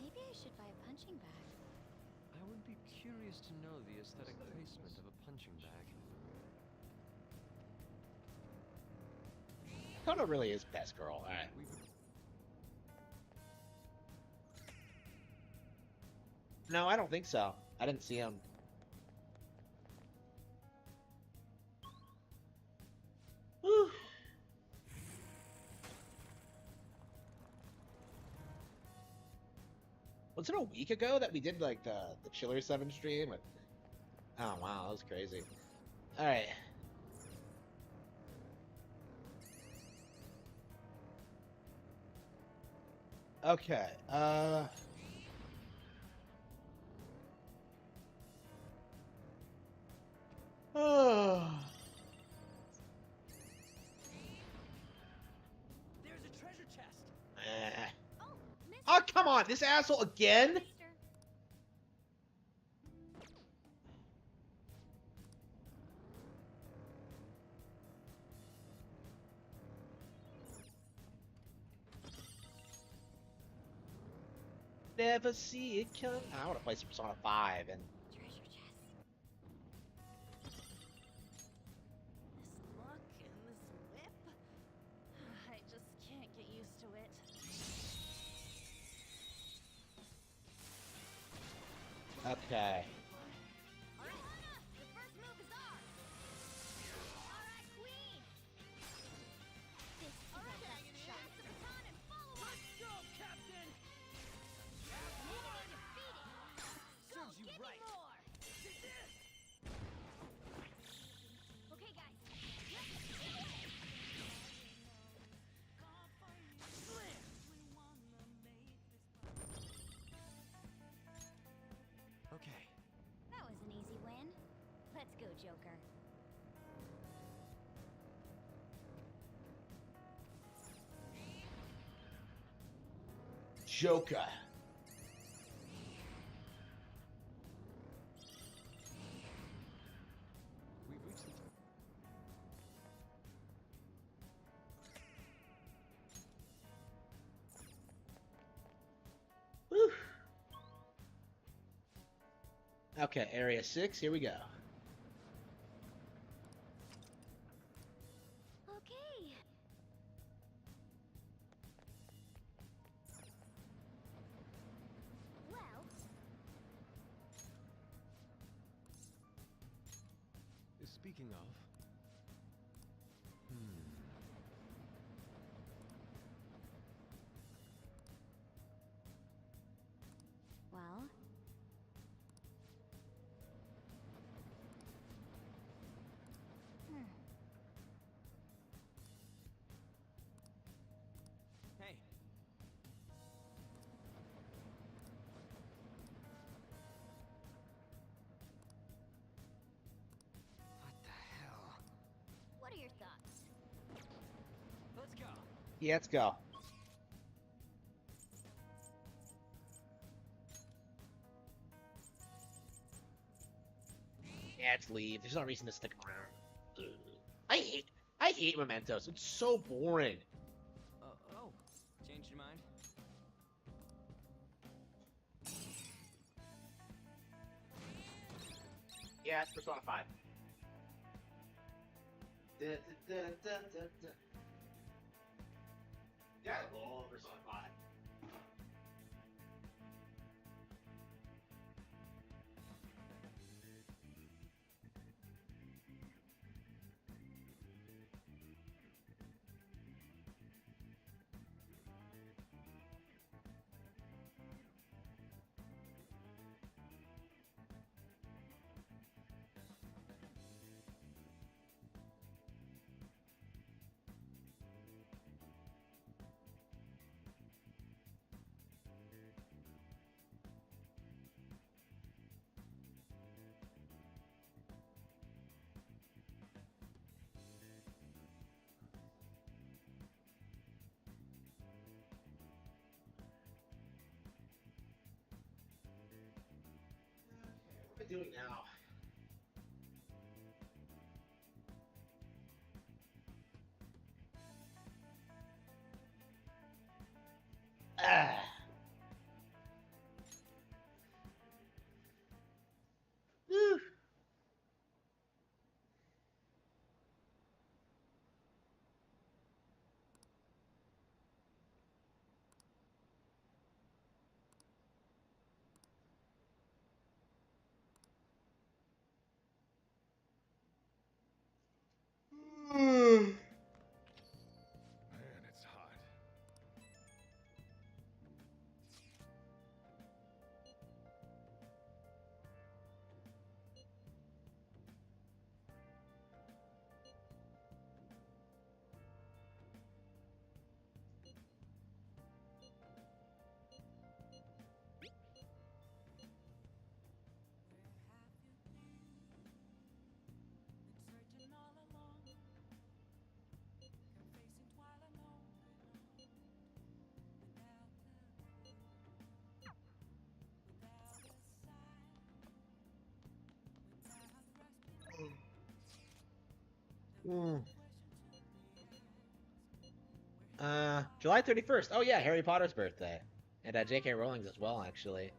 Maybe I should buy a punching bag. I would be curious to know the aesthetic placement of a punching bag. Kono really is best girl. Alright. No, I don't think so. I didn't see him. Whew. Was it a week ago that we did like the Chiller 7 stream? Oh wow, that was crazy. Alright. Okay, oh. There's a treasure chest. Oh, come on, this asshole again? Never see it come. I want to play some Persona 5 and Treasure chest. This look and this whip. I just can't get used to it. okay. Alright, the first move is ours. Alright, Queen. This is our best shot. The baton and follow us. Let's go, Captain. Enemy defeated. Go, Serves you give right. me more. Okay, guys. Okay. That was an easy win. Let's go, Joker. Joker. We've reached the Whew. Okay, Area 6, here we go. Okay. Well, Speaking of... well. Hey. What the hell? What are your thoughts? Let's go. Yeah, let's go. Yeah, let's leave. There's no reason to stick around. Ugh. I hate Mementos. It's so boring. Oh, changed your mind? Yeah, it's Persona 5. Yeah, I love Persona 5. What am I doing now? Ah. Whew. Man, it's hot. July 31st. Oh yeah, Harry Potter's birthday. And J.K. Rowling's as well, actually.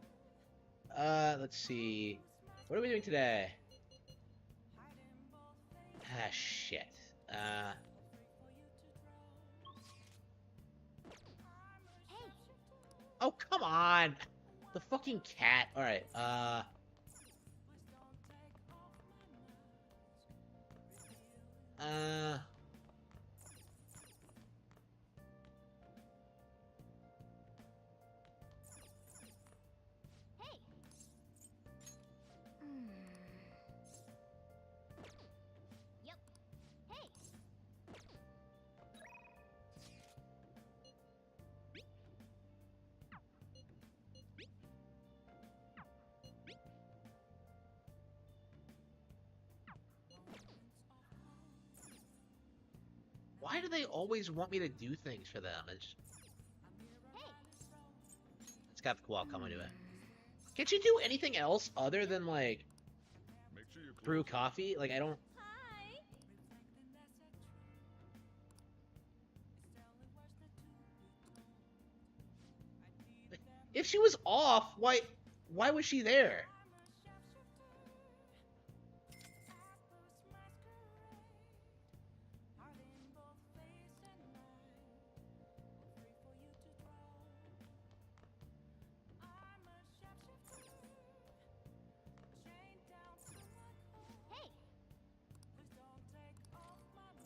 Let's see. What are we doing today? Ah, shit. Oh, come on! The fucking cat. Alright, Yep. Hey. why do they always want me to do things for them? It's got the koala coming to it. Can't you do anything else other than, like, Make sure you brew coffee? Like, I don't... If she was off, why was she there?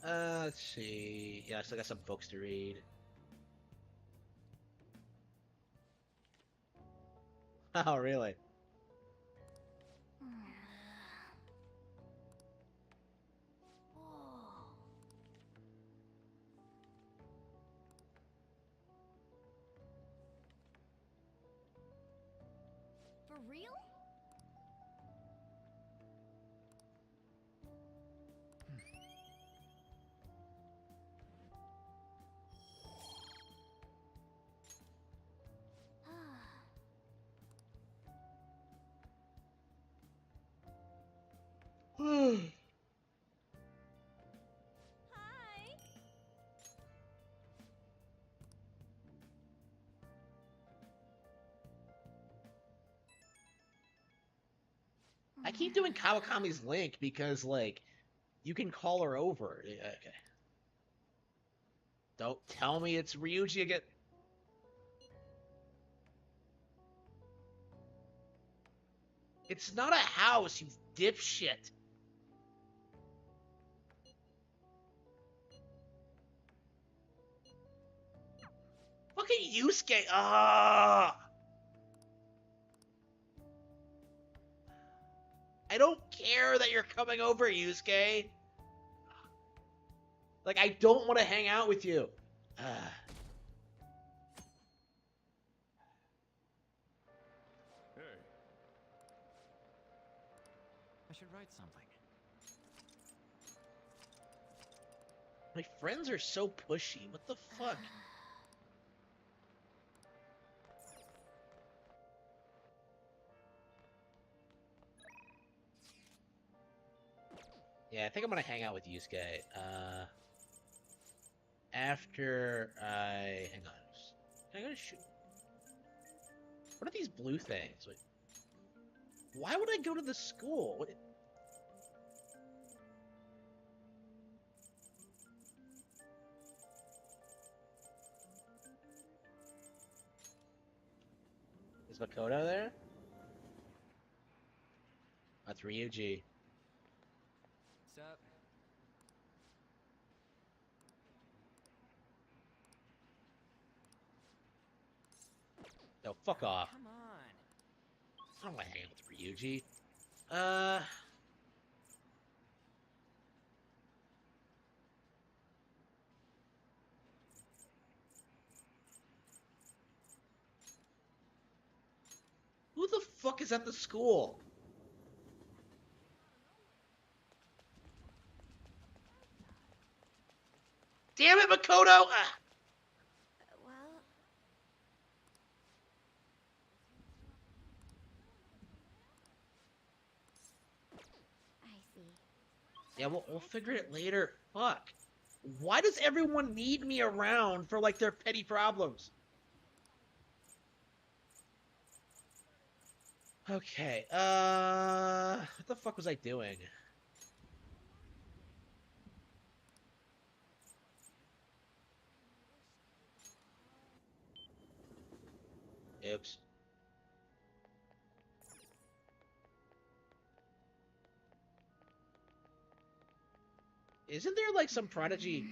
Let's see. Yeah, I still got some books to read. Oh, really? For real? I keep doing Kawakami's link because, like, you can call her over. Yeah, okay. Don't tell me it's Ryuji again. It's not a house, you dipshit. Fucking Yusuke. Ah. I don't care that you're coming over, Yusuke. Like, I don't want to hang out with you. Hey. I should write something. My friends are so pushy. What the fuck? Yeah, I think I'm gonna hang out with Yusuke. After I... Hang on. Can I go to shoot? What are these blue things? Wait. Why would I go to the school? What... Is Makoto there? That's Ryuji. Sup? No, fuck off. Come on. I don't want to hang out with Ryuji. Who the fuck is at the school? Damn it, Makoto! Ah. Well... I see. Yeah, we'll figure it later. Fuck. Why does everyone need me around for, like, their petty problems? Okay, what the fuck was I doing? Oops. Isn't there, like, some prodigy...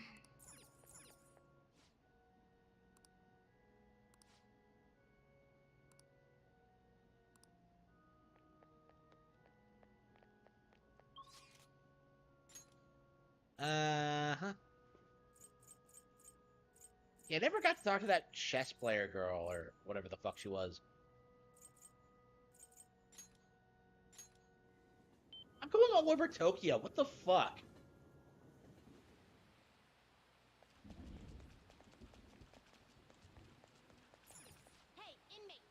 Uh-huh. Yeah, I never got to talk to that chess player girl, or whatever the fuck she was. I'm going all over Tokyo. What the fuck? Hey, inmate!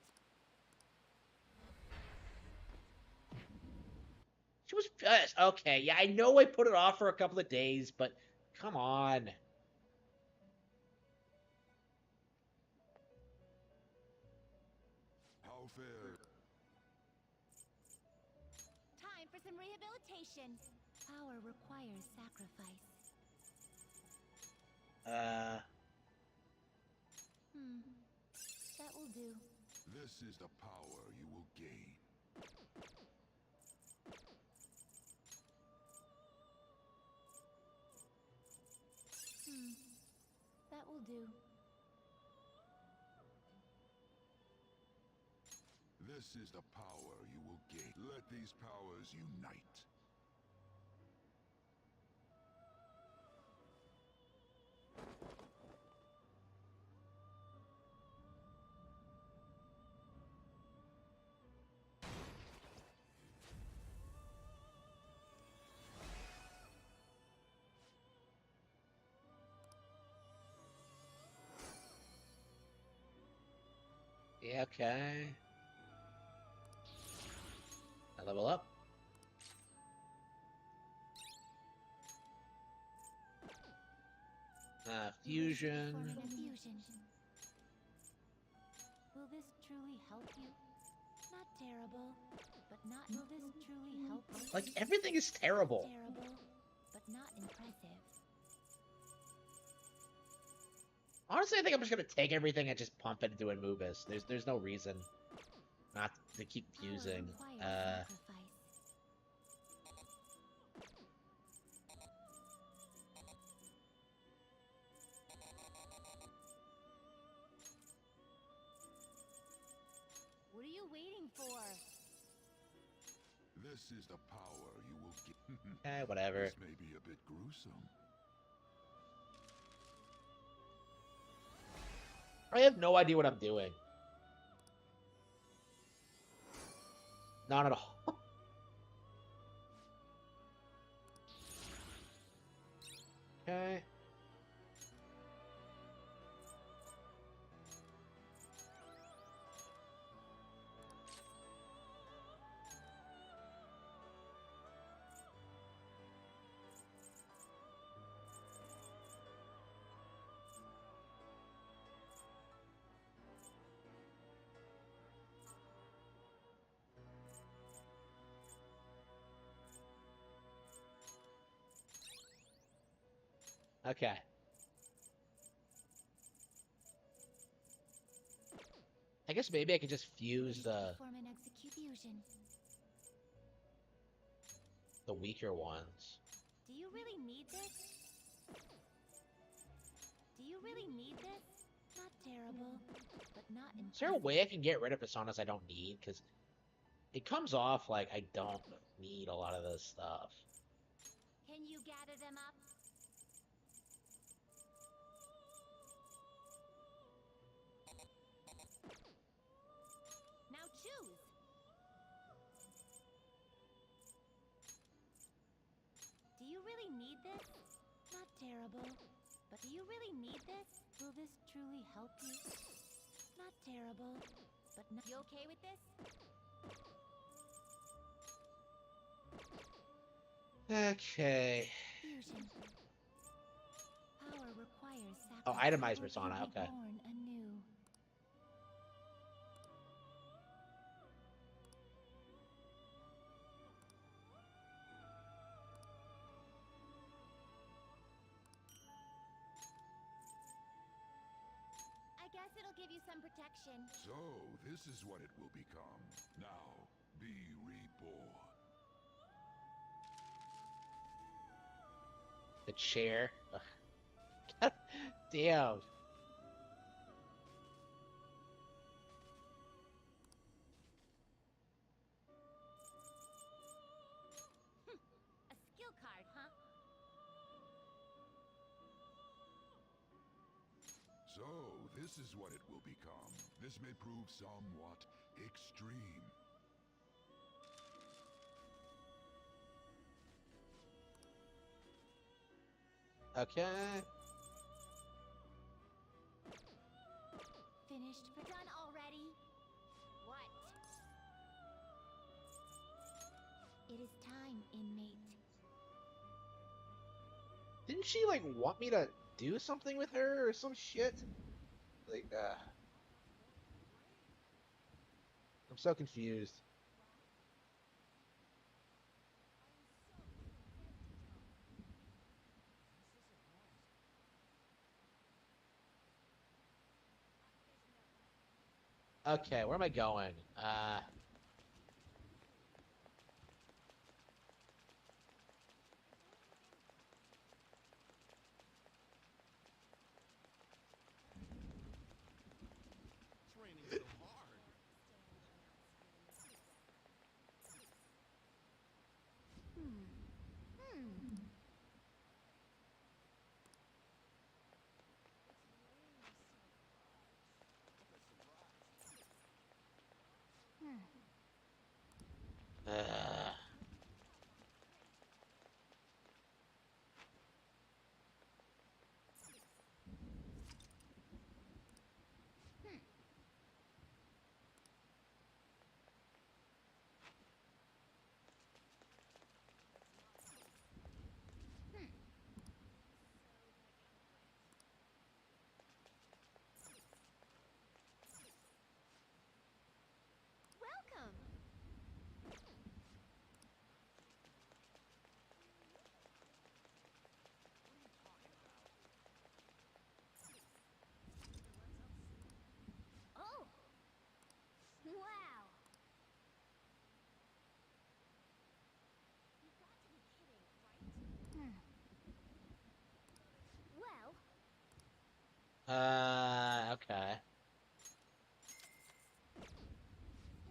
She was pissed. Okay, yeah, I know I put it off for a couple of days, but come on. How fair? Time for some rehabilitation. Power requires sacrifice. That will do. This is the power you will gain. do. This is the power you will gain. Let these powers unite. Yeah, okay. I level up. Fusion. Forming a fusion. Will this truly help you? Not terrible, but not. Will this truly help you? Like, everything is terrible. Terrible, but not impressive. Honestly, I think I'm just gonna take everything and just pump it into Anubis. There's no reason not to keep fusing. What are you waiting for? This is the power you will get. Whatever. This may be a bit gruesome. I have no idea what I'm doing. Not at all. Okay. Okay. I guess maybe I could just fuse the Form and execute fusion. weaker ones. Do you really need this? Do you really need this? Not terrible, but not impressive. Is there a way I can get rid of personas I don't need? Because it comes off like I don't need a lot of this stuff. Can you gather them up? Now choose. Do you really need this? Not terrible, but do you really need this? Will this truly help you? Not terrible, but not. You okay with this? Okay. Fusion. Power requires sacrifice. Oh, itemized or persona, you'll be okay. born anew. I guess it'll give you some protection. So, this is what it will become. Now, be reborn. The chair. Ugh. God damn. A skill card, huh? So, this is what it will become. This may prove somewhat extreme. Okay. Finished. We're done already. What? It is time, inmate. Didn't she like want me to do something with her or some shit? Like, I'm so confused. Okay, where am I going? Okay.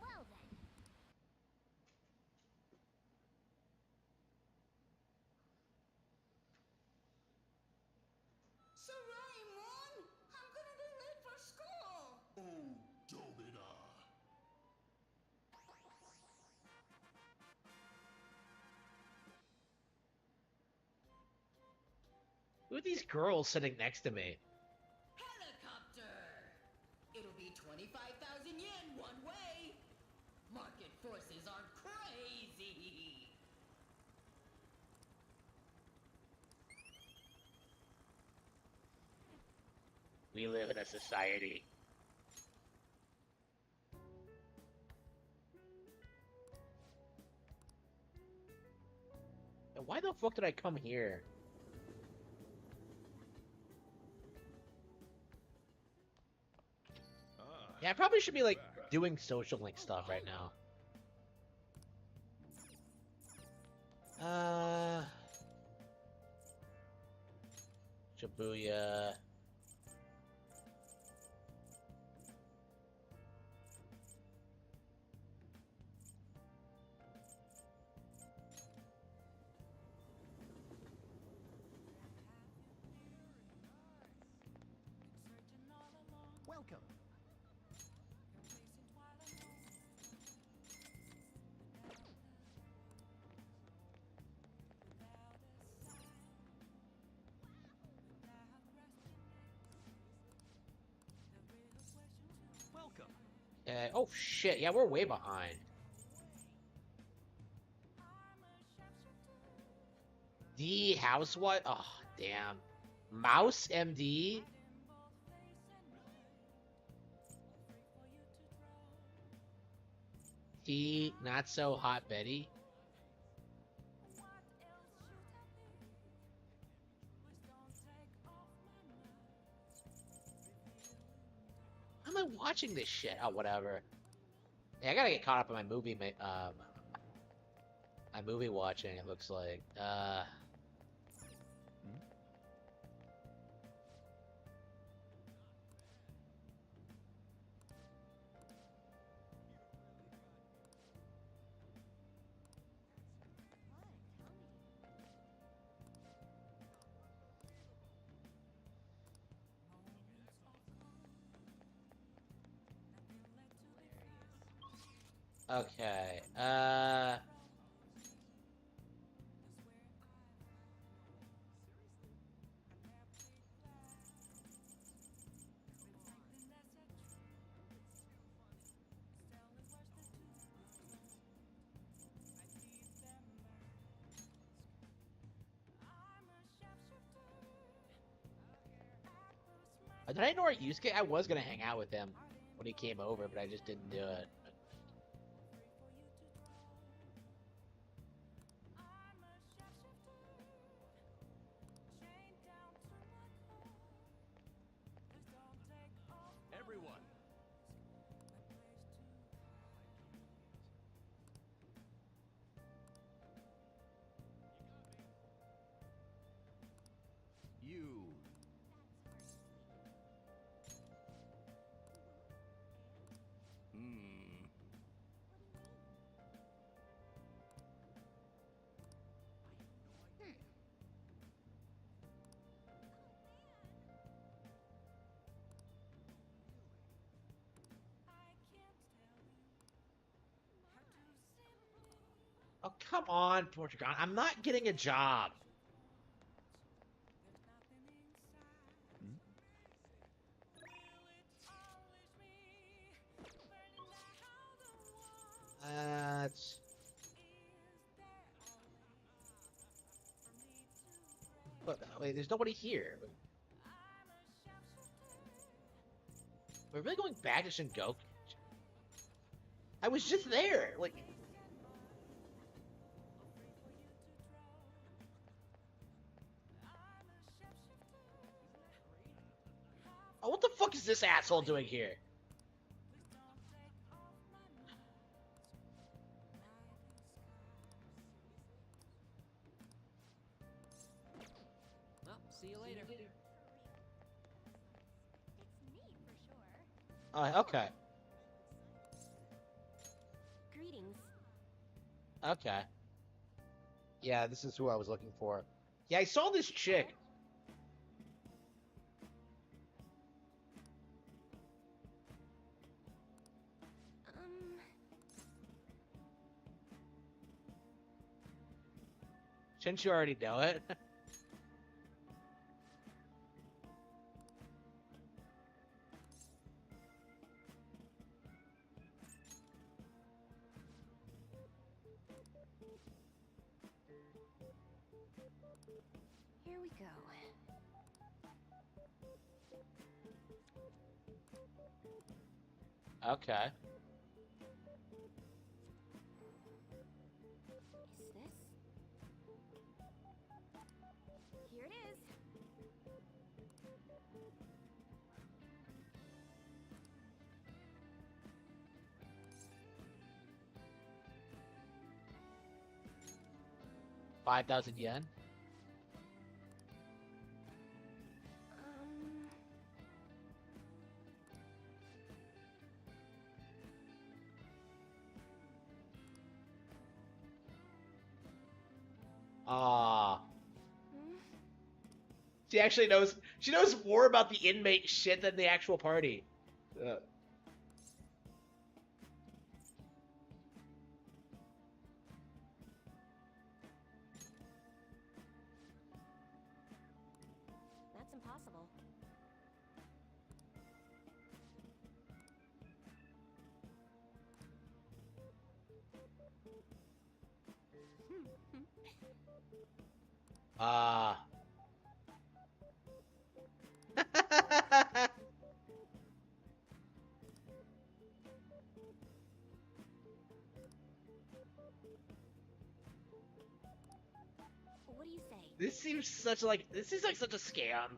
Well then. Saraimon! I'm gonna be late for school! Oh, Domina! Who are these girls sitting next to me? Helicopter! It'll be 25,000 yen one way! Market forces are crazy! We live in a society. And why the fuck did I come here? Yeah, I probably should be like doing social link stuff right now. Shibuya. Welcome. Welcome. Oh shit, yeah, we're way behind. The housewife? Oh, damn. Mouse MD? T, not so hot Betty? How am I watching this shit? Oh, whatever. Yeah, I gotta get caught up on my movie, my movie watching, it looks like. Okay, did I ignore Yusuke? I was gonna hang out with him when he came over, but I just didn't do it. Everyone. You. Hmm. Oh, come on, Portugal. I'm not getting a job. It's... But, wait, there's nobody here. We're really going back to Shingoku? I was just there, like... Oh, what the fuck is this asshole doing here? Well, see you later. Okay. Greetings. Okay. Yeah, this is who I was looking for. Yeah, I saw this chick. Shouldn't you already know it? Here we go. Okay. Is this? Here it is. $5,000 yen. Ah. She actually knows. She knows more about the inmate shit than the actual party. That's impossible. Ah. What do you say? This seems like such a scam.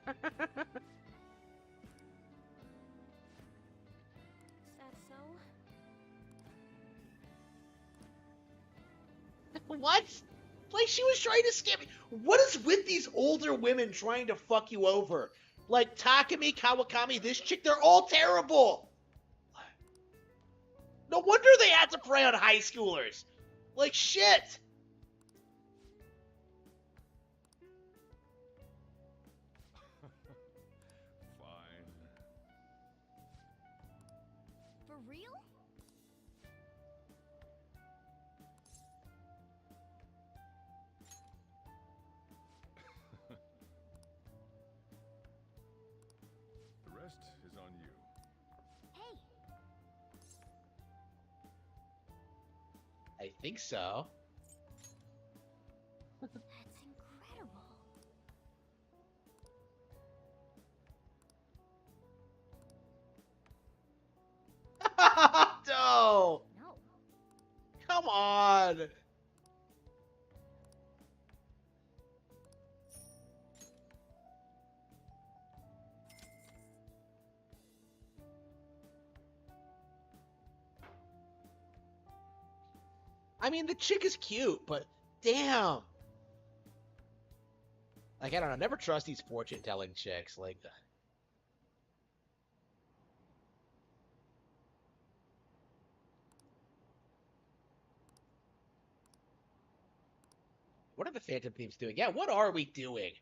Is that so? What? Like, she was trying to scam me. What is with these older women trying to fuck you over? Like Takumi, Kawakami, this chick, they're all terrible. No wonder they had to prey on high schoolers. Like, shit. Fine. For real? The rest is on you. Hey, I think so. that's incredible. No. No. Come on. I mean, the chick is cute, but damn. Like, I don't know. Never trust these fortune-telling chicks. Like, what are the Phantom Thieves doing? Yeah, what are we doing?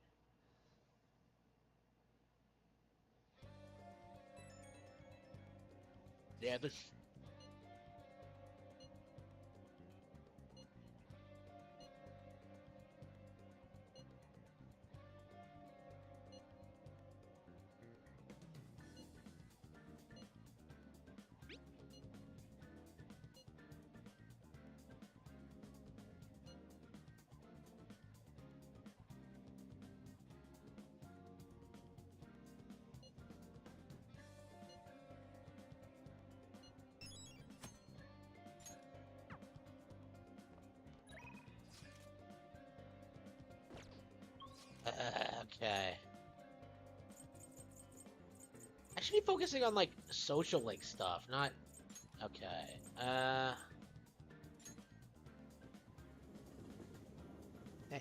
Yeah, this. Okay. I should be focusing on, like, social link stuff, not... Okay.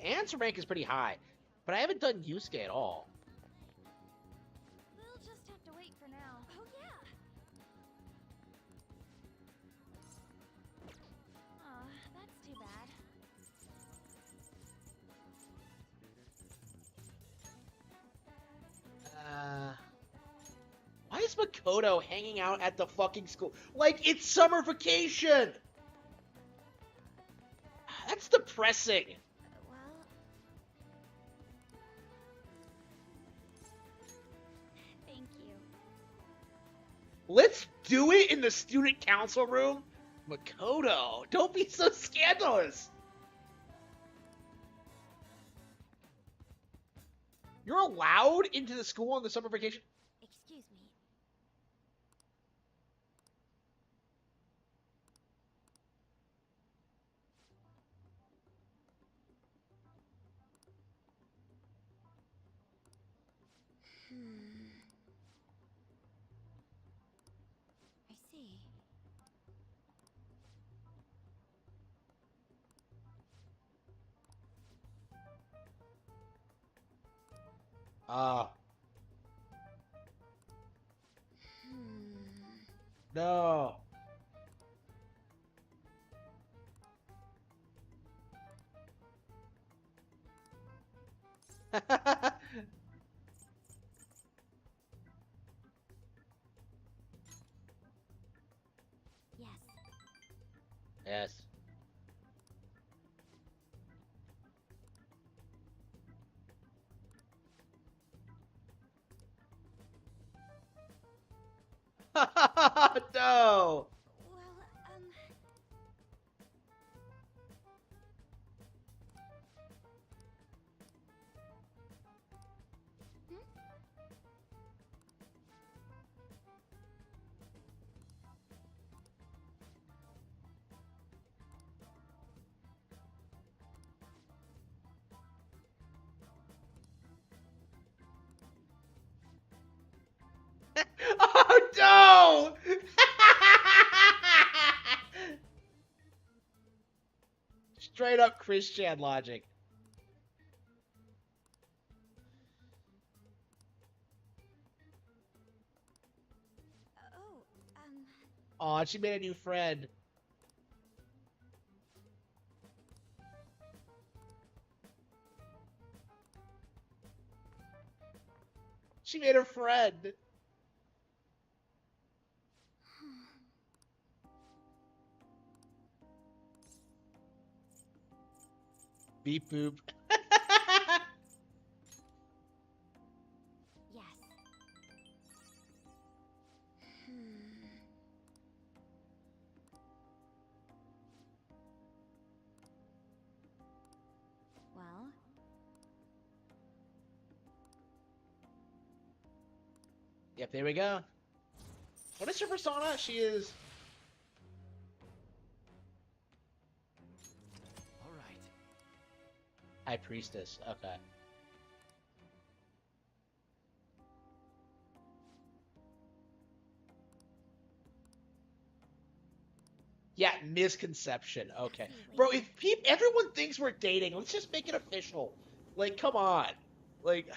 Ant's rank is pretty high, but I haven't done Yusuke at all. We'll just have to wait for now. Oh, yeah. Aw, that's too bad. Why is Makoto hanging out at the fucking school? Like, it's summer vacation! That's depressing. Well... Thank you. Let's do it in the student council room? Makoto, don't be so scandalous! You're allowed into the school on the summer vacation? Excuse me. I see. No. Yes. Yes. No. Well, Oh no! Straight up Christian logic. Aw, she made a new friend. She made a friend. Beep boop. yes. Well, Yep, there we go. What is her persona? She is... Alright. High Priestess. Okay. Yeah, misconception. Okay. Bro, if everyone thinks we're dating, let's just make it official. Like, come on. Like...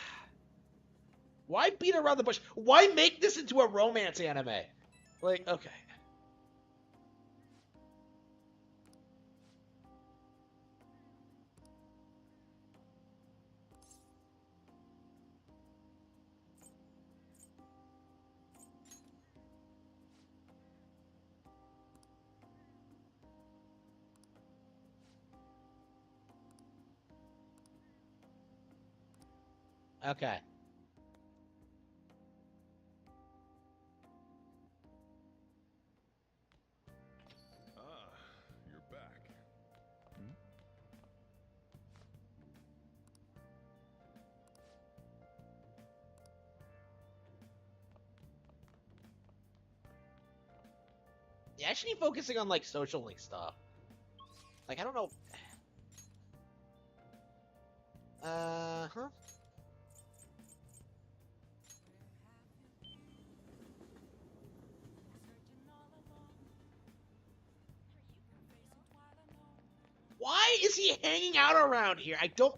Why beat around the bush? Why make this into a romance anime? Like, okay. Okay. You're back. Yeah, I should be focusing on, like, social link stuff. Like, I don't know... huh? Why Why is he hanging out around here? I don't...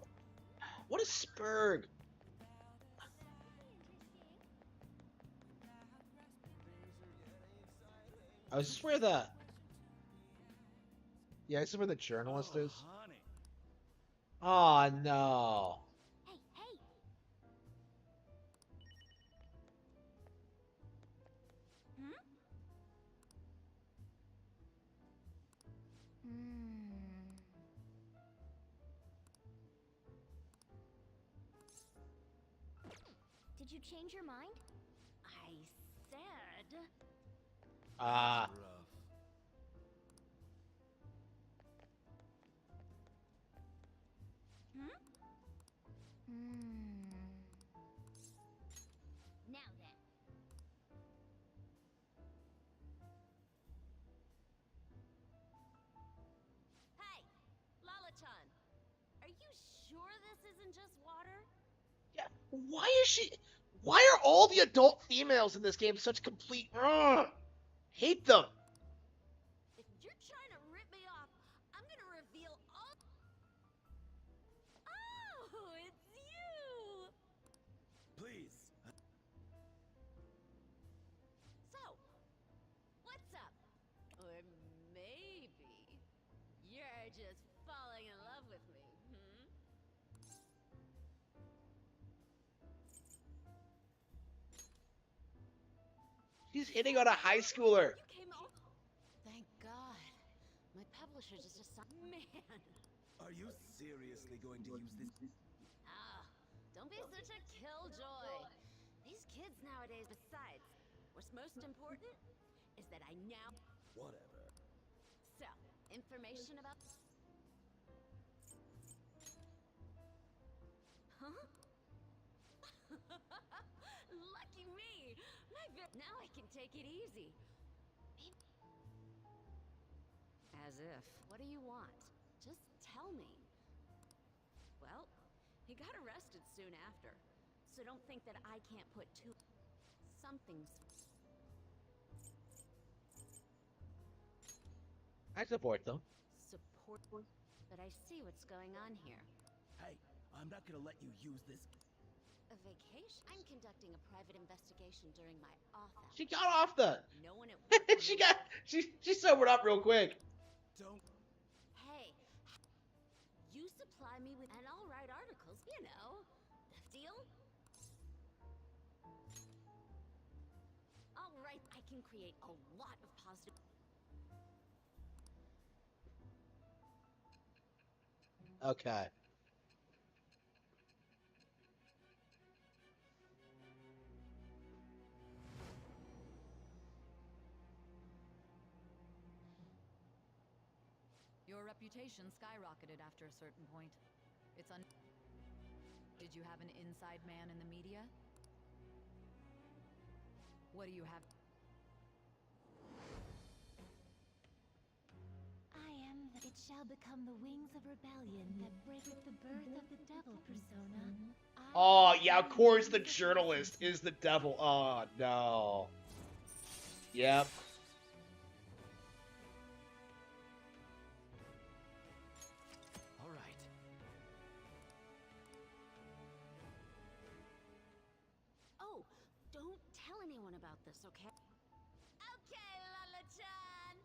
What is Spurg? Oh, is this where the... Yeah, this is where the journalist is. Honey. Oh, no. Hey, hey! Hmm? Did you change your mind? I said... Ah. Now then. Hey, Lala-chan. Are you sure this isn't just water? Yeah, why is she... Why are all the adult females in this game such complete... Hate them. If you're trying to rip me off, I'm gonna reveal all... Oh, it's you! Please. So, what's up? Or maybe you're just falling in love with me, She's hitting on a high schooler. You came off... Thank God. My publisher just assigned... Man! Are you seriously going to use this? Ah, don't be such a killjoy. These kids nowadays, besides, what's most important is that I now... Whatever. So, information about... Huh? Lucky me! Now I can take it easy. As if. What do you want? Just tell me. Well, he got arrested soon after, so don't think that I can't put two... Something's... I support them. Support... But I see what's going on here. Hey, I'm not gonna let you use this. A vacation? I'm conducting a private investigation during my off hours. She got off the... No one at work... She sobered up real quick. Don't... Hey, you supply me with... And I'll write articles, you know. Deal? Alright, I can create a lot of positive... Okay. Your reputation skyrocketed after a certain point. Did you have an inside man in the media? What do you have? I am the... It shall become the wings of rebellion that break with the birth of the devil persona. Oh, yeah, of course the journalist is the devil. Oh, no. Yep. All right. Oh, don't tell anyone about this, okay? Okay, Lala-chan!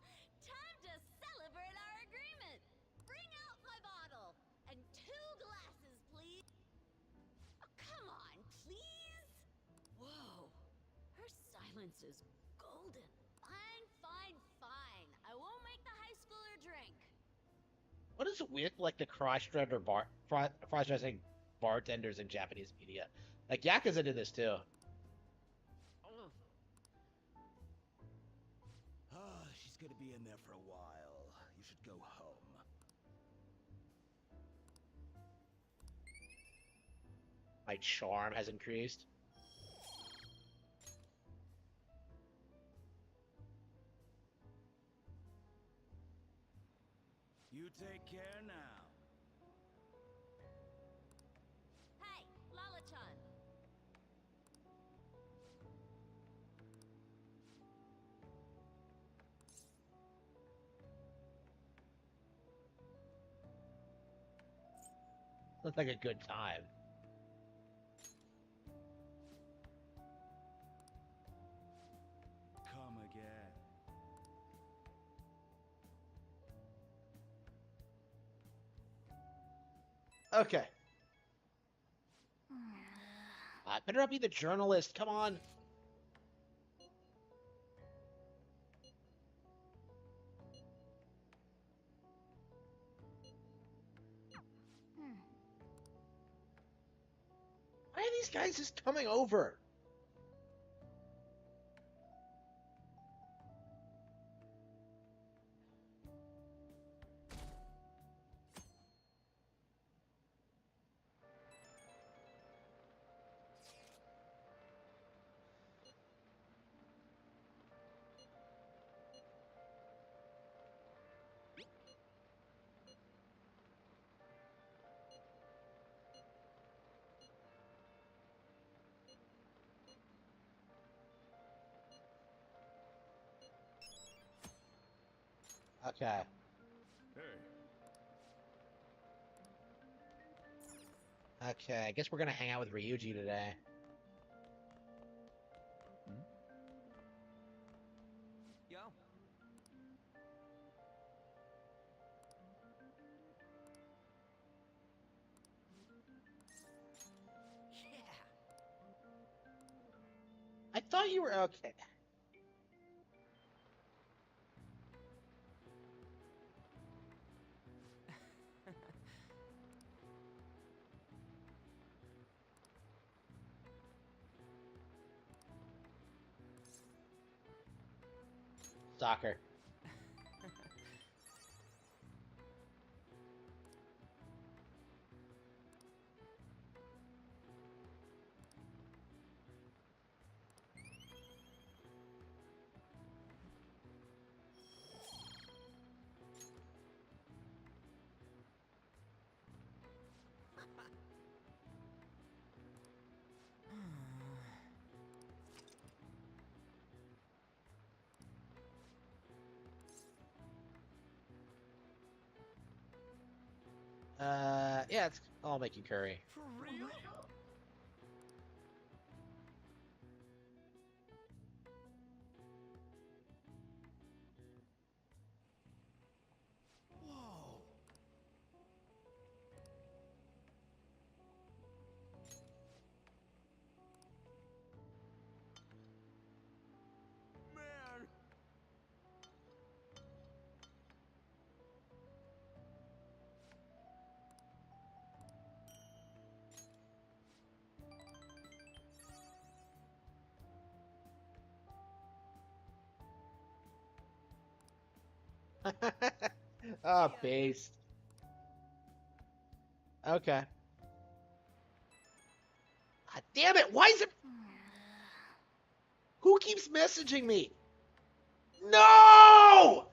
Time to celebrate our agreement! Bring out my bottle! And 2 glasses, please! Oh, come on, please! Whoa! Her silence is golden. Fine, fine, fine. I won't make the high schooler drink. What is with, like, the cross-dressing bartenders in Japanese media? Like, Yakuza did this, too. She's gonna be in there for a while. You should go home. My charm has increased. You take care now. Hey, Lala-chan! Looks like a good time. Come again. Okay. Better not be the journalist. Come on. Why are these guys just coming over? Okay. Okay, I guess we're gonna hang out with Ryuji today. Yo. I thought you were okay. Soccer. Yeah, I'll make you curry. For real? Whoa. Man. Oh, based. Okay. God damn it! Why is it? Who keeps messaging me? No!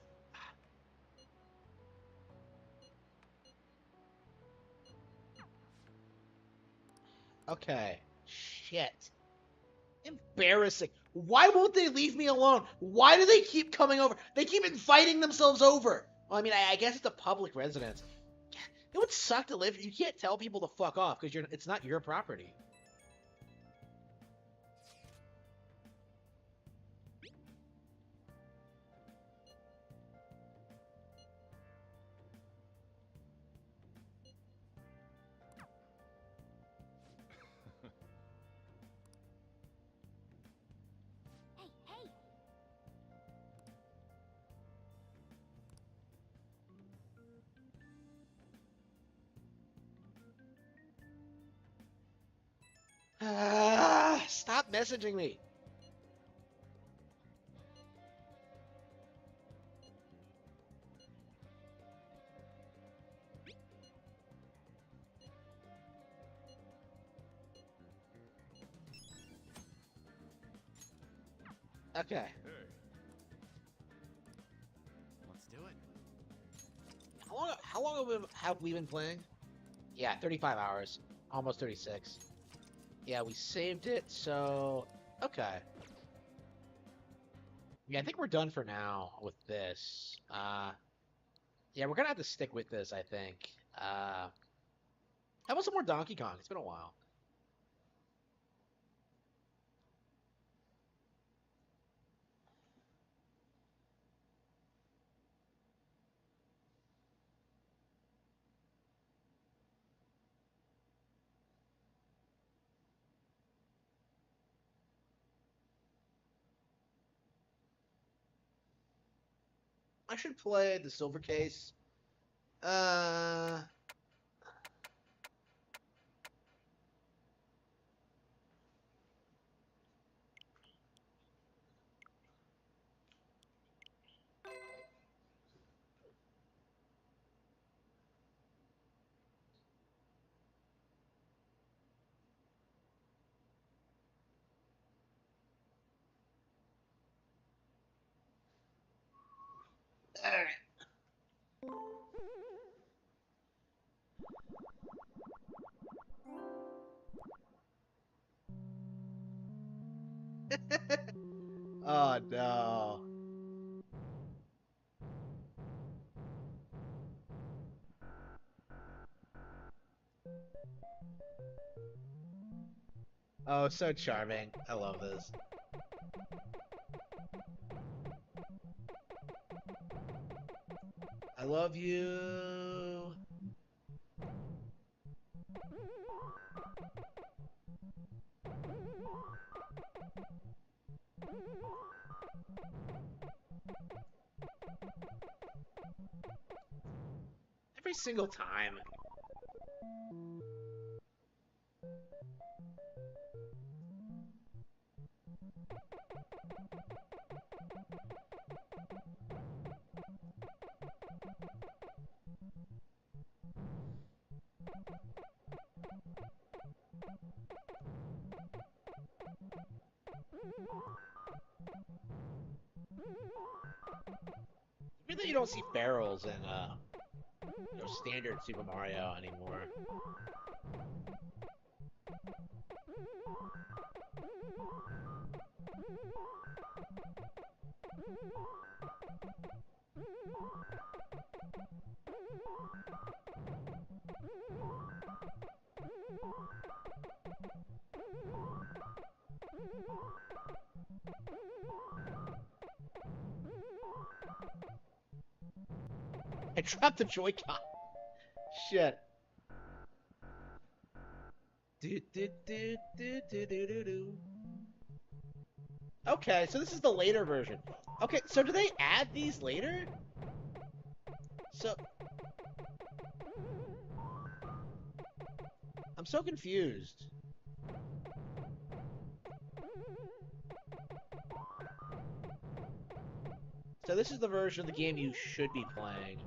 Okay. Shit. Embarrassing. Why won't they leave me alone? Why do they keep coming over? They keep inviting themselves over. Well, I mean, I guess it's a public residence. It would suck to live. You can't tell people to fuck off because it's not your property. Hey, hey! Stop messaging me. Okay. Let's do it. How long have we been playing? Yeah, 35 hours. Almost 36. Yeah, we saved it, so... Okay. Yeah, I think we're done for now with this. Yeah, we're gonna have to stick with this, I think. How about some more Donkey Kong? It's been a while. I should play the Silver Case. Oh no. Oh, so charming. I love this. I love you. Every single time. Really, you don't see barrels in standard Super Mario anymore. I dropped the Joy-Con. Shit. Okay, so this is the later version. Okay, so do they add these later? So... I'm so confused. So this is the version of the game you should be playing.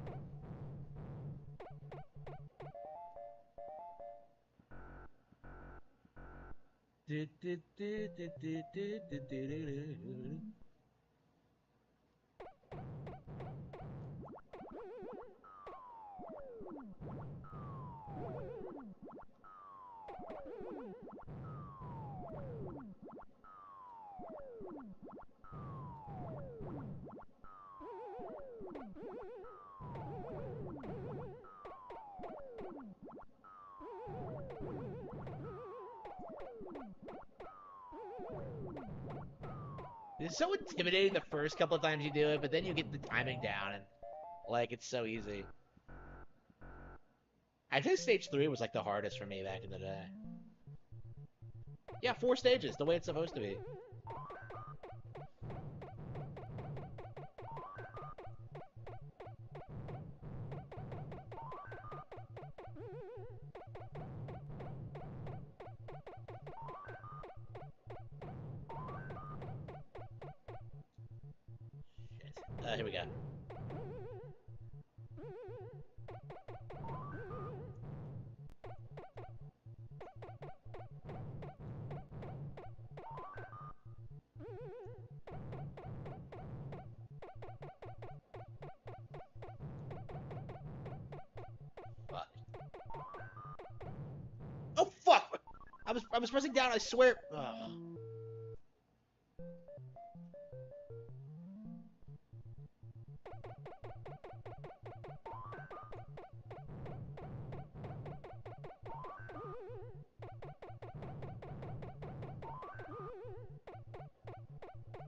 It's so intimidating the first couple of times you do it, but then you get the timing down and, like, it's so easy. I think stage 3 was, like, the hardest for me back in the day. Yeah, 4 stages, the way it's supposed to be. Here we go. Fuck. Oh fuck! I was pressing down, I swear. Ugh.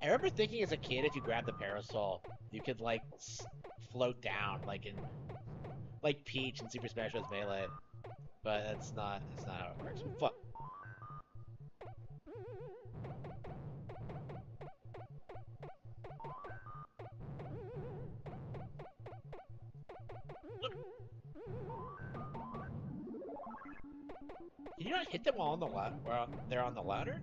I remember thinking as a kid, if you grab the parasol, you could like float down, like Peach in Super Smash Bros. Melee. But that's not how it works. Fuck. Can you not hit them while on the while they're on the ladder?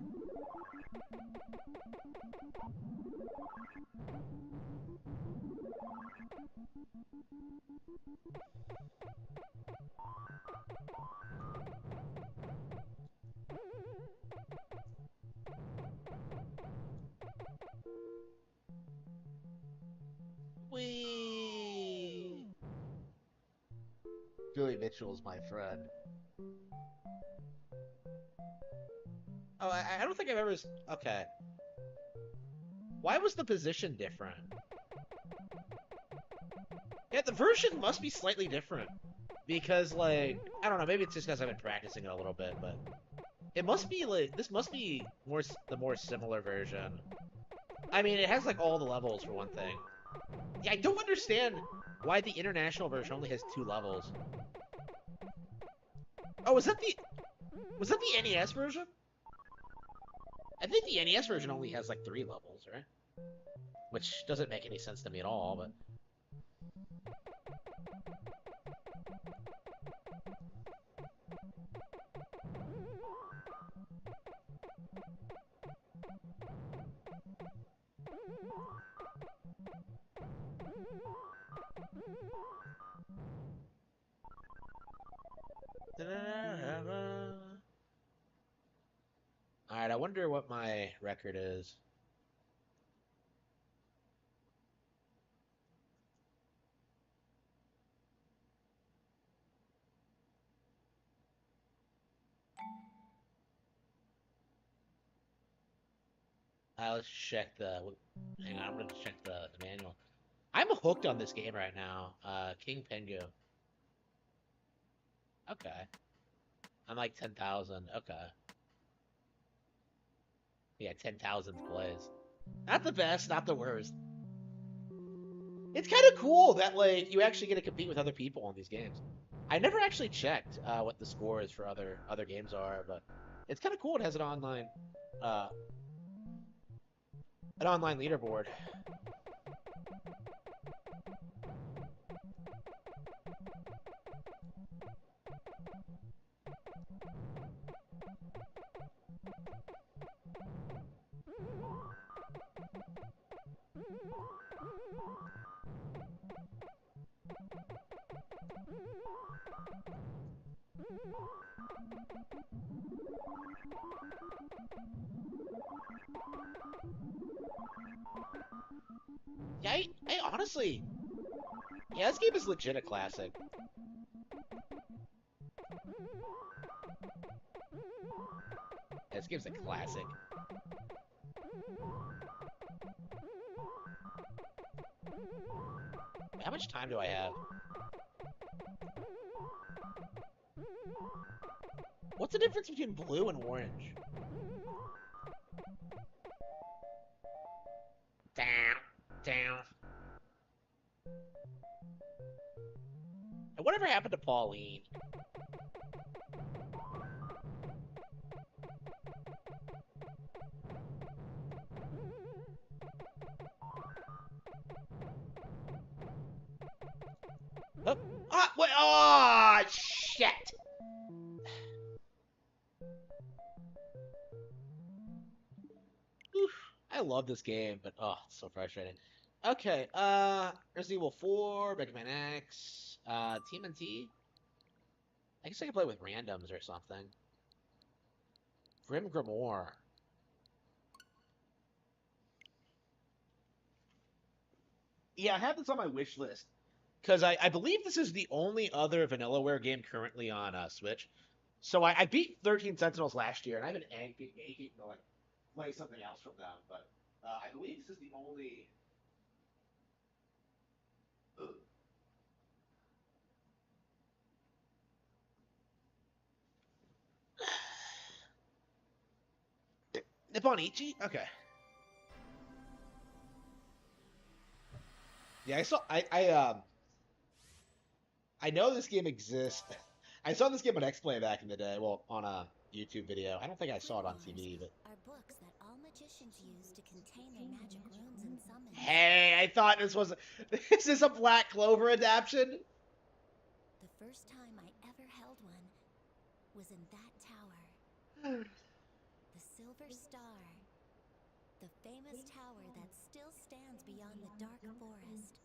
Whee! Billy Mitchell's my friend. Oh, I don't think I've ever... Okay. Why was the position different? Yeah, the version must be slightly different. Because, like... I don't know, maybe it's just because I've been practicing it a little bit, but... It must be, like... This must be the more similar version. I mean, it has, like, all the levels, for one thing. Yeah, I don't understand why the international version only has 2 levels. Oh, was that the NES version? I think the NES version only has like 3 levels, right? Which doesn't make any sense to me at all, but... Alright, I wonder what my record is. Let's check the... Hang on, I'm gonna check the manual. I'm hooked on this game right now. King Pengu. Okay. I'm like 10,000. Okay. Yeah, 10,000th place. Not the best, not the worst. It's kind of cool that, like, you actually get to compete with other people on these games. I never actually checked what the scores for other games are, but it's kind of cool. It has an online leaderboard. Yeah, I honestly... Yeah, this game is legit a classic. Yeah, this game's a classic. How much time do I have? What's the difference between blue and orange? Down. And whatever happened to Pauline? Oh, wait, oh, shit! Oof, I love this game, but oh, it's so frustrating. Okay, Resident Evil 4, Mega Man X, TMNT. I guess I could play with randoms or something. Grim Grimoire. Yeah, I have this on my wish list. Because I believe this is the only other Vanillaware game currently on Switch. So I beat 13 Sentinels last year, and I've been aching to like, play something else from them. But I believe this is the only... Nipponichi? Okay. Yeah, I know this game exists. I saw this game on X-Play back in the day. Well, on a YouTube video. I don't think I saw it on TV, but. Are books that all magicians use to contain their magic runes and summons. Hey, I thought this was. Is this a Black Clover adaptation? The first time I ever held one was in that tower. The Silver Star. The famous tower that still stands beyond the dark forest.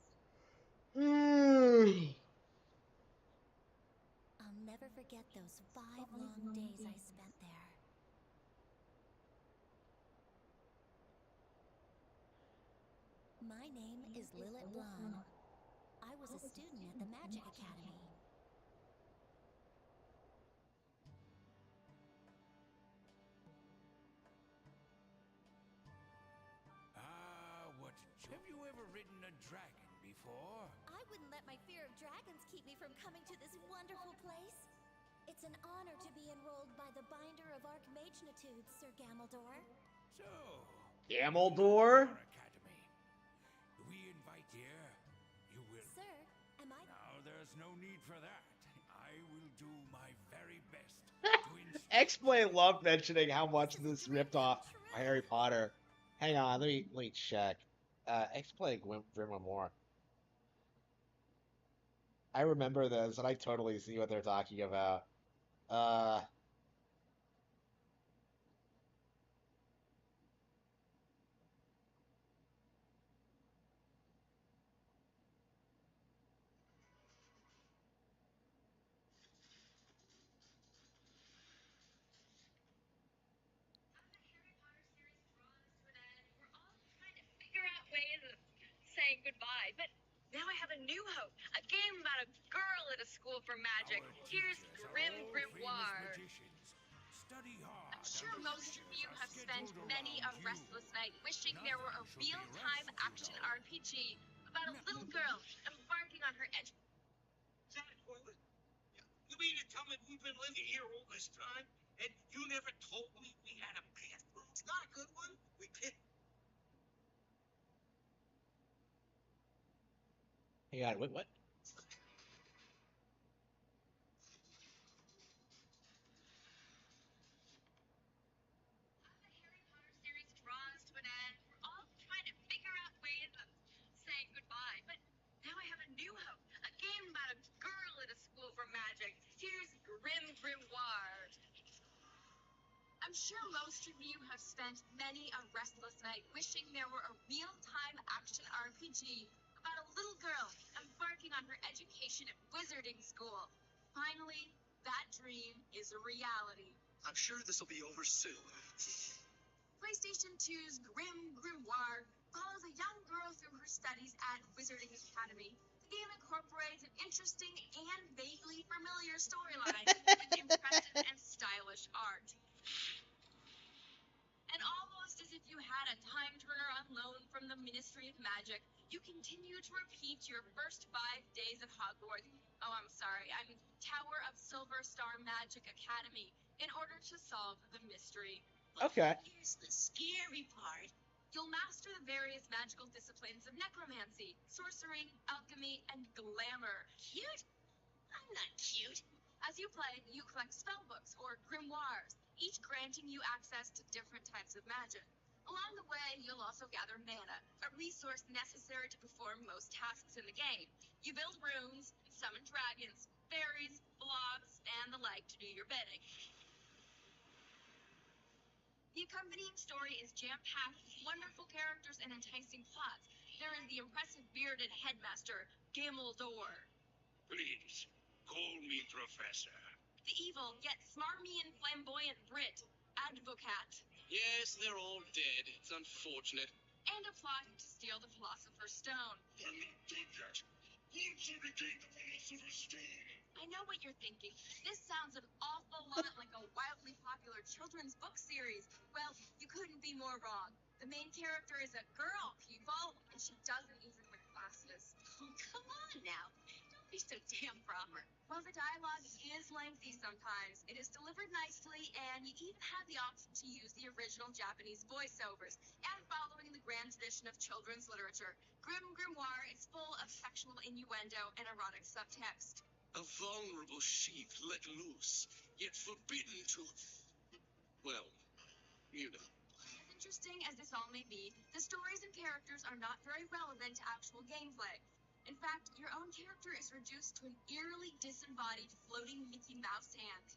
I'll never forget those 5 long days I spent there. My name is Lilith Blonde. I was a student at the Magic Academy. Have you ever ridden a dragon before? I wouldn't let my fear of dragons keep me from coming to this wonderful place. It's an honor to be enrolled by the Binder of Archmagnitude, Sir Gamaldor. So, Gamaldor? Academy. We invite you. You will. Sir, am I? Now, there's no need for that. I will do my very best. X-Play loved mentioning how much this ripped off Harry Potter. Hang on, let me check. X-Play Grimoire. I remember this, and I totally see what they're talking about. Figure out ways of saying goodbye, but now I have a new hope. A game about a girl at a school for magic. Here's Grim Grimoire. Study hard. I'm sure most of you have spent many a restless night wishing there were a real-time action RPG about a little girl embarking on her edge. You mean to tell me we've been living here all this time, and you never told me we had a bathroom? It's not a good one. We picked. Hang on, what? Series draws to an end. We're all trying to figure out ways of saying goodbye, but now I have a new hope. A game about a girl at a school for magic. Here's Grim Grimoire. I'm sure most of you have spent many a restless night wishing there were a real-time action RPG about a little girl embarking on her education at wizarding school. Finally, that dream is a reality. I'm sure this will be over soon. PlayStation 2's Grim Grimoire follows a young girl through her studies at Wizarding Academy. The game incorporates an interesting and vaguely familiar storyline with impressive and stylish art. And almost as if you had a time turner on loan from the Ministry of Magic, you continue to repeat your first 5 days of Hogwarts. Oh, I'm sorry. I'm Tower of Silver Star Magic Academy in order to solve the mystery. Okay. Here's the scary part. You'll master the various magical disciplines of necromancy, sorcery, alchemy, and glamour. Cute? I'm not cute. As you play, you collect spellbooks or grimoires, each granting you access to different types of magic. Along the way, you'll also gather mana, a resource necessary to perform most tasks in the game. You build runes, summon dragons, fairies, blobs, and the like to do your bidding. The accompanying story is jam-packed with wonderful characters and enticing plots. There is the impressive bearded headmaster, Gamaldor. Please, call me Professor. The evil yet smarmy and flamboyant Brit, Advocat. Yes, they're all dead. It's unfortunate. And a plot to steal the Philosopher's Stone. I'm not done yet. Once I regain the Philosopher's Stone. I know what you're thinking. This sounds an awful lot like a wildly popular children's book series. Well, you couldn't be more wrong. The main character is a girl, people, and she doesn't even wear glasses. Oh, come on now. Don't Be so damn proper. Well, the dialogue is lengthy sometimes. It is delivered nicely, and you even have the option to use the original Japanese voiceovers. And following the grand tradition of children's literature, Grim Grimoire is full of sexual innuendo and erotic subtext. A vulnerable sheep let loose, yet forbidden to... Well, you know. As interesting as this all may be, the stories and characters are not very relevant to actual gameplay. In fact, your own character is reduced to an eerily disembodied floating Mickey Mouse hand.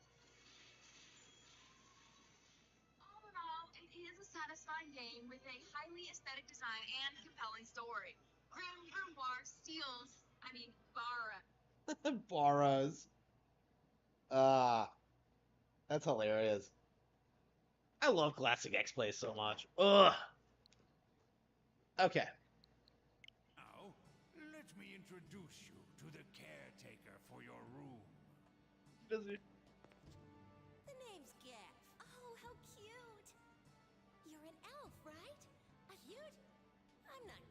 All in all, it is a satisfying game with a highly aesthetic design and compelling story. Grim Grimoire steals, Barra. Boros. That's hilarious. I love classic X-Play so much. Ugh. Okay. Now, let me introduce you to the caretaker for your room. Busy. The name's Gaff. Oh, how cute. You're an elf, right? A cute? I'm not,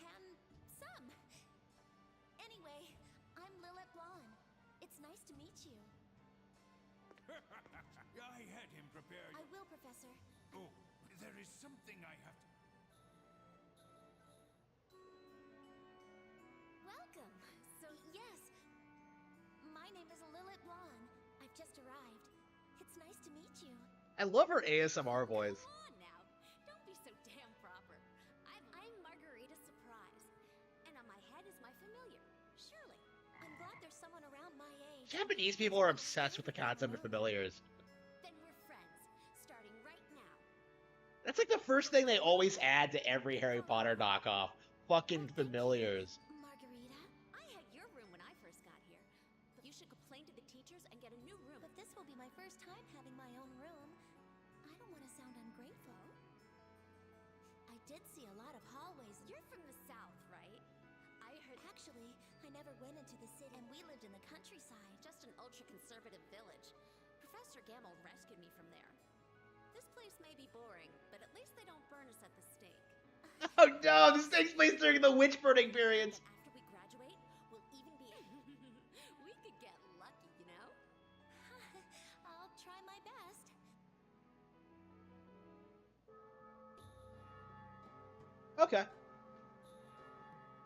handsome. Anyway, I'm Lilith Blonde. It's nice to meet you. I had him prepare. I will, Professor. Oh, there is something I have to... Welcome. So, yes. My name is Lilith Blonde. I've just arrived. It's nice to meet you. I love her ASMR voice. Come on now. Don't be so damn proper. I'm Margarita Surprise. And on my head is my familiar, Shirley. I'm glad there's someone around my age. Japanese people are obsessed with the concept of familiars. Then we're friends, starting right now. That's like the first thing they always add to every Harry Potter knockoff. Fucking familiars. Margarita, I had your room when I first got here. But you should complain to the teachers and get a new room. But this will be my first time having my own room. I don't want to sound ungrateful. I did see a lot of hallways. You're from the south, right? I heard. Actually, I never went into the city, and we lived in the countryside. Just an ultra-conservative village. Professor Gamble rescued me from there. This place may be boring, but at least they don't burn us at the stake. Oh no, this takes place during the witch burning periods. After we graduate, we'll even be... we could get lucky, you know? I'll try my best. Okay.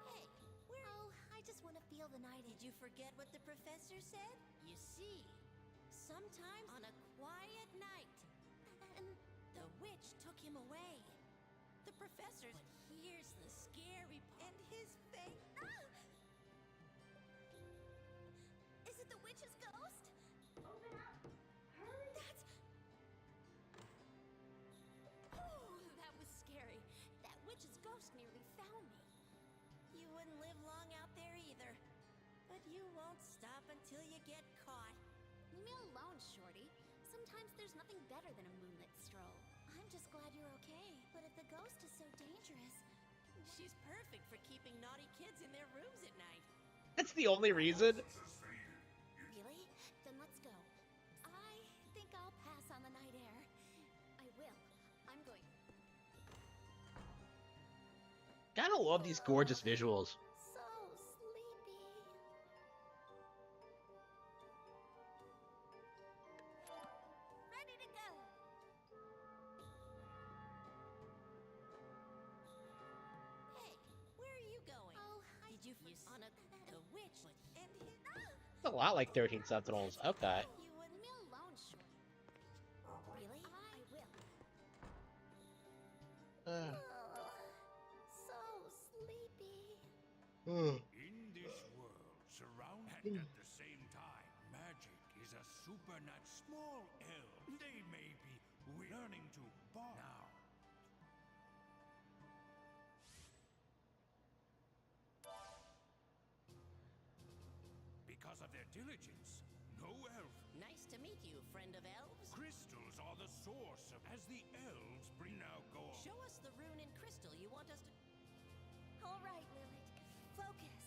Hey, where... Oh, I just want to feel the night. Did you forget what the professor said? You see, sometimes on a quiet night, and the witch took him away. The professor... But here's the scary... And his face... Ah! Is it the witch's ghost? Open up! Hurry! That's... Oh, that was scary. That witch's ghost nearly found me. You wouldn't live long out there either. But you won't stop until you get caught. Leave me alone, Shorty. Sometimes there's nothing better than a moonlit stroll. I'm just glad you're okay. But if the ghost is so dangerous... She's perfect for keeping naughty kids in their rooms at night. That's the only reason. Really? Then let's go. I think I'll pass on the night air. I will. I'm going... Gotta love these gorgeous visuals. So sleepy. Ready to go. Hey, where are you going? Oh, did you on a the witch and his... It's a lot like 13 Sentinels. Okay. You wouldn't leave me alone, Shorty. Really? I will. So sleepy. In this world, surrounded at the same time, magic is a supernatural. Small elves, they may be learning to bar now. Because of their diligence, no elf. Nice to meet you, friend of elves. Crystals are the source of. As the elves bring now go. Show us the rune in crystal you want us to... All right, Lilith. Focus.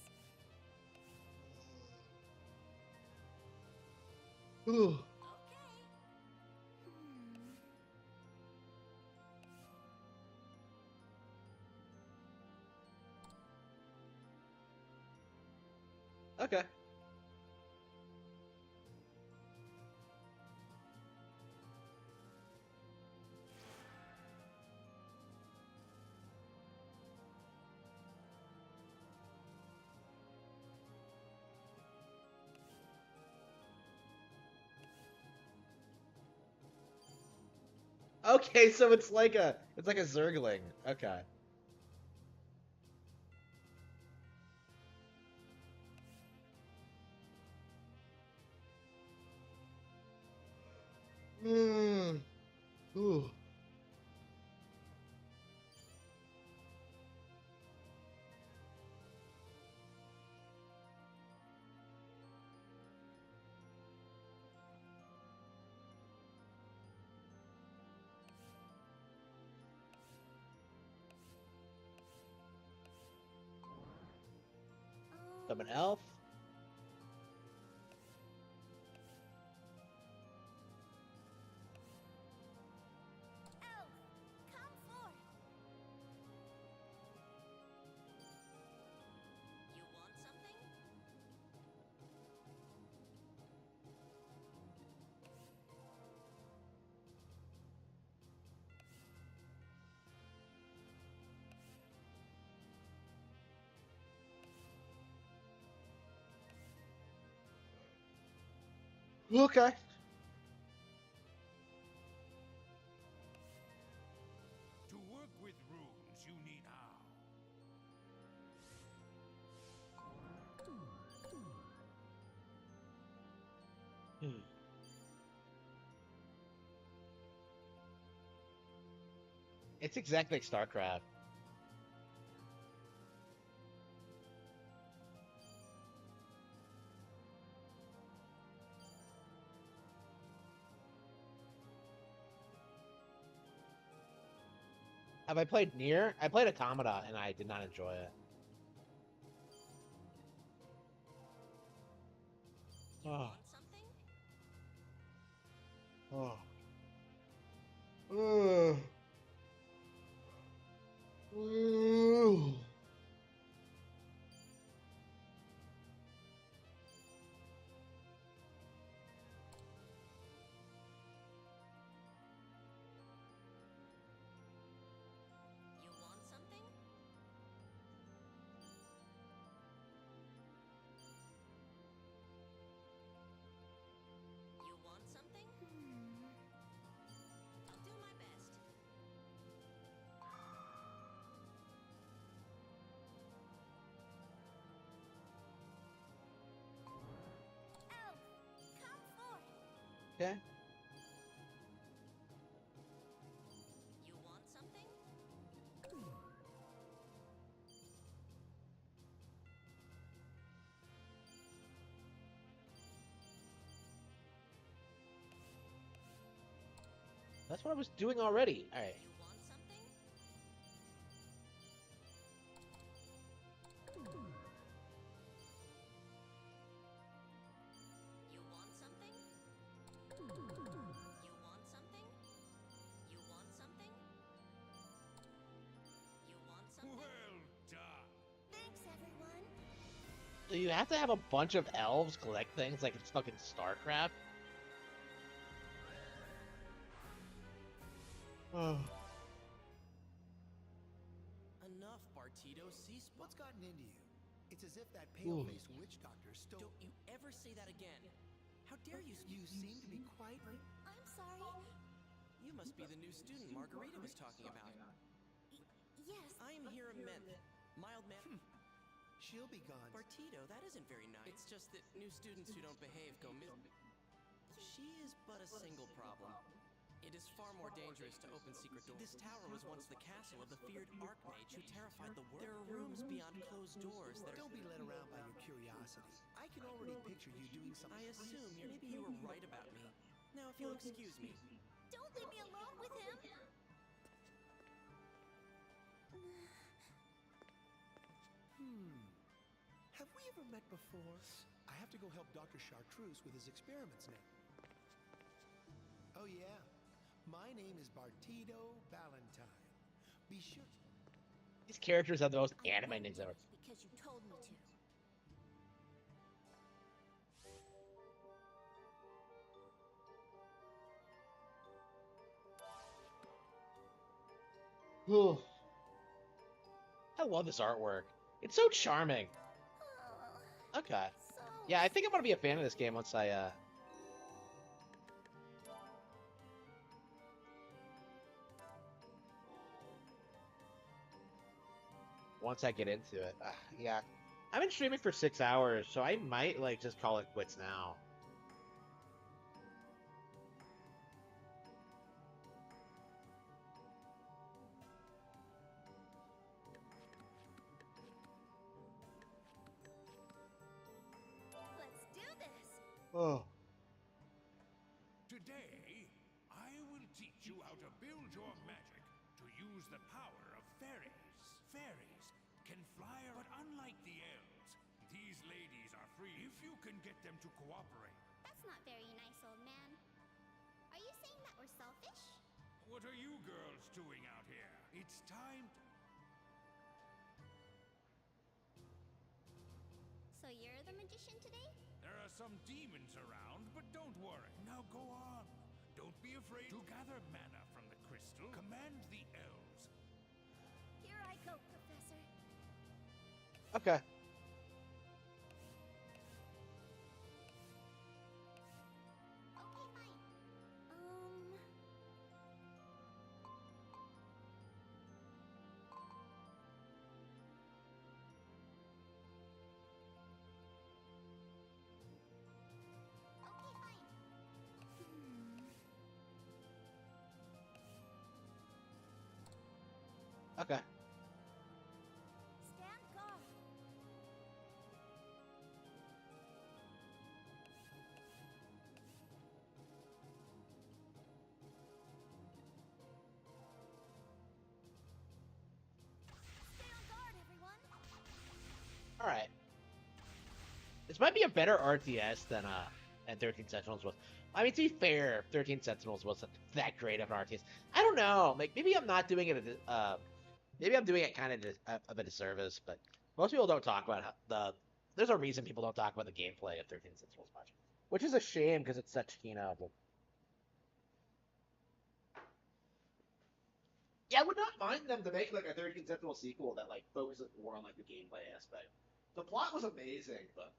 Ooh. Okay. Okay. Okay, so it's like a Zergling. Okay. Ooh. I'm an elf. Okay. To work with runes, you need how. It's exactly like StarCraft. Have I played Nier? I played Automata and I did not enjoy it. Oh. Oh. Ooh. Ooh. Okay. That's what I was doing already. All right. Well done. Thanks, everyone. So you have to have a bunch of elves collect things like it's fucking StarCraft. Oh. Enough, Bartido. Cease. What's gotten into you? It's as if that pale-faced witch doctor stole... Don't you ever say that again. How dare you? You seem to be quite... I'm sorry. You must be the new student Margarita was talking about. Yes. I'm here a mint. Mild man. She'll be gone. Bartido, that isn't very nice. It's just that new students who don't behave go missing. She is but a single problem. It is far more dangerous to open secret doors. This tower was once the castle of the feared Archmage who terrified the world. There are rooms beyond closed doors that are... Don't be led around by your curiosity. I can already picture you doing something... I assume maybe you were right about me. Now, if you'll excuse me. Don't leave me alone with him. Have we ever met before? I have to go help Dr. Chartreuse with his experiments now. Oh yeah, my name is Bartido Valentine. Be sure... These characters have the most anime names ever. Because you told me to. Whew. I love this artwork. It's so charming. Okay. Yeah, I think I'm gonna be a fan of this game once I get into it. Yeah. I've been streaming for 6 hours, so I might like just call it quits now. Let's do this. Oh. Today, I will teach you how to build your magic to use the power of fairies. Fairies can fly, but unlike the elves, these ladies are free if you can get them to cooperate. That's not very nice, old man. Are you saying that we're selfish? What are you girls doing out here? It's time to... So you're the magician today? There are some demons around, but don't worry. Now go on. Don't be afraid to gather mana from the crystal. Command the elves. Here I go, Professor. Okay. Okay, fine. Okay, fine. Okay. Stand guard. Stay on guard, everyone. All right. This might be a better RTS than 13 Sentinels was. I mean, to be fair, 13 Sentinels wasn't that great of an RTS. I don't know. Like, maybe I'm not doing it. Maybe I'm doing it kind of a disservice. But most people don't talk about There's a reason people don't talk about the gameplay of 13 Sentinels much, which is a shame because it's such Yeah, I would not mind them to make like a 13 Sentinel sequel that like focuses more on like the gameplay aspect. The plot was amazing, but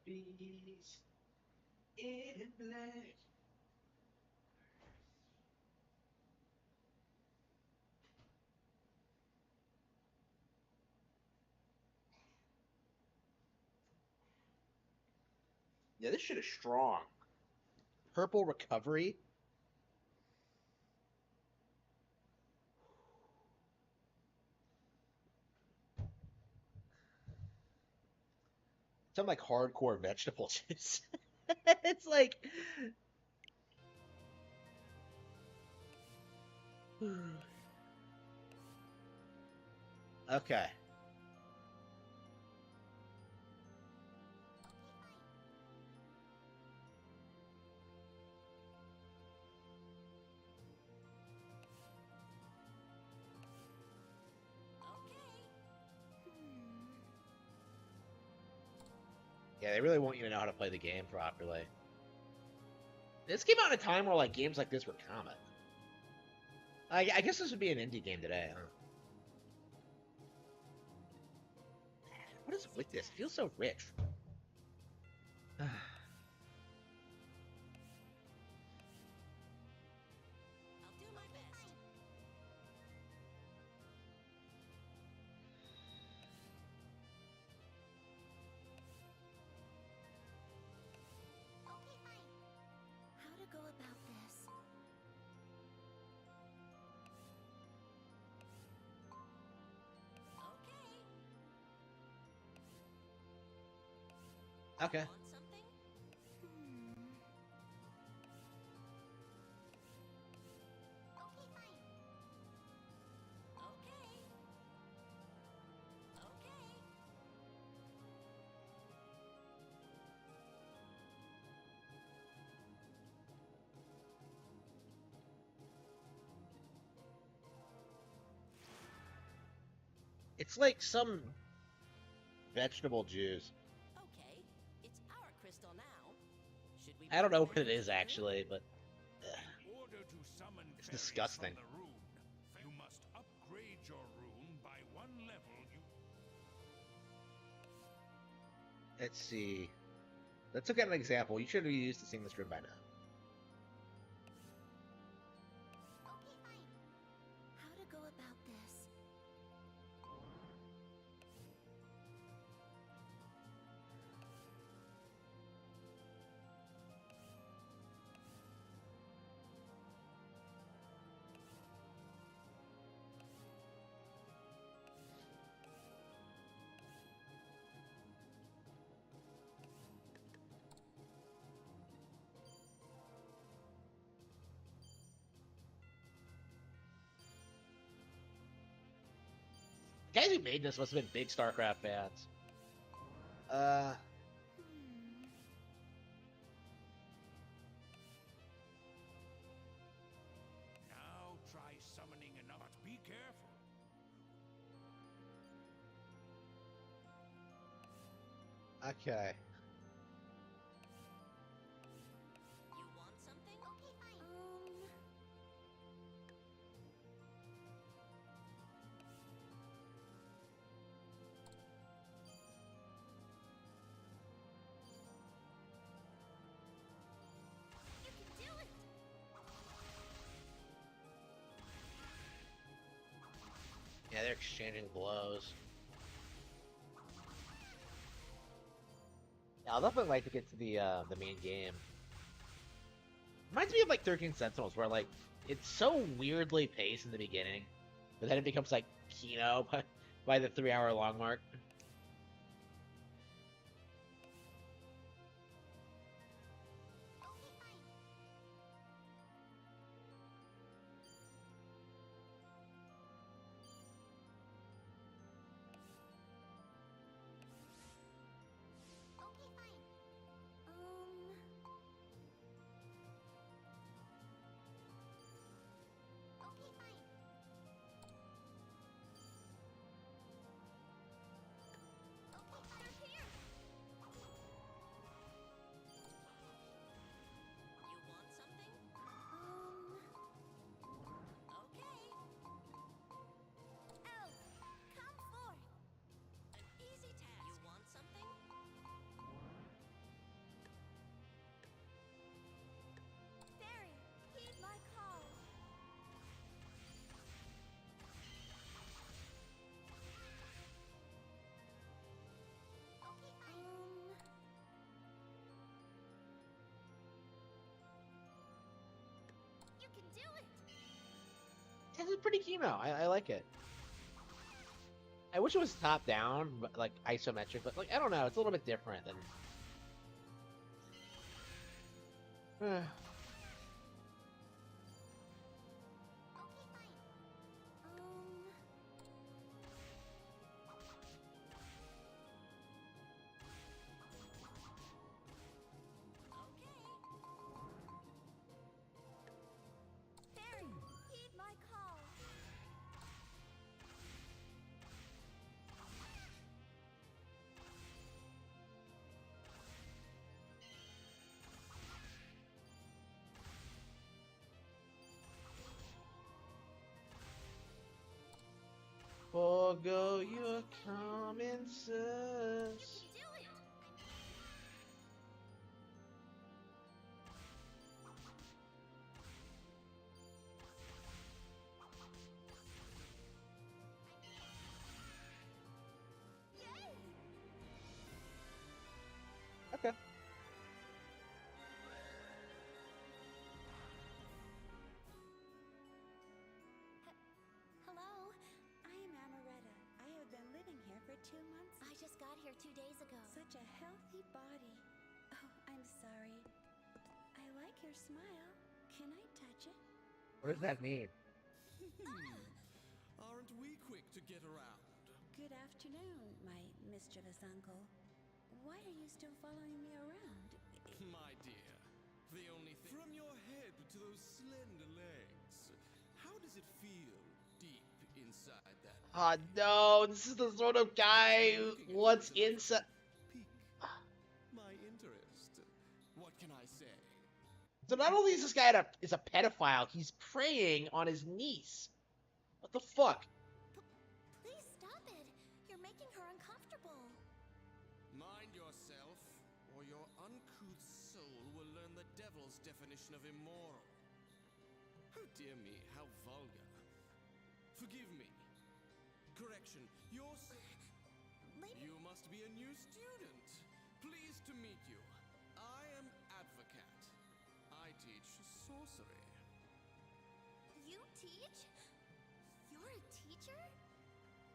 beast in black. Yeah, this shit is strong. Purple recovery. Some like hardcore vegetable juice. It's like okay. Yeah, they really want you to know how to play the game properly. This came out at a time where like games like this were common. I guess this would be an indie game today, huh? What is with this? It feels so rich. Okay. It's like some vegetable juice. Okay, it's our crystal now. Should we I don't know what it is actually, but In order to summon it's fairies disgusting. from the rune, you must upgrade your rune by one level. Let's see. Let's look at an example. You should be used to seeing this room by now. How to go about this? The guys who made this must have been big StarCraft fans. Now try summoning another. But be careful. Okay. You want something? Okay, fine. You can do it. Yeah, they're exchanging blows. Yeah, I'll definitely like to get to the main game. Reminds me of like 13 Sentinels, where like it's so weirdly paced in the beginning, but then it becomes like Kino by the 3-hour long mark. Okay, fine. Okay, fine. Okay, they're here. You want something? Okay. Elf, come forth. An easy task. You want something? Fairy, heed my call. Okay, you can do it. This is pretty Kino. I like it. I wish it was top down, but like isometric, but like I don't know, it's a little bit different than. Fairy, heed my call. Forgo your common sense. Do it. Yay! Okay. Hello, I am Amaretta. I have been living here for 2 months. I just got here 2 days ago. Such such a healthy body. Oh, I'm sorry. I like your smile. Can I touch it? What does that mean? Aren't we quick to get around? Good afternoon, my mischievous uncle. Why are you still following me around? My dear, the only thing... From your head to those slender legs, how does it feel deep inside that? Oh no, this is the sort of guy who wants inside. My interest. What can I say? So not only is this guy is a pedophile, he's preying on his niece. What the fuck? Please stop it. You're making her uncomfortable. Mind yourself, or your uncouth soul will learn the devil's definition of immoral. Oh dear me, how vulgar. Forgive me. Correction, you're... You must be a new student. Pleased to meet you. I am Advocat. I teach sorcery. You teach? You're a teacher?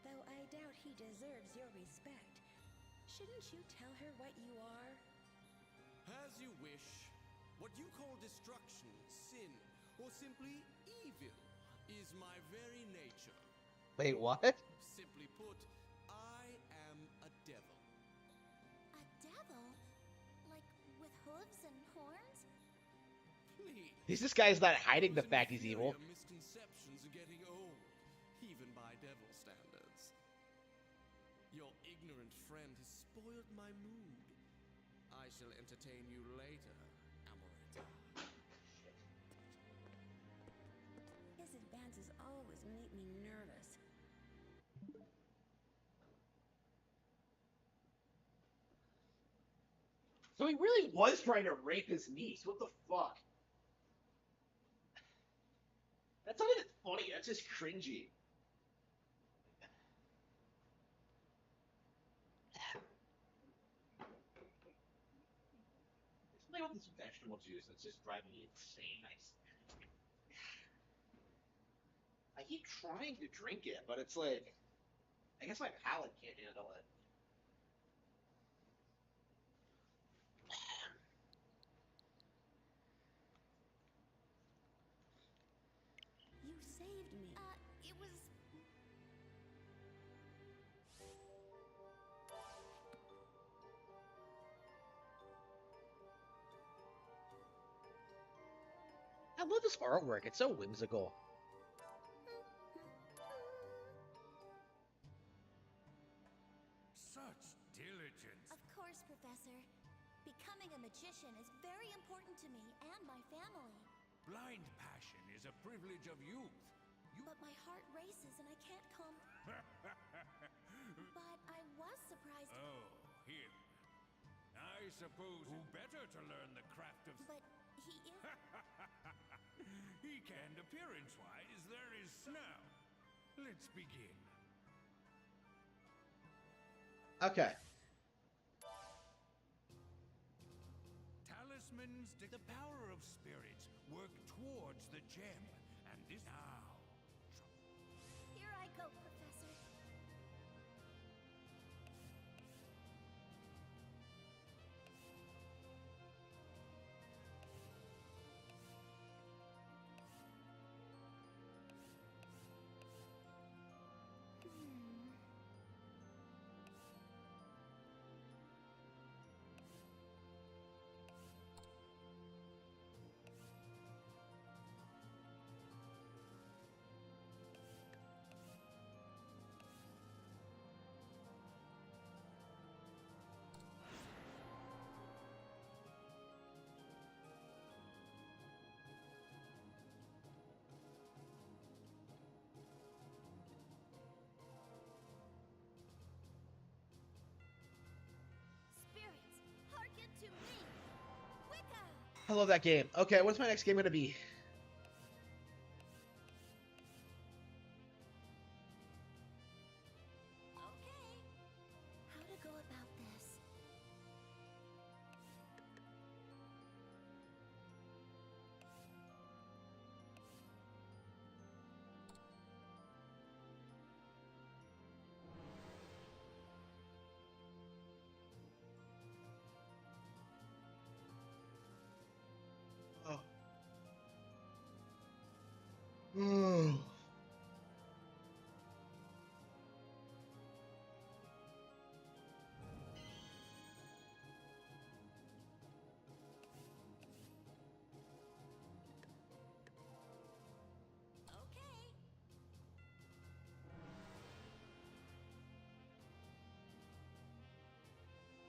Though I doubt he deserves your respect. Shouldn't you tell her what you are? As you wish. What you call destruction, sin, or simply evil is my very nature. Wait, what? Simply put, I am a devil. A devil? Like with hooves and horns? Please. This guy's not hiding the fact he's evil. Misconceptions are getting old, even by devil standards. Your ignorant friend has spoiled my mood. I shall entertain you later, Amorita. His advances always make me nervous. So he really was trying to rape his niece. What the fuck? That's not even funny. That's just cringy. There's something about this vegetable juice that's just driving me insane. I keep trying to drink it, but it's like, I guess my palate can't handle it. You saved me. It was... I love this artwork. It's so whimsical. Such diligence. Of course, Professor. Becoming a magician is very important to me and my family. Blind passion is a privilege of youth. But my heart races and I can't calm... But I was surprised... Oh, him. I suppose who better to learn the craft of... But he is... He can, appearance-wise, there is... Now, let's begin. Okay. Talismans, the power of spirits, work towards the gem, and this now. Here I go, Professor. Spirits, hearken to me! Wicca! I love that game. Okay, what's my next game gonna be? Okay. How to go about this?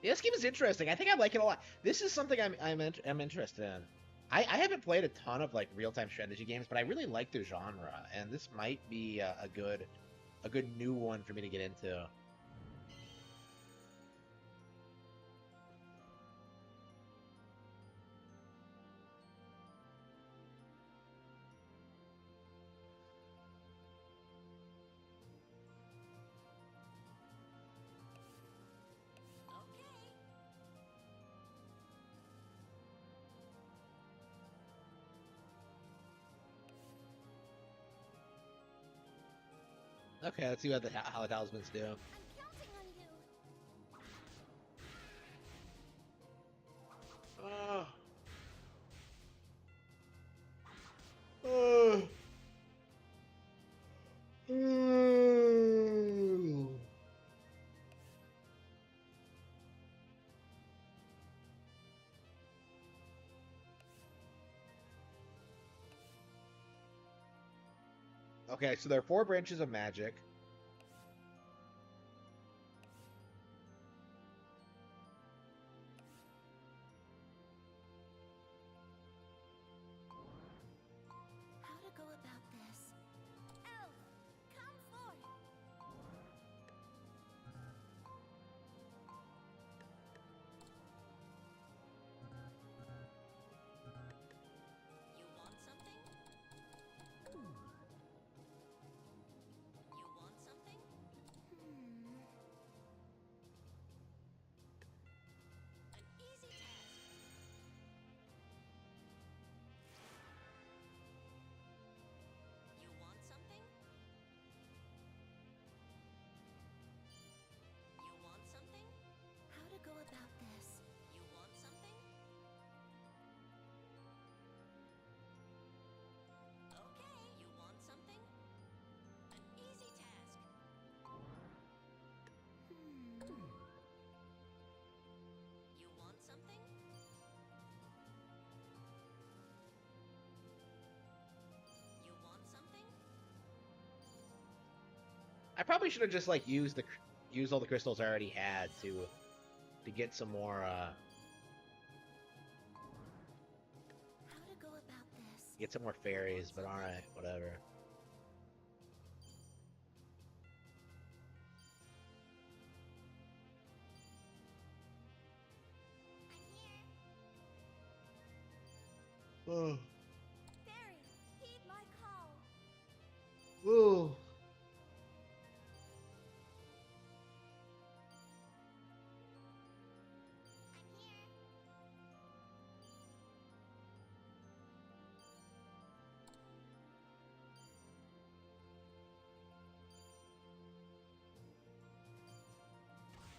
Yeah, this game is interesting. I think I like it a lot. This is something I'm interested in. I haven't played a ton of like real-time strategy games, but I really like the genre, and this might be a good new one for me to get into. Okay, let's see what how the talismans do. Okay, so there are 4 branches of magic. How to go about this? Elf, come forth! You want something? You want something? An easy task. You want something? You want something? How to go about this? You want something? Okay. You want something? An easy task. You want something? You want something? I probably should have just like used all the crystals I already had to get some more How to go about this? get some more fairies, but all right, whatever. Oh. Fairy, heed my call. Ooh.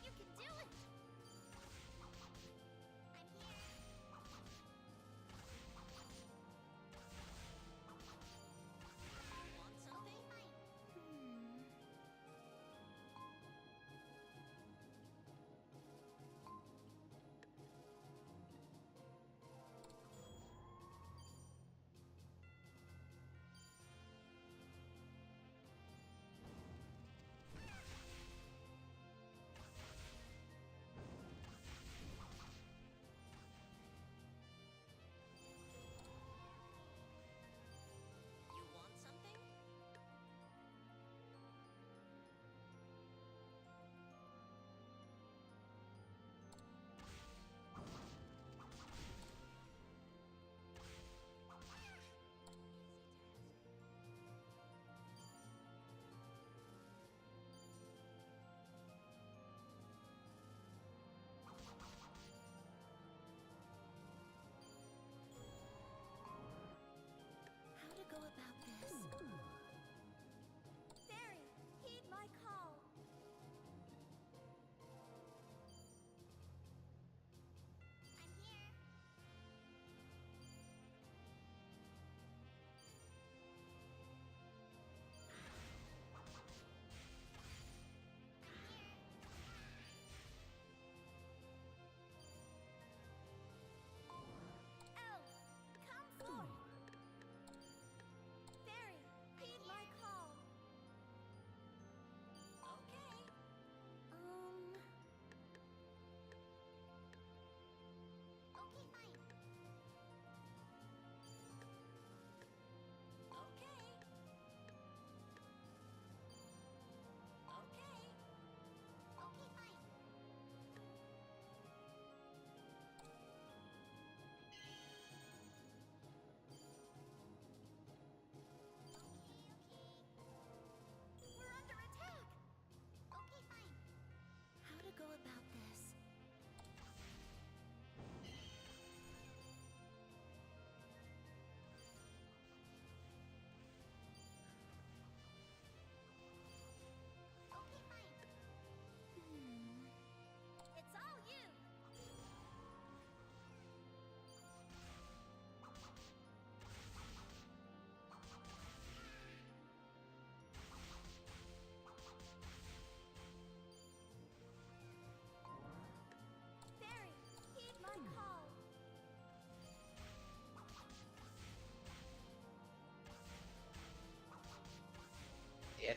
You can do it! I'm here.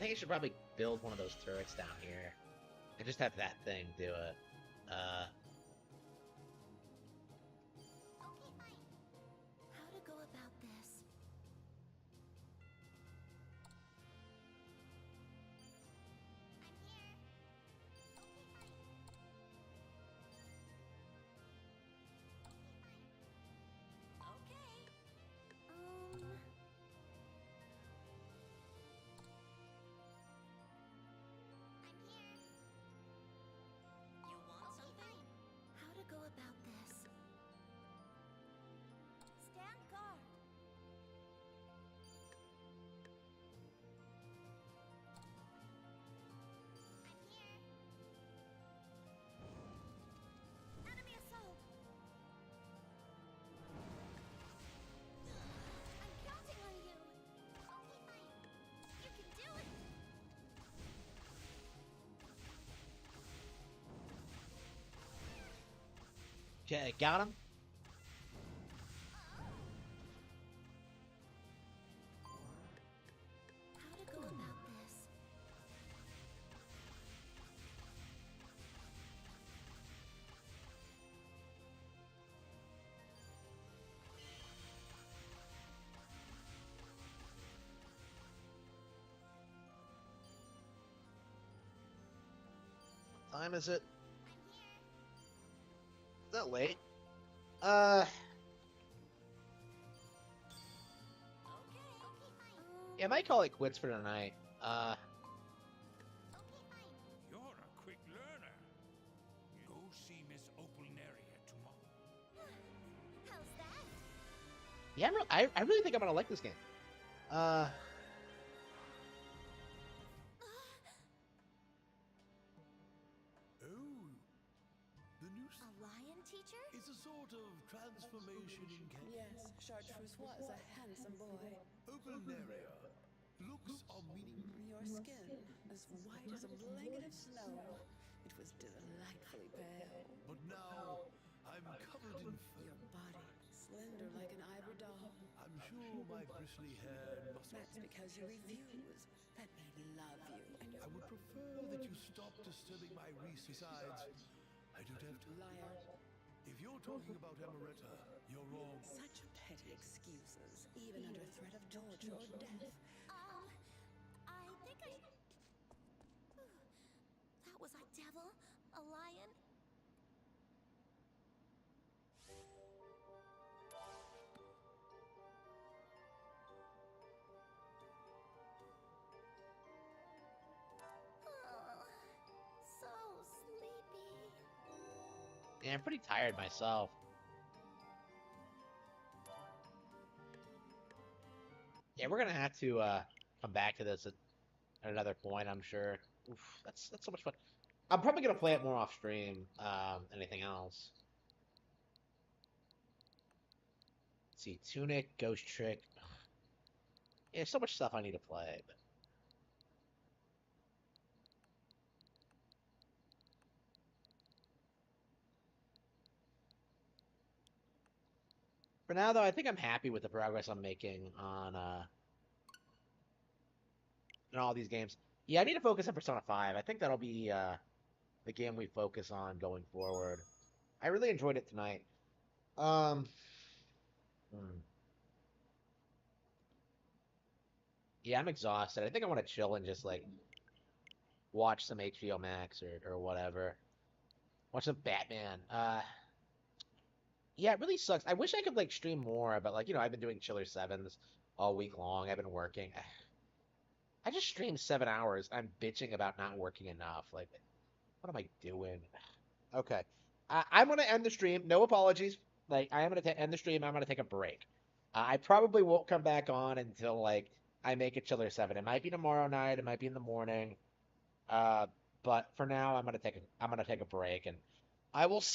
think I should probably build one of those turrets down here. And just have that thing do it. How to go about this? How to go about this? Stand guard. Enemy assault. I'm counting on you. Okay, fine. You can do it. Okay, got him. How to go about this? What time is it? Is that late? Yeah, I might call it quits for tonight. You're a quick learner. Go see Miss Opalneria tomorrow. How's that? Yeah, I really think I'm gonna like this game. Oh, the new A lion teacher? It's a sort of transformation in Yes, Chartreuse was a handsome boy. Opalneria. Looks are meaning. Your skin, as white as a blanket of snow. It was delightfully pale. But now I'm covered in fur. Your body, slender like an ivory doll. I'm sure my bristly hair must. That's because you refuse. That made me love you. And I would prefer that you stop disturbing my research. Besides, I don't have to. Liar. If you're talking about Amaretta, you're wrong. Such petty excuses, even under threat of torture or death. I think I... That was a devil? A lion? So sleepy. Yeah, I'm pretty tired myself. Yeah, we're gonna have to come back to this at another point, I'm sure. Oof, that's so much fun. I'm probably gonna play it more off stream than anything else. Let's see, Tunic, Ghost Trick. Yeah, so much stuff I need to play. But... For now, though, I think I'm happy with the progress I'm making on in all these games. Yeah, I need to focus on Persona 5. I think that'll be the game we focus on going forward. I really enjoyed it tonight. Yeah, I'm exhausted. I think I want to chill and just like watch some HBO Max or whatever. Watch some Batman. Yeah, it really sucks. I wish I could like stream more, but like, you know, I've been doing Chiller 7s all week long. I've been working. I just streamed 7 hours. I'm bitching about not working enough. Like, what am I doing? Okay. I'm going to end the stream. No apologies. Like, I am going to end the stream. I'm going to take a break. I probably won't come back on until like I make a Chiller 7. It might be tomorrow night. It might be in the morning. But for now, I'm going to take a break, and I will